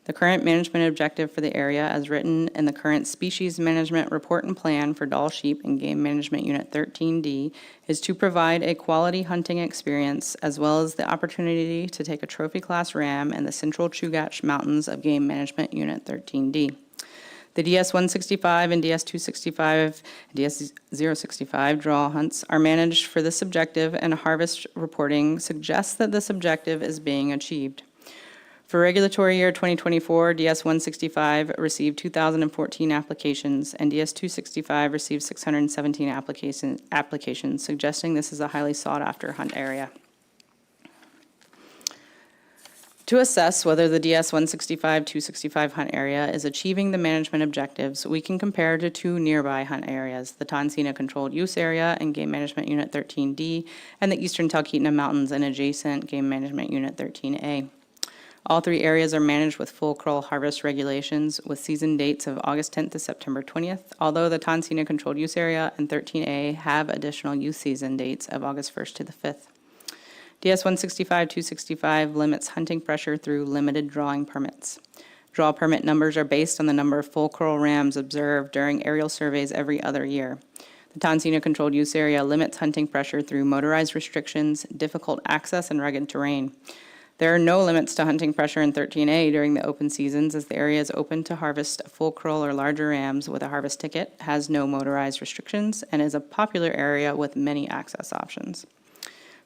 The current management objective for the area, as written in the current Species Management Report and Plan for Dall sheep and Game Management Unit 13D, is to provide a quality hunting experience as well as the opportunity to take a trophy class ram in the central Chugach Mountains of Game Management Unit 13D. The DS 165 and DS 265, DS 065 draw hunts are managed for this objective, and harvest reporting suggests that this objective is being achieved. For regulatory year 2024, DS 165 received 2,014 applications, and DS 265 received 617 applications, suggesting this is a highly sought-after hunt area. To assess whether the DS 165-265 hunt area is achieving the management objectives, we can compare to 2 nearby hunt areas, the Tonsina Controlled Use Area and Game Management Unit 13D, and the Eastern Talkeetna Mountains and adjacent Game Management Unit 13A. All 3 areas are managed with full curl harvest regulations with season dates of August 10th to September 20th, although the Tonsina Controlled Use Area and 13A have additional youth season dates of August 1st to the 5th. DS 165-265 limits hunting pressure through limited drawing permits. Draw permit numbers are based on the number of full curl rams observed during aerial surveys every other year. The Tonsina Controlled Use Area limits hunting pressure through motorized restrictions, difficult access, and rugged terrain. There are no limits to hunting pressure in 13A during the open seasons, as the area is open to harvest full curl or larger rams with a harvest ticket, has no motorized restrictions, and is a popular area with many access options.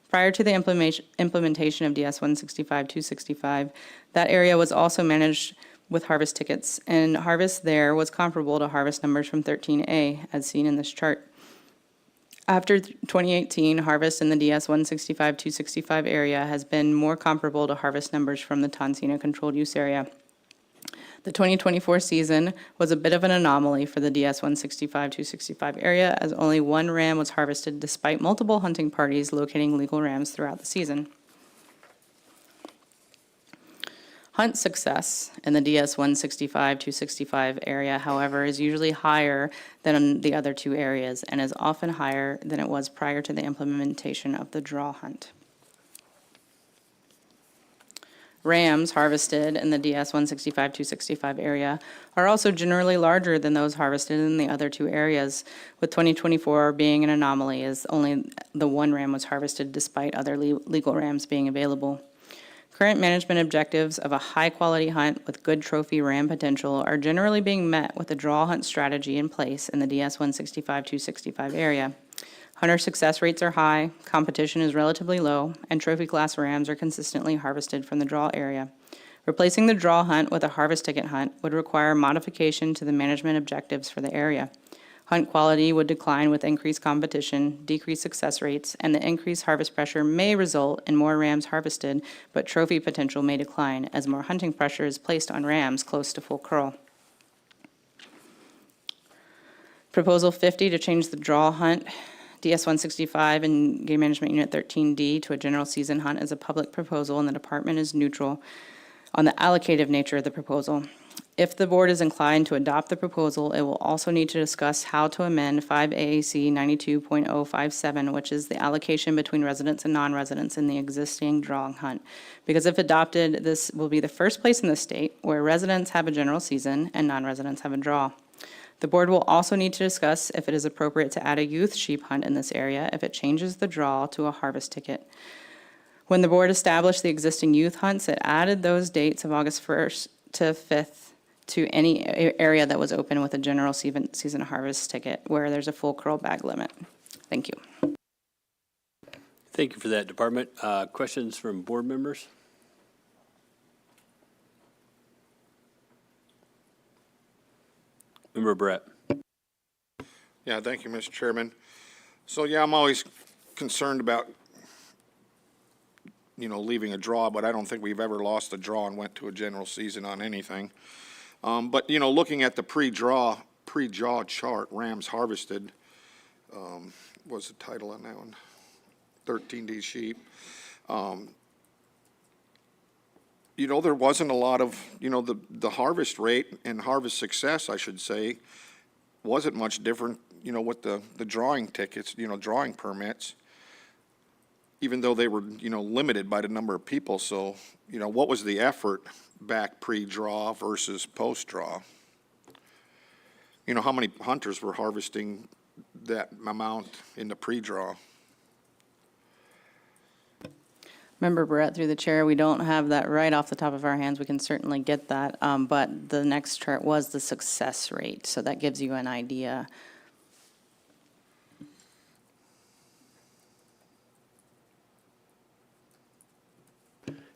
Prior to the implementation of DS 165-265, that area was also managed with harvest tickets, and harvest there was comparable to harvest numbers from 13A, as seen in this chart. After 2018, harvest in the DS 165-265 area has been more comparable to harvest numbers from the Tonsina Controlled Use Area. The 2024 season was a bit of an anomaly for the DS 165-265 area, as only 1 ram was harvested despite multiple hunting parties locating legal rams throughout the season. Hunt success in the DS 165, 265 area, however, is usually higher than in the other two areas and is often higher than it was prior to the implementation of the draw hunt. Rams harvested in the DS 165, 265 area are also generally larger than those harvested in the other two areas, with 2024 being an anomaly as only the one ram was harvested despite other legal rams being available. Current management objectives of a high-quality hunt with good trophy ram potential are generally being met with a draw hunt strategy in place in the DS 165, 265 area. Hunter success rates are high, competition is relatively low, and trophy class rams are consistently harvested from the draw area. Replacing the draw hunt with a harvest ticket hunt would require modification to the management objectives for the area. Hunt quality would decline with increased competition, decreased success rates, and the increased harvest pressure may result in more rams harvested, but trophy potential may decline as more hunting pressure is placed on rams close to full curl. Proposal 50 to change the draw hunt DS 165 and Game Management Unit 13D to a general season hunt is a public proposal, and the department is neutral on the allocative nature of the proposal. If the board is inclined to adopt the proposal, it will also need to discuss how to amend 5 AAC 92.057, which is the allocation between residents and non-residents in the existing draw hunt. Because if adopted, this will be the first place in the state where residents have a general season and non-residents have a draw. The board will also need to discuss if it is appropriate to add a youth sheep hunt in this area if it changes the draw to a harvest ticket. When the board established the existing youth hunts, it added those dates of August 1st to 5th to any area that was open with a general season harvest ticket where there's a full curl bag limit. Thank you. Thank you for that, Department. Questions from board members? Member Brett. Yeah, thank you, Mr. Chairman. So, yeah, I'm always concerned about, leaving a draw, but I don't think we've ever lost a draw and went to a general season on anything. But, looking at the pre-draw chart, rams harvested, was the title on that one? 13D sheep. There wasn't a lot of, the harvest rate and harvest success, I should say, wasn't much different, with the drawing tickets, drawing permits, even though they were, limited by the number of people. So, what was the effort back pre-draw versus post-draw? How many hunters were harvesting that amount in the pre-draw? Member Barrett, through the chair, we don't have that right off the top of our hands. We can certainly get that, but the next chart was the success rate, so that gives you an idea.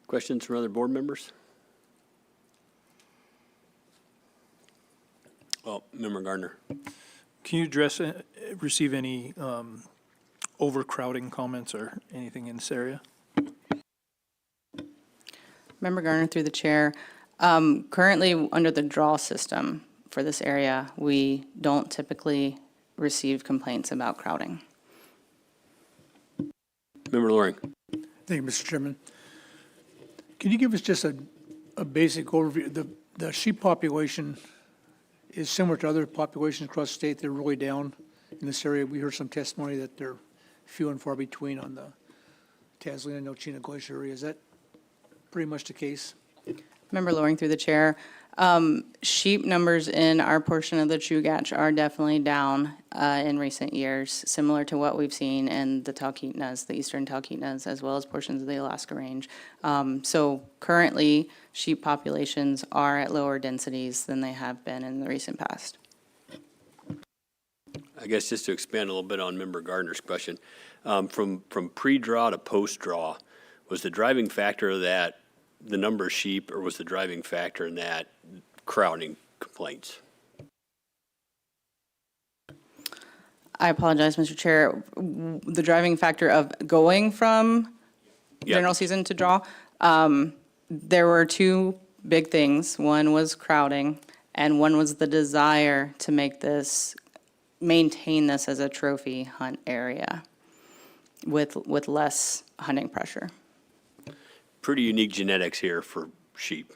Questions from other board members? Well, Member Gardner. Can you receive any overcrowding comments or anything in this area? Member Garner, through the chair, currently under the draw system for this area, we don't typically receive complaints about crowding. Member Loring. Thank you, Mr. Chairman. Can you give us just a basic overview? The sheep population is similar to other populations across the state. They're really down in this area. We heard some testimony that they're few and far between on the Taslina-Nochina Glacier area. Is that pretty much the case? Member Loring, through the chair, sheep numbers in our portion of the Chugach are definitely down in recent years, similar to what we've seen in the Talkeetnas, the eastern Talkeetnas, as well as portions of the Alaska Range. So currently, sheep populations are at lower densities than they have been in the recent past. I guess just to expand a little bit on Member Gardner's question, from pre-draw to post-draw, was the driving factor of that the number of sheep, or was the driving factor in that crowding complaints? I apologize, Mr. Chair. The driving factor of going from general season to draw, there were two big things. One was crowding, and one was the desire to maintain this as a trophy hunt area with less hunting pressure. Pretty unique genetics here for sheep.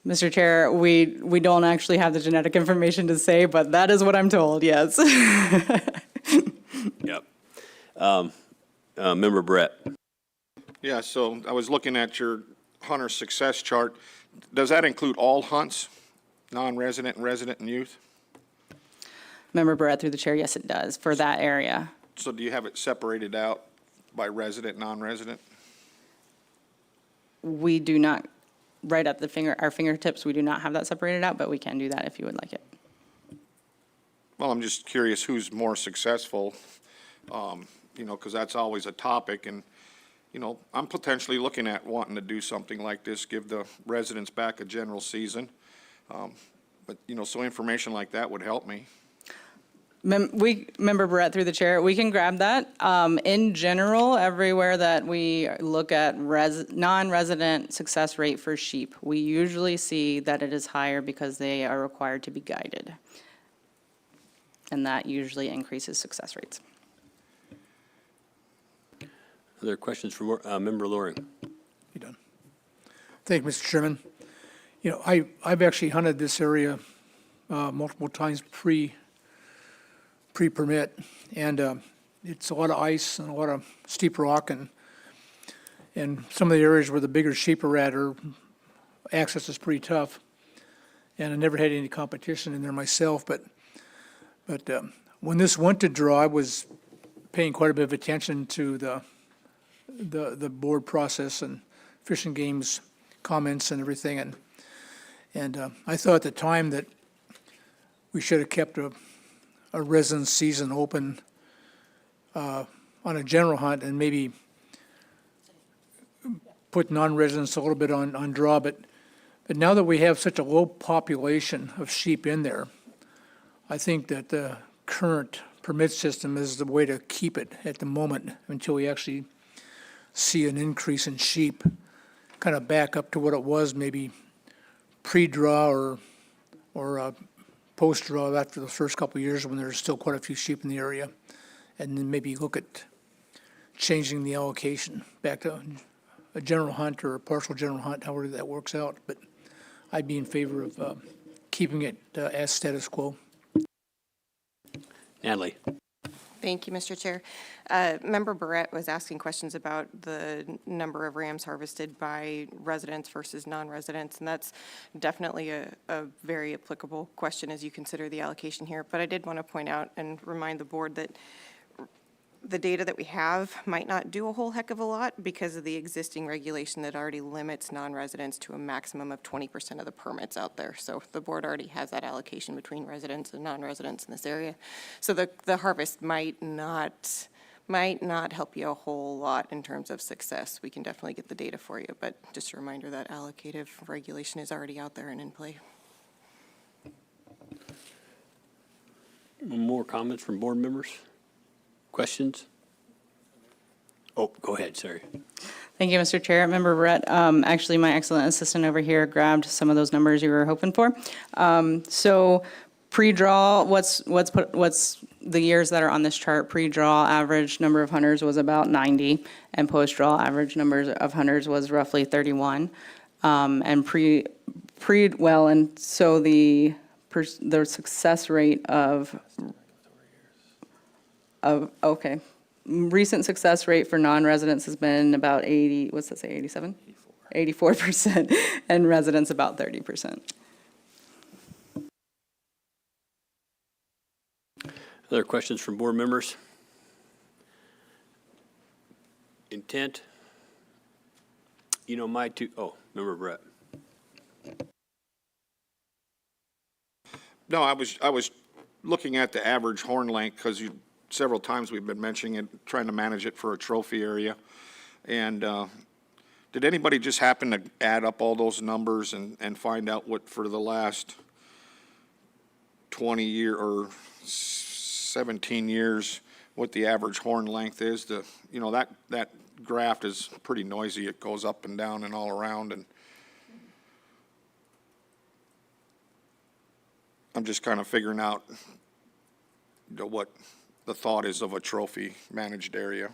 Mr. Chair, we don't actually have the genetic information to say, but that is what I'm told, yes. Yep. Member Brett. Yeah, so I was looking at your hunter success chart. Does that include all hunts, non-resident and resident and youth? Member Barrett, through the chair, yes, it does, for that area. So do you have it separated out by resident, non-resident? We do not, right at our fingertips, we do not have that separated out, but we can do that if you would like it. Well, I'm just curious who's more successful, because that's always a topic. And, I'm potentially looking at wanting to do something like this, give the residents back a general season. But, so information like that would help me. Member Barrett, through the chair, we can grab that. In general, everywhere that we look at non-resident success rate for sheep, we usually see that it is higher because they are required to be guided. And that usually increases success rates. Other questions for Member Loring? You done? Thank you, Mr. Chairman. I've actually hunted this area multiple times pre-permit, and it's a lot of ice and a lot of steep rock, and some of the areas where the bigger sheep are at access is pretty tough. And I never had any competition in there myself, but when this went to draw, I was paying quite a bit of attention to the board process and Fish and Game's comments and everything, and I thought at the time that we should have kept a resident season open on a general hunt and maybe put non-residents a little bit on draw, but now that we have such a low population of sheep in there, I think that the current permit system is the way to keep it at the moment until we actually see an increase in sheep, kind of back up to what it was maybe pre-draw or post-draw after the first couple of years when there's still quite a few sheep in the area, and then maybe look at changing the allocation back to a general hunt or a partial general hunt, however that works out. But I'd be in favor of keeping it as status quo. Natalie. Thank you, Mr. Chair. Member Barrett was asking questions about the number of rams harvested by residents versus non-residents, and that's definitely a very applicable question as you consider the allocation here. But I did want to point out and remind the board that the data that we have might not do a whole heck of a lot because of the existing regulation that already limits non-residents to a maximum of 20% of the permits out there. So the board already has that allocation between residents and non-residents in this area. So the harvest might not help you a whole lot in terms of success. We can definitely get the data for you, but just a reminder that allocative regulation is already out there and in play. More comments from board members? Questions? Oh, go ahead, sorry. Thank you, Mr. Chair. Member Brett, actually, my excellent assistant over here grabbed some of those numbers you were hoping for. So pre-draw, what's the years that are on this chart? Pre-draw average number of hunters was about 90, and post-draw average numbers of hunters was roughly 31. And and so the success rate of recent success rate for non-residents has been about 80, what's that say, 87? 84%, and residents about 30%. Other questions from board members? Intent? Member Brett. No, I was looking at the average horn length because several times we've been mentioning it, trying to manage it for a trophy area. And did anybody just happen to add up all those numbers and find out what for the last 20 year or 17 years, what the average horn length is? That graph is pretty noisy. It goes up and down and all around, and I'm just kind of figuring out what the thought is of a trophy managed area.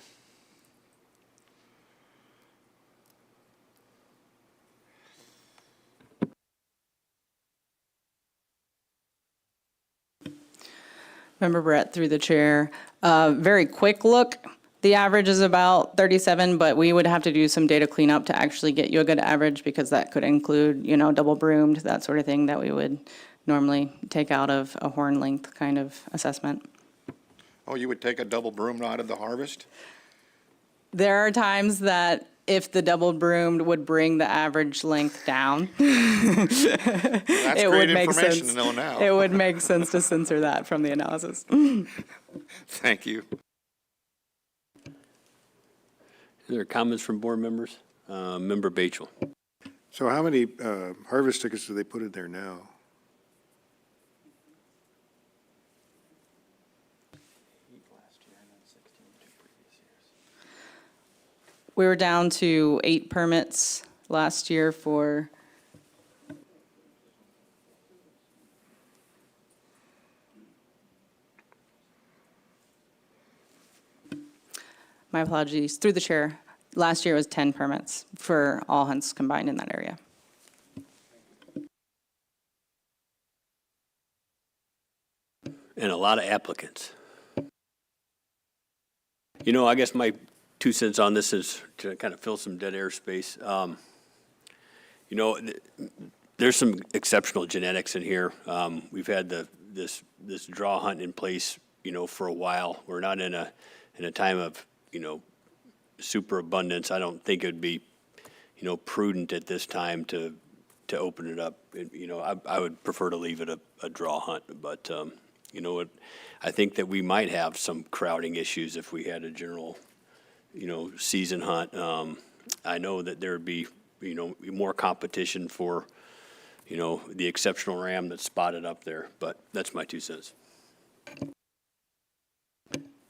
Member Brett, through the chair. Very quick look, the average is about 37, but we would have to do some data cleanup to actually get you a good average, because that could include, double broomed, that sort of thing that we would normally take out of a horn length kind of assessment. Oh, you would take a double broom out of the harvest? There are times that if the double broomed would bring the average length down. That's it great would make information sense. to know now. It would make sense to censor that from the analysis. Thank you. Are there comments from board members? Member Batchel. So how many harvest tickets do they put in there now? We were down to 8 permits last year for my apologies, through the chair. Last year was 10 permits for all hunts combined in that area. And a lot of applicants. I guess my 2 cents on this is to kind of fill some dead air space. There's some exceptional genetics in here. We've had this draw hunt in place, for a while. We're not in a time of, super abundance. I don't think it'd be, prudent at this time to open it up. I would prefer to leave it a draw hunt, but, I think that we might have some crowding issues if we had a general, season hunt. I know that there would be, more competition for, the exceptional ram that's spotted up there, but that's my 2 cents.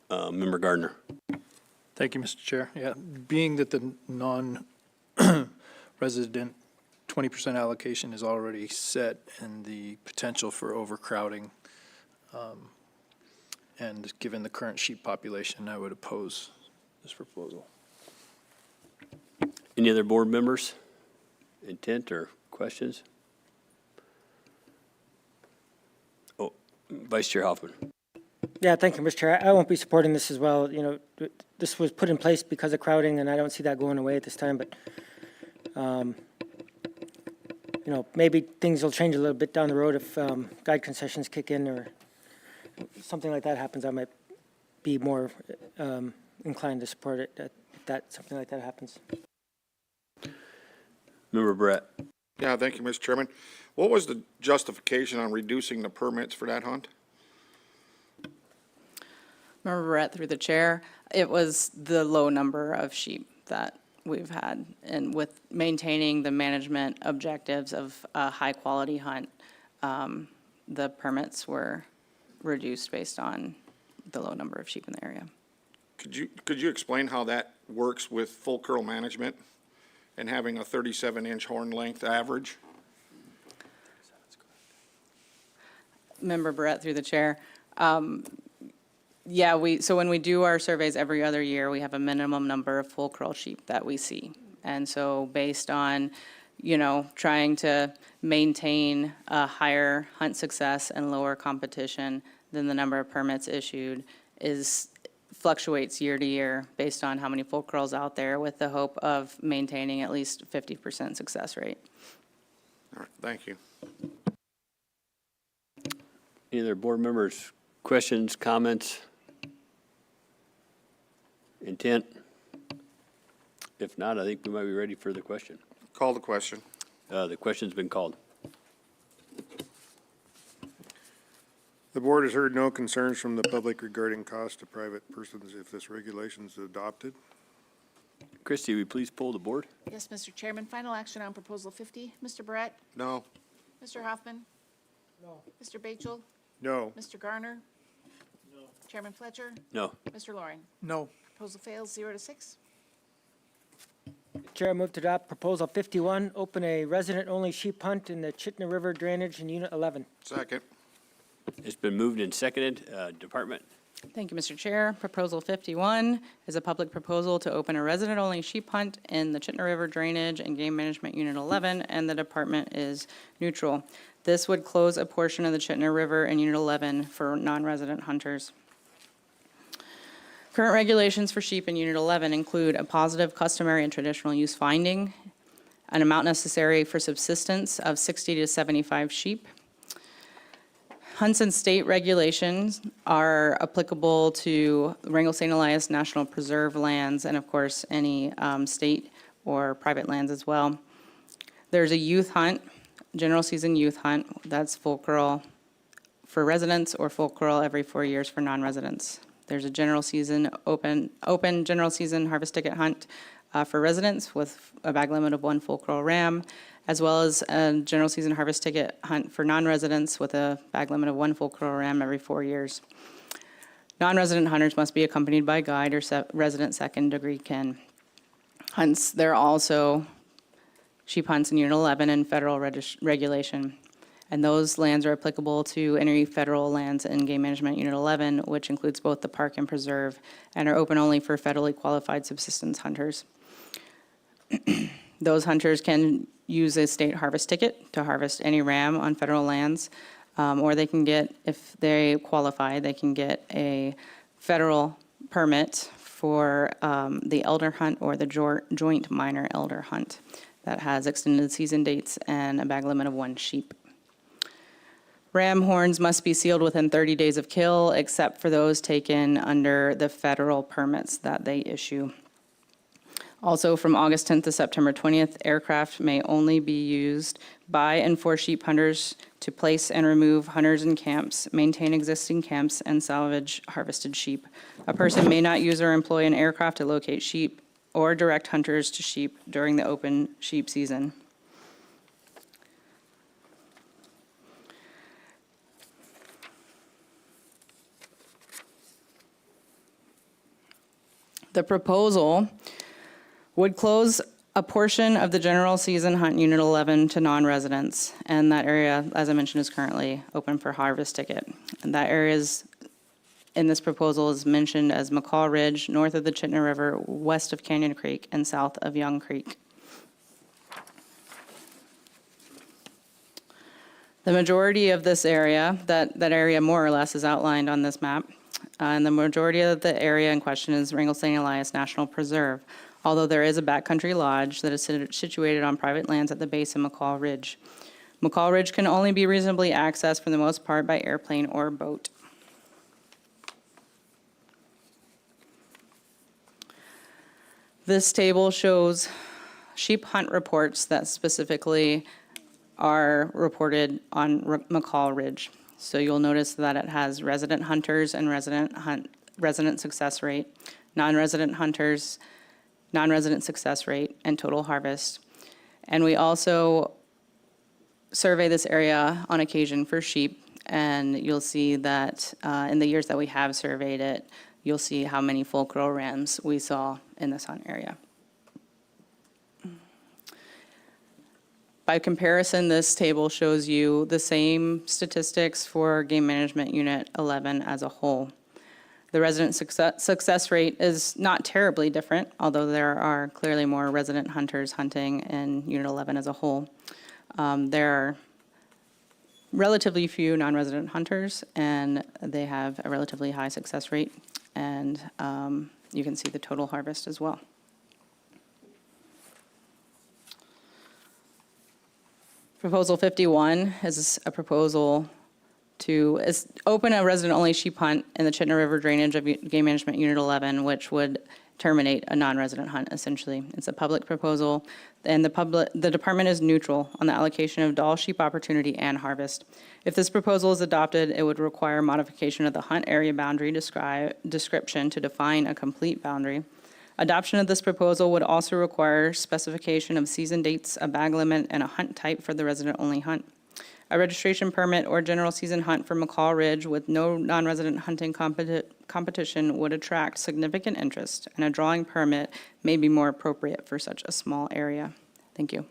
Member Gardner. Thank you, Mr. Chair. Yeah, being that the non-resident 20% allocation is already set and the potential for overcrowding, and given the current sheep population, I would oppose this proposal. Any other board members? Intent or questions? Oh, Vice Chair Hoffman. Yeah, thank you, Mr. Chair. I won't be supporting this as well. This was put in place because of crowding, and I don't see that going away at this time, but, maybe things will change a little bit down the road if guide concessions kick in or something like that happens. I might be more inclined to support it if something like that happens. Member Brett. Yeah, thank you, Mr. Chairman. What was the justification on reducing the permits for that hunt? Member Brett, through the chair, it was the low number of sheep that we've had, and with maintaining the management objectives of a high-quality hunt, the permits were reduced based on the low number of sheep in the area. Could you explain how that works with full curl management and having a 37-inch horn length average? Member Brett, through the chair. Yeah, so when we do our surveys every other year, we have a minimum number of full curl sheep that we see. And so based on, trying to maintain a higher hunt success and lower competition than the number of permits issued fluctuates year to year based on how many full curls out there, with the hope of maintaining at least 50% success rate. All right, thank you. Any other board members, questions, comments? Intent? If not, I think we might be ready for the question. Call the question. The question's been called. The board has heard no concerns from the public regarding cost to private persons if this regulation is adopted. Christie, will you please pull the board? Yes, Mr. Chairman. Final action on Proposal 50. Mr. Barrett? No. Mr. Hoffman? No. Mr. Batchel? No. Mr. Garner? No. Chairman Fletcher? No. Mr. Loring? No. Proposal fails 0-6. Chair, I move to adopt Proposal 51, open a resident-only sheep hunt in the Chitna River Drainage in Unit 11. Second. It's been moved and seconded. Department? Thank you, Mr. Chair. Proposal 51 is a public proposal to open a resident-only sheep hunt in the Chittenden River Drainage and Game Management Unit 11, and the department is neutral. This would close a portion of the Chittenden River in Unit 11 for non-resident hunters. Current regulations for sheep in Unit 11 include a positive, customary, and traditional use finding, an amount necessary for subsistence of 60 to 75 sheep. Hunts and state regulations are applicable to Wrangell St. Elias National Preserve lands and, of course, any state or private lands as well. There's a youth hunt, general season youth hunt, that's full curl for residents or full curl every 4 years for non-residents. There's a general season, open general season harvest ticket hunt for residents with a bag limit of 1 full curl ram, as well as a general season harvest ticket hunt for non-residents with a bag limit of 1 full curl ram every 4 years. Non-resident hunters must be accompanied by guide or resident second-degree kin. Hunts, there are also sheep hunts in Unit 11 and federal regulation. And those lands are applicable to any federal lands in Game Management Unit 11, which includes both the park and preserve, and are open only for federally qualified subsistence hunters. Those hunters can use a state harvest ticket to harvest any ram on federal lands, or they can get, if they qualify, they can get a federal permit for the elder hunt or the joint minor elder hunt that has extended season dates and a bag limit of 1 sheep. Ram horns must be sealed within 30 days of kill, except for those taken under the federal permits that they issue. Also, from August 10th to September 20th, aircraft may only be used by and for sheep hunters to place and remove hunters in camps, maintain existing camps, and salvage harvested sheep. A person may not use or employ an aircraft to locate sheep or direct hunters to sheep during the open sheep season. The proposal would close a portion of the general season hunt Unit 11 to non-residents, and that area, as I mentioned, is currently open for harvest ticket. And that area is, in this proposal, is mentioned as McCall Ridge, north of the Chittenden River, west of Canyon Creek, and south of Young Creek. The majority of this area, that area more or less is outlined on this map, and the majority of the area in question is Wrangell St. Elias National Preserve, although there is a backcountry lodge that is situated on private lands at the base of McCall Ridge. McCall Ridge can only be reasonably accessed for the most part by airplane or boat. This table shows sheep hunt reports that specifically are reported on McCall Ridge. So you'll notice that it has resident hunters and resident success rate, non-resident hunters, non-resident success rate, and total harvest. And we also survey this area on occasion for sheep, and you'll see that in the years that we have surveyed it, you'll see how many full curl rams we saw in this hunt area. By comparison, this table shows you the same statistics for Game Management Unit 11 as a whole. The resident success rate is not terribly different, although there are clearly more resident hunters hunting in Unit 11 as a whole. There are relatively few non-resident hunters, and they have a relatively high success rate, and you can see the total harvest as well. Proposal 51 is a proposal to open a resident-only sheep hunt in the Chittenden River Drainage of Game Management Unit 11, which would terminate a non-resident hunt, essentially. It's a public proposal, and the department is neutral on the allocation of Dall sheep opportunity and harvest. If this proposal is adopted, it would require modification of the hunt area boundary description to define a complete boundary. Adoption of this proposal would also require specification of season dates, a bag limit, and a hunt type for the resident-only hunt. A registration permit or general season hunt for McCall Ridge with no non-resident hunting competition would attract significant interest, and a drawing permit may be more appropriate for such a small area. Thank you.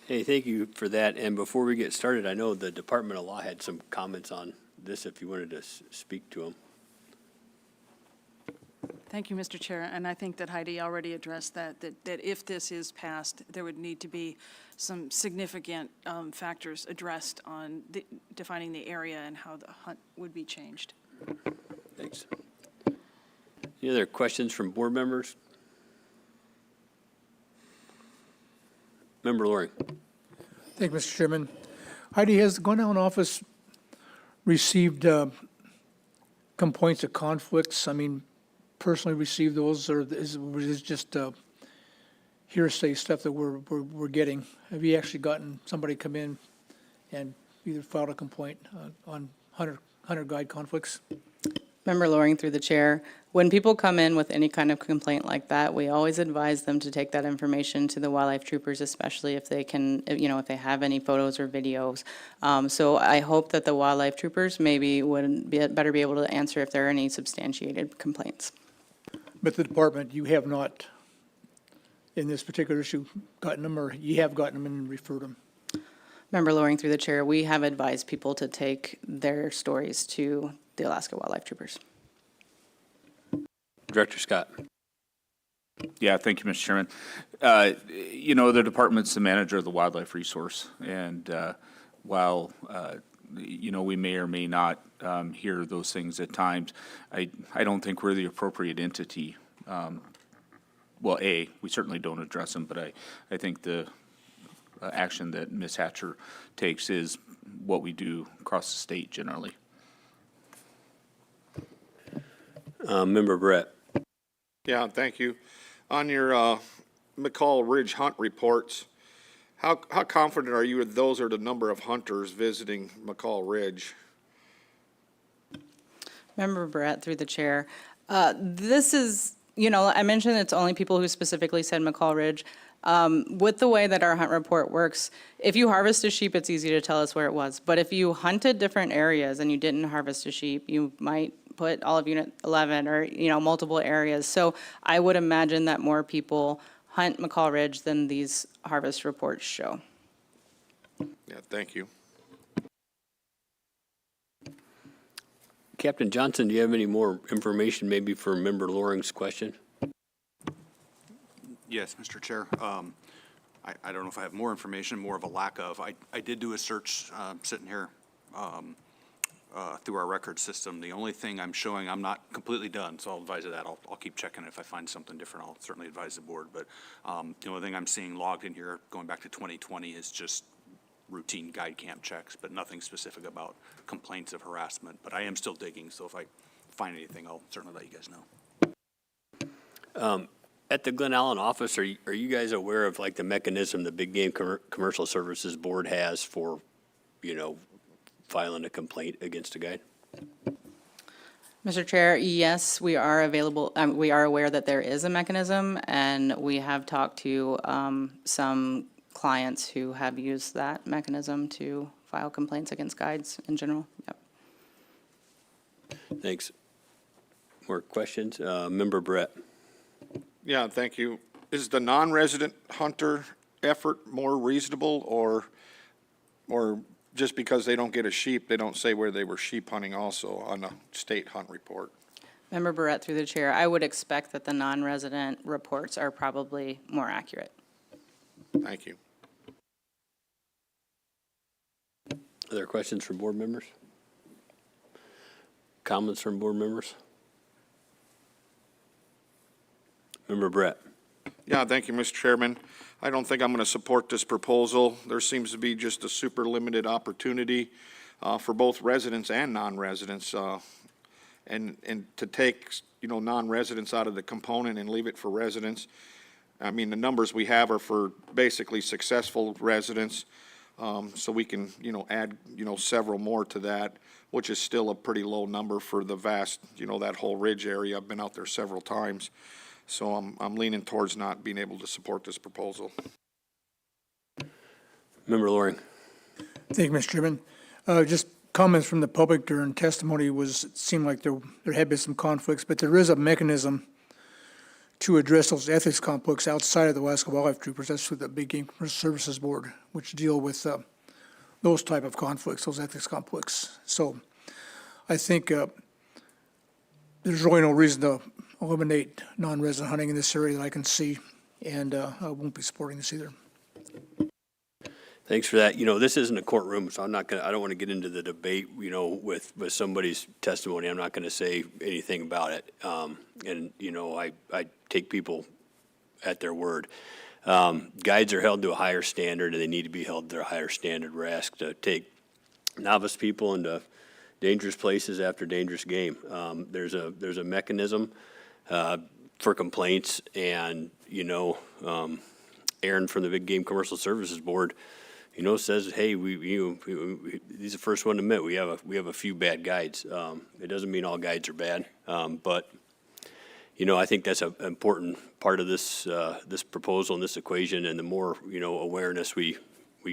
Hey, thank you for that. And before we get started, I know the Department of Law had some comments on this if you wanted to speak to them. Thank you, Mr. Chair, and I think that Heidi already addressed that if this is passed, there would need to be some significant factors addressed on defining the area and how the hunt would be changed. Thanks. Any other questions from board members? Member Loring. Thank you, Mr. Chairman. Heidi, has the Glen Allen office received complaints of conflicts? I mean, personally received those, or is it just hearsay stuff that we're getting? Have you actually gotten somebody come in and either filed a complaint on hunter guide conflicts? Member Loring through the chair, when people come in with any kind of complaint like that, we always advise them to take that information to the wildlife troopers, especially if they can, if they have any photos or videos. So I hope that the wildlife troopers maybe would better be able to answer if there are any substantiated complaints. But the department, you have not, in this particular issue, gotten them, or you have gotten them and referred them? Member Loring through the chair, we have advised people to take their stories to the Alaska Wildlife Troopers. Director Scott. Yeah, thank you, Mr. Chairman. The department's the manager of the wildlife resource, and while we may or may not hear those things at times, I don't think we're the appropriate entity. Well, we certainly don't address them, but I think the action that Ms. Hatcher takes is what we do across the state generally. Member Brett. Yeah, thank you. On your McCall Ridge hunt reports, how confident are you that those are the number of hunters visiting McCall Ridge? Member Brett through the chair. This is, I mentioned it's only people who specifically said McCall Ridge. With the way that our hunt report works, if you harvest a sheep, it's easy to tell us where it was. But if you hunted different areas and you didn't harvest a sheep, you might put all of Unit 11 or, multiple areas. So I would imagine that more people hunt McCall Ridge than these harvest reports show. Yeah, thank you. Captain Johnson, do you have any more information maybe for Member Loring's question? Yes, Mr. Chair. I don't know if I have more information, more of a lack of. I did do a search sitting here through our record system. The only thing I'm showing, I'm not completely done, so I'll advise of that. I'll keep checking. If I find something different, I'll certainly advise the board. But the only thing I'm seeing logged in here going back to 2020 is just routine guide camp checks, but nothing specific about complaints of harassment. But I am still digging, so if I find anything, I'll certainly let you guys know. At the Glen Allen office, are you guys aware of like the mechanism the Big Game Commercial Services Board has for, filing a complaint against a guide? Mr. Chair, yes, we are available. We are aware that there is a mechanism, and we have talked to some clients who have used that mechanism to file complaints against guides in general. Yep. Thanks. More questions? Member Brett. Yeah, thank you. Is the non-resident hunter effort more reasonable, or just because they don't get a sheep, they don't say where they were sheep hunting also on a state hunt report? Member Barrett through the chair, I would expect that the non-resident reports are probably more accurate. Thank you. Other questions from board members? Comments from board members? Member Brett. Yeah, thank you, Mr. Chairman. I don't think I'm going to support this proposal. There seems to be just a super limited opportunity for both residents and non-residents. And to take, non-residents out of the component and leave it for residents. I mean, the numbers we have are for basically successful residents. So we can, add, several more to that, which is still a pretty low number for the vast, that whole ridge area. I've been out there several times. So I'm leaning towards not being able to support this proposal. Member Loring. Thank you, Mr. Chairman. Just comments from the public during testimony it seemed like there had been some conflicts, but there is a mechanism to address those ethics conflicts outside of the Alaska Wildlife Troopers. That's through the Big Game Commercial Services Board, which deal with those type of conflicts, those ethics conflicts. So I think there's really no reason to eliminate non-resident hunting in this area that I can see, and I won't be supporting this either. Thanks for that. You know, this isn't a courtroom, so I don't want to get into the debate, you know, with somebody's testimony. I'm not going to say anything about it. And, you know, I take people at their word. Guides are held to a higher standard, and they need to be held to a higher standard. We're asked to take novice people into dangerous places after dangerous game. There's a mechanism for complaints, and, you know, Aaron from the Big Game Commercial Services Board, you know, says, hey, he's the first one to admit we have a few bad guides. It doesn't mean all guides are bad, but you know, I think that's an important part of this this proposal and this equation. And the more, you know, awareness we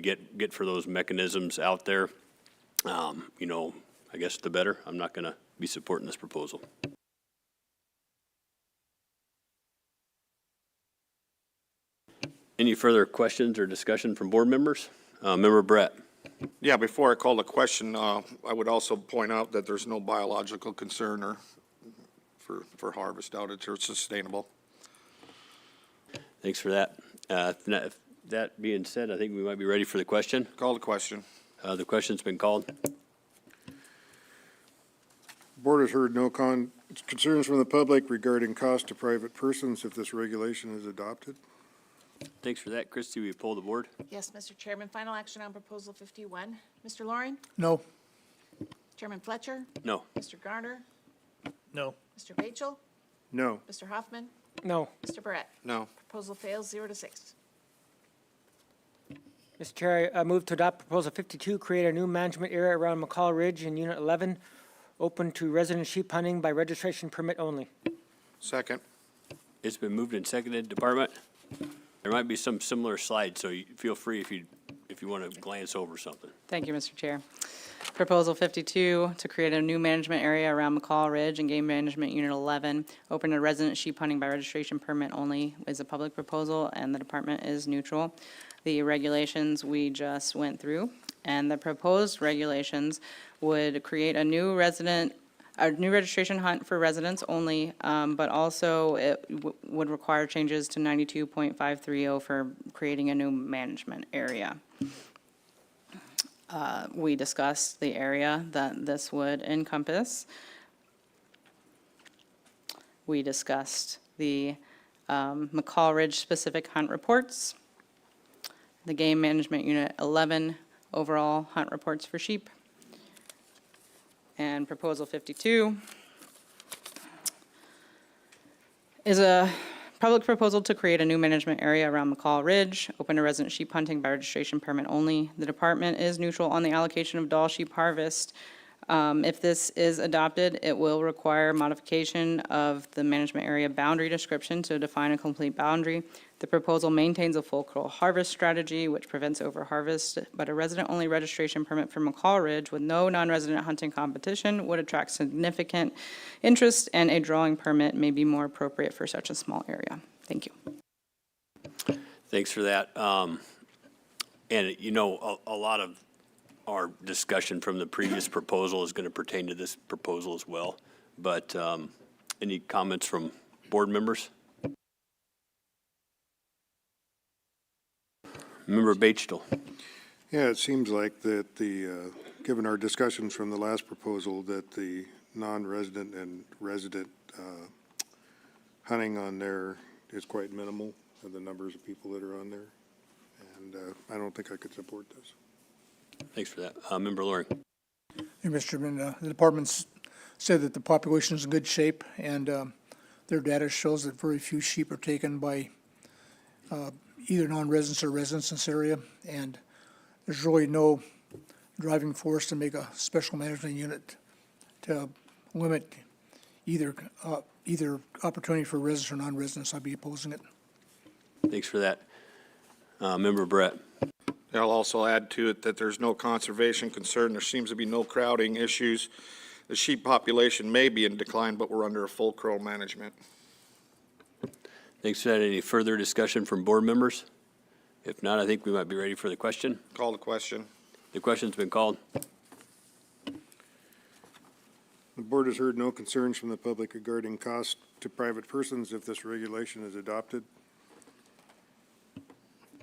get for those mechanisms out there, you know, I guess the better. I'm not going to be supporting this proposal. Any further questions or discussion from board members? Member Brett. Yeah, before I call the question, I would also point out that there's no biological concern or for harvest out. It's sustainable. Thanks for that. If that being said, I think we might be ready for the question. Call the question. The question's been called. Board has heard no concerns from the public regarding cost to private persons if this regulation is adopted. Thanks for that. Christie, will you poll the board? Yes, Mr. Chairman, final action on Proposal 51. Mr. Loring? No. Chairman Fletcher? No. Mr. Garner? No. Mr. Batchel? No. Mr. Hoffman? No. Mr. Barrett? No. Proposal fails 0-6. Mr. Chair, I move to adopt Proposal 52, create a new management area around McCall Ridge in Unit 11, open to resident sheep hunting by registration permit only. Second. It's been moved and seconded. Department? There might be some similar slides, so feel free if you want to glance over something. Thank you, Mr. Chair. Proposal 52, to create a new management area around McCall Ridge and Game Management Unit 11, open to resident sheep hunting by registration permit only, is a public proposal, and the department is neutral. The regulations we just went through, and the proposed regulations would create a new registration hunt for residents only, but also it would require changes to 92.530 for creating a new management area. We discussed the area that this would encompass. We discussed the McCall Ridge specific hunt reports, the Game Management Unit 11 overall hunt reports for sheep, and Proposal 52 is a public proposal to create a new management area around McCall Ridge, open to resident sheep hunting by registration permit only. The department is neutral on the allocation of Dall sheep harvest. If this is adopted, it will require modification of the management area boundary description to define a complete boundary. The proposal maintains a full curl harvest strategy, which prevents overharvest, but a resident-only registration permit for McCall Ridge with no non-resident hunting competition would attract significant interest, and a drawing permit may be more appropriate for such a small area. Thank you. Thanks for that. And, you know, a lot of our discussion from the previous proposal is going to pertain to this proposal as well. But any comments from board members? Member Batchel. Yeah, it seems like that given our discussions from the last proposal, that the non-resident and resident hunting on there is quite minimal, the numbers of people that are on there. And I don't think I could support this. Thanks for that. Member Loring. Hey, Mr. Chairman, the department's said that the population is in good shape, and their data shows that very few sheep are taken by either non-residents or residents in this area, and there's really no driving force to make a special management unit to limit either opportunity for residents or non-residents. I'd be opposing it. Thanks for that. Member Brett. I'll also add to it that there's no conservation concern. There seems to be no crowding issues. The sheep population may be in decline, but we're under a full curl management. Thanks for that. Any further discussion from board members? If not, I think we might be ready for the question. Call the question. The question's been called. The board has heard no concerns from the public regarding cost to private persons if this regulation is adopted.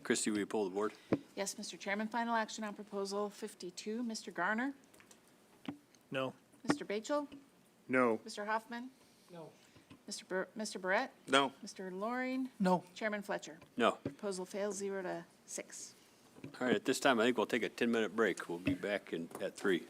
Christie, will you pull the board? Yes, Mr. Chairman, final action on proposal 52. Mr. Garner? No. Mr. Batchel? No. Mr. Hoffman? No. Mr. Barrett? No. Mr. Loring? No. Chairman Fletcher? No. Proposal fails 0-6. All right, at this time, I think we'll take a 10-minute break. We'll be back at 3.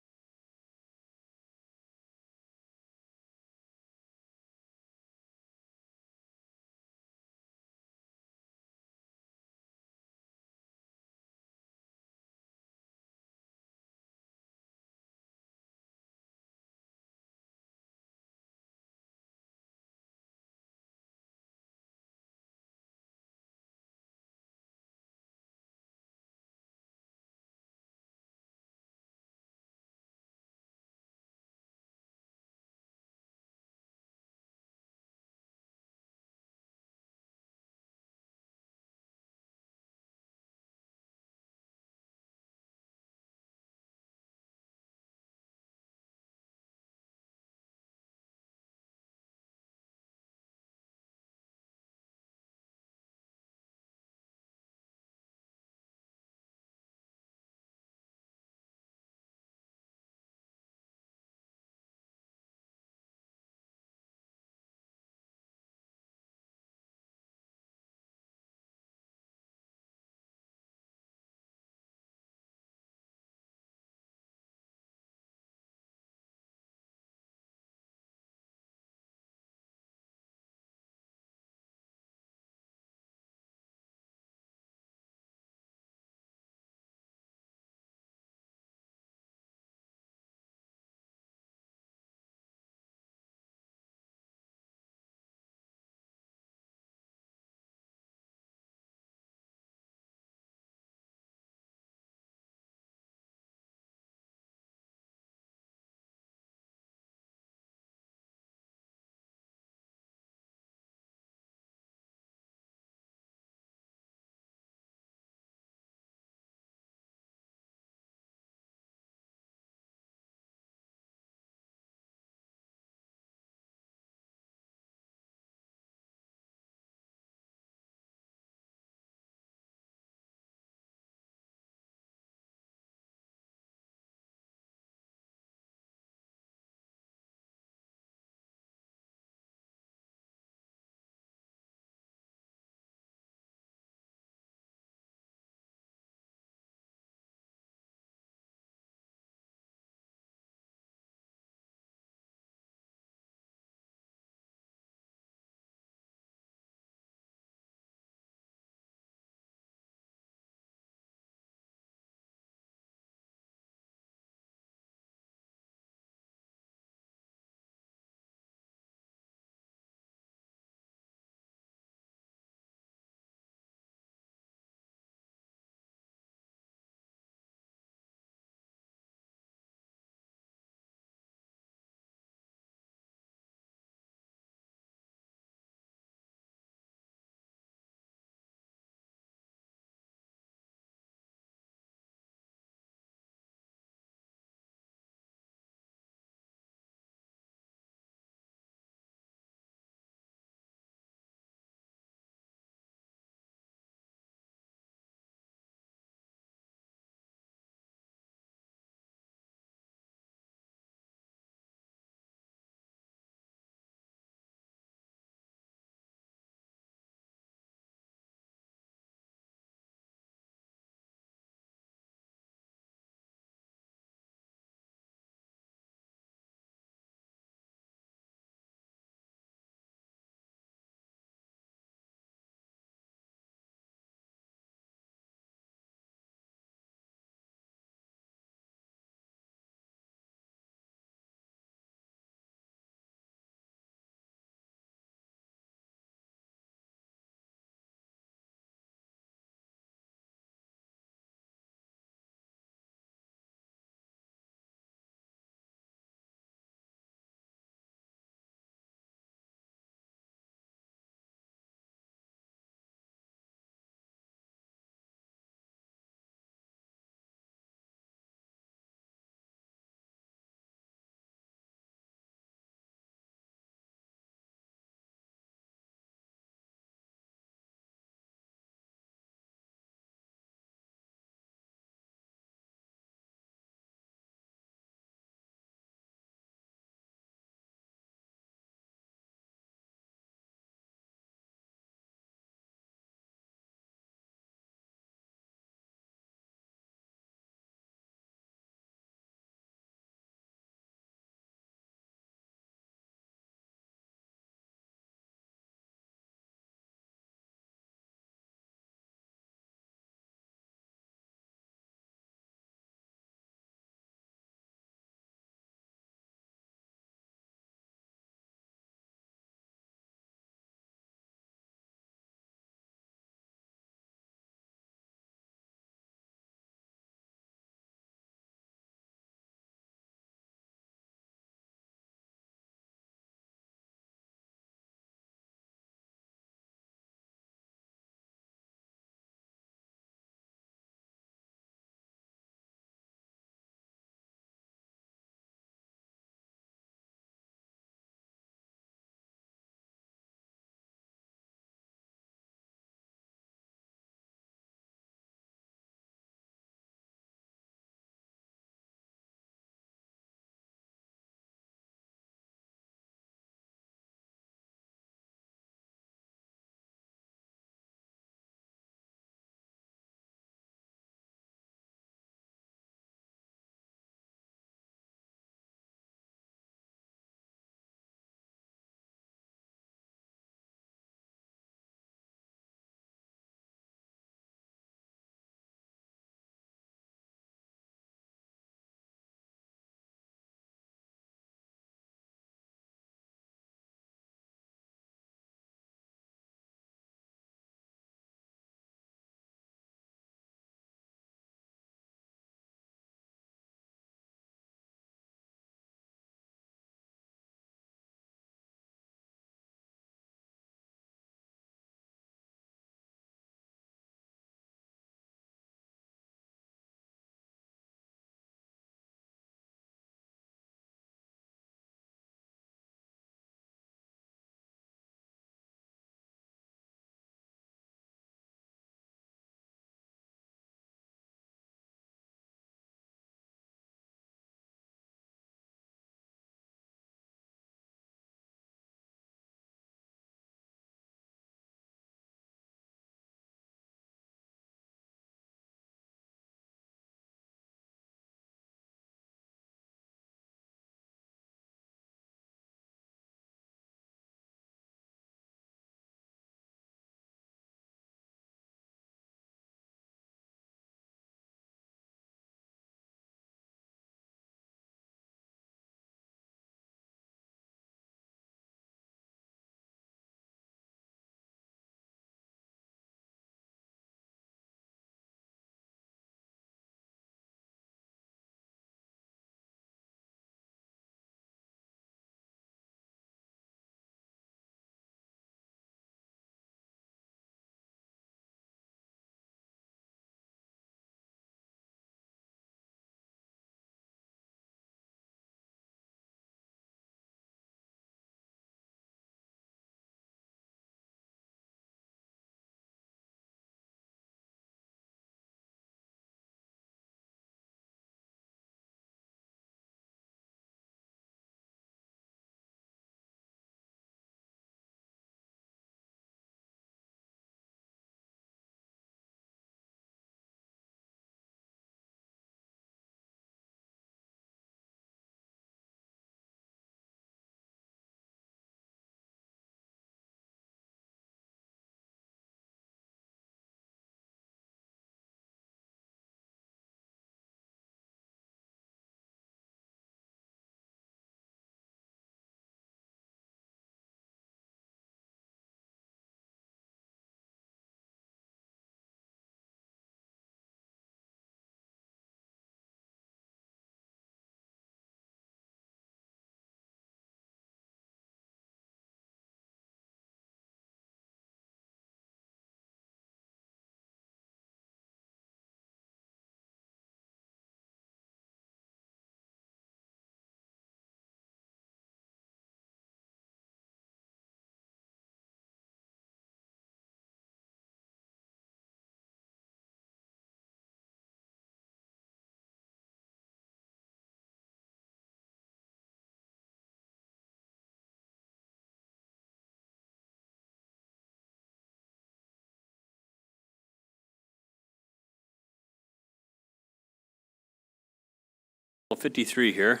53 here.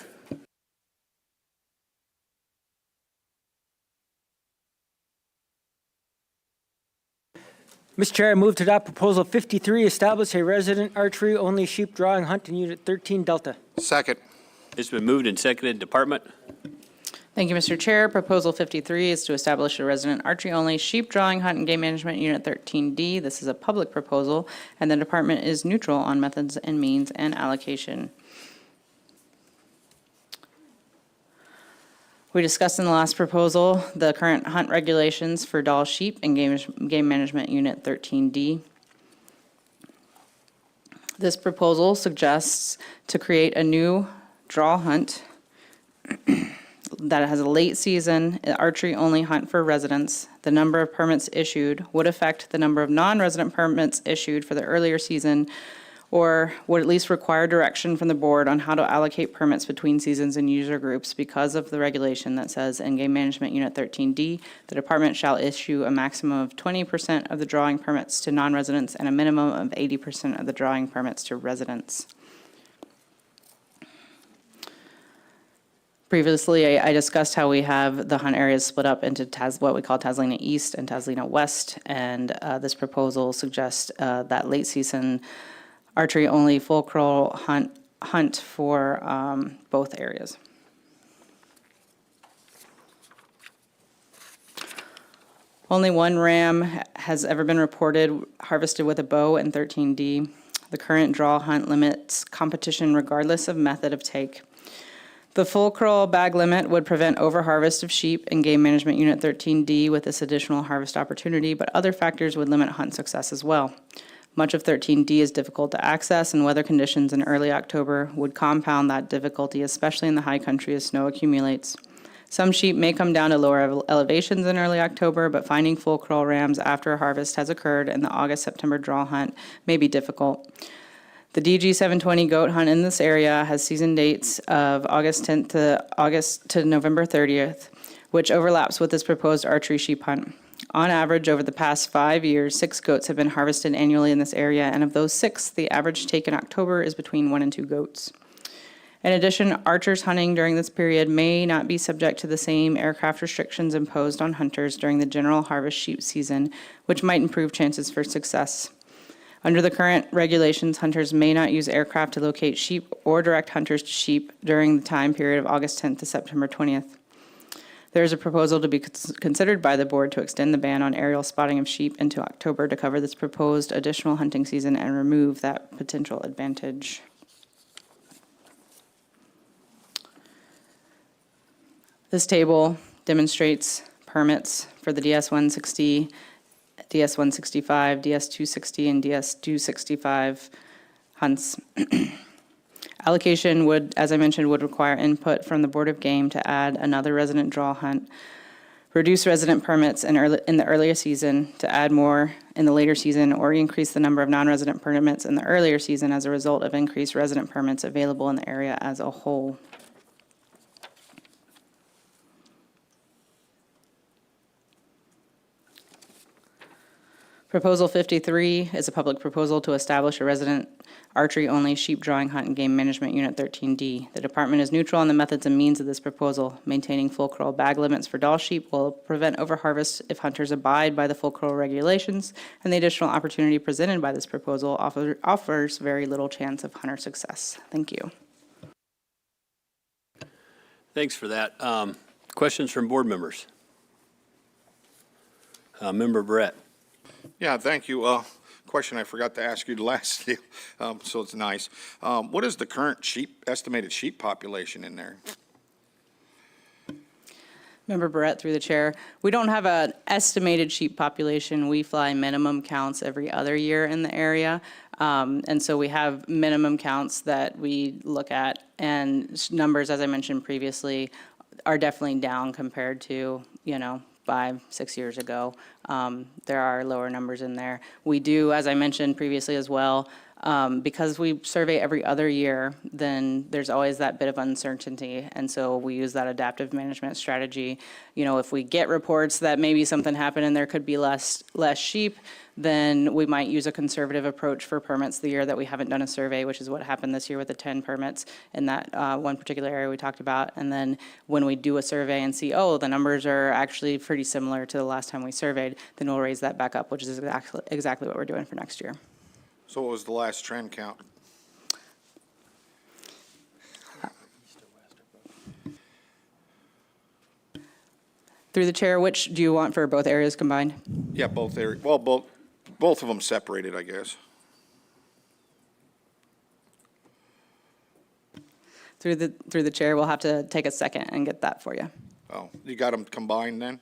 Mr. Chair, I move to adopt Proposal 53, establish a resident archery-only sheep drawing hunt in Unit 13 Delta. Second. It's been moved and seconded. Department? Thank you, Mr. Chair. Proposal 53 is to establish a resident archery-only sheep drawing hunt and game management Unit 13D. This is a public proposal, and the department is neutral on methods and means and allocation. We discussed in the last proposal the current hunt regulations for Dall sheep and game management Unit 13D. This proposal suggests to create a new draw hunt that has a late season archery-only hunt for residents. The number of permits issued would affect the number of non-resident permits issued for the earlier season, or would at least require direction from the board on how to allocate permits between seasons and user groups because of the regulation that says in Game Management Unit 13D, the department shall issue a maximum of 20% of the drawing permits to non-residents and a minimum of 80% of the drawing permits to residents. Previously, I discussed how we have the hunt areas split up into what we call Taslina East and Taslina West, and this proposal suggests that late season archery-only full crawl hunt for both areas. Only one ram has ever been reported harvested with a bow in 13D. The current draw hunt limits competition regardless of method of take. The full crawl bag limit would prevent overharvest of sheep in Game Management Unit 13D with this additional harvest opportunity, but other factors would limit hunt success as well. Much of 13D is difficult to access, and weather conditions in early October would compound that difficulty, especially in the high country as snow accumulates. Some sheep may come down to lower elevations in early October, but finding full crawl rams after a harvest has occurred and the August-September draw hunt may be difficult. The DG 720 goat hunt in this area has season dates of August 10th to November 30th, which overlaps with this proposed archery sheep hunt. On average, over the past 5 years, 6 goats have been harvested annually in this area, and of those 6, the average take in October is between 1 and 2 goats. In addition, archers hunting during this period may not be subject to the same aircraft restrictions imposed on hunters during the general harvest sheep season, which might improve chances for success. Under the current regulations, hunters may not use aircraft to locate sheep or direct hunters to sheep during the time period of August 10th to September 20th. There is a proposal to be considered by the board to extend the ban on aerial spotting of sheep into October to cover this proposed additional hunting season and remove that potential advantage. This table demonstrates permits for the DS-160, DS-165, DS-260, and DS-265 hunts. Allocation would, as I mentioned, would require input from the Board of Game to add another resident draw hunt, reduce resident permits in the earlier season to add more in the later season, or increase the number of non-resident permits in the earlier season as a result of increased resident permits available in the area as a whole. Proposal 53 is a public proposal to establish a resident archery-only sheep drawing hunt and game management unit 13D. The department is neutral on the methods and means of this proposal. Maintaining full crawl bag limits for Dall sheep will prevent overharvest if hunters abide by the full crawl regulations, and the additional opportunity presented by this proposal offers very little chance of hunter success. Thank you. Thanks for that. Questions from board members? Member Brett. Yeah, thank you. Question I forgot to ask you the last deal, so it's nice. What is the current estimated sheep population in there? Member Barrett, through the chair, we don't have an estimated sheep population. We fly minimum counts every other year in the area. And so we have minimum counts that we look at, and numbers, as I mentioned previously, are definitely down compared to, 5-6 years ago. There are lower numbers in there. We do, as I mentioned previously as well, Because we survey every other year, then there's always that bit of uncertainty. And so we use that adaptive management strategy. You know, if we get reports that maybe something happened and there could be less sheep, then we might use a conservative approach for permits the year that we haven't done a survey, which is what happened this year with the 10 permits in that one particular area we talked about. And then when we do a survey and see, oh, the numbers are actually pretty similar to the last time we surveyed, then we'll raise that back up, which is exactly what we're doing for next year. So what was the last trend count? Through the chair, which do you want for both areas combined? Yeah, both areas, well, both of them separated, I guess. Through the chair, we'll have to take a second and get that for you. Oh, you got them combined then?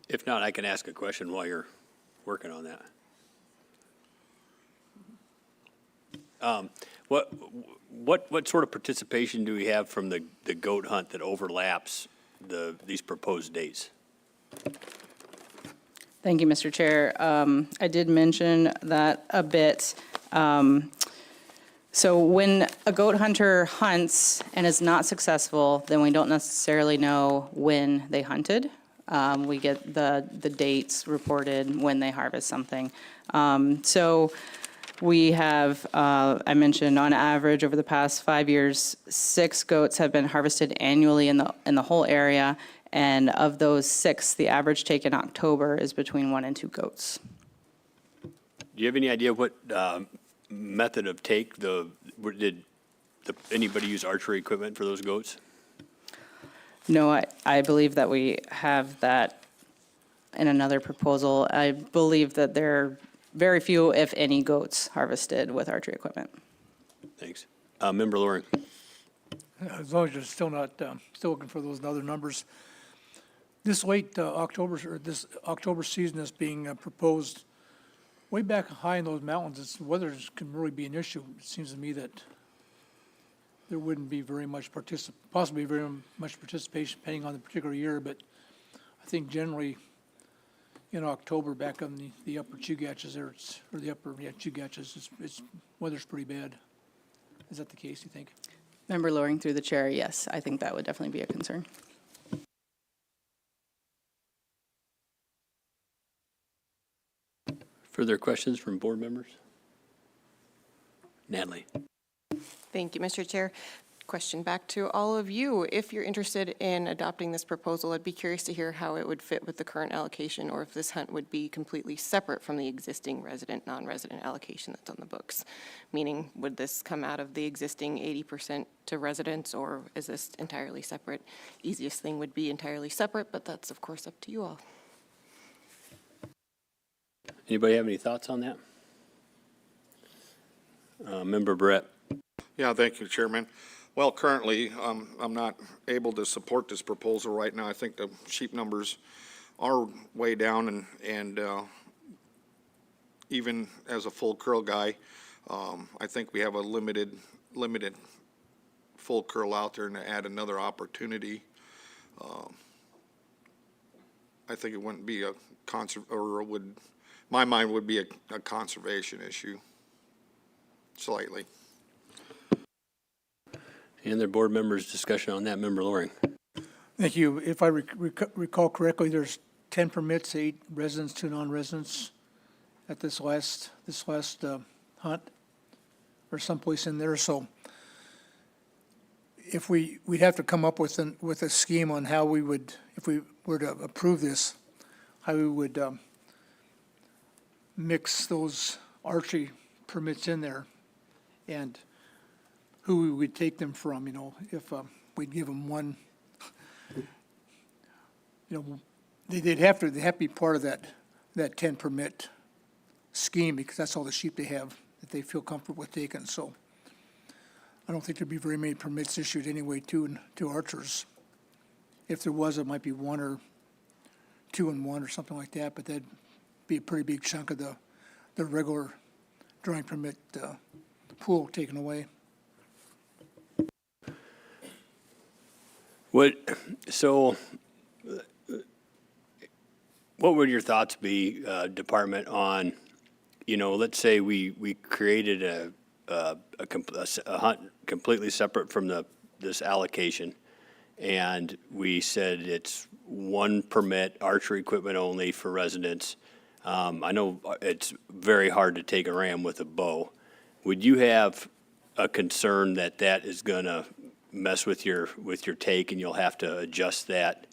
If not, I can ask a question while you're working on that. What sort of participation do we have from the goat hunt that overlaps these proposed dates? Thank you, Mr. Chair. I did mention that a bit. So when a goat hunter hunts and is not successful, then we don't necessarily know when they hunted. We get the dates reported when they harvest something. So we have, I mentioned on average over the past 5 years, 6 goats have been harvested annually in the whole area. And of those 6, the average take in October is between 1 and 2 goats. Do you have any idea what method of take did anybody use archery equipment for those goats? No, I believe that we have that in another proposal. I believe that there are very few, if any, goats harvested with archery equipment. Thanks. Member Loring. As long as you're still not, still looking for those other numbers. This late October, or this October season is being proposed way back high in those mountains. Weather can really be an issue. It seems to me that there wouldn't be very much possibly very much participation depending on the particular year, but I think generally in October back on the upper Chugachas there, or the upper, Chugachas, weather's pretty bad. Is that the case, you think? Member Loring, through the chair, yes, I think that would definitely be a concern. Further questions from board members? Natalie. Thank you, Mr. Chair. Question back to all of you. If you're interested in adopting this proposal, I'd be curious to hear how it would fit with the current allocation, or if this hunt would be completely separate from the existing resident, non-resident allocation that's on the books. Meaning, would this come out of the existing 80% to residents, or is this entirely separate? Easiest thing would be entirely separate, but that's of course up to you all. Anybody have any thoughts on that? Member Brett. Yeah, thank you, Chairman. Well, currently, I'm not able to support this proposal right now. I think the sheep numbers are way down, and even as a full curl guy, I think we have a limited full curl out there, and to add another opportunity, I think it wouldn't be my mind would be a conservation issue, slightly. Any other board members' discussion on that? Member Loring. Thank you. If I recall correctly, there's 10 permits, 8 residents, 2 non-residents at this last hunt, or someplace in there. So if we'd have to come up with a scheme on how we would, if we were to approve this, how we would mix those archery permits in there, and who we would take them from, if we'd give them one, they'd have to be part of that 10 permit scheme, because that's all the sheep they have that they feel comfortable with taking. So I don't think there'd be very many permits issued anyway to archers. If there was, it might be 1 or 2 and 1 or something like that, but that'd be a pretty big chunk of the regular drawing permit pool taken away. What would your thoughts be, Department, on, let's say we created a hunt completely separate from this allocation, and we said it's one permit, archery equipment only for residents. I know it's very hard to take a ram with a bow. Would you have a concern that that is going to mess with your take, and you'll have to adjust that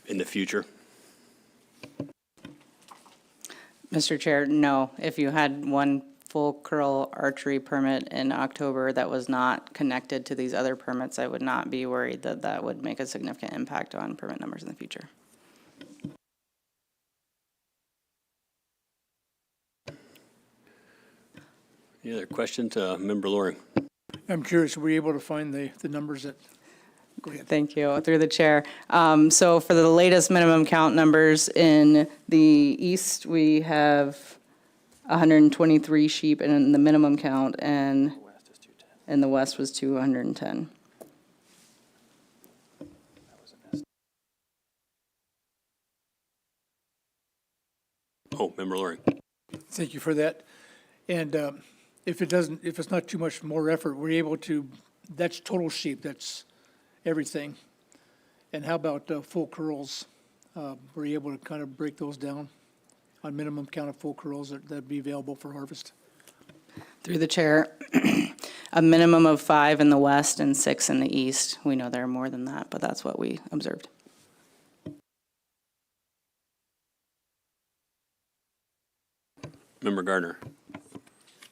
in the future? Mr. Chair, no. If you had one full curl archery permit in October that was not connected to these other permits, I would not be worried that that would make a significant impact on permit numbers in the future. Any other questions, Member Loring? I'm curious, were you able to find the numbers that, go ahead. Thank you, through the chair. So for the latest minimum count numbers in the east, we have 123 sheep in the minimum count, and in the west was 210. Oh, Member Loring. Thank you for that. And if it's not too much more effort, we're able to, that's total sheep, that's everything. And how about full curls? Were you able to kind of break those down on minimum count of full curls that'd be available for harvest? Through the chair, a minimum of 5 in the west and 6 in the east. We know there are more than that, but that's what we observed. Member Gardner.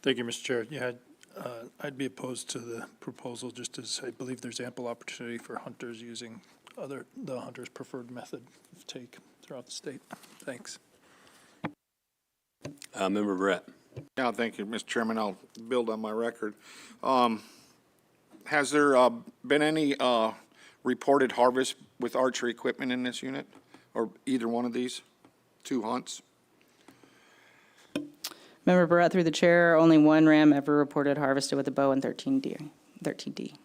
Thank you, Mr. Chair. Yeah, I'd be opposed to the proposal, just as I believe there's ample opportunity for hunters using the hunter's preferred method of take throughout the state. Thanks. Member Brett. Yeah, thank you, Mr. Chairman. I'll build on my record. Has there been any reported harvest with archery equipment in this unit, or either one of these two hunts? Member Barrett, through the chair, only one ram ever reported harvested with a bow and 13D.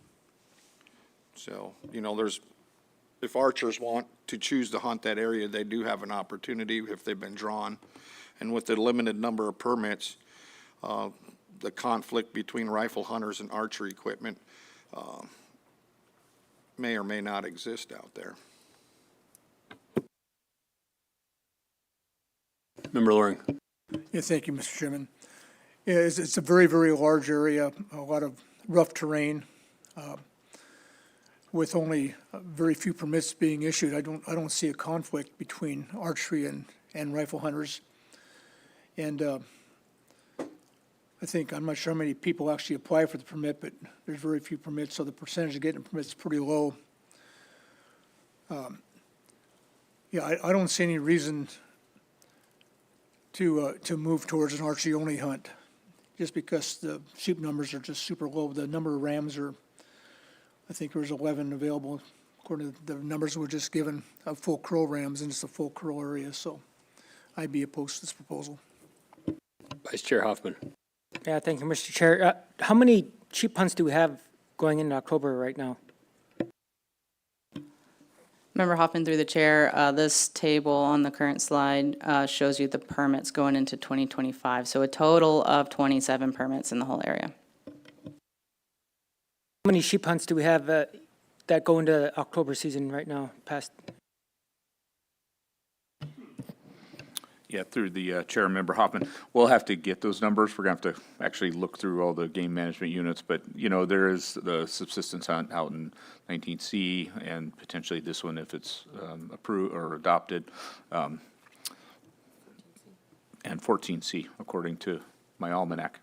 So, if archers want to choose to hunt that area, they do have an opportunity if they've been drawn. And with the limited number of permits, the conflict between rifle hunters and archery equipment may or may not exist out there. Member Loring. Yeah, thank you, Mr. Chairman. Yeah, it's a very, very large area, a lot of rough terrain, with only very few permits being issued. I don't see a conflict between archery and rifle hunters. And I think, I'm not sure how many people actually apply for the permit, but there's very few permits, so the percentage of getting permits is pretty low. Yeah, I don't see any reason to move towards an archery-only hunt, just because the sheep numbers are just super low. The number of rams are, I think there's 11 available, according to the numbers we're just given, of full crow rams, and it's a full crow area, so I'd be opposed to this proposal. Vice Chair Hoffman. Yeah, thank you, Mr. Chair. How many sheep hunts do we have going into October right now? Member Hoffman, through the chair, this table on the current slide shows you the permits going into 2025. So a total of 27 permits in the whole area. How many sheep hunts do we have that go into October season right now, past? Yeah, through the chair, Member Hoffman, we'll have to get those numbers. We're going to have to actually look through all the game management units, but, there is the subsistence hunt out in 19C and potentially this one if it's approved or adopted, and 14C, according to my almanac.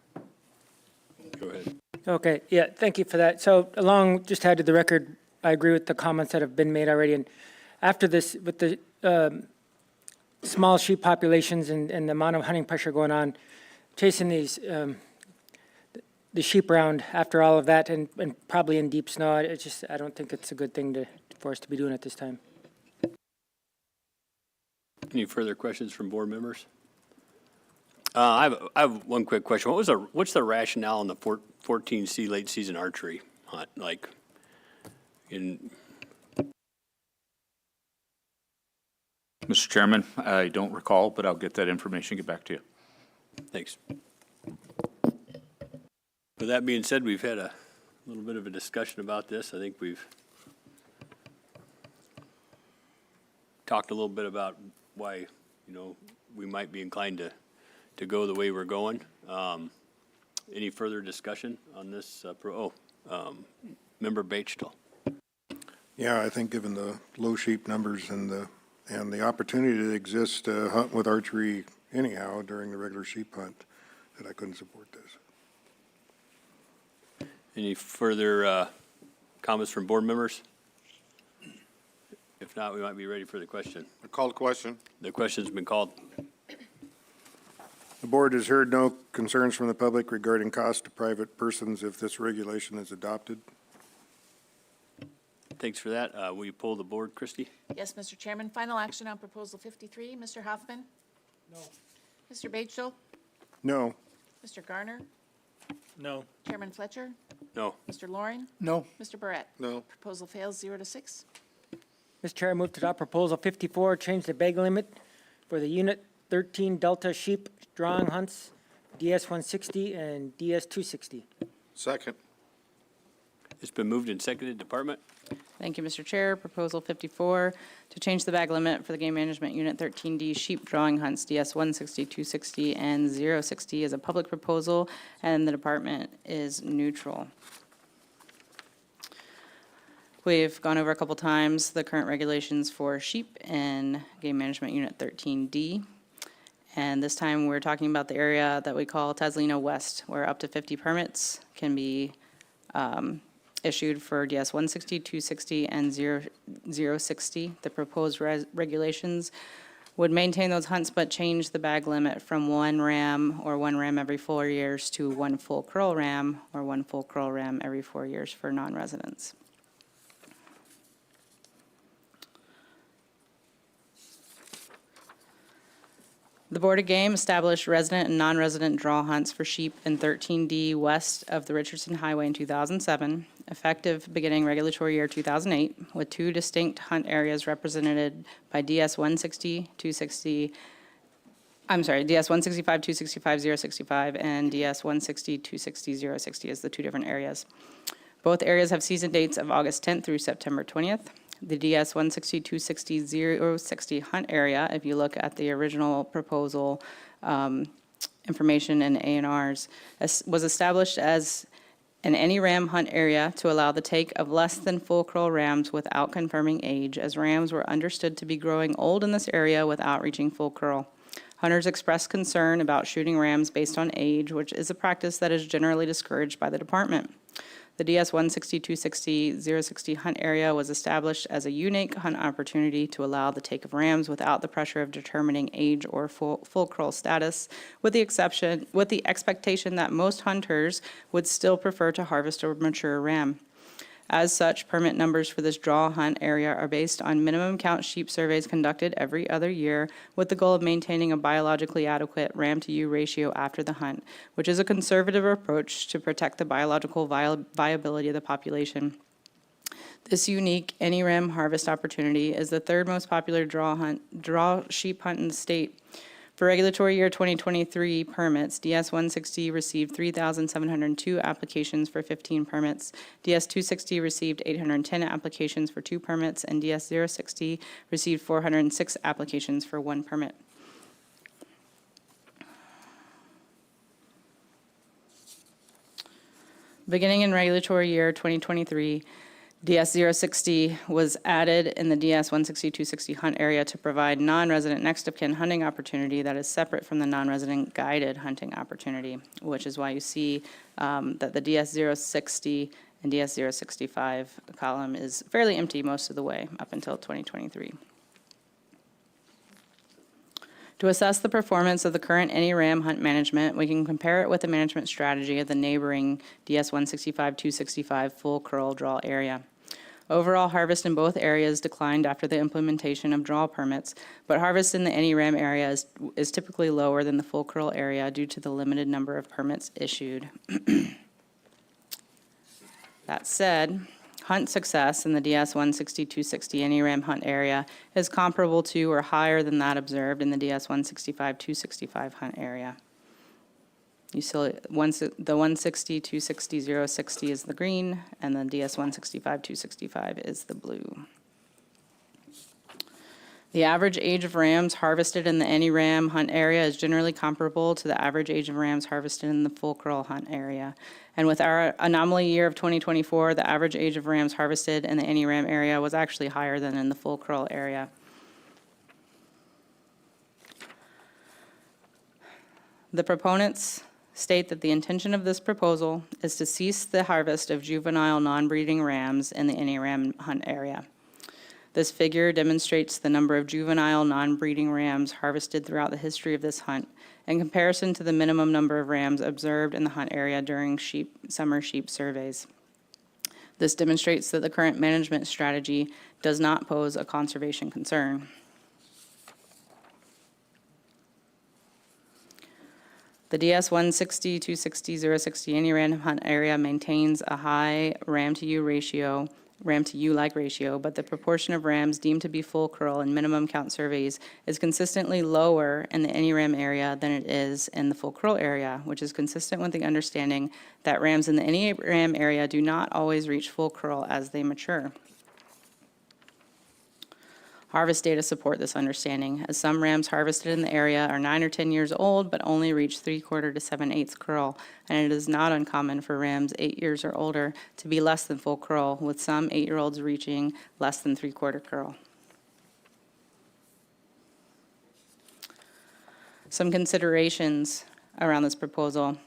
Go ahead. Okay, yeah, thank you for that. So just to add to the record, I agree with the comments that have been made already. And after this, with the small sheep populations and the amount of hunting pressure going on, chasing the sheep around after all of that and probably in deep snow, I don't think it's a good thing for us to be doing at this time. Any further questions from board members? I have one quick question. What's the rationale in the 14C late season archery hunt? Like, Mr. Chairman, I don't recall, but I'll get that information, get back to you. Thanks. With that being said, we've had a little bit of a discussion about this. I think we've talked a little bit about why, we might be inclined to go the way we're going. Any further discussion on this? Member Batesville. Yeah, I think given the low sheep numbers and the opportunity that exists to hunt with archery anyhow during the regular sheep hunt, that I couldn't support this. Any further comments from board members? If not, we might be ready for the question. I call the question. The question's been called. The board has heard no concerns from the public regarding cost to private persons if this regulation is adopted. Thanks for that. Will you pull the board, Christie? Yes, Mr. Chairman. Final action on Proposal 53. Mr. Hoffman? No. Mr. Batesville? No. Mr. Garner? No. Chairman Fletcher? No. Mr. Loring? No. Mr. Barrett? No. Proposal fails 0-6. Mr. Chair, I move to adopt Proposal 54, change the bag limit for the Unit 13 Delta sheep drawing hunts, DS 160 and DS 260. Second. It's been moved and seconded. Department? Thank you, Mr. Chair. Proposal 54, to change the bag limit for the Game Management Unit 13D sheep drawing hunts, DS 160, 260, and 060 is a public proposal, and the department is neutral. We've gone over a couple times the current regulations for sheep in Game Management Unit 13D. And this time, we're talking about the area that we call Taslino West, where up to 50 permits can be issued for DS 160, 260, and 060. The proposed regulations would maintain those hunts but change the bag limit from one ram or one ram every 4 years to one full curl ram or one full curl ram every 4 years for non-residents. The Board of Game established resident and non-resident draw hunts for sheep in 13D west of the Richardson Highway in 2007, effective beginning regulatory year 2008, with two distinct hunt areas represented by DS 160, 260, DS 165, 265, 065, and DS 160, 260, 060 as the two different areas. Both areas have season dates of August 10th through September 20th. The DS 160, 260, 060 hunt area, if you look at the original proposal information in A&Rs, was established as an any ram hunt area to allow the take of less than full curl rams without confirming age, as rams were understood to be growing old in this area without reaching full curl. Hunters expressed concern about shooting rams based on age, which is a practice that is generally discouraged by the department. The DS 160, 260, 060 hunt area was established as a unique hunt opportunity to allow the take of rams without the pressure of determining age or full curl status, with the expectation that most hunters would still prefer to harvest a mature ram. As such, permit numbers for this draw hunt area are based on minimum count sheep surveys conducted every other year, with the goal of maintaining a biologically adequate ram to ewe ratio after the hunt, which is a conservative approach to protect the biological viability of the population. This unique any ram harvest opportunity is the third most popular draw sheep hunt in the state. For regulatory year 2023 permits, DS 160 received 3,702 applications for 15 permits. DS 260 received 810 applications for 2 permits, and DS 060 received 406 applications for 1 permit. Beginning in regulatory year 2023, DS 060 was added in the DS 160-260 hunt area to provide non-resident next of kin hunting opportunity that is separate from the non-resident guided hunting opportunity, which is why you see that the DS 060 and DS 065 column is fairly empty most of the way up until 2023. To assess the performance of the current any ram hunt management, we can compare it with the management strategy of the neighboring DS 165-265 full curl draw area. Overall harvest in both areas declined after the implementation of draw permits, but harvest in the any ram area is typically lower than the full curl area due to the limited number of permits issued. That said, hunt success in the DS 160-260 NERAM hunt area is comparable to or higher than that observed in the DS 165-265 hunt area. The 160-260-060 is the green, and the DS 165-265 is the blue. The average age of rams harvested in the NERAM hunt area is generally comparable to the average age of rams harvested in the full curl hunt area. And with our anomaly year of 2024, the average age of rams harvested in the NERAM area was actually higher than in the full curl area. The proponents state that the intention of this proposal is to cease the harvest of juvenile non-breeding rams in the NERAM hunt area. This figure demonstrates the number of juvenile non-breeding rams harvested throughout the history of this hunt in comparison to the minimum number of rams observed in the hunt area during summer sheep surveys. This demonstrates that the current management strategy does not pose a conservation concern. The DS 160-260-060 NERAM hunt area maintains a high ram-to-ewe ratio, ram-to-ewe-like ratio, but the proportion of rams deemed to be full curl in minimum count surveys is consistently lower in the NERAM area than it is in the full curl area, which is consistent with the understanding that rams in the NERAM area do not always reach full curl as they mature. Harvest data support this understanding, as some rams harvested in the area are 9 or 10 years old but only reach 3/4 to 7/8 curl, and it is not uncommon for rams 8 years or older to be less than full curl, with some 8-year-olds reaching less than 3/4 curl. Some considerations around this proposal.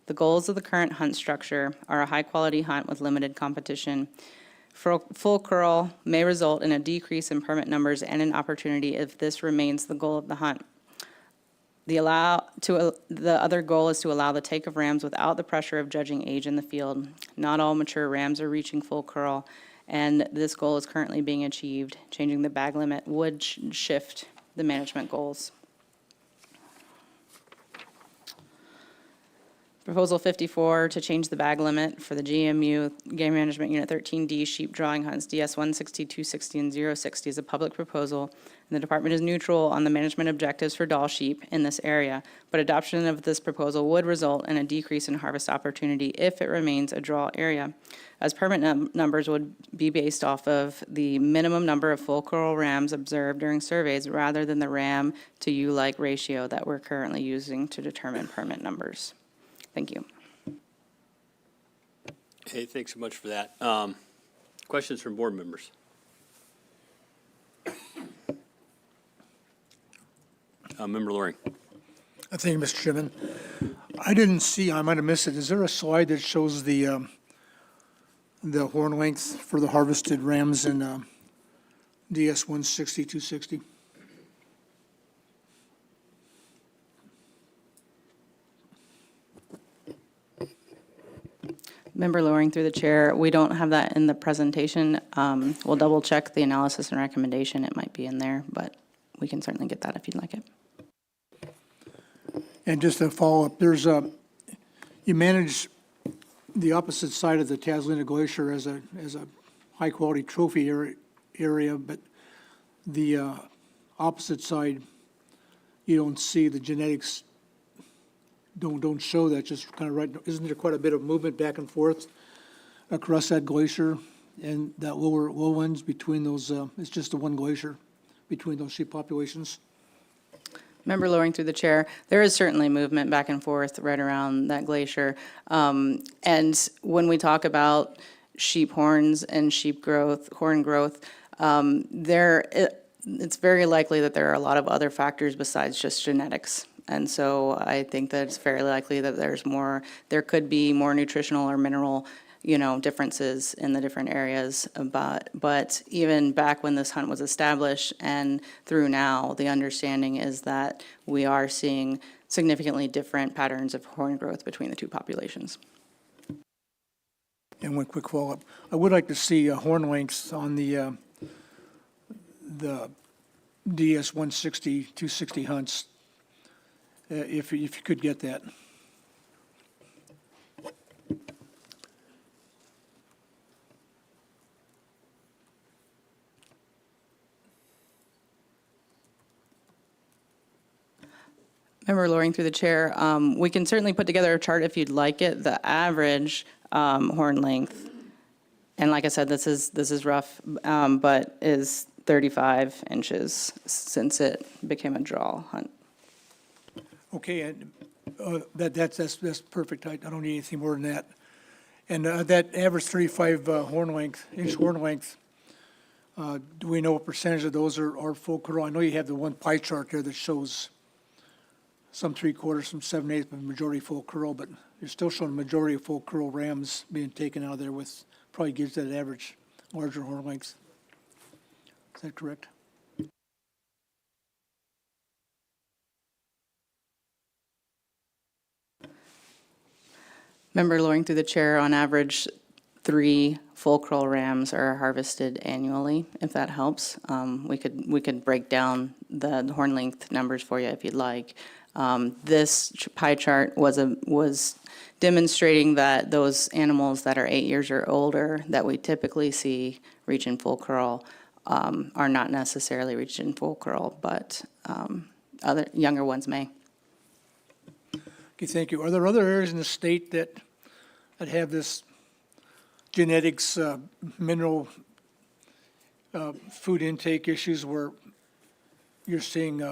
The goals of the current hunt structure are a high-quality hunt with limited competition. Full curl may result in a decrease in permit numbers and an opportunity if this remains the goal of the hunt. The other goal is to allow the take of rams without the pressure of judging age in the field. Not all mature rams are reaching full curl, and this goal is currently being achieved. Changing the bag limit would shift the management goals. Proposal 54 to change the bag limit for the GMU, Game Management Unit 13D sheep drawing hunts, DS 160, 260, and 060 is a public proposal, and the department is neutral on the management objectives for Dall sheep in this area, but adoption of this proposal would result in a decrease in harvest opportunity if it remains a draw area, as permit numbers would be based off of the minimum number of full curl rams observed during surveys rather than the ram to ewe-like ratio that we're currently using to determine permit numbers. Thank you. Hey, thanks so much for that. Questions from board members? Member Loring. Thank you, Mr. Chairman. I didn't see, I might have missed it. Is there a slide that shows the horn length for the harvested rams in DS 160, 260? Member Loring, through the chair, we don't have that in the presentation. We'll double check the analysis and recommendation. It might be in there, but we can certainly get that if you'd like it. And just a follow-up, there's you manage the opposite side of the Taslina Glacier as a high-quality trophy area, but the opposite side, you don't see the genetics. Don't show that, just kind of right. Isn't there quite a bit of movement back and forth across that glacier and that lower lowlands between those? It's just the one glacier between those sheep populations. Member Loring, through the chair, there is certainly movement back and forth right around that glacier. And when we talk about sheep horns and sheep growth, horn growth, it's very likely that there are a lot of other factors besides just genetics. And so I think that it's very likely that there could be more nutritional or mineral, differences in the different areas. But even back when this hunt was established and through now, the understanding is that we are seeing significantly different patterns of horn growth between the two populations. And one quick follow-up. I would like to see horn lengths on the DS 160, 260 hunts. If you could get that. Member Loring through the chair, we can certainly put together a chart if you'd like it. The average horn length, and like I said, this is rough, but is 35 inches since it became a draw hunt. Okay, and that's perfect. I don't need anything more than that. And that average 35 inch horn length, do we know what percentage of those are full curl? I know you have the one pie chart there that shows some 3/4, some 7/8, but majority full curl, but you're still showing a majority of full curl rams being taken out of there with, probably gives that average larger horn length. Is that correct? Member Loring through the chair, on average, 3 full curl rams are harvested annually, if that helps. We could break down the horn length numbers for you if you'd like. This pie chart was demonstrating that those animals that are 8 years or older that we typically see reaching full curl are not necessarily reaching full curl, but other younger ones may. Okay, thank you. Are there other areas in the state that have this genetics, mineral, food intake issues where you're seeing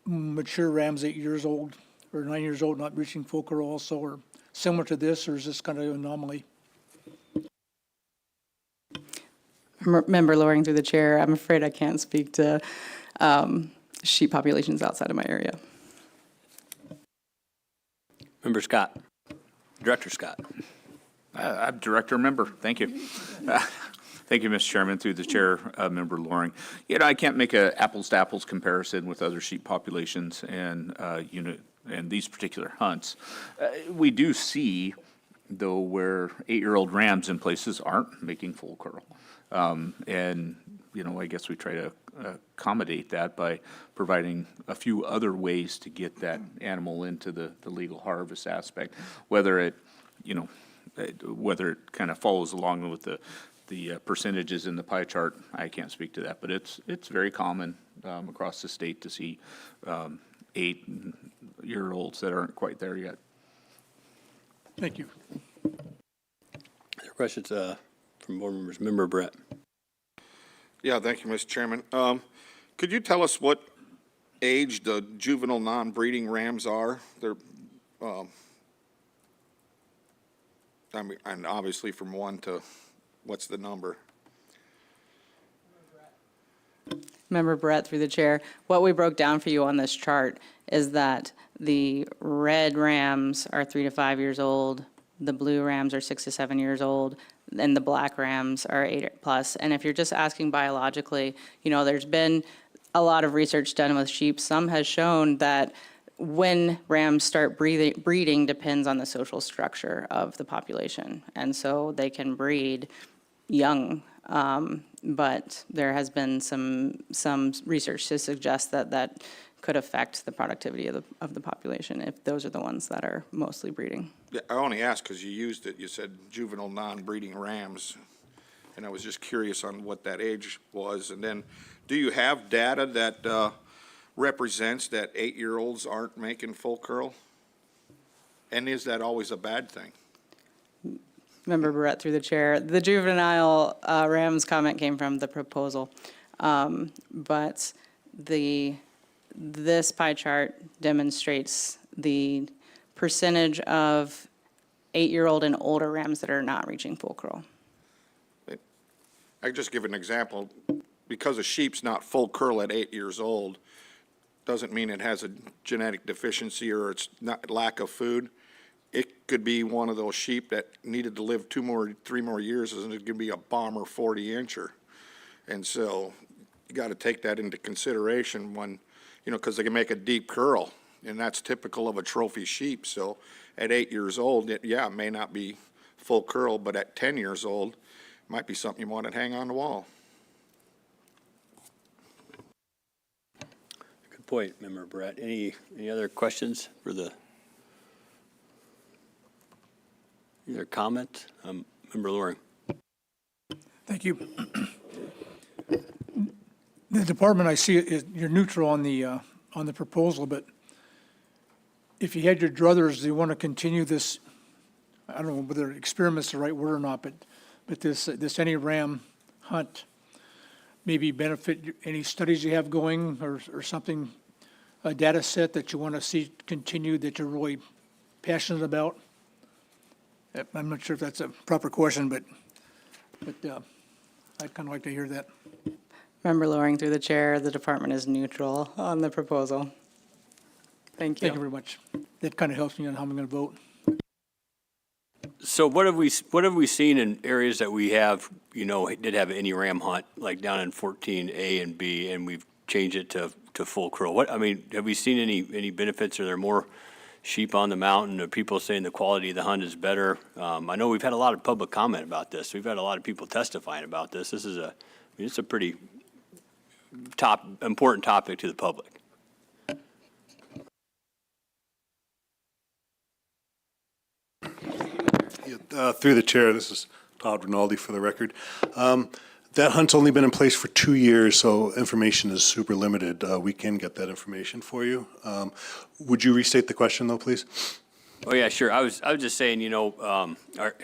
mature rams 8 years old or 9 years old not reaching full curl also, or similar to this, or is this kind of an anomaly? Member Loring through the chair, I'm afraid I can't speak to sheep populations outside of my area. Member Scott, Director Scott. I'm Director Member. Thank you. Thank you, Mr. Chairman, through the chair, Member Loring. You know, I can't make a apples to apples comparison with other sheep populations and and these particular hunts. We do see, though, where 8-year-old rams in places aren't making full curl. And, you know, I guess we try to accommodate that by providing a few other ways to get that animal into the legal harvest aspect, whether it, you know, whether it kind of follows along with the percentages in the pie chart, I can't speak to that, but it's very common across the state to see 8-year-olds that aren't quite there yet. Thank you. Other questions from board members? Member Brett. Yeah, thank you, Mr. Chairman. Could you tell us what age the juvenile non-breeding rams are? They're, I mean, and obviously from 1 to, what's the number? Member Brett through the chair, what we broke down for you on this chart is that the red rams are 3 to 5 years old, the blue rams are 6 to 7 years old, and the black rams are 8 plus. And if you're just asking biologically, you know, there's been a lot of research done with sheep. Some has shown that when rams start breeding depends on the social structure of the population. And so they can breed young, but there has been some research to suggest that could affect the productivity of the population if those are the ones that are mostly breeding. Yeah, I only asked because you used it, you said juvenile non-breeding rams, and I was just curious on what that age was. And then, do you have data that represents that 8-year-olds aren't making full curl? And is that always a bad thing? Member Barrett through the chair. The juvenile rams comment came from the proposal, but this pie chart demonstrates the percentage of 8-year-old and older rams that are not reaching full curl. I just give an example. Because a sheep's not full curl at 8 years old, doesn't mean it has a genetic deficiency or it's not lack of food. It could be one of those sheep that needed to live 3 more years, and it could be a bomber 40-incher. And so you got to take that into consideration when, you know, because they can make a deep curl, and that's typical of a trophy sheep. So at 8 years old, it may not be full curl, but at 10 years old, it might be something you want to hang on the wall. Good point, Member Brett. Any other questions for the either comment? Member Loring. Thank you. The department, I see, you're neutral on the proposal, but if you had your druthers, do you want to continue this, I don't know whether experiment's the right word or not, but this any ram hunt, maybe benefit any studies you have going or something, a data set that you want to see continued that you're really passionate about? I'm not sure if that's a proper question, but I'd kind of like to hear that. Member Loring, through the chair, the department is neutral on the proposal. Thank you. Thank you very much. That kind of helps me on how I'm going to vote. So what have we seen in areas that we have, did have any ram hunt, like down in 14A and B, and we've changed it to full curl? Have we seen any benefits? Are there more sheep on the mountain? Are people saying the quality of the hunt is better? I know we've had a lot of public comment about this. We've had a lot of people testifying about this. This is it's a pretty important topic to the public. Through the chair, this is Todd Rinaldi for the record. That hunt's only been in place for 2 years, so information is super limited. We can get that information for you. Would you restate the question, though, please? Oh, yeah, sure. I was just saying, are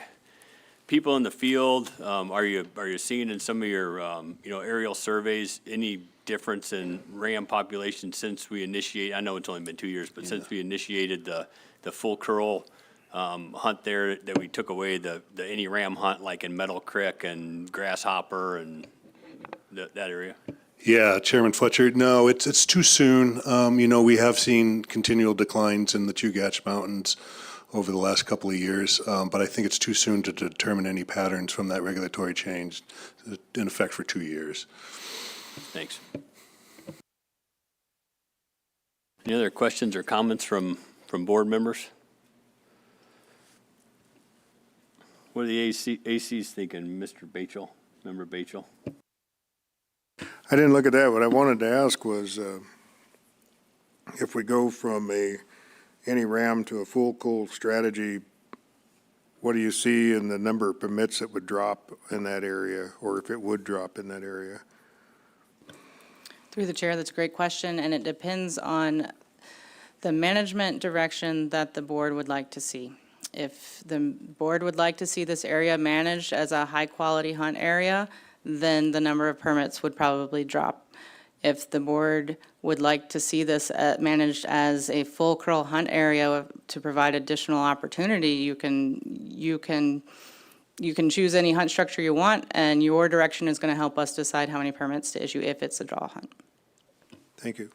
people in the field, are you seeing in some of your, aerial surveys any difference in ram population since we I know it's only been 2 years, but since we initiated the full curl hunt there, that we took away the any ram hunt like in Meadow Creek and Grasshopper and that area? Yeah, Chairman Fletcher, no, it's too soon. We have seen continual declines in the Chugach Mountains over the last couple of years, but I think it's too soon to determine any patterns from that regulatory change in effect for 2 years. Thanks. Any other questions or comments from board members? What are the ACs thinking, Mr. Bachel, Member Bachel? I didn't look at that. What I wanted to ask was, if we go from any ram to a full cull strategy, what do you see in the number of permits that would drop in that area, or if it would drop in that area? Through the chair, that's a great question, and it depends on the management direction that the board would like to see. If the board would like to see this area managed as a high-quality hunt area, then the number of permits would probably drop. If the board would like to see this managed as a full curl hunt area to provide additional opportunity, you can choose any hunt structure you want, and your direction is going to help us decide how many permits to issue if it's a draw hunt. Thank you.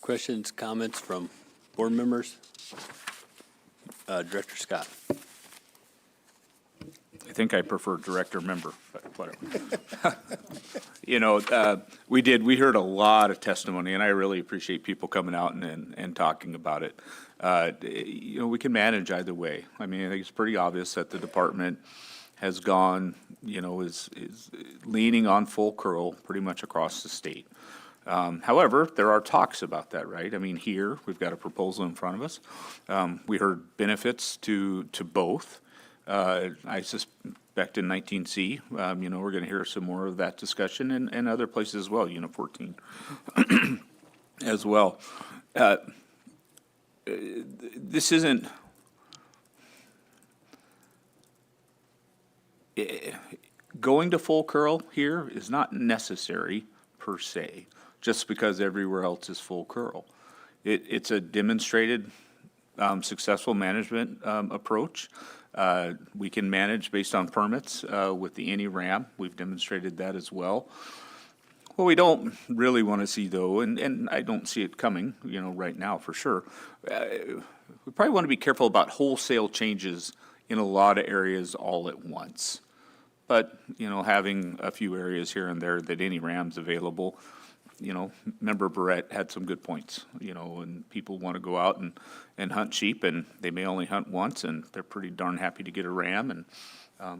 Questions, comments from board members? Director Scott. I think I prefer director member, but whatever. We heard a lot of testimony, and I really appreciate people coming out and talking about it. We can manage either way. I think it's pretty obvious that the department has gone, is leaning on full curl pretty much across the state. However, there are talks about that, right? Here, we've got a proposal in front of us. We heard benefits to both. I suspect in 19C, we're going to hear some more of that discussion and other places as well, Unit 14 as well. This isn't, going to full curl here is not necessary per se, just because everywhere else is full curl. It's a demonstrated successful management approach. We can manage based on permits with the any ram. We've demonstrated that as well. What we don't really want to see, though, and I don't see it coming, right now for sure, we probably want to be careful about wholesale changes in a lot of areas all at once. But, having a few areas here and there that any ram's available, Member Beset had some good points, and people want to go out and hunt sheep, and they may only hunt once, and they're pretty darn happy to get a ram and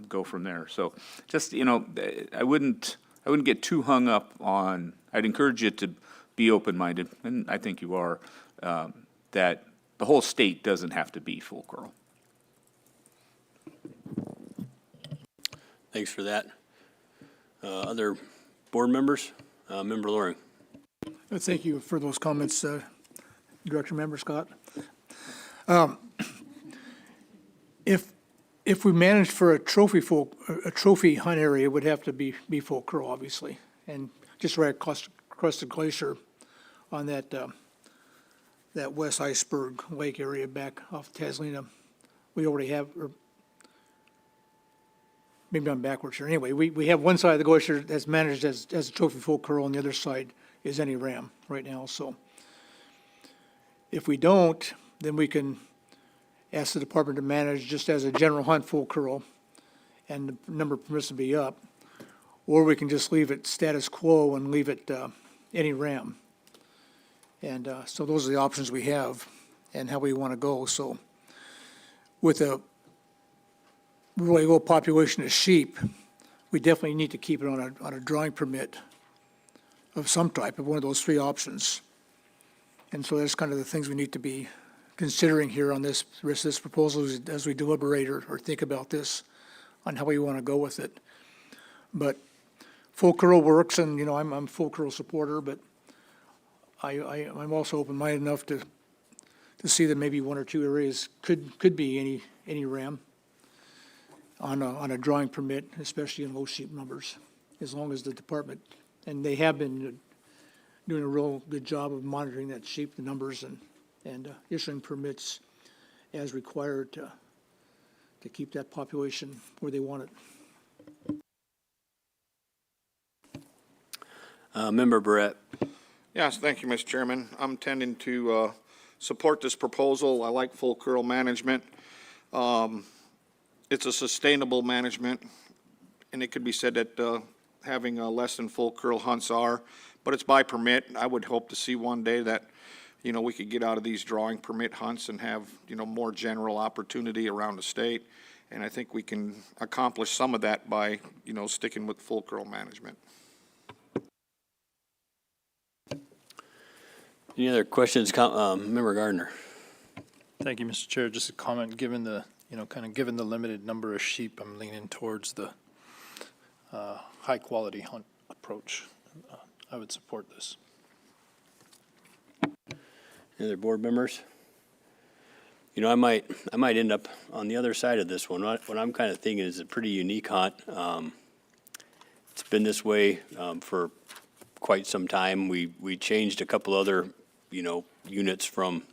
go from there. So just, I wouldn't get too hung up on, I'd encourage you to be open-minded, and I think you are, that the whole state doesn't have to be full curl. Thanks for that. Other board members? Member Loring. Thank you for those comments, Director Member Scott. If we managed for a trophy hunt area, it would have to be full curl, obviously. And just right across the glacier on that West Iceberg Lake area back off Taslina, we already have, or maybe I'm backwards here. Anyway, we have one side of the glacier that's managed as a trophy full curl, and the other side is any ram right now. So if we don't, then we can ask the department to manage just as a general hunt full curl, and the number of permits to be up. Or we can just leave it status quo and leave it any ram. And so those are the options we have and how we want to go. So with a really low population of sheep, we definitely need to keep it on a drawing permit of some type, of one of those three options. And so that's kind of the things we need to be considering here on this proposal as we deliberate or think about this on how we want to go with it. But full curl works, and I'm a full curl supporter, but I'm also open-minded enough to see that maybe one or two areas could be any ram on a drawing permit, especially in low sheep numbers, as long as the department, and they have been doing a real good job of monitoring that sheep, the numbers, and issuing permits as required to keep that population where they want it. Member Barrett. Yes, thank you, Mr. Chairman. I'm tending to support this proposal. I like full curl management. It's a sustainable management, and it could be said that having less than full curl hunts are, but it's by permit. I would hope to see one day that, we could get out of these drawing permit hunts and have, more general opportunity around the state. And I think we can accomplish some of that by, sticking with full curl management. Any other questions, Member Gardner? Thank you, Mr. Chair. Just a comment, given the, given the limited number of sheep, I'm leaning towards the high-quality hunt approach. I would support this. Any other board members? I might end up on the other side of this one. What I'm kind of thinking is a pretty unique hunt. It's been this way for quite some time. We changed a couple other, units from.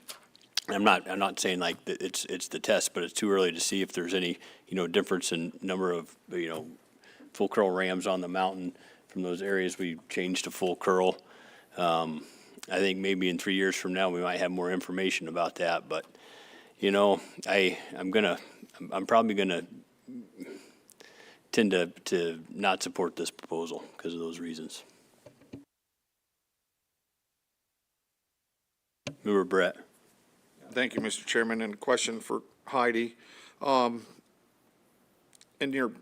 I'm not saying like it's the test, but it's too early to see if there's any difference in number of full curl rams on the mountain from those areas we changed to full curl. I think maybe in 3 years from now we might have more information about that, but I'm probably gonna tend to not support this proposal because of those reasons. Member Brett. Thank you, Mr. Chairman. And a question for Heidi. And you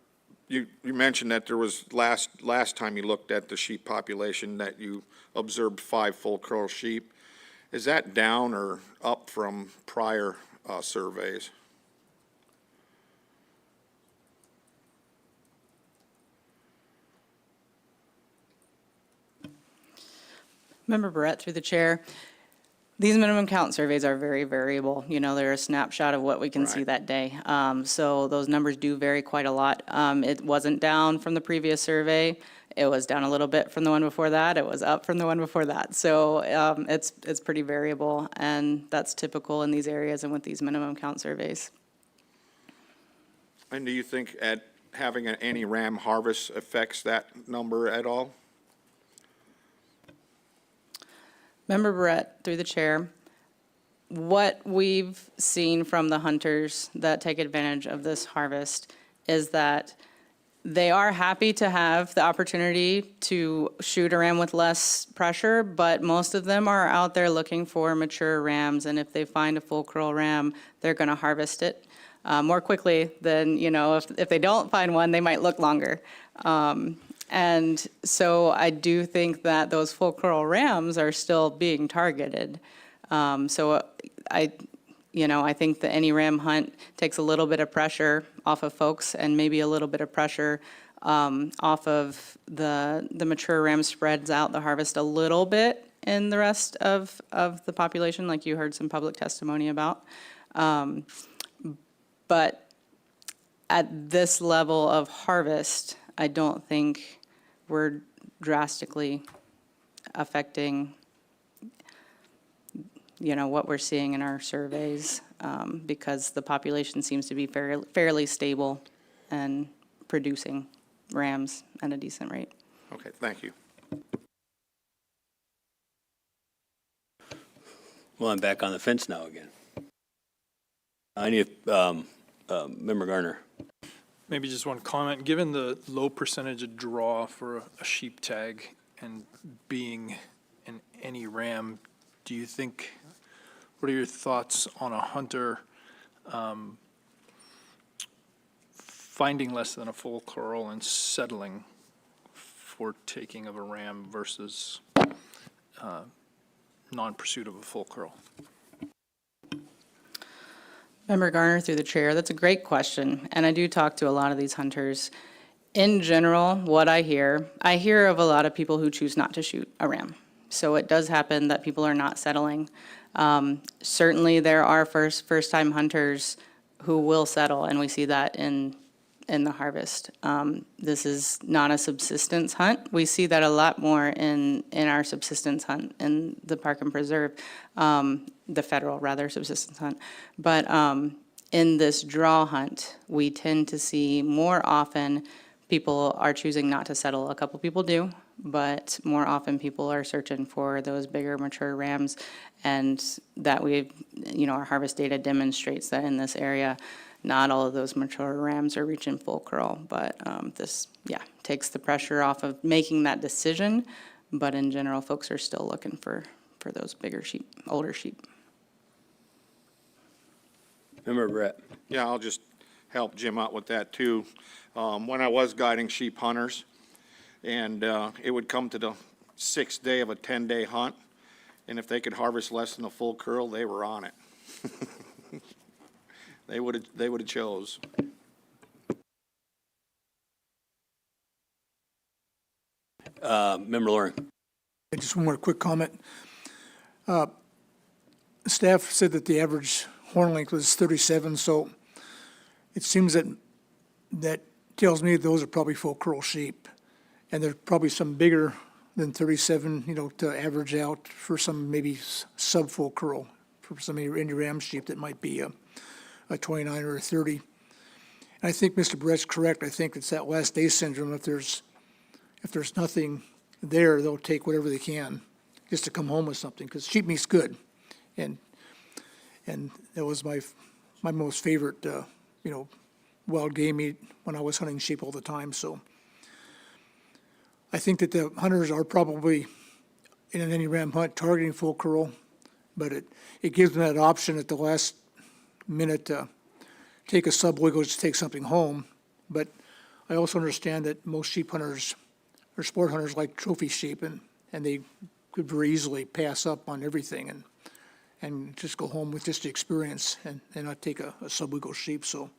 mentioned that there was last time you looked at the sheep population that you observed 5 full curl sheep. Is that down or up from prior surveys? Member Barrett, through the chair. These minimum count surveys are very variable. They're a snapshot of what we can see that day. So those numbers do vary quite a lot. It wasn't down from the previous survey. It was down a little bit from the one before that. It was up from the one before that. So it's pretty variable, and that's typical in these areas and with these minimum count surveys. And do you think having an anti-ram harvest affects that number at all? Member Barrett, through the chair, what we've seen from the hunters that take advantage of this harvest is that they are happy to have the opportunity to shoot a ram with less pressure, but most of them are out there looking for mature rams, and if they find a full curl ram, they're going to harvest it more quickly than, if they don't find one, they might look longer. And so I do think that those full curl rams are still being targeted. So I think the any ram hunt takes a little bit of pressure off of folks and maybe a little bit of pressure off of the mature ram spreads out the harvest a little bit in the rest of the population, like you heard some public testimony about. But at this level of harvest, I don't think we're drastically affecting, what we're seeing in our surveys, because the population seems to be fairly stable and producing rams at a decent rate. Okay, thank you. Well, I'm back on the fence now again. I need, Member Garner. Maybe just one comment. Given the low percentage of draw for a sheep tag and being in any ram, do you think, what are your thoughts on a hunter finding less than a full curl and settling for taking of a ram versus non-pursuit of a full curl? Member Garner, through the chair, that's a great question, and I do talk to a lot of these hunters. In general, what I hear of a lot of people who choose not to shoot a ram. So it does happen that people are not settling. Certainly, there are first-time hunters who will settle, and we see that in the harvest. This is not a subsistence hunt. We see that a lot more in our subsistence hunt in the park and preserve, the federal, rather, subsistence hunt. But in this draw hunt, we tend to see more often people are choosing not to settle. A couple people do, but more often people are searching for those bigger mature rams, and that our harvest data demonstrates that in this area, not all of those mature rams are reaching full curl, but this takes the pressure off of making that decision. But in general, folks are still looking for those bigger sheep, older sheep. Member Brett. Yeah, I'll just help Jim out with that too. When I was guiding sheep hunters, and it would come to the 6th day of a 10-day hunt, and if they could harvest less than a full curl, they were on it. They would have chose. Member Loring. Just one more quick comment. Staff said that the average horn length was 37, so it seems that tells me those are probably full curl sheep. And there's probably some bigger than 37, to average out for some maybe sub-full curl, for some of your ram sheep that might be a 29 or a 30. And I think Mr. Brett's correct. I think it's that last day syndrome. If there's nothing there, they'll take whatever they can just to come home with something, because sheep meat's good. And that was my most favorite, wild game meat when I was hunting sheep all the time. So I think that the hunters are probably in any ram hunt targeting full curl, but it gives them that option at the last minute to take a sub-wiggle to take something home. But I also understand that most sheep hunters or sport hunters like trophy sheep, and they could very easily pass up on everything and just go home with just the experience and not take a sub-wiggle sheep. So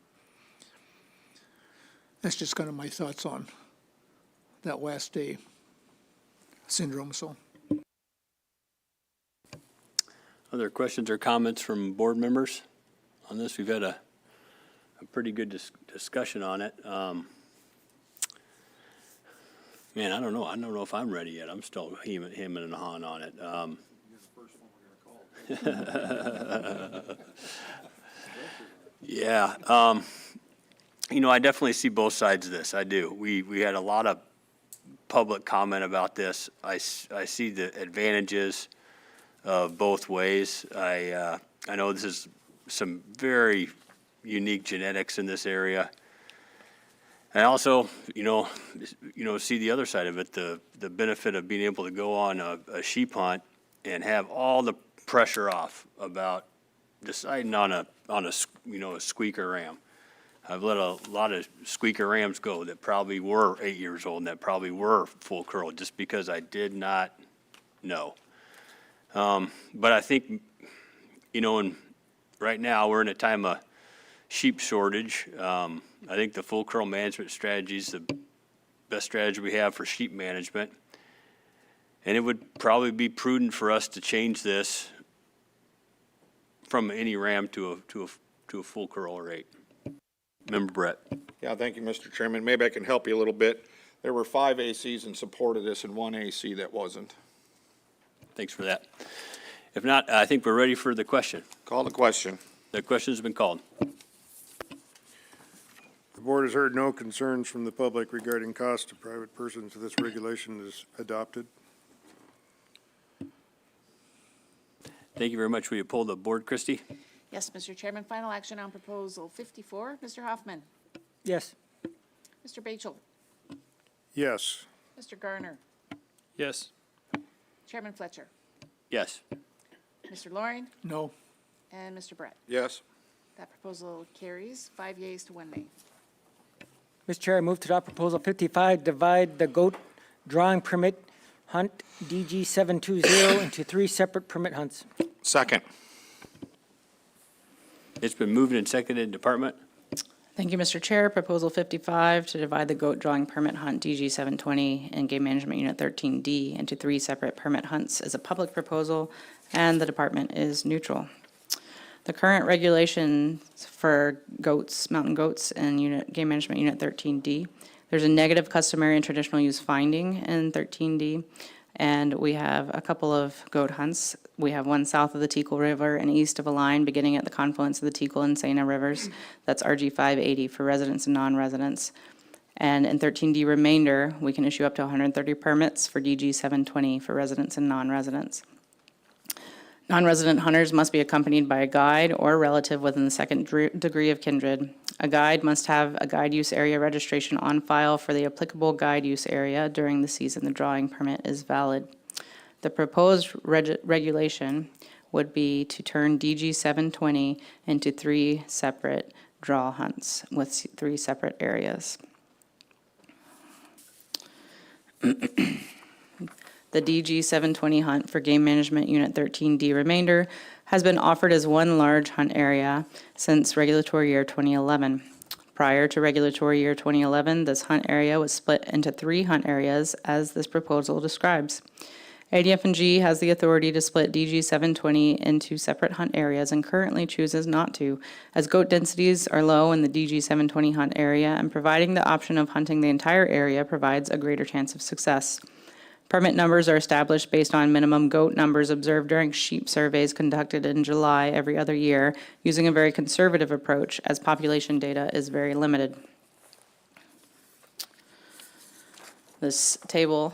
that's just kind of my thoughts on that last day syndrome. So, Other questions or comments from board members on this? We've had a pretty good discussion on it. Man, I don't know. I don't know if I'm ready yet. I'm still hemming and hawing on it. Yeah. I definitely see both sides of this. I do. We had a lot of public comment about this. I see the advantages of both ways. I know this is some very unique genetics in this area. And also, see the other side of it, the benefit of being able to go on a sheep hunt and have all the pressure off about deciding on a squeaker ram. I've let a lot of squeaker rams go that probably were 8 years old and that probably were full curl just because I did not know. But I think, and right now we're in a time of sheep shortage. I think the full curl management strategy is best strategy we have for sheep management. And it would probably be prudent for us to change this from any ram to a full curl rate. Member Brett. Yeah, thank you, Mr. Chairman. Maybe I can help you a little bit. There were 5 ACs in support of this and 1 AC that wasn't. Thanks for that. If not, I think we're ready for the question. Call the question. The question's been called. The board has heard no concerns from the public regarding cost to private persons if this regulation is adopted. Thank you very much. Will you pull the board, Christie? Yes, Mr. Chairman, final action on proposal 54. Mr. Hoffman. Yes. Mr. Batchel. Yes. Mr. Garner. Yes. Chairman Fletcher. Yes. Mr. Loring. No. And Mr. Brett. Yes. That proposal carries 5 yeas to 1 nay. Mr. Chair, I move to adopt proposal 55, divide the goat drawing permit hunt DG 720 into 3 separate permit hunts. Second. It's been moved and seconded. Department? Thank you, Mr. Chair. Proposal 55 to divide the goat drawing permit hunt DG 720 and Game Management Unit 13D into 3 separate permit hunts is a public proposal, and the department is neutral. The current regulations for goats, mountain goats, and Game Management Unit 13D, there's a negative customary and traditional use finding in 13D, and we have a couple of goat hunts. We have one south of the Teakle River and east of a line beginning at the confluence of the Teakle and Sana Rivers. That's RG 580 for residents and non-residents. And in 13D remainder, we can issue up to 130 permits for DG 720 for residents and non-residents. Non-resident hunters must be accompanied by a guide or relative within the second degree of kindred. A guide must have a guide use area registration on file for the applicable guide use area during the season the drawing permit is valid. The proposed regulation would be to turn DG 720 into 3 separate draw hunts with 3 separate areas. The DG 720 hunt for Game Management Unit 13D remainder has been offered as one large hunt area since regulatory year 2011. Prior to regulatory year 2011, this hunt area was split into 3 hunt areas as this proposal describes. ADF&G has the authority to split DG 720 into separate hunt areas and currently chooses not to, as goat densities are low in the DG 720 hunt area, and providing the option of hunting the entire area provides a greater chance of success. Permit numbers are established based on minimum goat numbers observed during sheep surveys conducted in July every other year, using a very conservative approach as population data is very limited. This table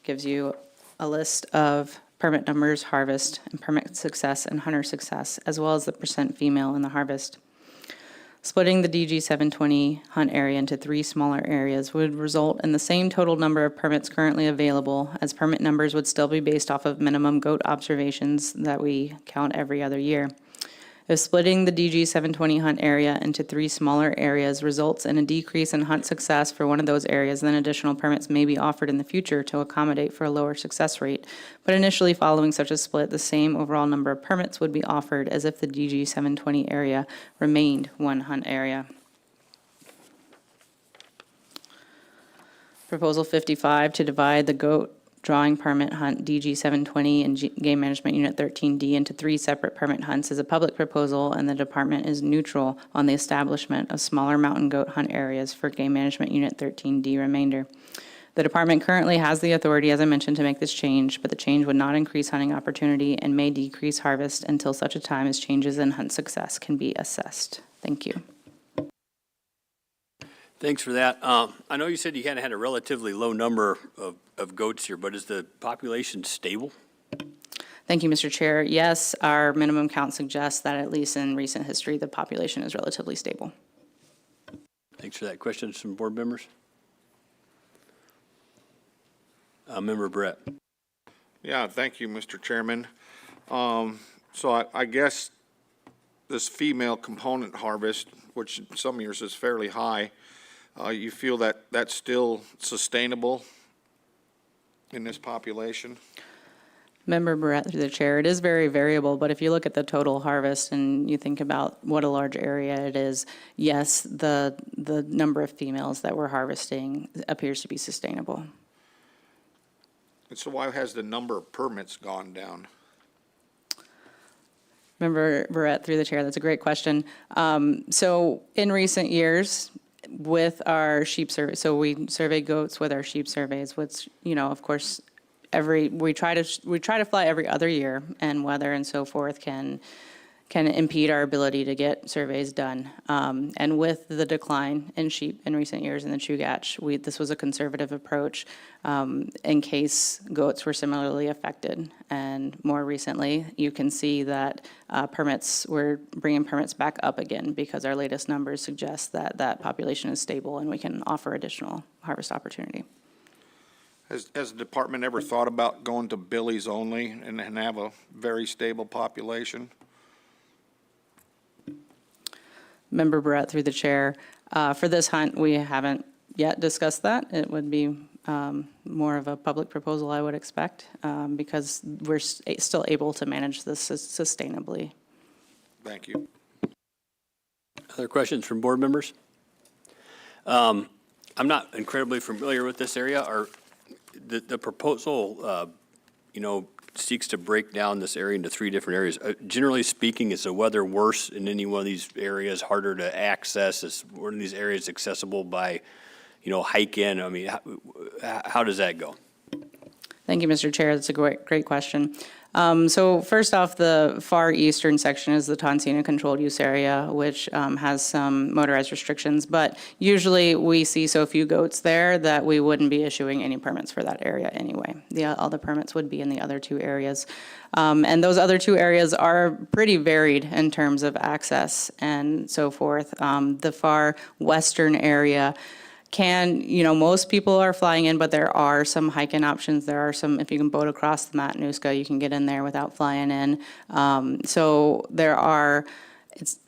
gives you a list of permit numbers, harvest, and permit success and hunter success, as well as the percent female in the harvest. Splitting the DG 720 hunt area into 3 smaller areas would result in the same total number of permits currently available, as permit numbers would still be based off of minimum goat observations that we count every other year. If splitting the DG 720 hunt area into 3 smaller areas results in a decrease in hunt success for one of those areas, then additional permits may be offered in the future to accommodate for a lower success rate. But initially, following such a split, the same overall number of permits would be offered as if the DG 720 area remained one hunt area. Proposal 55 to divide the goat drawing permit hunt DG 720 and Game Management Unit 13D into 3 separate permit hunts is a public proposal, and the department is neutral on the establishment of smaller mountain goat hunt areas for Game Management Unit 13D remainder. The department currently has the authority, as I mentioned, to make this change, but the change would not increase hunting opportunity and may decrease harvest until such a time as changes in hunt success can be assessed. Thank you. Thanks for that. I know you said you kind of had a relatively low number of goats here, but is the population stable? Thank you, Mr. Chair. Yes, our minimum count suggests that at least in recent history, the population is relatively stable. Thanks for that. Questions from board members? Member Brett. Yeah, thank you, Mr. Chairman. So I guess this female component harvest, which in some years is fairly high, you feel that that's still sustainable in this population? Member Barrett, through the chair, it is very variable, but if you look at the total harvest and you think about what a large area it is, yes, the number of females that we're harvesting appears to be sustainable. And so why has the number of permits gone down? Member Barrett, through the chair, that's a great question. So in recent years, with our sheep survey, so we survey goats with our sheep surveys, which, of course, we try to fly every other year, and weather and so forth can impede our ability to get surveys done. And with the decline in sheep in recent years in the Chugach, this was a conservative approach in case goats were similarly affected. And more recently, you can see that we're bringing permits back up again because our latest numbers suggest that that population is stable and we can offer additional harvest opportunity. Has the department ever thought about going to billies only and have a very stable population? Member Barrett, through the chair, for this hunt, we haven't yet discussed that. It would be more of a public proposal, I would expect, because we're still able to manage this sustainably. Thank you. Other questions from board members? I'm not incredibly familiar with this area. The proposal, seeks to break down this area into 3 different areas. Generally speaking, is the weather worse in any one of these areas, harder to access? Is one of these areas accessible by, hike in? I mean, how does that go? Thank you, Mr. Chair. That's a great question. So first off, the far eastern section is the Tonsina Controlled Use Area, which has some motorized restrictions, but usually we see so few goats there that we wouldn't be issuing any permits for that area anyway. All the permits would be in the other 2 areas. And those other 2 areas are pretty varied in terms of access and so forth. The far western area most people are flying in, but there are some hike-in options. There are some, if you can boat across the Matanuska, you can get in there without flying in. So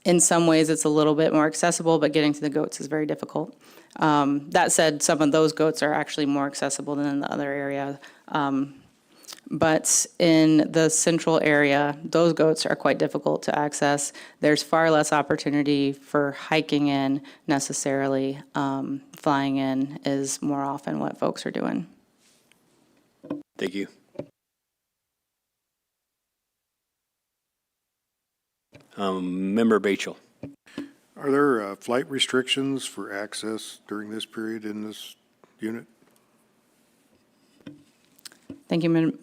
in some ways, it's a little bit more accessible, but getting to the goats is very difficult. That said, some of those goats are actually more accessible than in the other area. But in the central area, those goats are quite difficult to access. There's far less opportunity for hiking in necessarily. Flying in is more often what folks are doing. Thank you. Member Bachel. Are there flight restrictions for access during this period in this unit? Thank you,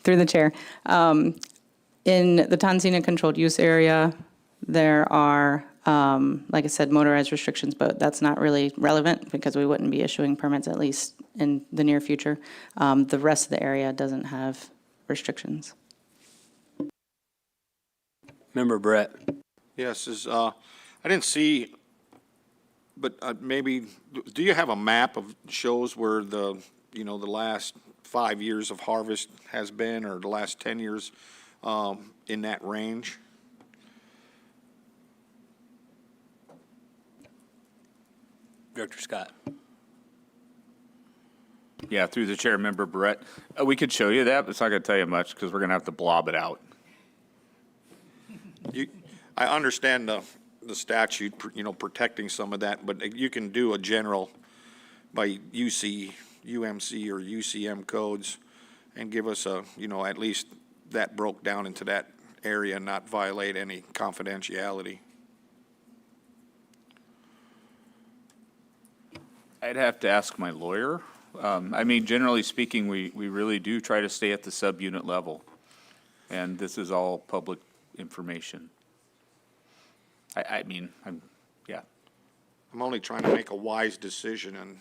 through the chair. In the Tonsina Controlled Use Area, there are, like I said, motorized restrictions, but that's not really relevant because we wouldn't be issuing permits, at least in the near future. The rest of the area doesn't have restrictions. Member Brett. Yes, I didn't see, but maybe, do you have a map of shows where the last 5 years of harvest has been, or the last 10 years in that range? Director Scott. Yeah, through the chair, Member Barrett. We could show you that, but it's not going to tell you much because we're going to have to blob it out. I understand the statute, protecting some of that, but you can do a general by UMC or UCM codes and give us at least that broke down into that area and not violate any confidentiality. I'd have to ask my lawyer. Generally speaking, we really do try to stay at the subunit level, and this is all public information. Yeah. I'm only trying to make a wise decision, and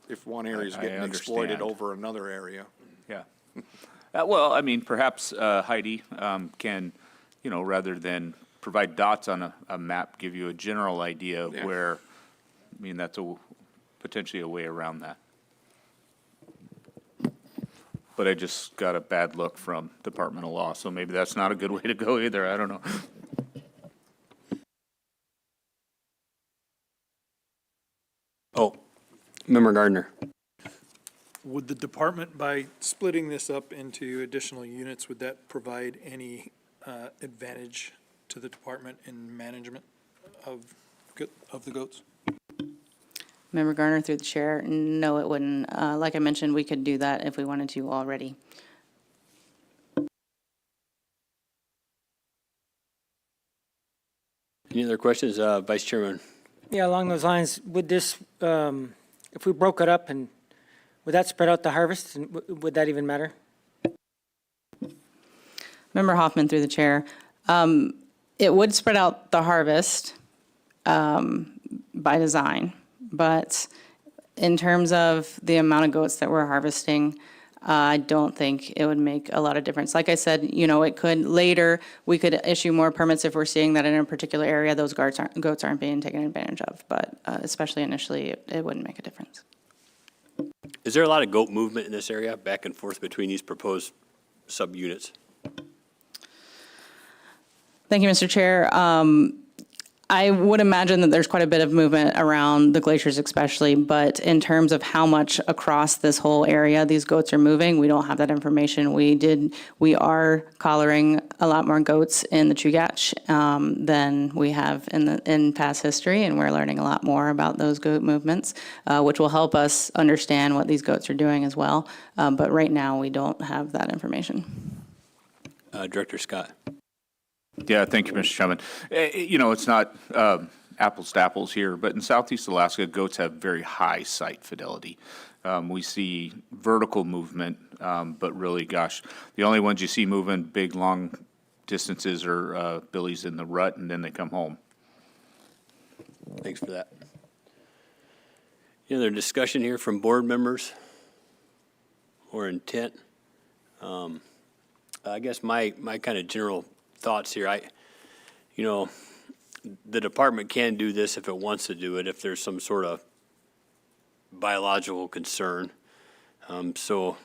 if one area is I getting exploited understand. over another area. Yeah. Perhaps Heidi can, rather than provide dots on a map, give you a general idea of where, that's potentially a way around that. But I just got a bad look from Department of Law, so maybe that's not a good way to go either. I don't know. Oh, Member Gardner. Would the department, by splitting this up into additional units, would that provide any advantage to the department in management of the goats? Member Garner, through the chair, no, it wouldn't. Like I mentioned, we could do that if we wanted to already. Any other questions, Vice Chairman? Yeah, along those lines, would this, if we broke it up, and would that spread out the harvest, and would that even matter? Member Hoffman, through the chair, it would spread out the harvest by design, but in terms of the amount of goats that we're harvesting, I don't think it would make a lot of difference. Like I said, you know, it could later, we could issue more permits if we're seeing that in a particular area, those goats aren't being taken advantage of, but especially initially, it wouldn't make a difference. Is there a lot of goat movement in this area, back and forth between these proposed subunits? Thank you, Mr. Chair. I would imagine that there's quite a bit of movement around the glaciers especially, but in terms of how much across this whole area these goats are moving, we don't have that information. We are collaring a lot more goats in the Chugach than we have in past history, and we're learning a lot more about those goat movements, which will help us understand what these goats are doing as well. But right now, we don't have that information. Director Scott. Yeah, thank you, Mr. Chairman. You know, it's not apples to apples here, but in Southeast Alaska, goats have very high site fidelity. We see vertical movement, but really, gosh, the only ones you see moving big, long distances are billies in the rut, and then they come home. Thanks for that. Any other discussion here from board members or intent? I guess my kind of general thoughts here, you know, the department can do this if it wants to do it, if there's some sort of biological concern. So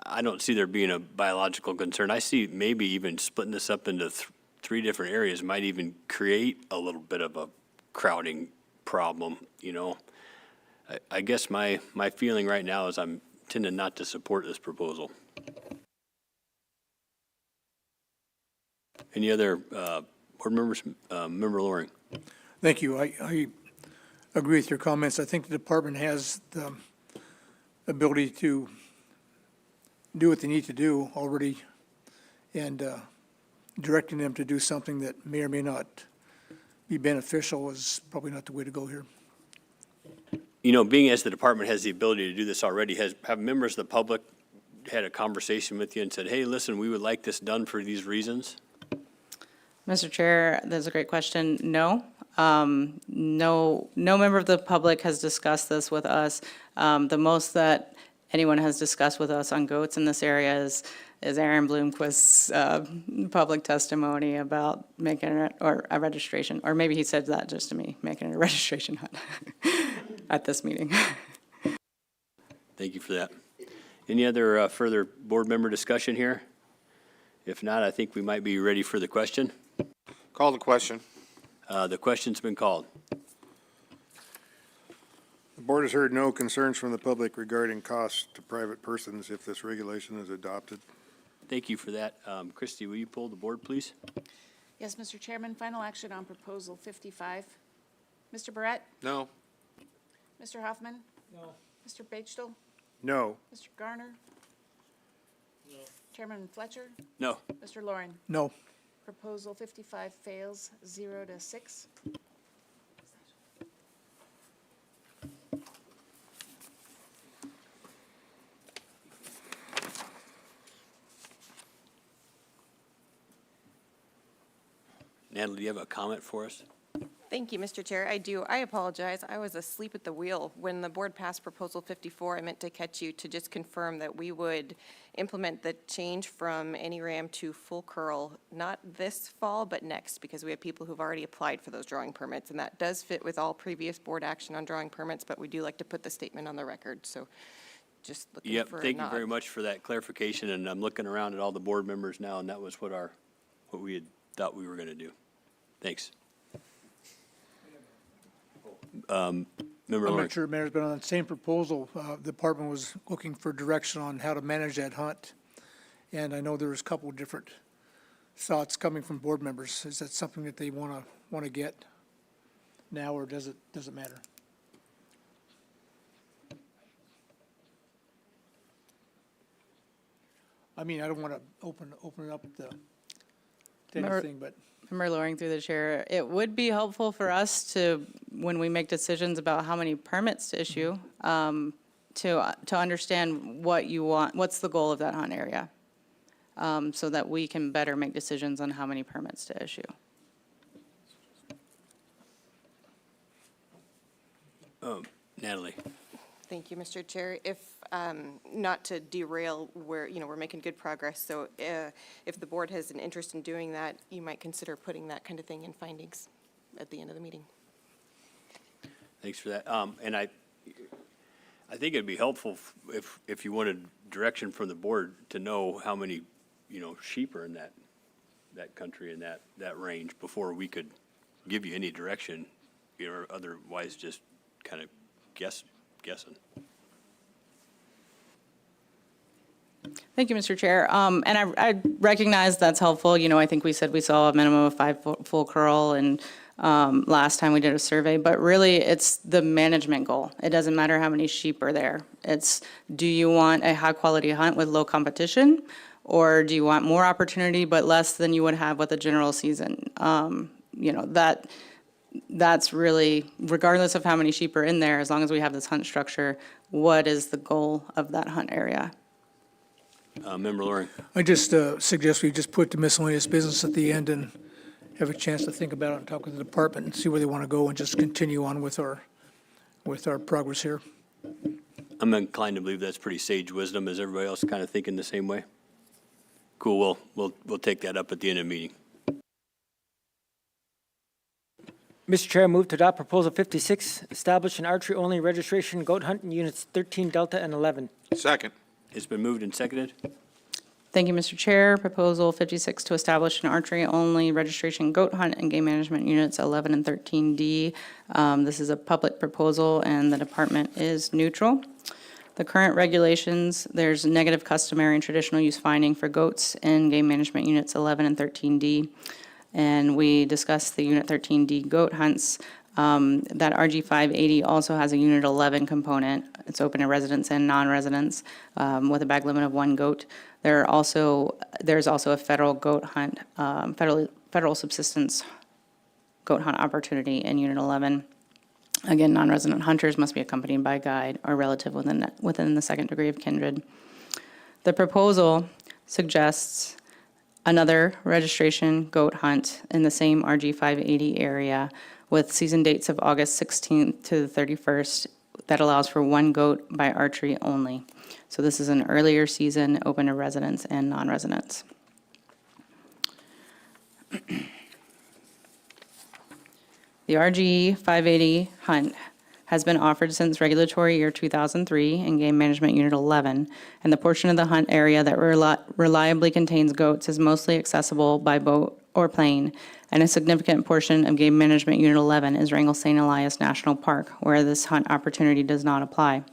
I don't see there being a biological concern. I see maybe even splitting this up into three different areas might even create a little bit of a crowding problem, you know. I guess my feeling right now is I'm tending not to support this proposal. Any other board members? Member Loring. Thank you. I agree with your comments. I think the department has the ability to do what they need to do already, and directing them to do something that may or may not be beneficial is probably not the way to go here. You know, being as the department has the ability to do this already, have members of the public had a conversation with you and said, hey, listen, we would like this done for these reasons? Mr. Chair, that's a great question. No. No member of the public has discussed this with us. The most that anyone has discussed with us on goats in this area is Aaron Bloomquist's public testimony about making it, or a registration, or maybe he said that just to me, making it a registration hut at this meeting. Thank you for that. Any other further board member discussion here? If not, I think we might be ready for the question. Call the question. The question's been called. The board has heard no concerns from the public regarding costs to private persons if this regulation is adopted. Thank you for that. Christie, will you pull the board, please? Yes, Mr. Chairman, final action on Proposal 55. Mr. Barrett? No. Mr. Hoffman? No. Mr. Bechtel? No. Mr. Garner? No. Chairman Fletcher? No. Mr. Loring? No. Proposal 55 fails 0-6. Natalie, do you have a comment for us? Thank you, Mr. Chair. I do. I apologize. I was asleep at the wheel. When the board passed Proposal 54, I meant to catch you to just confirm that we would implement the change from any ram to full curl, not this fall, but next, because we have people who've already applied for those drawing permits, and that does fit with all previous board action on drawing permits, but we do like to put the statement on the record, so just looking Yep, for a thank you nod. very much for that clarification, and I'm looking around at all the board members now, and that was what we had thought we were going to do. Thanks. Member I'm Loring. not sure it matters, but on the same proposal, the department was looking for direction on how to manage that hunt. And I know there was a couple of different thoughts coming from board members. Is that something that they want to get now, or does it matter? I mean, I don't want to open it up to anything, but. Member Loring through the chair, it would be helpful for us to, when we make decisions about how many permits to issue, to understand what you want, what's the goal of that hunt area, so that we can better make decisions on how many permits to issue. Natalie. Thank you, Mr. Chair. If, not to derail where, we're making good progress, so if the board has an interest in doing that, you might consider putting that kind of thing in findings at the end of the meeting. Thanks for that. And I think it'd be helpful if you wanted direction from the board to know how many, sheep are in that country and that range before we could give you any direction, or otherwise just kind of guessing. Thank you, Mr. Chair. And I recognize that's helpful. I think we said we saw a minimum of 5 full curl, and last time we did a survey, but really it's the management goal. It doesn't matter how many sheep are there. It's, do you want a high-quality hunt with low competition, or do you want more opportunity but less than you would have with a general season? That's really, regardless of how many sheep are in there, as long as we have this hunt structure, what is the goal of that hunt area? Member Loring. I just suggest we just put the miscellaneous business at the end and have a chance to think about it and talk with the department and see where they want to go, and just continue on with our progress here. I'm inclined to believe that's pretty sage wisdom. Is everybody else kind of thinking the same way? Cool. We'll take that up at the end of the meeting. Mr. Chair, I move to adopt Proposal 56, establish an archery-only registration goat hunt in Units 13 Delta and 11. Second. It's been moved and seconded. Thank you, Mr. Chair. Proposal 56 to establish an archery-only registration goat hunt in game management units 11 and 13D. This is a public proposal, and the department is neutral. The current regulations, there's negative customary and traditional use finding for goats in game management units 11 and 13D. And we discussed the Unit 13D goat hunts. That RG 580 also has a Unit 11 component. It's open to residents and non-residents with a bag limit of 1 goat. There's also a federal goat hunt, federal subsistence goat hunt opportunity in Unit 11. Again, non-resident hunters must be accompanied by a guide or relative within the second degree of kindred. The proposal suggests another registration goat hunt in the same RG 580 area with season dates of August 16th to the 31st that allows for 1 goat by archery only. So this is an earlier season open to residents and non-residents. The RG 580 hunt has been offered since regulatory year 2003 in Game Management Unit 11, and the portion of the hunt area that reliably contains goats is mostly accessible by boat or plane, and a significant portion of Game Management Unit 11 is Wrangell St. Elias National Park, where this hunt opportunity does not apply.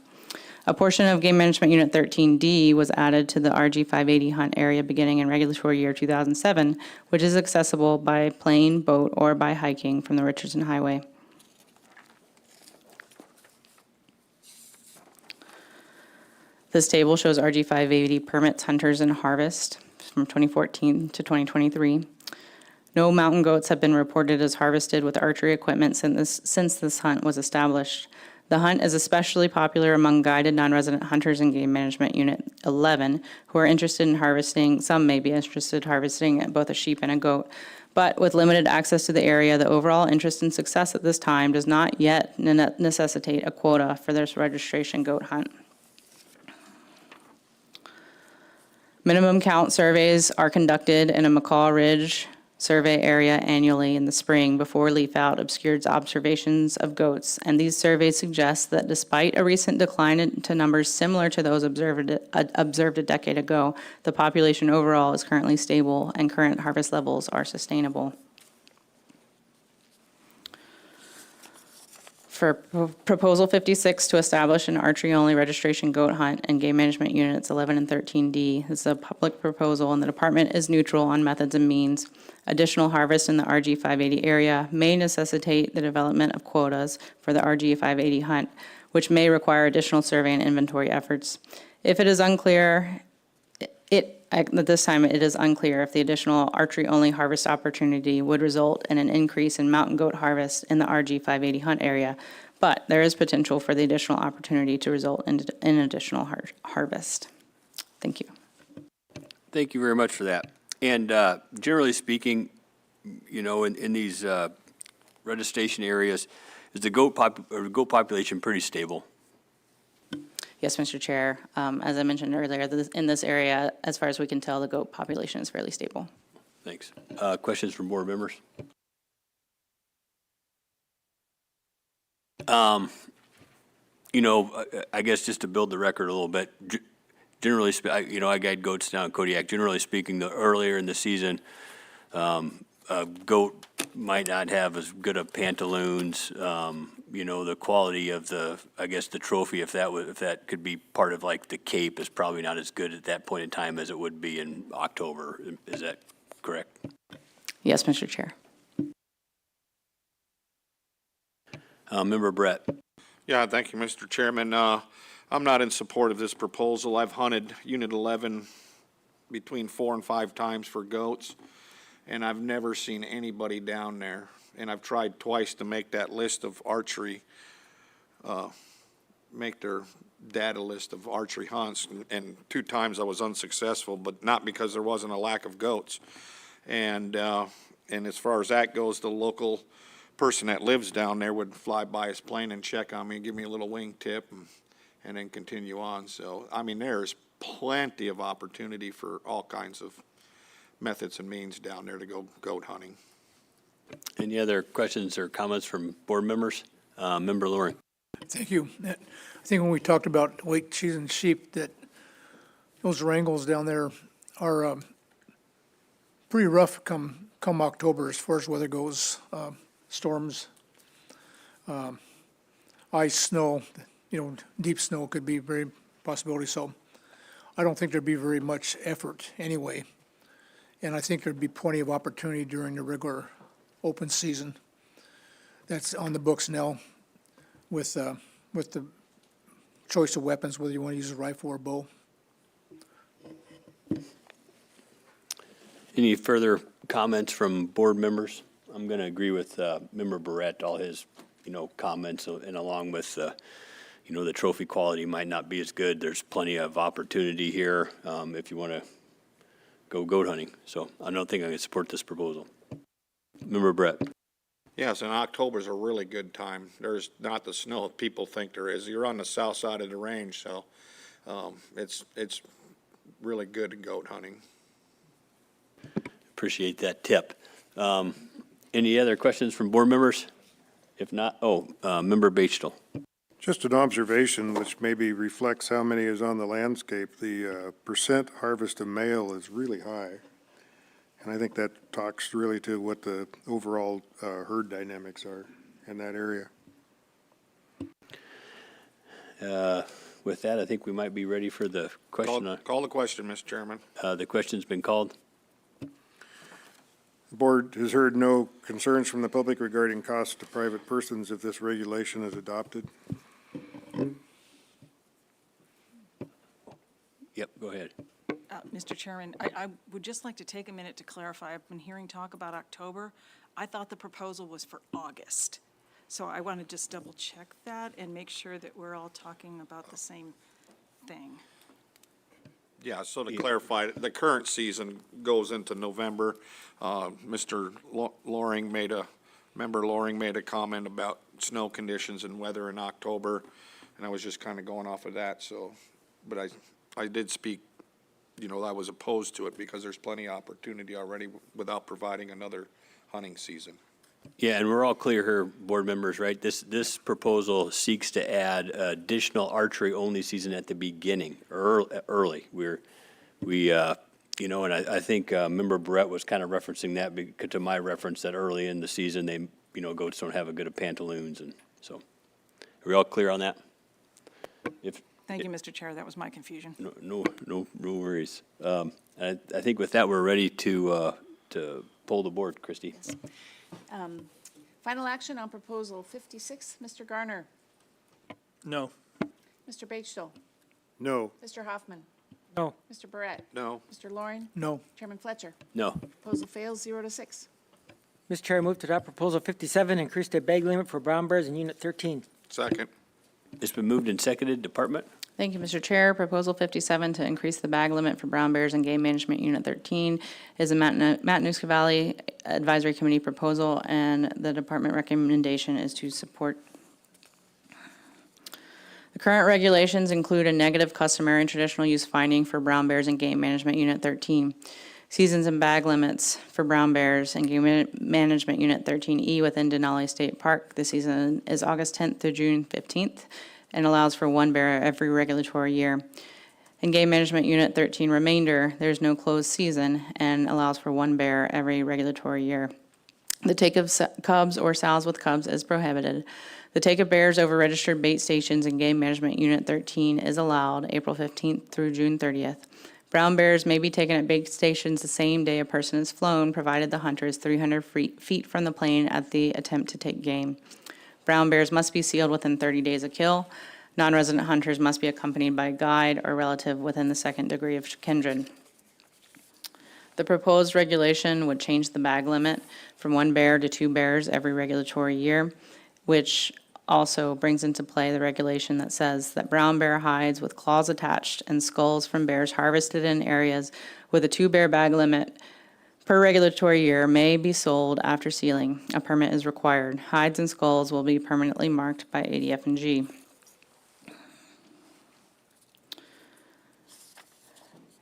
A portion of Game Management Unit 13D was added to the RG 580 hunt area beginning in regulatory year 2007, which is accessible by plane, boat, or by hiking from the Richardson Highway. This table shows RG 580 permits, hunters, and harvest from 2014 to 2023. No mountain goats have been reported as harvested with archery equipment since this hunt was established. The hunt is especially popular among guided non-resident hunters in Game Management Unit 11 who are interested in harvesting. Some may be interested in harvesting both a sheep and a goat. But with limited access to the area, the overall interest and success at this time does not yet necessitate a quota for this registration goat hunt. Minimum count surveys are conducted in a Macaw Ridge survey area annually in the spring before leaf out obscures observations of goats, and these surveys suggest that despite a recent decline to numbers similar to those observed a decade ago, the population overall is currently stable and current harvest levels are sustainable. For Proposal 56 to establish an archery-only registration goat hunt and game management units 11 and 13D. This is a public proposal, and the department is neutral on methods and means. Additional harvest in the RG 580 area may necessitate the development of quotas for the RG 580 hunt, which may require additional survey and inventory efforts. If it is unclear, at this time, it is unclear if the additional archery-only harvest opportunity would result in an increase in mountain goat harvest in the RG 580 hunt area, but there is potential for the additional opportunity to result in additional harvest. Thank you. Thank you very much for that. And generally speaking, you know, in these registration areas, is the goat population pretty stable? Yes, Mr. Chair. As I mentioned earlier, in this area, as far as we can tell, the goat population is fairly stable. Thanks. Questions from board members? You know, I guess just to build the record a little bit, generally, you know, I guide goats down in Kodiak. Generally speaking, the earlier in the season, a goat might not have as good of pantaloons. You know, the quality of I guess the trophy, if that could be part of like the cape, is probably not as good at that point in time as it would be in October. Is that correct? Yes, Mr. Chair. Member Brett. Yeah, thank you, Mr. Chairman. I'm not in support of this proposal. I've hunted Unit 11 between 4 and 5 times for goats, and I've never seen anybody down there. And I've tried twice to make that list of archery, make their data list of archery hunts, and 2 times I was unsuccessful, but not because there wasn't a lack of goats. And as far as that goes, the local person that lives down there would fly by his plane and check on me and give me a little wing tip and then continue on. So, I mean, there's plenty of opportunity for all kinds of methods and means down there to go goat hunting. Any other questions or comments from board members? Member Loring. Thank you. I think when we talked about late season sheep, that those wrangles down there are pretty rough come October as far as weather goes. Storms, ice, snow, you know, deep snow could be very possibility. So I don't think there'd be very much effort anyway. And I think there'd be plenty of opportunity during the regular open season that's on the books now with the choice of weapons, whether you want to use a rifle or a bow. Any further comments from board members? I'm going to agree with Member Barrett, all his, you know, comments, and along with, you know, the trophy quality might not be as good. There's plenty of opportunity here if you want to go goat hunting. So I don't think I can support this proposal. Member Brett. Yes, and October's a really good time. There's not the snow people think there is. You're on the south side of the range, so it's really good to goat hunting. Appreciate that tip. Any other questions from board members? If not, Member Bechtel. Just an observation, which maybe reflects how many is on the landscape. The percent harvest of male is really high. And I think that talks really to what the overall herd dynamics are in that area. With that, I think we might be ready for the question. Call the question, Mr. Chairman. The question's been called. The board has heard no concerns from the public regarding costs to private persons if this regulation is adopted. Yep, go ahead. Mr. Chairman, I would just like to take a minute to clarify. I've been hearing talk about October. I thought the proposal was for August. So I want to just double check that and make sure that we're all talking about the same thing. Yeah, so to clarify, the current season goes into November. Member Loring made a comment about snow conditions and weather in October, and I was just kind of going off of that, so, but I did speak, you know, I was opposed to it because there's plenty of opportunity already without providing another hunting season. Yeah, and we're all clear here, board members, right? This proposal seeks to add additional archery-only season at the beginning, early. You know, and I think Member Brett was kind of referencing that to my reference that early in the season, you know, goats don't have a good of pantaloons, and so Are we all clear on that? If, Thank you, Mr. Chair, that was my confusion. no worries. I think with that, we're ready to poll the board. Christie? Final action on proposal 56, Mr. Garner, No. Mr. Batesville, No. Mr. Hoffman, No. Mr. Barrett, No. Mr. Loring, No. Chairman Fletcher. No. Proposal fails 0-6. Mr. Chair, I move to adopt Proposal 57, increase the bag limit for brown bears in Unit 13. Second. It's been moved and seconded. Department? Thank you, Mr. Chair. Proposal 57 to increase the bag limit for brown bears in Game Management Unit 13 is a Matanuska Valley Advisory Committee proposal, and the department recommendation is to support. The current regulations include a negative customary and traditional use finding for brown bears in Game Management Unit 13. Seasons and bag limits for brown bears in Game Management Unit 13E within Denali State Park. The season is August 10th through June 15th and allows for one bear every regulatory year. In Game Management Unit 13 remainder, there's no closed season and allows for one bear every regulatory year. The take of cubs or sows with cubs is prohibited. The take of bears over registered bait stations in Game Management Unit 13 is allowed April 15th through June 30th. Brown bears may be taken at bait stations the same day a person is flown, provided the hunter is 300 feet from the plane at the attempt to take game. Brown bears must be sealed within 30 days of kill. Non-resident hunters must be accompanied by a guide or relative within the second degree of kindred. The proposed regulation would change the bag limit from one bear to two bears every regulatory year, which also brings into play the regulation that says that brown bear hides with claws attached and skulls from bears harvested in areas with a two-bear bag limit per regulatory year may be sold after sealing. A permit is required. Hides and skulls will be permanently marked by ADF&G.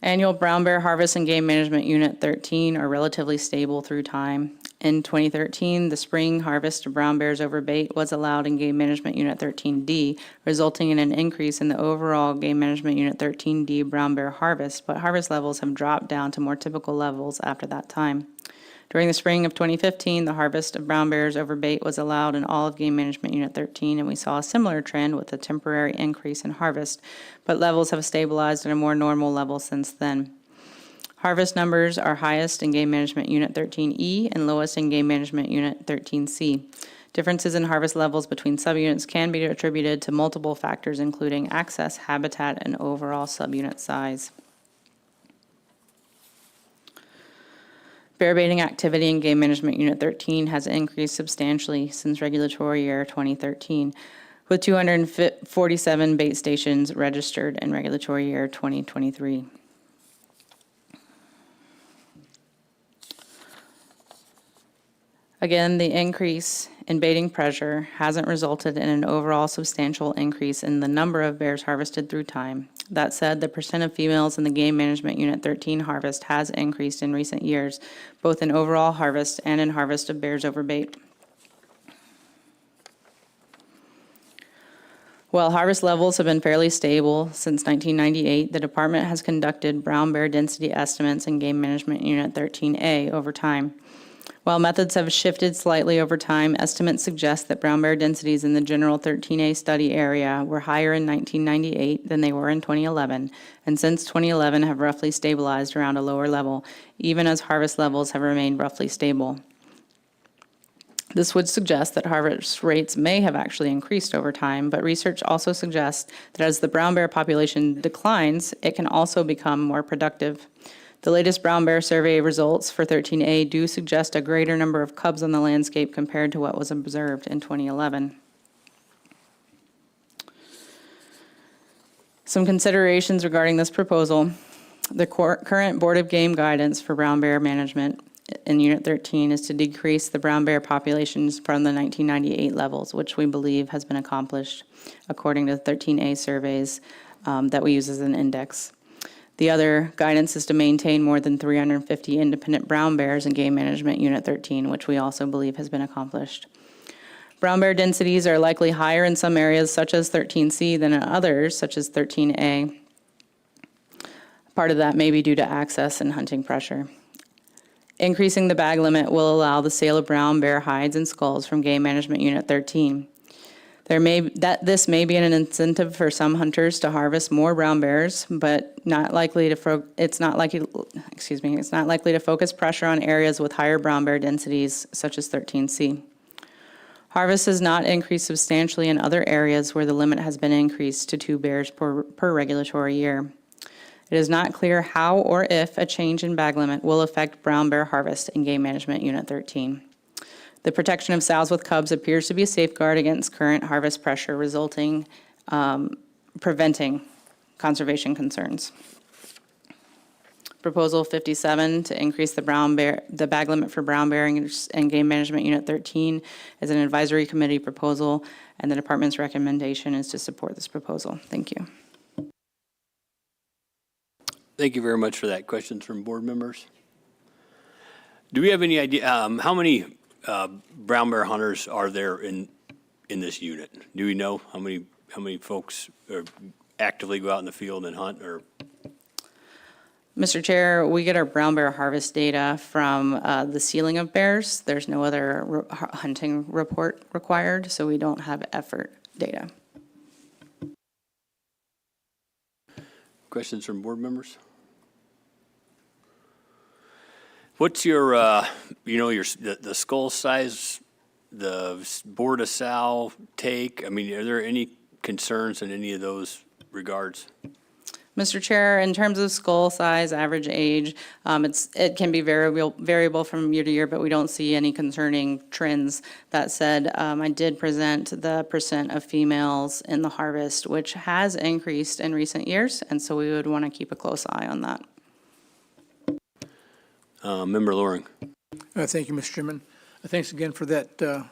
Annual brown bear harvests in Game Management Unit 13 are relatively stable through time. In 2013, the spring harvest of brown bears over bait was allowed in Game Management Unit 13D, resulting in an increase in the overall Game Management Unit 13D brown bear harvest, but harvest levels have dropped down to more typical levels after that time. During the spring of 2015, the harvest of brown bears over bait was allowed in all of Game Management Unit 13, and we saw a similar trend with a temporary increase in harvest, but levels have stabilized at a more normal level since then. Harvest numbers are highest in Game Management Unit 13E and lowest in Game Management Unit 13C. Differences in harvest levels between subunits can be attributed to multiple factors, including access, habitat, and overall subunit size. Bear baiting activity in Game Management Unit 13 has increased substantially since regulatory year 2013, with 247 bait stations registered in regulatory year 2023. Again, the increase in baiting pressure hasn't resulted in an overall substantial increase in the number of bears harvested through time. That said, the percent of females in the Game Management Unit 13 harvest has increased in recent years, both in overall harvest and in harvest of bears over bait. While harvest levels have been fairly stable since 1998, the department has conducted brown bear density estimates in Game Management Unit 13A over time. While methods have shifted slightly over time, estimates suggest that brown bear densities in the general 13A study area were higher in 1998 than they were in 2011, and since 2011 have roughly stabilized around a lower level, even as harvest levels have remained roughly stable. This would suggest that harvest rates may have actually increased over time, but research also suggests that as the brown bear population declines, it can also become more productive. The latest brown bear survey results for 13A do suggest a greater number of cubs on the landscape compared to what was observed in 2011. Some considerations regarding this proposal. The current Board of Game guidance for brown bear management in Unit 13 is to decrease the brown bear populations from the 1998 levels, which we believe has been accomplished according to 13A surveys that we use as an index. The other guidance is to maintain more than 350 independent brown bears in Game Management Unit 13, which we also believe has been accomplished. Brown bear densities are likely higher in some areas such as 13C than in others, such as 13A. Part of that may be due to access and hunting pressure. Increasing the bag limit will allow the sale of brown bear hides and skulls from Game Management Unit 13. This may be an incentive for some hunters to harvest more brown bears, but it's not likely to focus pressure on areas with higher brown bear densities, such as 13C. Harvest has not increased substantially in other areas where the limit has been increased to 2 bears per regulatory year. It is not clear how or if a change in bag limit will affect brown bear harvest in Game Management Unit 13. The protection of sows with cubs appears to be a safeguard against current harvest pressure, preventing conservation concerns. Proposal 57 to increase the bag limit for brown bear in Game Management Unit 13 is an advisory committee proposal, and the department's recommendation is to support this proposal. Thank you. Thank you very much for that. Questions from board members? Do we have any idea how many brown bear hunters are there in this unit? Do we know how many folks actively go out in the field and hunt? Or Mr. Chair, we get our brown bear harvest data from the sealing of bears. There's no other hunting report required, so we don't have effort data. questions from board members? What's your, the skull size, the board of sow take? I mean, are there any concerns in any of those regards? Mr. Chair, in terms of skull size, average age, it can be variable from year to year, but we don't see any concerning trends. That said, I did present the percent of females in the harvest, which has increased in recent years, and so we would want to keep a close eye on that. Member Loring. Thank you, Mr. Chairman. Thanks again for that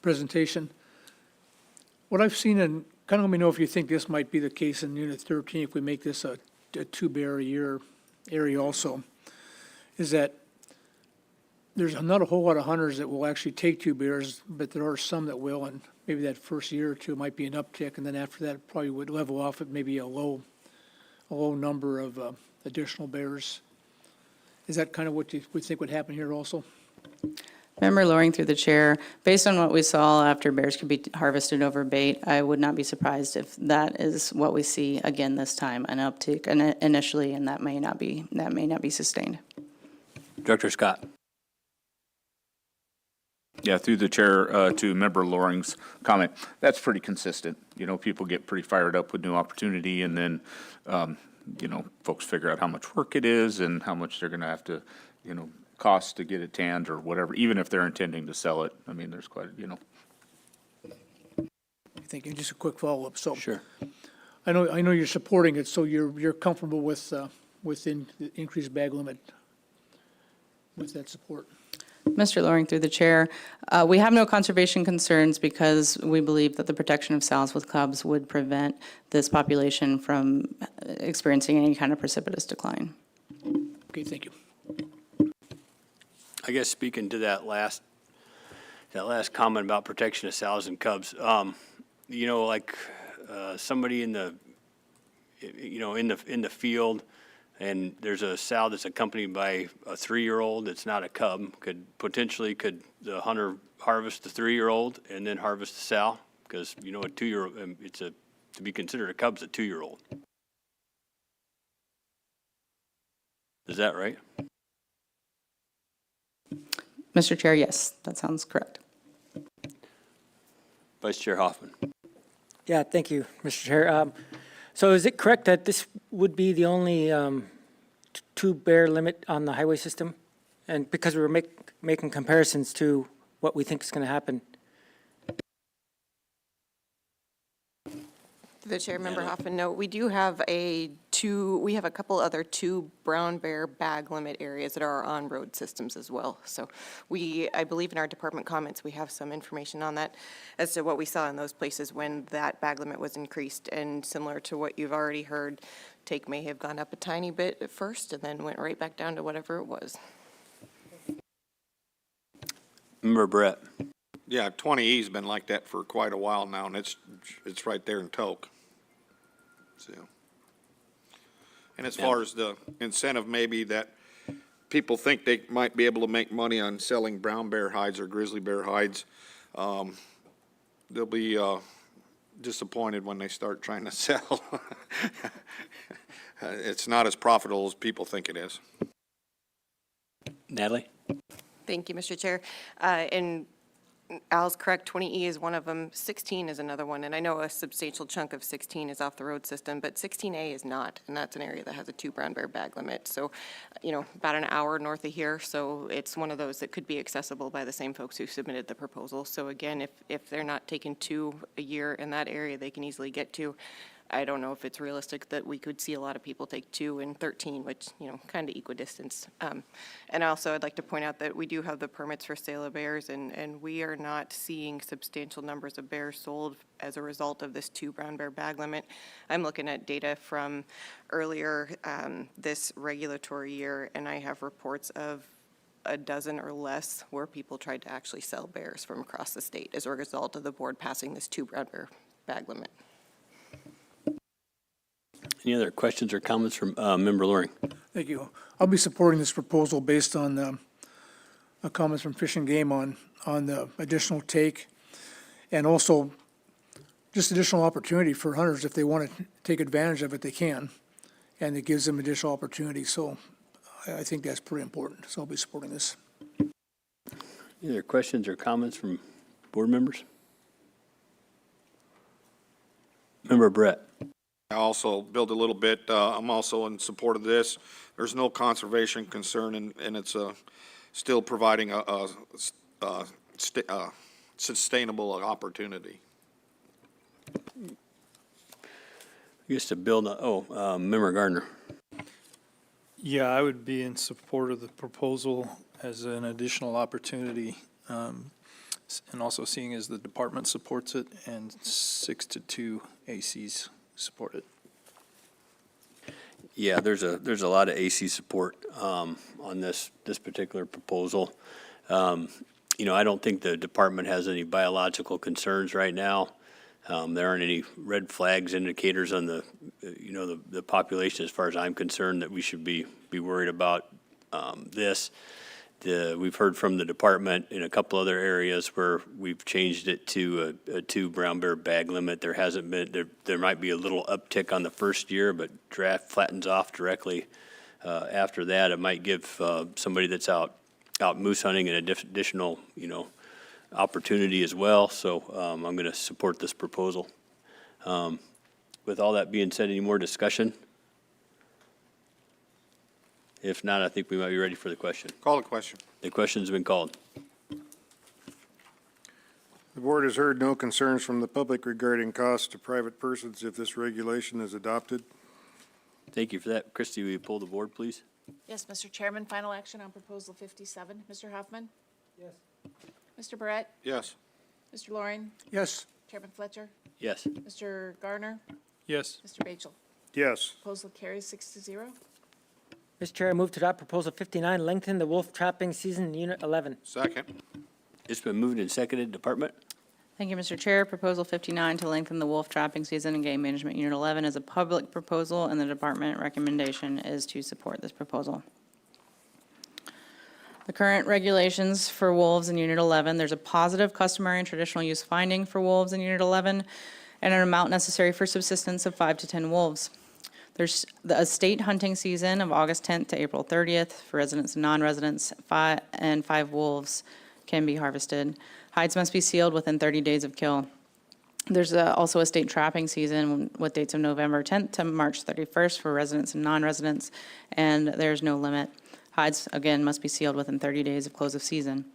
presentation. What I've seen, and kind of let me know if you think this might be the case in Unit 13, if we make this a 2-bear a year area also, is that there's not a whole lot of hunters that will actually take 2 bears, but there are some that will, and maybe that first year or two might be an uptick, and then after that it probably would level off at maybe a low number of additional bears. Is that kind of what you would think would happen here also? Member Loring through the chair, based on what we saw after bears could be harvested over bait, I would not be surprised if that is what we see again this time, an uptick initially, and that may not be sustained. Director Scott. Yeah, through the chair, to Member Loring's comment, that's pretty consistent. You know, people get pretty fired up with new opportunity, and then, folks figure out how much work it is and how much they're going to have to, cost to get it tanned or whatever, even if they're intending to sell it. I mean, there's quite, Thank you. Just a quick follow-up. So Sure. I know you're supporting it, so you're comfortable with within the increased bag limit with that support. Mr. Loring through the chair, we have no conservation concerns because we believe that the protection of sows with cubs would prevent this population from experiencing any kind of precipitous decline. Okay, thank you. I guess speaking to that last comment about protection of sows and cubs, somebody in the, in the field, and there's a sow that's accompanied by a 3-year-old that's not a cub, could the hunter harvest the 3-year-old and then harvest the sow? Because, a 2-year-old, to be considered a cub's a 2-year-old. Is that right? Mr. Chair, yes, that sounds correct. Vice Chair Hoffman. Yeah, thank you, Mr. Chair. So is it correct that this would be the only 2-bear limit on the highway system? And because we were making comparisons to what we think is going to happen. The chair, Member Hoffman, no, we do have we have a couple other 2 brown bear bag limit areas that are on road systems as well. So I believe in our department comments, we have some information on that as to what we saw in those places when that bag limit was increased. And similar to what you've already heard, take may have gone up a tiny bit at first and then went right back down to whatever it was. Member Brett. Yeah, 20E's been like that for quite a while now, and it's right there in Toke. So, and as far as the incentive, maybe that people think they might be able to make money on selling brown bear hides or grizzly bear hides, they'll be disappointed when they start trying to sell. It's not as profitable as people think it is. Natalie? Thank you, Mr. Chair. And Al's correct, 20E is one of them, 16 is another one, and I know a substantial chunk of 16 is off the road system, but 16A is not, and that's an area that has a 2 brown bear bag limit. So, about an hour north of here, so it's one of those that could be accessible by the same folks who submitted the proposal. So again, if they're not taking 2 a year in that area, they can easily get to. I don't know if it's realistic that we could see a lot of people take 2 and 13, which, kind of equidistance. And also, I'd like to point out that we do have the permits for sale of bears, and we are not seeing substantial numbers of bears sold as a result of this 2 brown bear bag limit. I'm looking at data from earlier this regulatory year, and I have reports of a dozen or less where people tried to actually sell bears from across the state as a result of the board passing this 2 brown bear bag limit. Any other questions or comments from Member Loring? Thank you. I'll be supporting this proposal based on the comments from Fish and Game on the additional take, and also just additional opportunity for hunters. If they want to take advantage of it, they can, and it gives them additional opportunity. So I think that's pretty important. So I'll be supporting this. Any other questions or comments from board members? Member Brett? I also build a little bit, I'm also in support of this. There's no conservation concern, and it's still providing a sustainable opportunity. I guess to build, Member Gardner. Yeah, I would be in support of the proposal as an additional opportunity, and also seeing as the department supports it and 6-2 ACs support it. Yeah, there's a lot of AC support on this particular proposal. I don't think the department has any biological concerns right now. There aren't any red flags indicators on the population as far as I'm concerned that we should be worried about this. We've heard from the department in a couple other areas where we've changed it to a 2 brown bear bag limit. There hasn't been, there might be a little uptick on the first year, but draft flattens off directly after that. It might give somebody that's out moose hunting an additional, opportunity as well. So I'm going to support this proposal. With all that being said, any more discussion? If not, I think we might be ready for the question. Call the question. The question's been called. The board has heard no concerns from the public regarding costs to private persons if this regulation is adopted. Thank you for that. Christie, will you pull the board, please? Yes, Mr. Chairman, final action on Proposal 57. Mr. Hoffman? Yes. Mr. Barrett? Yes. Mr. Loring? Yes. Chairman Fletcher? Yes. Mr. Garner? Yes. Mr. Batchel? Yes. Proposal carries 6-0. Mr. Chair, I move to adopt Proposal 59, lengthen the wolf trapping season in Unit 11. Second. It's been moved and seconded. Department? Thank you, Mr. Chair. Proposal 59 to lengthen the wolf trapping season in Game Management Unit 11 is a public proposal, and the department recommendation is to support this proposal. The current regulations for wolves in Unit 11, there's a positive customary and traditional use finding for wolves in Unit 11, and an amount necessary for subsistence of 5 to 10 wolves. There's a state hunting season of August 10th to April 30th for residents and non-residents, 5 wolves can be harvested. Hides must be sealed within 30 days of kill. There's also a state trapping season with dates of November 10th to March 31st for residents and non-residents, and there's no limit. Hides, again, must be sealed within 30 days of close of season.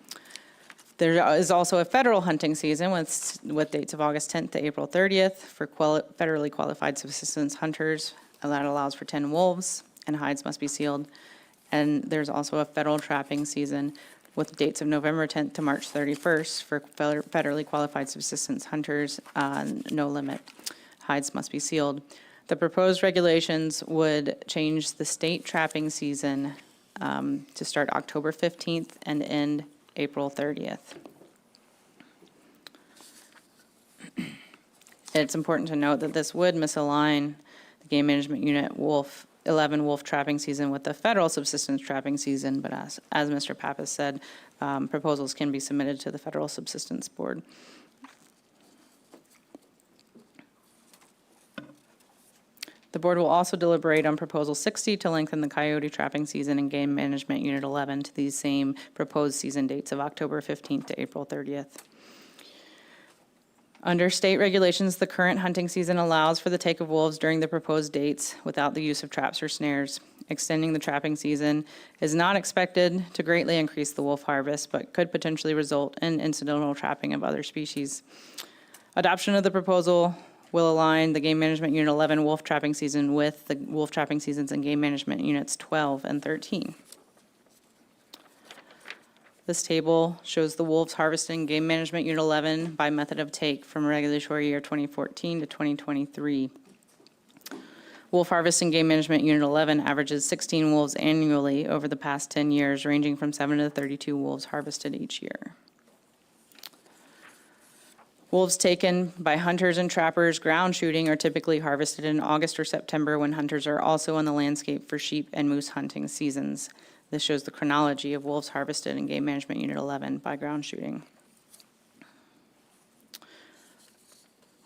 There is also a federal hunting season with dates of August 10th to April 30th for federally qualified subsistence hunters. That allows for 10 wolves, and hides must be sealed. And there's also a federal trapping season with dates of November 10th to March 31st for federally qualified subsistence hunters, no limit. Hides must be sealed. The proposed regulations would change the state trapping season to start October 15th and end April 30th. It's important to note that this would misalign the Game Management Unit 11 wolf trapping season with the federal subsistence trapping season, but as Mr. Pappas said, proposals can be submitted to the Federal Subsistence Board. The board will also deliberate on Proposal 60 to lengthen the coyote trapping season in Game Management Unit 11 to these same proposed season dates of October 15th to April 30th. Under state regulations, the current hunting season allows for the take of wolves during the proposed dates without the use of traps or snares. Extending the trapping season is not expected to greatly increase the wolf harvest, but could potentially result in incidental trapping of other species. Adoption of the proposal will align the Game Management Unit 11 wolf trapping season with the wolf trapping seasons in Game Management Units 12 and 13. This table shows the wolves harvested in Game Management Unit 11 by method of take from regulatory year 2014 to 2023. Wolf harvest in Game Management Unit 11 averages 16 wolves annually over the past 10 years, ranging from 7 to 32 wolves harvested each year. Wolves taken by hunters and trappers ground shooting are typically harvested in August or September when hunters are also on the landscape for sheep and moose hunting seasons. This shows the chronology of wolves harvested in Game Management Unit 11 by ground shooting.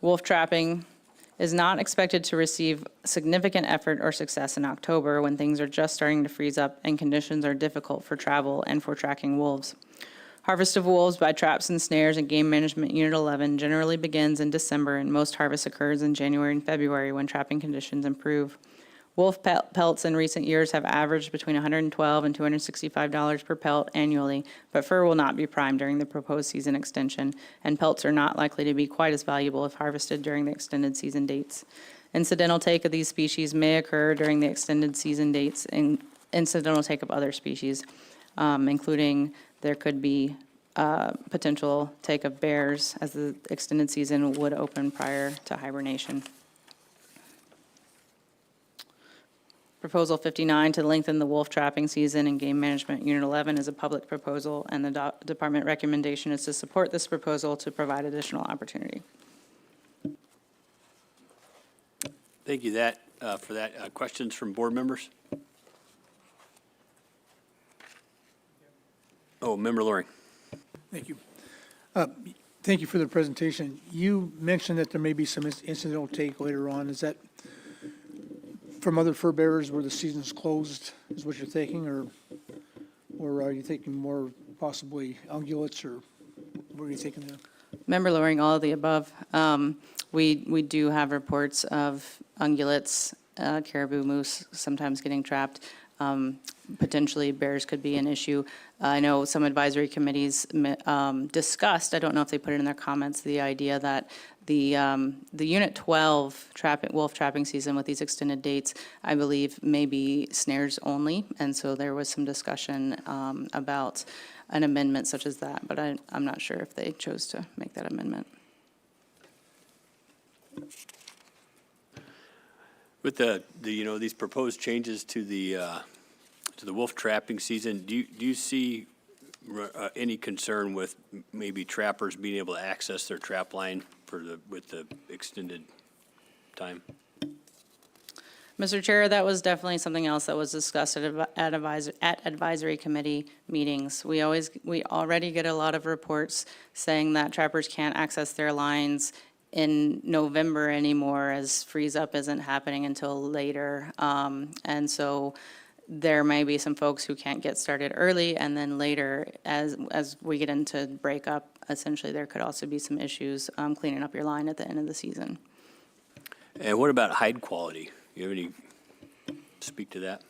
Wolf trapping is not expected to receive significant effort or success in October when things are just starting to freeze up and conditions are difficult for travel and for tracking wolves. Harvest of wolves by traps and snares in Game Management Unit 11 generally begins in December, and most harvest occurs in January and February when trapping conditions improve. Wolf pelts in recent years have averaged between $112 and $265 per pelt annually, but fur will not be prime during the proposed season extension, and pelts are not likely to be quite as valuable if harvested during the extended season dates. Incidental take of these species may occur during the extended season dates, and incidental take of other species, including there could be potential take of bears as the extended season would open prior to hibernation. Proposal 59 to lengthen the wolf trapping season in Game Management Unit 11 is a public proposal, and the department recommendation is to support this proposal to provide additional opportunity. Thank you for that. Questions from board members? Oh, Member Loring. Thank you. Thank you for the presentation. You mentioned that there may be some incidental take later on. Is that from other fur bearers where the season's closed, is what you're thinking, or are you thinking more possibly ungulates, or what are you thinking there? Member Loring, all of the above. We do have reports of ungulates, caribou, moose sometimes getting trapped. Potentially bears could be an issue. I know some advisory committees discussed, I don't know if they put it in their comments, the idea that the Unit 12 wolf trapping season with these extended dates, I believe, may be snares only, and so there was some discussion about an amendment such as that, but I'm not sure if they chose to make that amendment. With these proposed changes to the wolf trapping season, do you see any concern with maybe trappers being able to access their trap line with the extended time? Mr. Chair, that was definitely something else that was discussed at advisory committee meetings. We already get a lot of reports saying that trappers can't access their lines in November anymore, as freeze up isn't happening until later. And so there may be some folks who can't get started early, and then later, as we get into break up, essentially there could also be some issues cleaning up your line at the end of the season. And what about hide quality? You have any speak to that?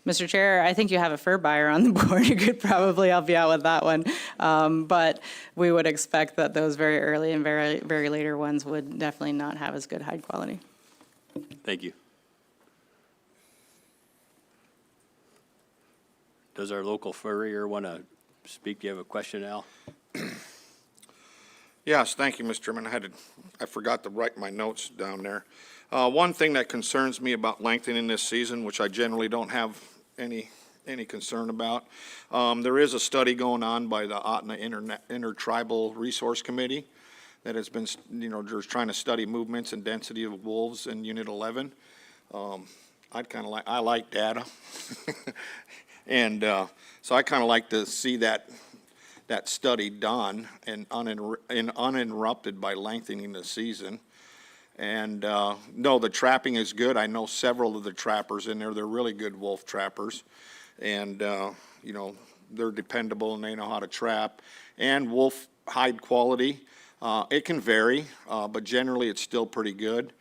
Mr. Chair, I think you have a fur buyer on the board who could probably help you out with that one. But we would expect that those very early and very, very later ones would definitely not have as good hide quality. Thank you. Does our local furrier want to speak? Do you have a question, Al? Yes, thank you, Mr. Chairman. I forgot to write my notes down there. One thing that concerns me about lengthening this season, which I generally don't have any concern about, there is a study going on by the Otna Intertribal Resource Committee that has been, just trying to study movements and density of wolves in Unit 11. I like data. And so I kind of like to see that study done and uninterrupted by lengthening the season. And, no, the trapping is good. I know several of the trappers in there. They're really good wolf trappers. And, you know, they're dependable and they know how to trap. And wolf hide quality, it can vary, but generally it's still pretty good.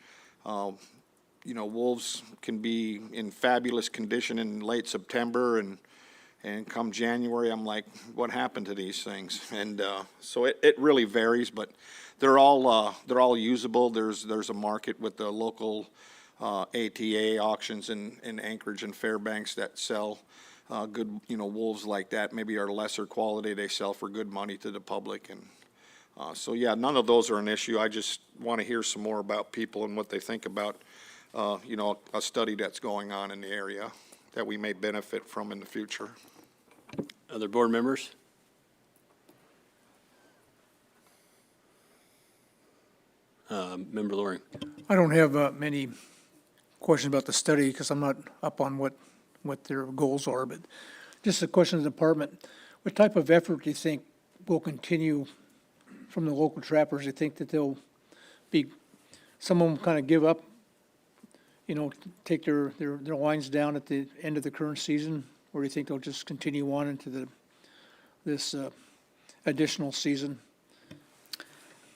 You know, wolves can be in fabulous condition in late September, and come January, I'm like, what happened to these things? And so it really varies, but they're all usable. There's a market with the local ATA auctions in Anchorage and Fairbanks that sell good, you know, wolves like that. Maybe are lesser quality. They sell for good money to the public, and so yeah, none of those are an issue. I just want to hear some more about people and what they think about, you know, a study that's going on in the area that we may benefit from in the future. Other board members? Member Loring. I don't have many questions about the study because I'm not up on what their goals are, but just a question of the department. What type of effort do you think will continue from the local trappers? Do you think that they'll be, some of them kind of give up, you know, take their lines down at the end of the current season? Or do you think they'll just continue on into this additional season?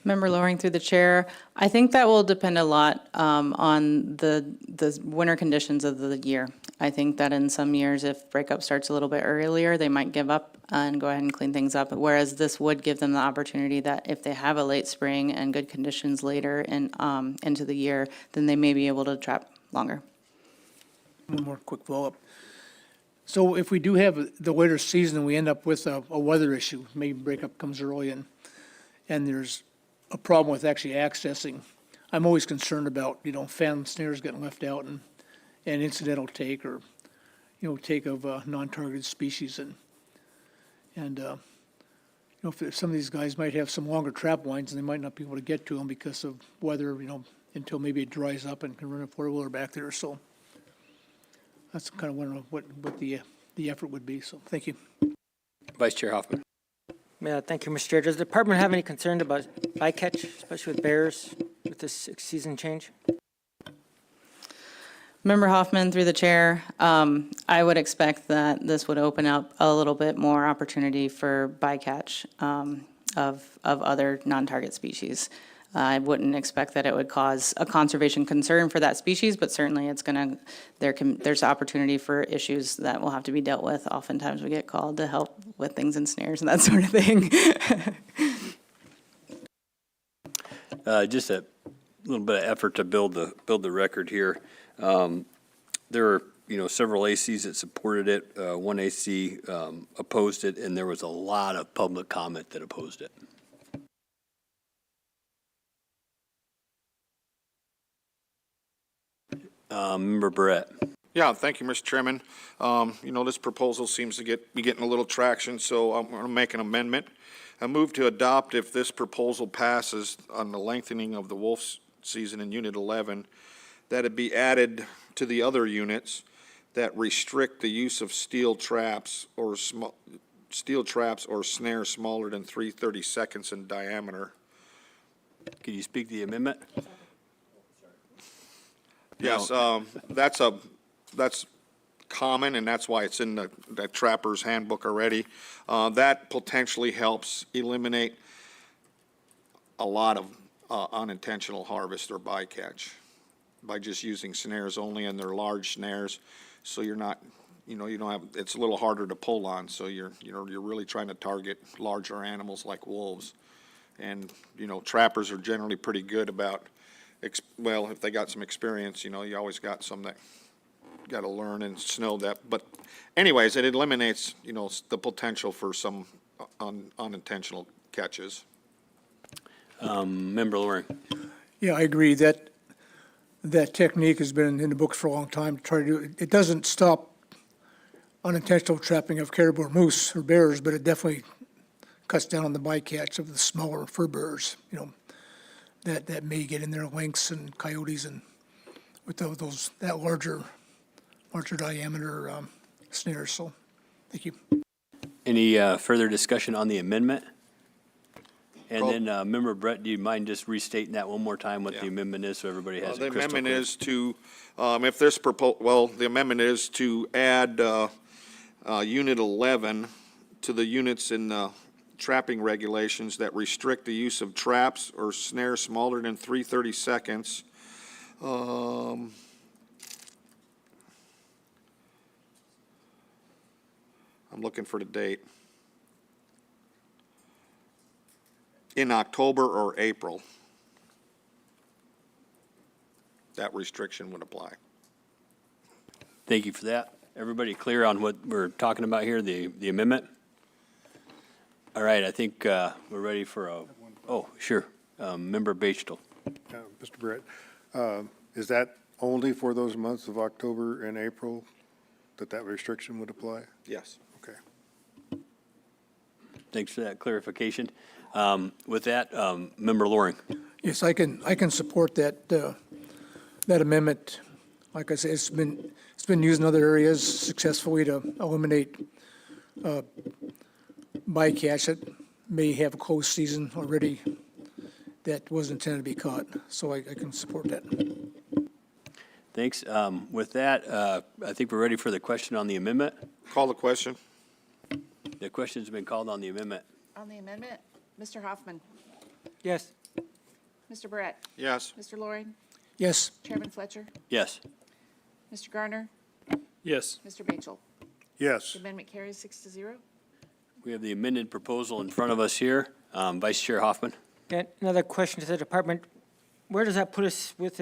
Member Loring through the chair, I think that will depend a lot on the winter conditions of the year. I think that in some years, if breakup starts a little bit earlier, they might give up and go ahead and clean things up. Whereas this would give them the opportunity that if they have a late spring and good conditions later in, into the year, then they may be able to trap longer. One more quick follow-up. So if we do have the later season and we end up with a weather issue, maybe breakup comes early and there's a problem with actually accessing, I'm always concerned about, you know, fan snares getting left out and incidental take or, you know, take of non-targeted species and you know, if some of these guys might have some longer trap lines and they might not be able to get to them because of weather, you know, until maybe it dries up and can run a four-wheeler back there. So that's kind of wondering what the effort would be. So thank you. Vice Chair Hoffman. Yeah, thank you, Mr. Chair. Does the department have any concern about bycatch, especially with bears, with this season change? Member Hoffman, through the chair, I would expect that this would open up a little bit more opportunity for bycatch of other non-target species. I wouldn't expect that it would cause a conservation concern for that species, but certainly it's going to, there's opportunity for issues that will have to be dealt with. Oftentimes we get called to help with things in snares and that sort of thing. Just a little bit of effort to build the record here. There are, you know, several ACs that supported it. One AC opposed it, and there was a lot of public comment that opposed it. Member Beset. Yeah, thank you, Mr. Chairman. You know, this proposal seems to be getting a little traction, so I'm going to make an amendment. I move to adopt, if this proposal passes on the lengthening of the wolf season in Unit 11, that it be added to the other units that restrict the use of steel traps or snares smaller than 3/32 in diameter. Can you speak to the amendment? Yes, that's common, and that's why it's in the Trapper's Handbook already. That potentially helps eliminate a lot of unintentional harvest or bycatch by just using snares only, and they're large snares, so you're not, you know, you don't have, it's a little harder to pull on, so you're really trying to target larger animals like wolves. And, you know, trappers are generally pretty good about, well, if they got some experience, you know, you always got some that got to learn and know that. But anyways, it eliminates, you know, the potential for some unintentional catches. Member Loring. Yeah, I agree that technique has been in the books for a long time to try to do it. It doesn't stop unintentional trapping of caribou or moose or bears, but it definitely cuts down on the bycatch of the smaller fur bearers, you know, that may get in there, lynx and coyotes, and with that larger diameter snares. So, thank you. Any further discussion on the amendment? And then, Member Brett, do you mind just restating that one more time, what the amendment is, so everybody has The it crystal clear? amendment is to, if this the amendment is to add Unit 11 to the units in the trapping regulations that restrict the use of traps or snares smaller than 3/30 seconds. I'm looking for the date. In October or April. That restriction would apply. Thank you for that. Everybody clear on what we're talking about here, the amendment? All right, I think we're ready for sure. Member Bechtel. Mr. Brett, is that only for those months of October and April that restriction would apply? Yes. Okay. Thanks for that clarification. With that, Member Loring. Yes, I can support that, that amendment. Like I say, it's been used in other areas successfully to eliminate bycatch that may have a closed season already that wasn't intended to be caught. So I can support that. Thanks. With that, I think we're ready for the question on the amendment. Call the question. The question's been called on the amendment. On the amendment, Mr. Hoffman, Yes. Mr. Brett, Yes. Mr. Loring, Yes. Chairman Fletcher, Yes. Mr. Garner, Yes. Mr. Batchel. Yes. The amendment carries 6-0. We have the amended proposal in front of us here. Vice Chair Hoffman. And another question to the department, where does that put us with,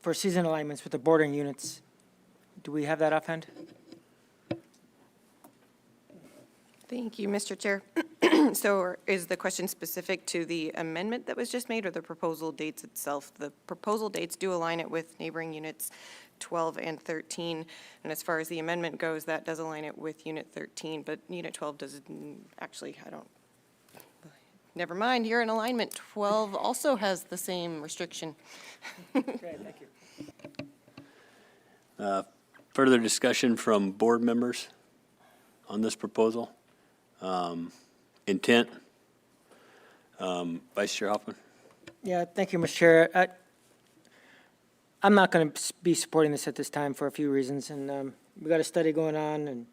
for season alignments with the bordering units? Do we have that offhand? Thank you, Mr. Chair. So is the question specific to the amendment that was just made or the proposal dates itself? The proposal dates do align it with neighboring units 12 and 13. And as far as the amendment goes, that does align it with Unit 13, but Unit 12 does, actually, never mind, you're in alignment. 12 also has the same restriction. Great, thank you. Further discussion from board members on this proposal? Intent? Vice Chair Hoffman? Yeah, thank you, Mr. Chair. I'm not going to be supporting this at this time for a few reasons, and we got a study going on, and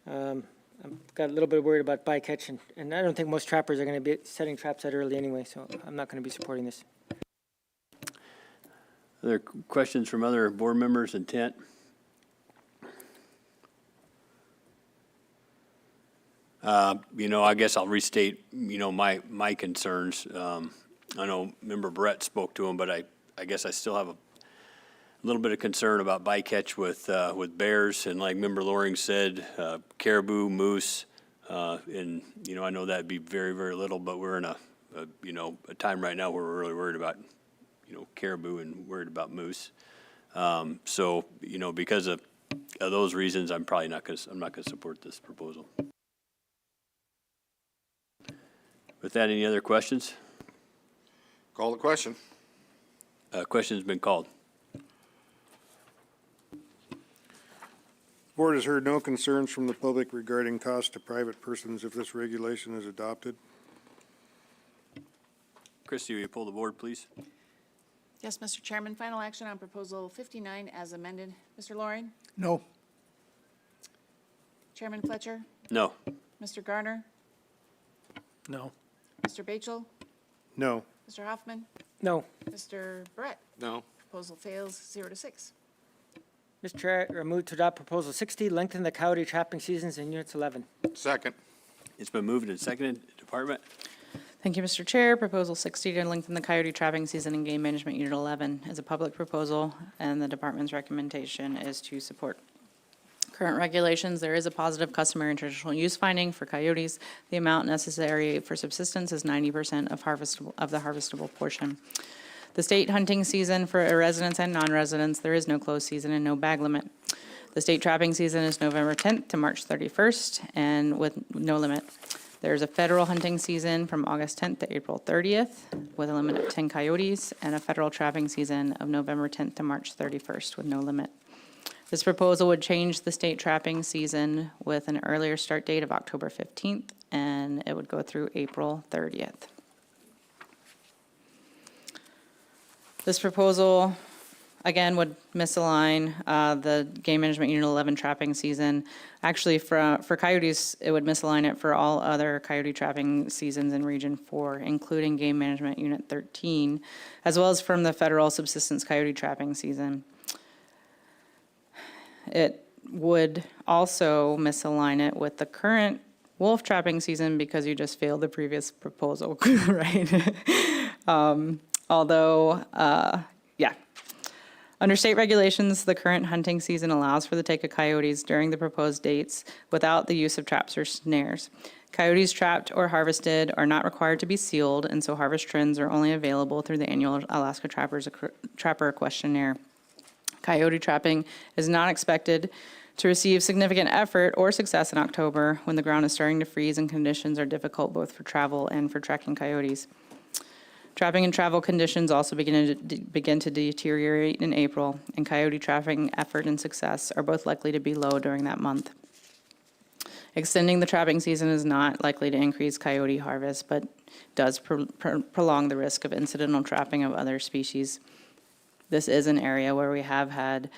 I'm got a little bit worried about bycatch, and I don't think most trappers are going to be setting traps that early anyway, so I'm not going to be supporting this. Other questions from other board members? Intent? I guess I'll restate, my concerns. I know Member Brett spoke to them, but I guess I still have a little bit of concern about bycatch with bears, and like Member Loring said, caribou, moose, and, I know that'd be very, very little, but we're in a time right now where we're really worried about, caribou and worried about moose. So, because of those reasons, I'm not gonna support this proposal. With that, any other questions? Call the question. Question's been called. Board has heard no concerns from the public regarding cost to private persons if this regulation is adopted. Christie, will you pull the board, please? Yes, Mr. Chairman, final action on Proposal 59 as amended. Mr. Loring, No. Chairman Fletcher, No. Mr. Garner, No. Mr. Batchel, No. Mr. Hoffman, No. Mr. Brett. No. Proposal fails 0-6. Mr. Chair, I move to adopt Proposal 60, lengthen the coyote trapping seasons in Units 11. Second. It's been moved and seconded. Department? Thank you, Mr. Chair. Proposal 60 to lengthen the coyote trapping season in Game Management Unit 11 is a public proposal, and the department's recommendation is to support. Current regulations, there is a positive customary and traditional use finding for coyotes. The amount necessary for subsistence is 90% of the harvestable portion. The state hunting season for residents and non-residents, there is no closed season and no bag limit. The state trapping season is November 10th to March 31st, and with no limit. There's a federal hunting season from August 10th to April 30th with a limit of 10 coyotes, and a federal trapping season of November 10th to March 31st with no limit. This proposal would change the state trapping season with an earlier start date of October 15th and and it would go through April 30th. This proposal, again, would misalign the Game Management Unit 11 trapping season. Actually, for coyotes, it would misalign it for all other coyote trapping seasons in Region 4, including Game Management Unit 13, as well as from the federal subsistence coyote trapping season. It would also misalign it with the current wolf trapping season because you just failed the previous proposal, right? Although, yeah. Under state regulations, the current hunting season allows for the take of coyotes during the proposed dates without the use of traps or snares. Coyotes trapped or harvested are not required to be sealed, and so harvest trends are only available through the annual Alaska Trapper Questionnaire. Coyote trapping is not expected to receive significant effort or success in October when the ground is starting to freeze and conditions are difficult both for travel and for tracking coyotes. Trapping and travel conditions also begin to deteriorate in April, and coyote trapping effort and success are both likely to be low during that month. Extending the trapping season is not likely to increase coyote harvest, but does prolong the risk of incidental trapping of other species. This is an area where we have had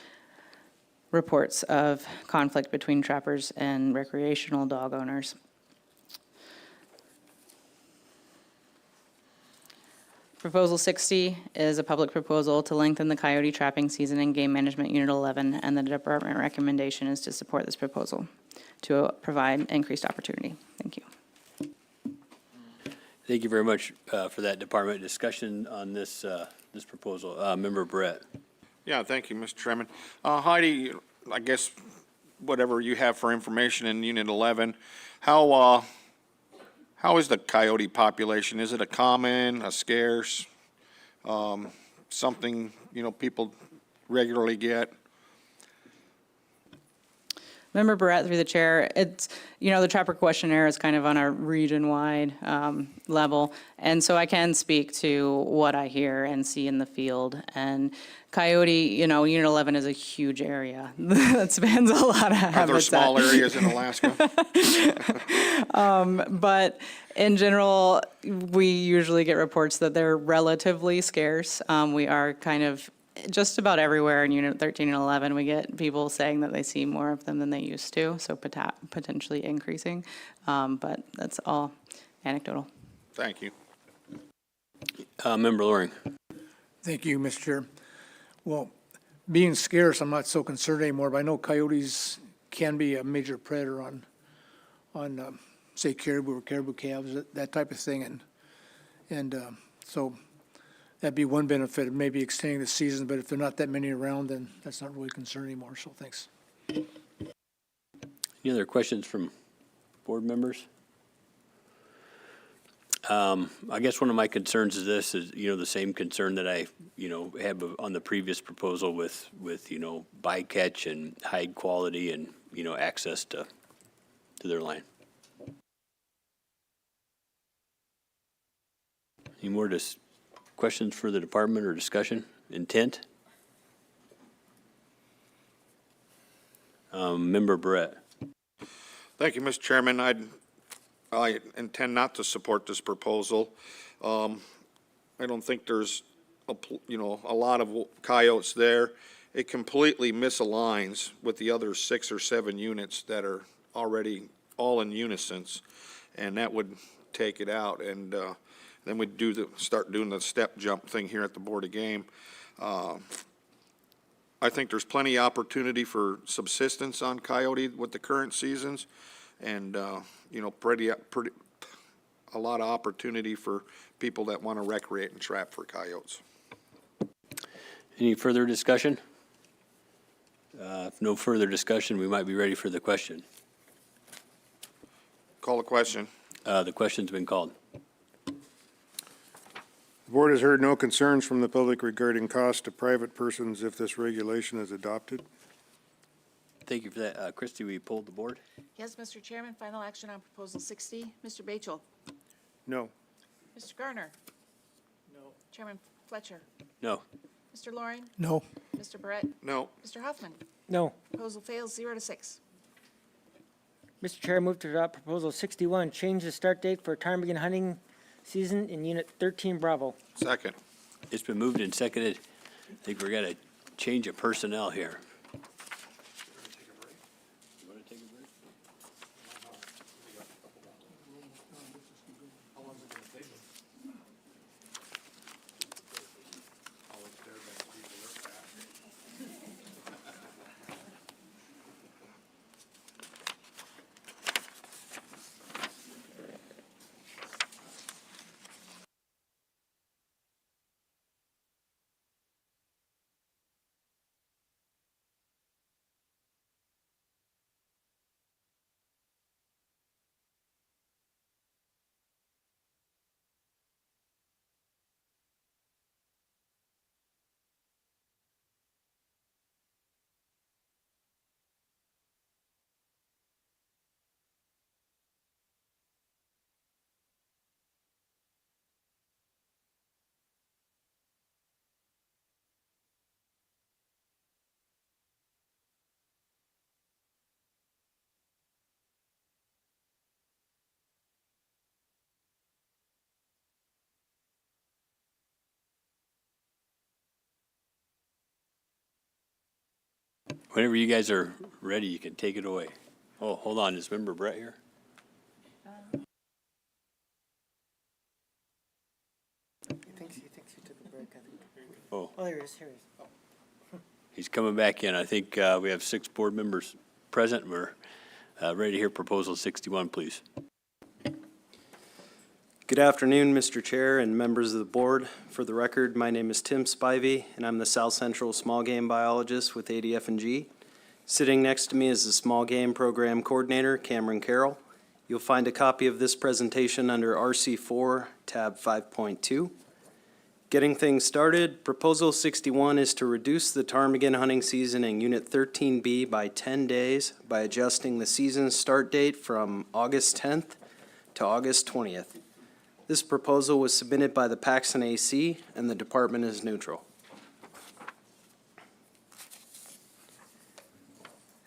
reports of conflict between trappers and recreational dog owners. Proposal 60 is a public proposal to lengthen the coyote trapping season in Game Management Unit 11, and the department recommendation is to support this proposal to provide increased opportunity. Thank you. Thank you very much for that department discussion on this this proposal. Member Brett. Yeah, thank you, Mr. Chairman. Heidi, I guess whatever you have for information in Unit 11, how is the coyote population? Is it a common, a scarce, something, people regularly get? Member Barrett, through the chair, it's, the Trapper Questionnaire is kind of on a region-wide level, and so I can speak to what I hear and see in the field. And coyote, Unit 11 is a huge area that spans a lot of habitat. Are there small areas in Alaska? But in general, we usually get reports that they're relatively scarce. We are kind of just about everywhere in Unit 13 and 11, we get people saying that they see more of them than they used to, so potentially increasing. But that's all anecdotal. Thank you. Member Loring. Thank you, Mr. Chair. Well, being scarce, I'm not so concerned anymore, but I know coyotes can be a major predator on say caribou or caribou calves, that type of thing, and so that'd be one benefit of maybe extending the season, but if there are not that many around, then that's not really a concern anymore, so thanks. Any other questions from board members? I guess one of my concerns is this is, the same concern that I, had on the previous proposal with bycatch and hide quality and, access to their line. Any more questions for the department or discussion? Intent? Member Brett. Thank you, Mr. Chairman. I intend not to support this proposal. I don't think there's a lot of coyotes there. It completely misaligns with the other 6 or 7 units that are already all in unison, and that would take it out. And then we'd start doing the step jump thing here at the Board of Game. I think there's plenty of opportunity for subsistence on coyote with the current seasons, and a lot of opportunity for people that want to recreate and trap for coyotes. Any further discussion? If no further discussion, we might be ready for the question. Call the question. The question's been called. The board has heard no concerns from the public regarding cost to private persons if this regulation is adopted. Thank you for that. Christie, will you poll the board? Yes, Mr. Chairman, final action on Proposal 60. Mr. Batchel. No. Mr. Garner. No. Chairman Fletcher. No. Mr. Loring. No. Mr. Barrett. No. Mr. Huffman. No. Proposal fails 0-6. Mr. Chair, I move to adopt Proposal 61, change the start date for ptarmigan hunting season in Unit 13 Bravo. Second. It's been moved and seconded. I think we're gonna change of personnel here. Whenever you guys are ready, you can take it away. Oh, hold on, is Member Brett here? He thinks he took a break, I think. Oh, Oh, there he is, here he is. he's coming back in. I think we have 6 board members present. We're ready to hear Proposal 61, please. Good afternoon, Mr. Chair and members of the board. For the record, my name is Tim Spivey, and I'm the South Central Small Game Biologist with ADF&G. Sitting next to me is the Small Game Program Coordinator, Cameron Carroll. You'll find a copy of this presentation under RC4, tab 5.2. Getting things started, Proposal 61 is to reduce the ptarmigan hunting season in Unit 13B by 10 days by adjusting the season start date from August 10th to August 20th. This proposal was submitted by the Paxton AC, and the department is neutral.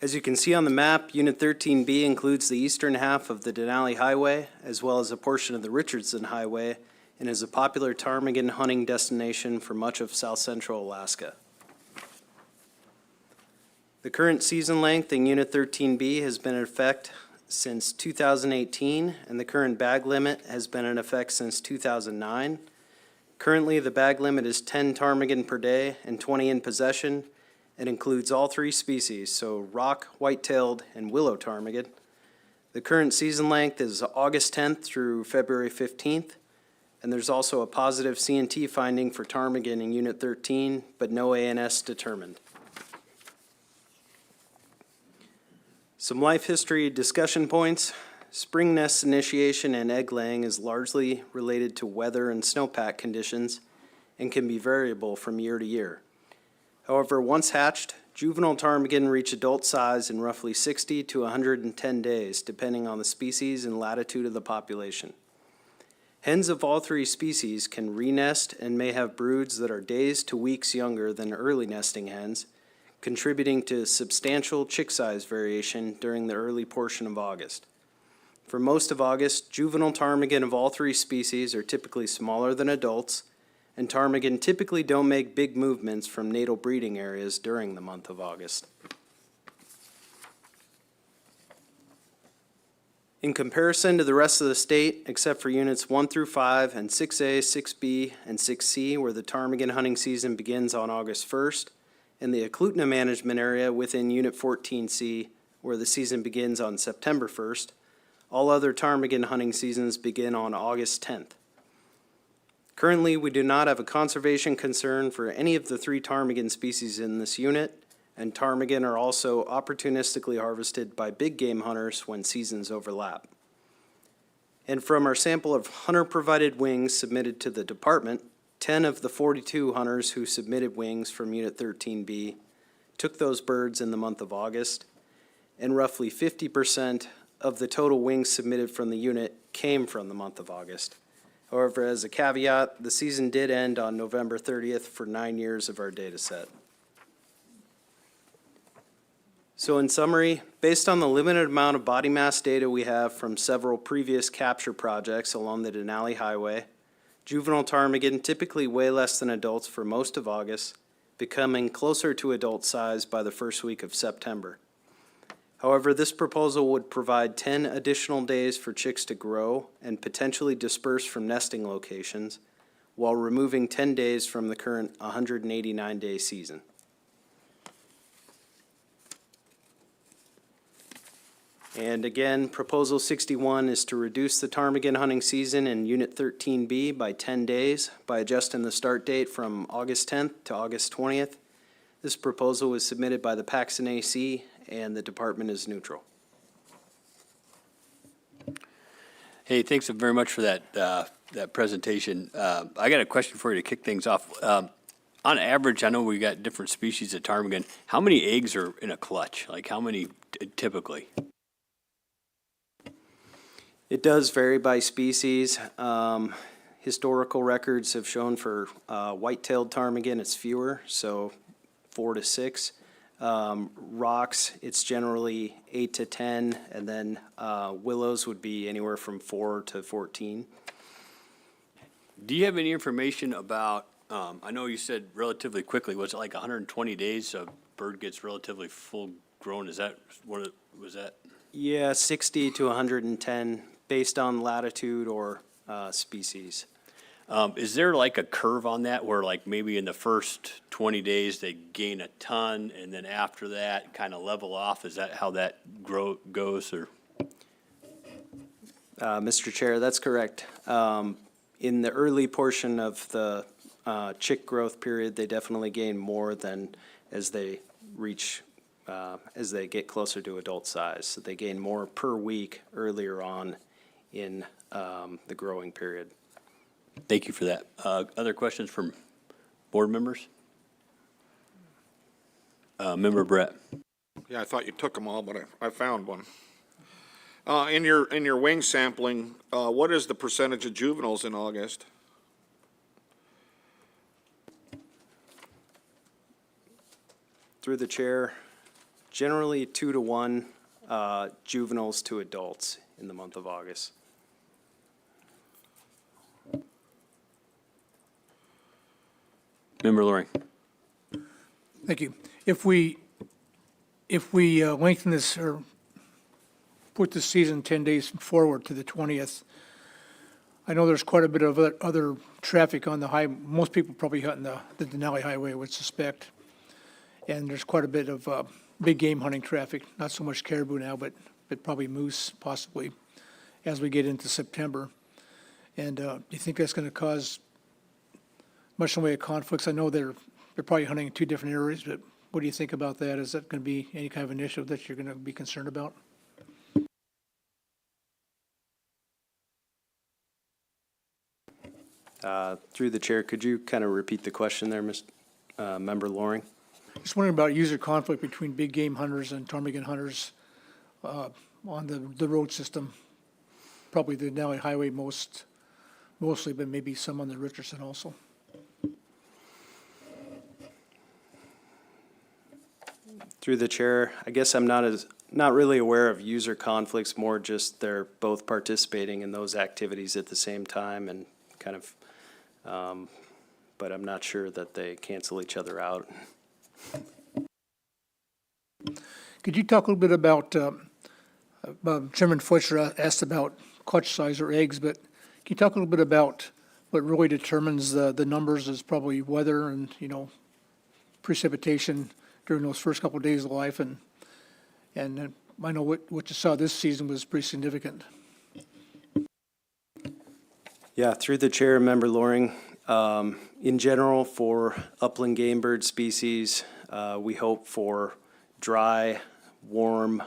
As you can see on the map, Unit 13B includes the eastern half of the Denali Highway, as well as a portion of the Richardson Highway, and is a popular ptarmigan hunting destination for much of south central Alaska. The current season length in Unit 13B has been in effect since 2018, and the current bag limit has been in effect since 2009. Currently, the bag limit is 10 ptarmigan per day and 20 in possession. It includes all 3 species, so rock, white-tailed, and willow ptarmigan. The current season length is August 10th through February 15th, and there's also a positive C&T finding for ptarmigan in Unit 13, but no ANS determined. Some life history discussion points. Spring nest initiation and egg laying is largely related to weather and snowpack conditions and can be variable from year to year. However, once hatched, juvenile ptarmigan reach adult size in roughly 60 to 110 days, depending on the species and latitude of the population. Hens of all 3 species can re-nest and may have broods that are days to weeks younger than early nesting hens, contributing to substantial chick size variation during the early portion of August. For most of August, juvenile ptarmigan of all 3 species are typically smaller than adults, and ptarmigan typically don't make big movements from natal breeding areas during the month of August. In comparison to the rest of the state, except for units 1 through 5 and 6A, 6B, and 6C, where the ptarmigan hunting season begins on August 1st, and the Eklutna management area within Unit 14C, where the season begins on September 1st, all other ptarmigan hunting seasons begin on August 10th. Currently, we do not have a conservation concern for any of the 3 ptarmigan species in this unit, and ptarmigan are also opportunistically harvested by big game hunters when seasons overlap. And from our sample of hunter-provided wings submitted to the department, 10 of the 42 hunters who submitted wings from Unit 13B took those birds in the month of August, and roughly 50% of the total wings submitted from the unit came from the month of August. However, as a caveat, the season did end on November 30th for 9 years of our data set. So in summary, based on the limited amount of body mass data we have from several previous capture projects along the Denali Highway, juvenile ptarmigan typically weigh less than adults for most of August, becoming closer to adult size by the first week of September. However, this proposal would provide 10 additional days for chicks to grow and potentially disperse from nesting locations, while removing 10 days from the current 189-day season. And again, Proposal 61 is to reduce the ptarmigan hunting season in Unit 13B by 10 days by adjusting the start date from August 10th to August 20th. This proposal was submitted by the Paxton AC, and the department is neutral. Hey, thanks very much for that presentation. I got a question for you to kick things off. On average, I know we got different species of ptarmigan. How many eggs are in a clutch? Like how many typically? It does vary by species. Historical records have shown for white-tailed ptarmigan, it's fewer, so 4 to 6. Rocks, it's generally 8 to 10, and then willows would be anywhere from 4 to 14. Do you have any information about, I know you said relatively quickly, was it like 120 days a bird gets relatively full grown? Is that what it was that? Yeah, 60 to 110 based on latitude or species. Is there like a curve on that where like maybe in the first 20 days they gain a ton and then after that kind of level off? Is that how that goes or? Mr. Chair, that's correct. In the early portion of the chick growth period, they definitely gain more than as they reach, as they get closer to adult size. So they gain more per week earlier on in the growing period. Thank you for that. Other questions from board members? Member Brett. Yeah, I thought you took them all, but I found one. In your wing sampling, what is the percentage of juveniles in August? Through the chair, generally 2 to 1 juveniles to adults in the month of August. Member Loring. Thank you. If we lengthen this or put the season 10 days forward to the 20th, I know there's quite a bit of other traffic on the most people probably hunting the Denali Highway, I would suspect. And there's quite a bit of big game hunting traffic, not so much caribou now, but probably moose possibly as we get into September. And do you think that's going to cause much in the way of conflicts? I know they're probably hunting in 2 different areas, but what do you think about that? Is that going to be any kind of initiative that you're going to be concerned about? Through the chair, could you kind of repeat the question there, Member Loring? Just wondering about user conflict between big game hunters and ptarmigan hunters on the road system. Probably the Denali Highway mostly, but maybe some on the Richardson also. Through the chair, I guess I'm not really aware of user conflicts, more just they're both participating in those activities at the same time and kind of, but I'm not sure that they cancel each other out. Could you talk a little bit about, Chairman Fletcher asked about clutch size or eggs, but can you talk a little bit about what really determines the numbers is probably weather and, precipitation during those first couple of days of life, and I know what you saw this season was pretty significant. Yeah, through the chair, Member Loring, in general for upland game bird species, we hope for dry, warm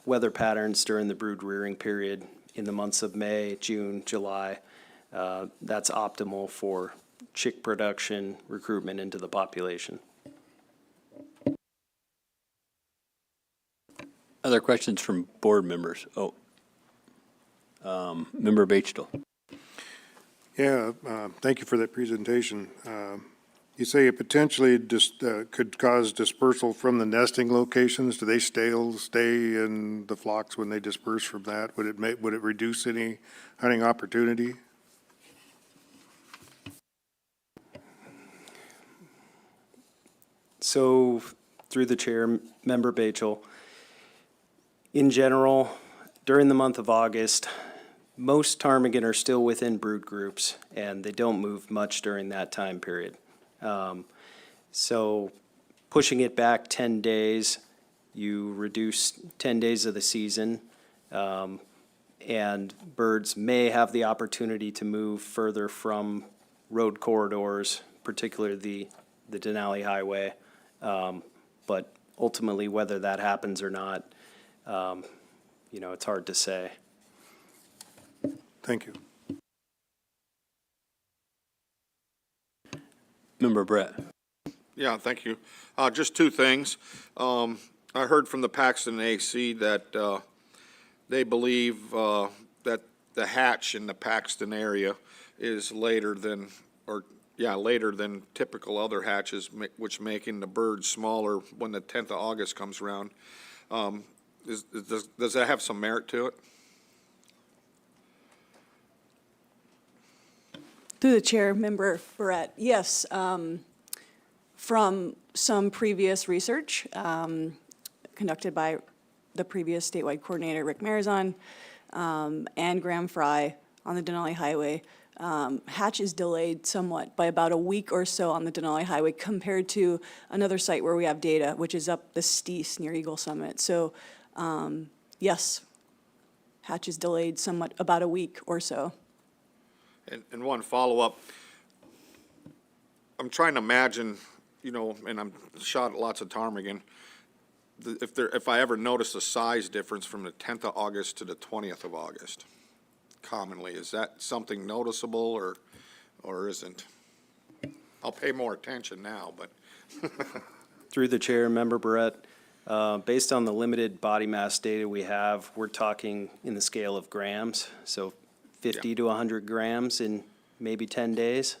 weather patterns during the brood rearing period in the months of May, June, July. That's optimal for chick production, recruitment into the population. Other questions from board members? Member Bechtel. Yeah, thank you for that presentation. You say it potentially could cause dispersal from the nesting locations. Do they stay in the flocks when they disperse from that? Would it reduce any hunting opportunity? So, through the chair, Member Bachel, in general, during the month of August, most ptarmigan are still within brood groups, and they don't move much during that time period. So pushing it back 10 days, you reduce 10 days of the season, and birds may have the opportunity to move further from road corridors, particularly the Denali Highway. But ultimately, whether that happens or not, it's hard to say. Thank you. Member Brett. Yeah, thank you. Just two things. I heard from the Paxton AC that they believe that the hatch in the Paxton area is later than typical other hatches, which making the birds smaller when the 10th of August comes around. Does that have some merit to it? Through the chair, Member Barrett, yes. From some previous research conducted by the previous statewide coordinator, Rick Marizon, and Graham Fry on the Denali Highway, hatch is delayed somewhat by about a week or so on the Denali Highway compared to another site where we have data, which is up the Steese near Eagle Summit. So, yes, hatch is delayed somewhat, about a week or so. And one follow-up. I'm trying to imagine, and I'm shot at lots of ptarmigan. If I ever notice a size difference from the 10th of August to the 20th of August, commonly, is that something noticeable or isn't? I'll pay more attention now, but. Through the chair, Member Barrett, based on the limited body mass data we have, we're talking in the scale of grams, so 50 to 100 grams in maybe 10 days.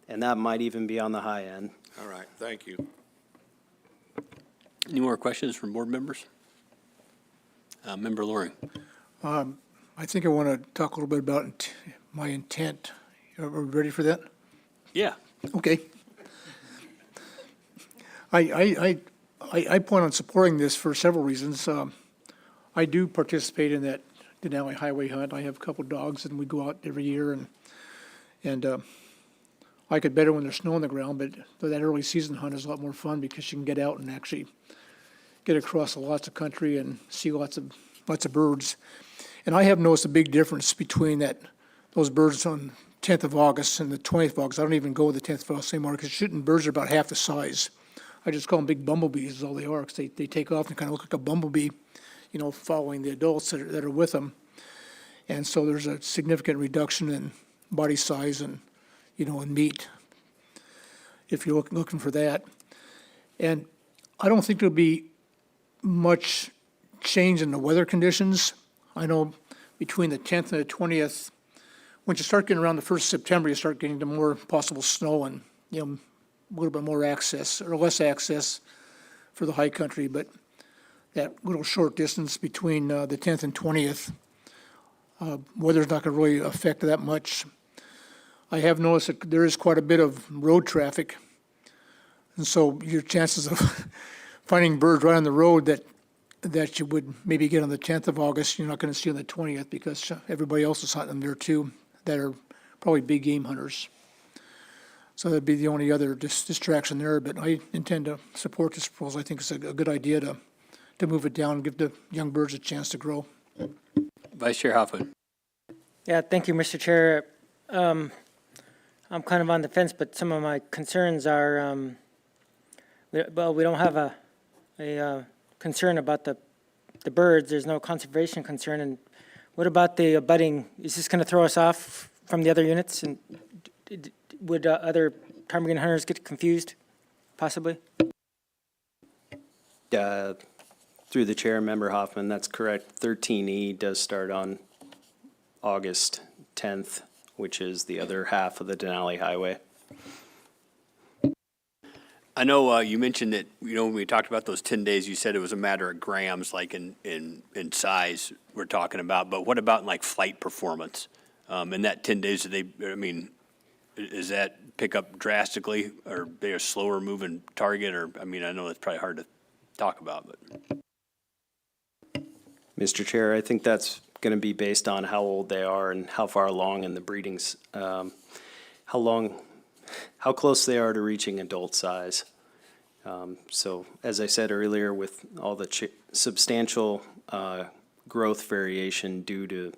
And that might even be on the high end. All right, thank you. Any more questions from board members? Member Loring. I think I want to talk a little bit about my intent. Are we ready for that? Yeah. Okay. I plan on supporting this for several reasons. I do participate in that Denali Highway hunt. I have a couple dogs, and we go out every year, and I like it better when there's snow on the ground, but that early season hunt is a lot more fun because you can get out and actually get across lots of country and see lots of birds. And I have noticed a big difference between those birds on 10th of August and the 20th of August. I don't even go with the 10th of August anymore because shooting birds are about half the size. I just call them big bumblebees is all they are, because they take off and kind of look like a bumblebee, following the adults that are with them. And so there's a significant reduction in body size and, in meat, if you're looking for that. And I don't think there'll be much change in the weather conditions. I know between the 10th and the 20th, once you start getting around the 1st of September, you start getting to more possible snow and, a little bit more access, or less access for the high country. But that little short distance between the 10th and 20th, weather's not going to really affect that much. I have noticed that there is quite a bit of road traffic, and so your chances of finding birds right on the road that you would maybe get on the 10th of August, you're not going to see on the 20th because everybody else is hunting there too that are probably big game hunters. So that'd be the only other distraction there, but I intend to support this proposal. I think it's a good idea to move it down and give the young birds a chance to grow. Vice Chair Hoffman. Yeah, thank you, Mr. Chair. I'm kind of on the fence, but some of my concerns are, we don't have a concern about the birds. There's no conservation concern. And what about the abutting? Is this going to throw us off from the other units? And would other ptarmigan hunters get confused, possibly? Through the chair, Member Hoffman, that's correct. 13E does start on August 10th which is the other half of the Denali Highway. I know you mentioned that, when we talked about those 10 days, you said it was a matter of grams, like in size we're talking about, but what about like flight performance? In that 10 days, does that pick up drastically, or they a slower moving target, or, I know it's probably hard to talk about, but. Mr. Chair, I think that's going to be based on how old they are and how far along in the breedings, how close they are to reaching adult size. So as I said earlier, with all the substantial growth variation due to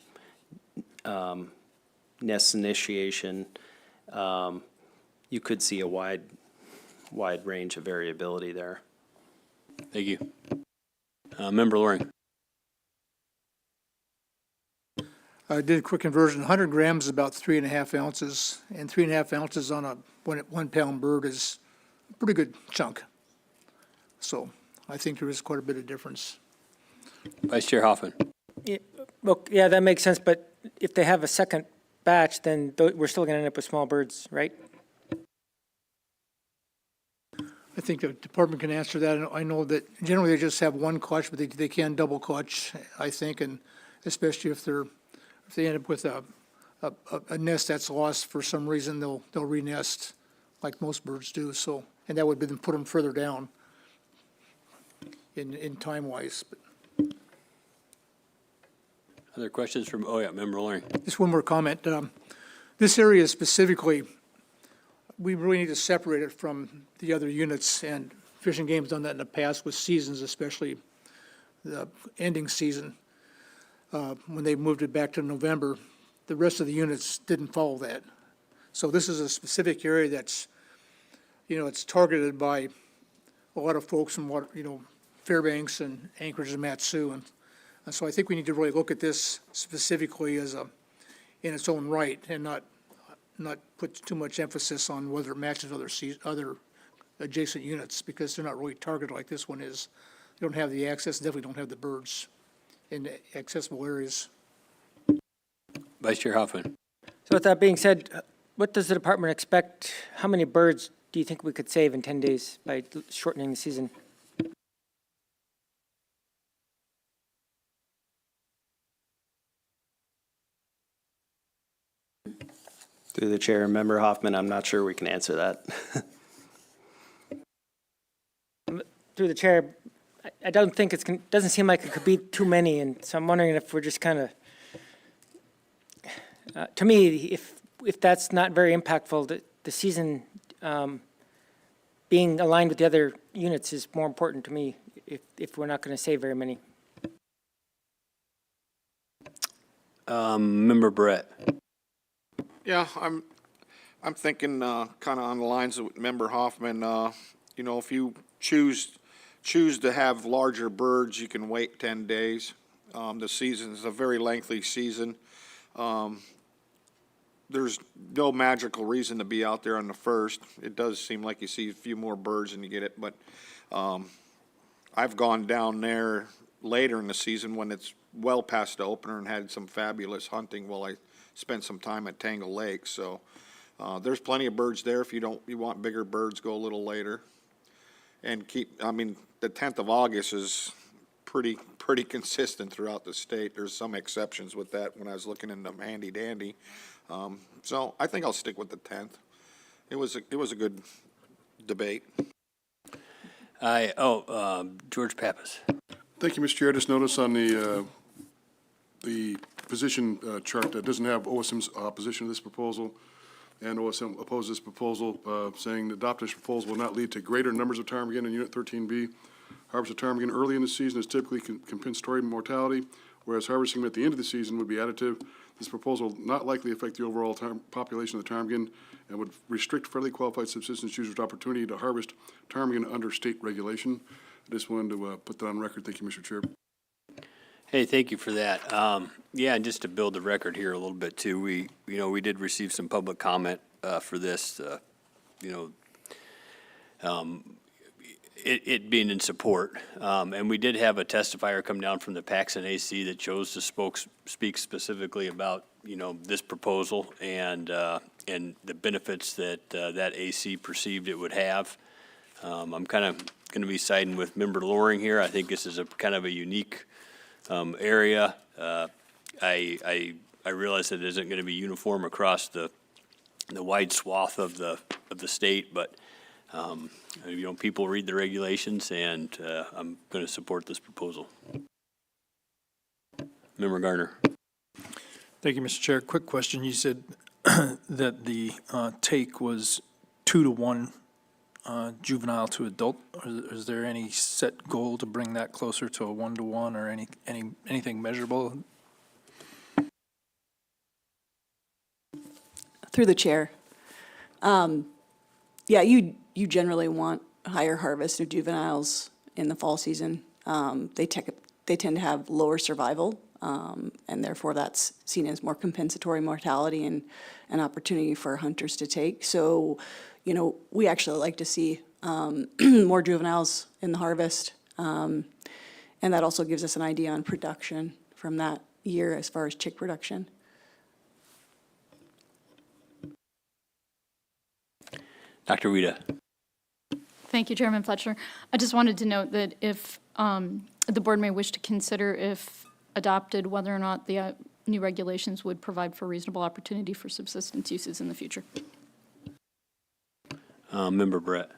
nest initiation, you could see a wide range of variability there. Thank you. Member Loring. I did a quick conversion. 100 grams is about 3.5 ounces, and 3.5 ounces on a 1 pound bird is a pretty good chunk. So I think there is quite a bit of difference. Vice Chair Hoffman. Yeah, that makes sense, but if they have a second batch, then we're still going to end up with small birds, right? I think the department can answer that. I know that generally they just have one clutch, but they can double clutch, I think, and especially if they end up with a nest that's lost for some reason, they'll re-nest like most birds do. So, and that would be then put them further down in time-wise. Other questions from, Member Loring. Just one more comment. This area specifically, we really need to separate it from the other units, and Fish and Game's done that in the past with seasons, especially the ending season. When they moved it back to November, the rest of the units didn't follow that. So this is a specific area that's, it's targeted by a lot of folks from Fairbanks and Anchorage and Matsu. And so I think we need to really look at this specifically as in its own right, and not put too much emphasis on whether it matches other adjacent units, because they're not really targeted like this one is. They don't have the access, definitely don't have the birds in the accessible areas. Vice Chair Hoffman. So with that being said, what does the department expect? How many birds do you think we could save in 10 days by shortening the season? Through the chair, Member Hoffman, I'm not sure we can answer that. Through the chair, I don't think doesn't seem like it could be too many, and so I'm wondering if we're just kind of, to me, if that's not very impactful, the season being aligned with the other units is more important to me if we're not going to save very many. Member Brett. Yeah, I'm thinking kind of on the lines of Member Hoffman. If you choose to have larger birds, you can wait 10 days. The season is a very lengthy season. There's no magical reason to be out there on the first. It does seem like you see a few more birds and you get it, but I've gone down there later in the season when it's well past the opener and had some fabulous hunting while I spent some time at Tangle Lake. So there's plenty of birds there. If you want bigger birds, go a little later. And the 10th of August is pretty consistent throughout the state. There's some exceptions with that when I was looking in the handy dandy. So I think I'll stick with the 10th. It was a good debate. George Pappas. Thank you, Mr. Chair. I just noticed on the position chart that doesn't have OSM's opposition to this proposal, and OSM opposes this proposal, saying the adopted proposal will not lead to greater numbers of ptarmigan in Unit 13B. Harvest of ptarmigan early in the season is typically compensatory mortality, whereas harvesting them at the end of the season would be additive. This proposal will not likely affect the overall population of the ptarmigan and would restrict federally qualified subsistence users' opportunity to harvest ptarmigan under state regulation. I just wanted to put that on record. Thank you, Mr. Chair. Hey, thank you for that. And just to build the record here a little bit too, we did receive some public comment for this. it being in support. And we did have a testifier come down from the Paxson AC that chose to speak specifically about, this proposal and the benefits that that AC perceived it would have. I'm kind of going to be siding with Member Loring here. I think this is a kind of a unique area. I realize that it isn't going to be uniform across the wide swath of the state, but people read the regulations, and I'm going to support this proposal. Member Garner. Thank you, Mr. Chair. Quick question. You said that the take was 2 to 1 juvenile to adult. Is there any set goal to bring that closer to a 1 to 1 or anything measurable? Through the chair. Yeah, you generally want a higher harvest of juveniles in the fall season. They tend to have lower survival, and therefore that's seen as more compensatory mortality and an opportunity for hunters to take. So, we actually like to see more juveniles in the harvest, and that also gives us an idea on production from that year as far as chick production. Dr. Wida. Thank you, Chairman Fletcher. I just wanted to note that if the board may wish to consider, if adopted, whether or not the new regulations would provide for reasonable opportunity for subsistence uses in the future. Member Brett.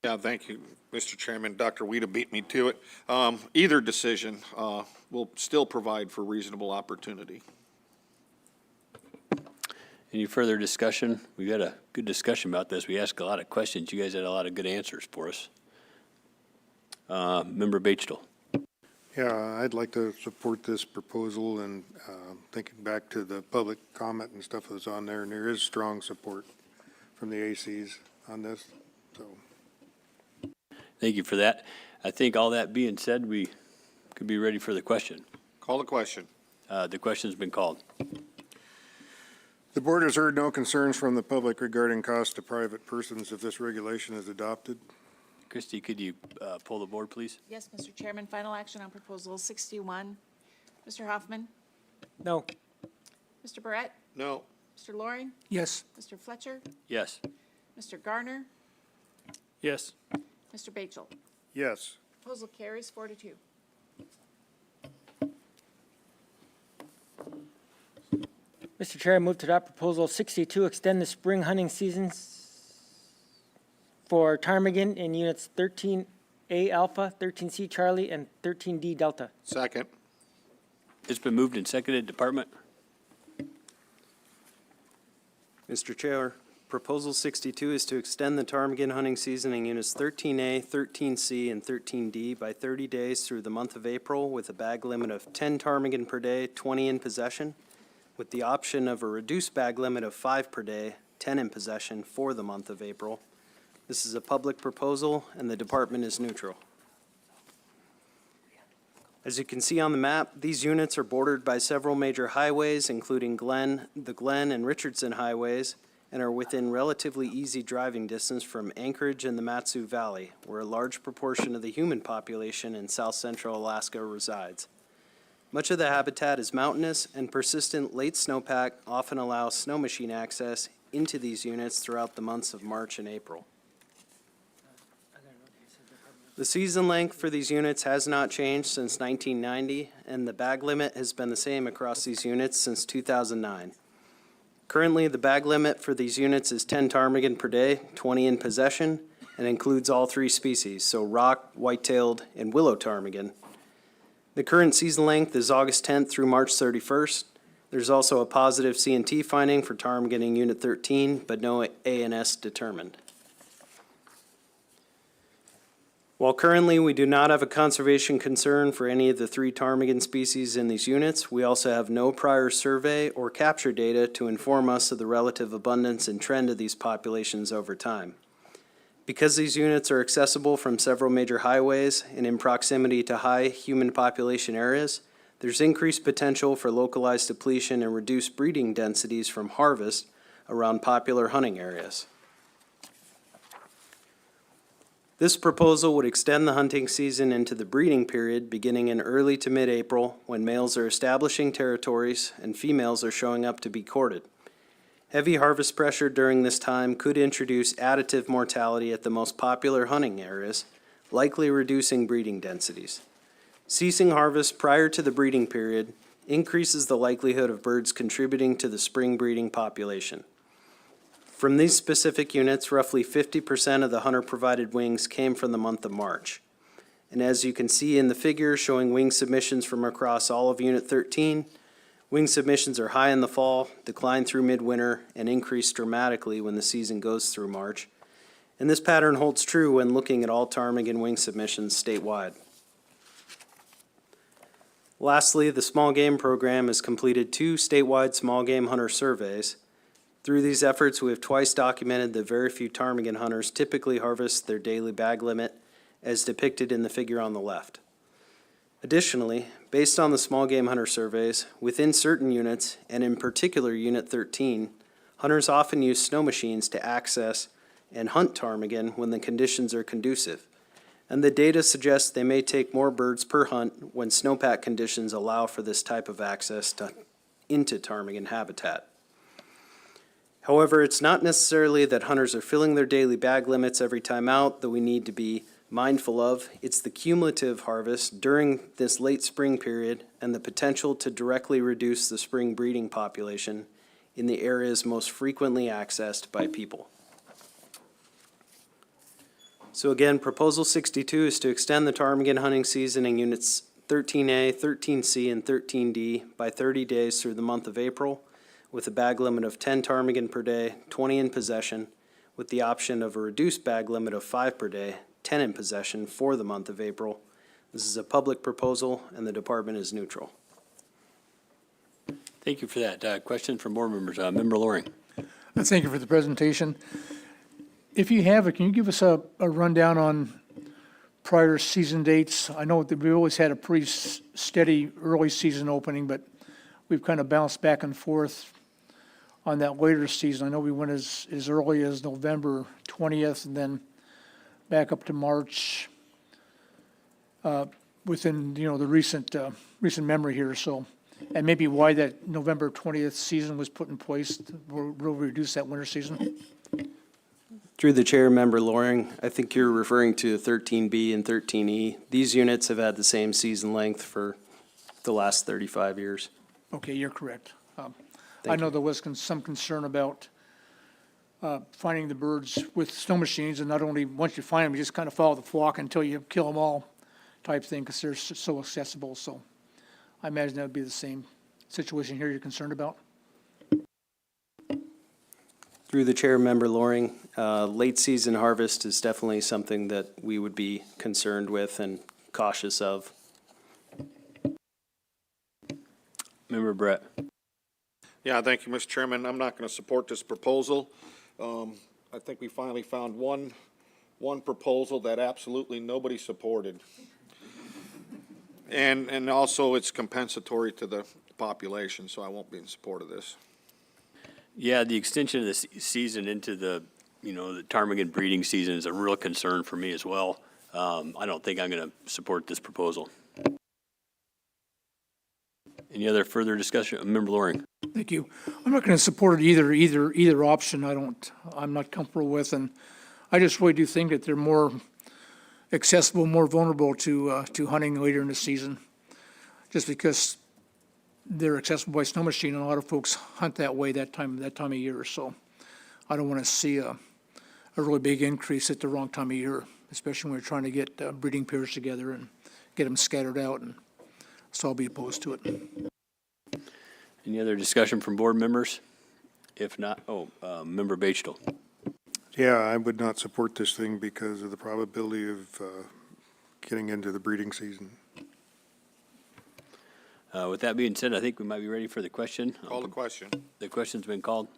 Yeah, thank you, Mr. Chairman. Dr. Wida beat me to it. Either decision will still provide for reasonable opportunity. Any further discussion? We got a good discussion about this. We asked a lot of questions. You guys had a lot of good answers for us. Member Bechtel. Yeah, I'd like to support this proposal, and thinking back to the public comment and stuff that was on there, and there is strong support from the ACs on this, so. Thank you for that. I think all that being said, we could be ready for the question. Call the question. The question's been called. The board has heard no concerns from the public regarding cost to private persons if this regulation is adopted. Christie, could you pull the board, please? Yes, Mr. Chairman, final action on Proposal 61. Mr. Hoffman? No. Mr. Barrett? No. Mr. Loring? Yes. Mr. Fletcher? Yes. Mr. Garner? Yes. Mr. Bachel? Yes. Proposal carries 4-2. Mr. Chair, I move to adopt Proposal 62, extend the spring hunting seasons for ptarmigan in units 13A Alpha, 13C Charlie, and 13D Delta. Second. It's been moved and seconded. Department? Mr. Chair, Proposal 62 is to extend the ptarmigan hunting season in units 13A, 13C, and 13D by 30 days through the month of April with a bag limit of 10 ptarmigan per day, 20 in possession, with the option of a reduced bag limit of 5 per day, 10 in possession for the month of April. This is a public proposal, and the department is neutral. As you can see on the map, these units are bordered by several major highways, including the Glen and Richardson highways, and are within relatively easy driving distance from Anchorage and the Matsu Valley, where a large proportion of the human population in south central Alaska resides. Much of the habitat is mountainous, and persistent late snowpack often allows snow machine access into these units throughout the months of March and April. The season length for these units has not changed since 1990, and the bag limit has been the same across these units since 2009. Currently, the bag limit for these units is 10 ptarmigan per day, 20 in possession, and includes all 3 species, so rock, white-tailed, and willow ptarmigan. The current season length is August 10th through March 31st. There's also a positive C&T finding for ptarmigan in Unit 13, but no ANS determined. While currently we do not have a conservation concern for any of the 3 ptarmigan species in these units, we also have no prior survey or capture data to inform us of the relative abundance and trend of these populations over time. Because these units are accessible from several major highways and in proximity to high human population areas, there's increased potential for localized depletion and reduced breeding densities from harvest around popular hunting areas. This proposal would extend the hunting season into the breeding period beginning in early to mid-April, when males are establishing territories and females are showing up to be courted. Heavy harvest pressure during this time could introduce additive mortality at the most popular hunting areas, likely reducing breeding densities. Ceasing harvest prior to the breeding period increases the likelihood of birds contributing to the spring breeding population. From these specific units, roughly 50% of the hunter-provided wings came from the month of March. And as you can see in the figure showing wing submissions from across all of Unit 13, wing submissions are high in the fall, decline through midwinter, and increase dramatically when the season goes through March. And this pattern holds true when looking at all ptarmigan wing submissions statewide. Lastly, the small game program has completed 2 statewide small game hunter surveys. Through these efforts, we have twice documented that very few ptarmigan hunters typically harvest their daily bag limit, as depicted in the figure on the left. Additionally, based on the small game hunter surveys, within certain units, and in particular Unit 13, hunters often use snow machines to access and hunt ptarmigan when the conditions are conducive. And the data suggests they may take more birds per hunt when snowpack conditions allow for this type of access into ptarmigan habitat. However, it's not necessarily that hunters are filling their daily bag limits every time out that we need to be mindful of. It's the cumulative harvest during this late spring period and the potential to directly reduce the spring breeding population in the areas most frequently accessed by people. So again, Proposal 62 is to extend the ptarmigan hunting season in Units 13A, 13C, and 13D by 30 days through the month of April, with a bag limit of 10 ptarmigan per day, 20 in possession, with the option of a reduced bag limit of 5 per day, 10 in possession for the month of April. This is a public proposal, and the department is neutral. Thank you for that. Question from board members. Member Loring. Thank you for the presentation. If you have it, can you give us a rundown on prior season dates? I know that we always had a pretty steady early season opening, but we've kind of bounced back and forth on that later season. I know we went as early as November 20th and then back up to March within, the recent memory here. So, and maybe why that November 20th season was put in place to reduce that winter season. Through the chair, Member Loring, I think you're referring to 13B and 13E. These units have had the same season length for the last 35 years. Okay, you're correct. I know there was some concern about finding the birds with snow machines, and not only once you find them, you just kind of follow the flock until you kill them all type thing, because they're so accessible. So I imagine that would be the same situation here you're concerned about. Through the chair, Member Loring, late season harvest is definitely something that we would be concerned with and cautious of. Member Brett. Yeah, thank you, Mr. Chairman. I'm not going to support this proposal. I think we finally found one proposal that absolutely nobody supported. And also it's compensatory to the population, so I won't be in support of this. Yeah, the extension of the season into the ptarmigan breeding season is a real concern for me as well. I don't think I'm going to support this proposal. Any other further discussion? Member Loring. Thank you. I'm not going to support it either option. I'm not comfortable with, and I just really do think that they're more accessible, more vulnerable to hunting later in the season, just because they're accessible by snow machine, and a lot of folks hunt that way that time of year. So I don't want to see a really big increase at the wrong time of year, especially when we're trying to get breeding pairs together and get them scattered out, and so I'll be opposed to it. Any other discussion from board members? If not, Member Bachtel. Yeah, I would not support this thing because of the probability of getting into the breeding season. With that being said, I think we might be ready for the question. Call the question. The question's been called.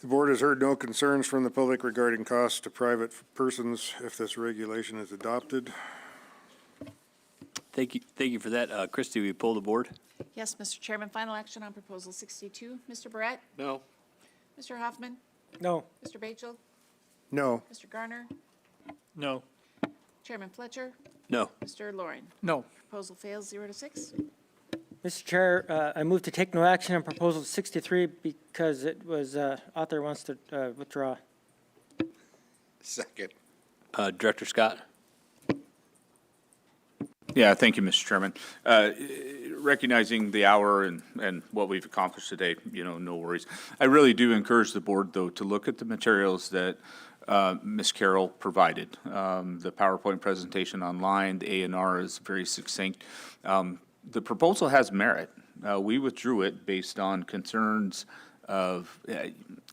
The board has heard no concerns from the public regarding costs to private persons if this regulation is adopted. Thank you for that. Christie, will you pull the board? Yes, Mr. Chairman, final action on Proposal 62. Mr. Barrett? No. Mr. Hoffman? No. Mr. Bachel? No. Mr. Garner? No. Chairman Fletcher? No. Mr. Loring? No. Proposal fails 0-6. Mr. Chair, I move to take no action on proposal 63 because it was, author wants to withdraw. Second. Director Scott? Yeah, thank you, Mr. Chairman. Recognizing the hour and what we've accomplished today, no worries. I really do encourage the board, though, to look at the materials that Ms. Carroll provided. The PowerPoint presentation online, the A&R is very succinct. The proposal has merit. We withdrew it based on concerns of,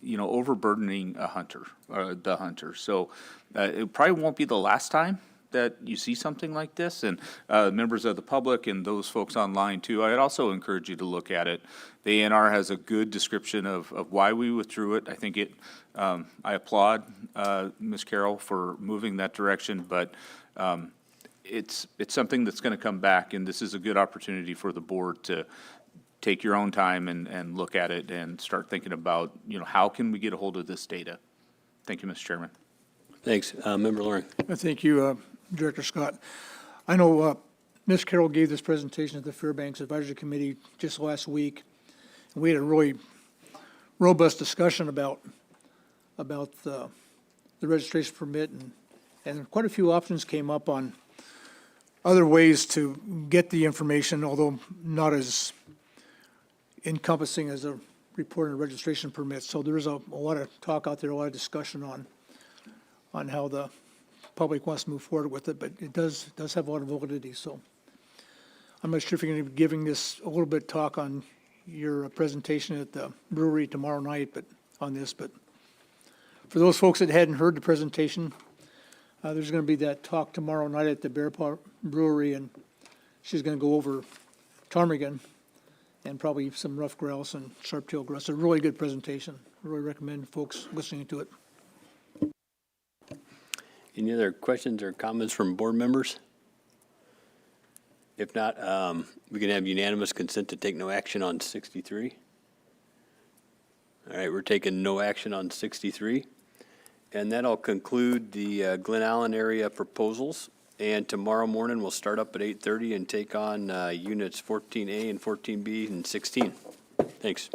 overburdening a hunter, the hunter. So it probably won't be the last time that you see something like this, and members of the public and those folks online too, I'd also encourage you to look at it. The A&R has a good description of why we withdrew it. I think I applaud Ms. Carroll for moving that direction, but it's something that's going to come back, and this is a good opportunity for the board to take your own time and look at it and start thinking about, how can we get a hold of this data? Thank you, Mr. Chairman. Thanks. Member Loring? Thank you, Director Scott. I know Ms. Carroll gave this presentation at the Fairbanks Advisory Committee just last week. And we had a really robust discussion about the registration permit, and quite a few options came up on other ways to get the information, although not as encompassing as a report and registration permit. So there is a lot of talk out there, a lot of discussion on how the public wants to move forward with it, but it does have a lot of validity. So I'm not sure if you're going to be giving this a little bit of talk on your presentation at the brewery tomorrow night, but for those folks that hadn't heard the presentation, there's going to be that talk tomorrow night at the Bear Paw Brewery, and she's going to go over ptarmigan and probably some rough grouse and sharp-tailed grouse. A really good presentation. I really recommend folks listening to it. Any other questions or comments from board members? If not, we can have unanimous consent to take no action on 63. All right, we're taking no action on 63. And that'll conclude the Glen Allen area proposals. And tomorrow morning, we'll start up at 8:30 and take on units 14A and 14B and 16. Thanks.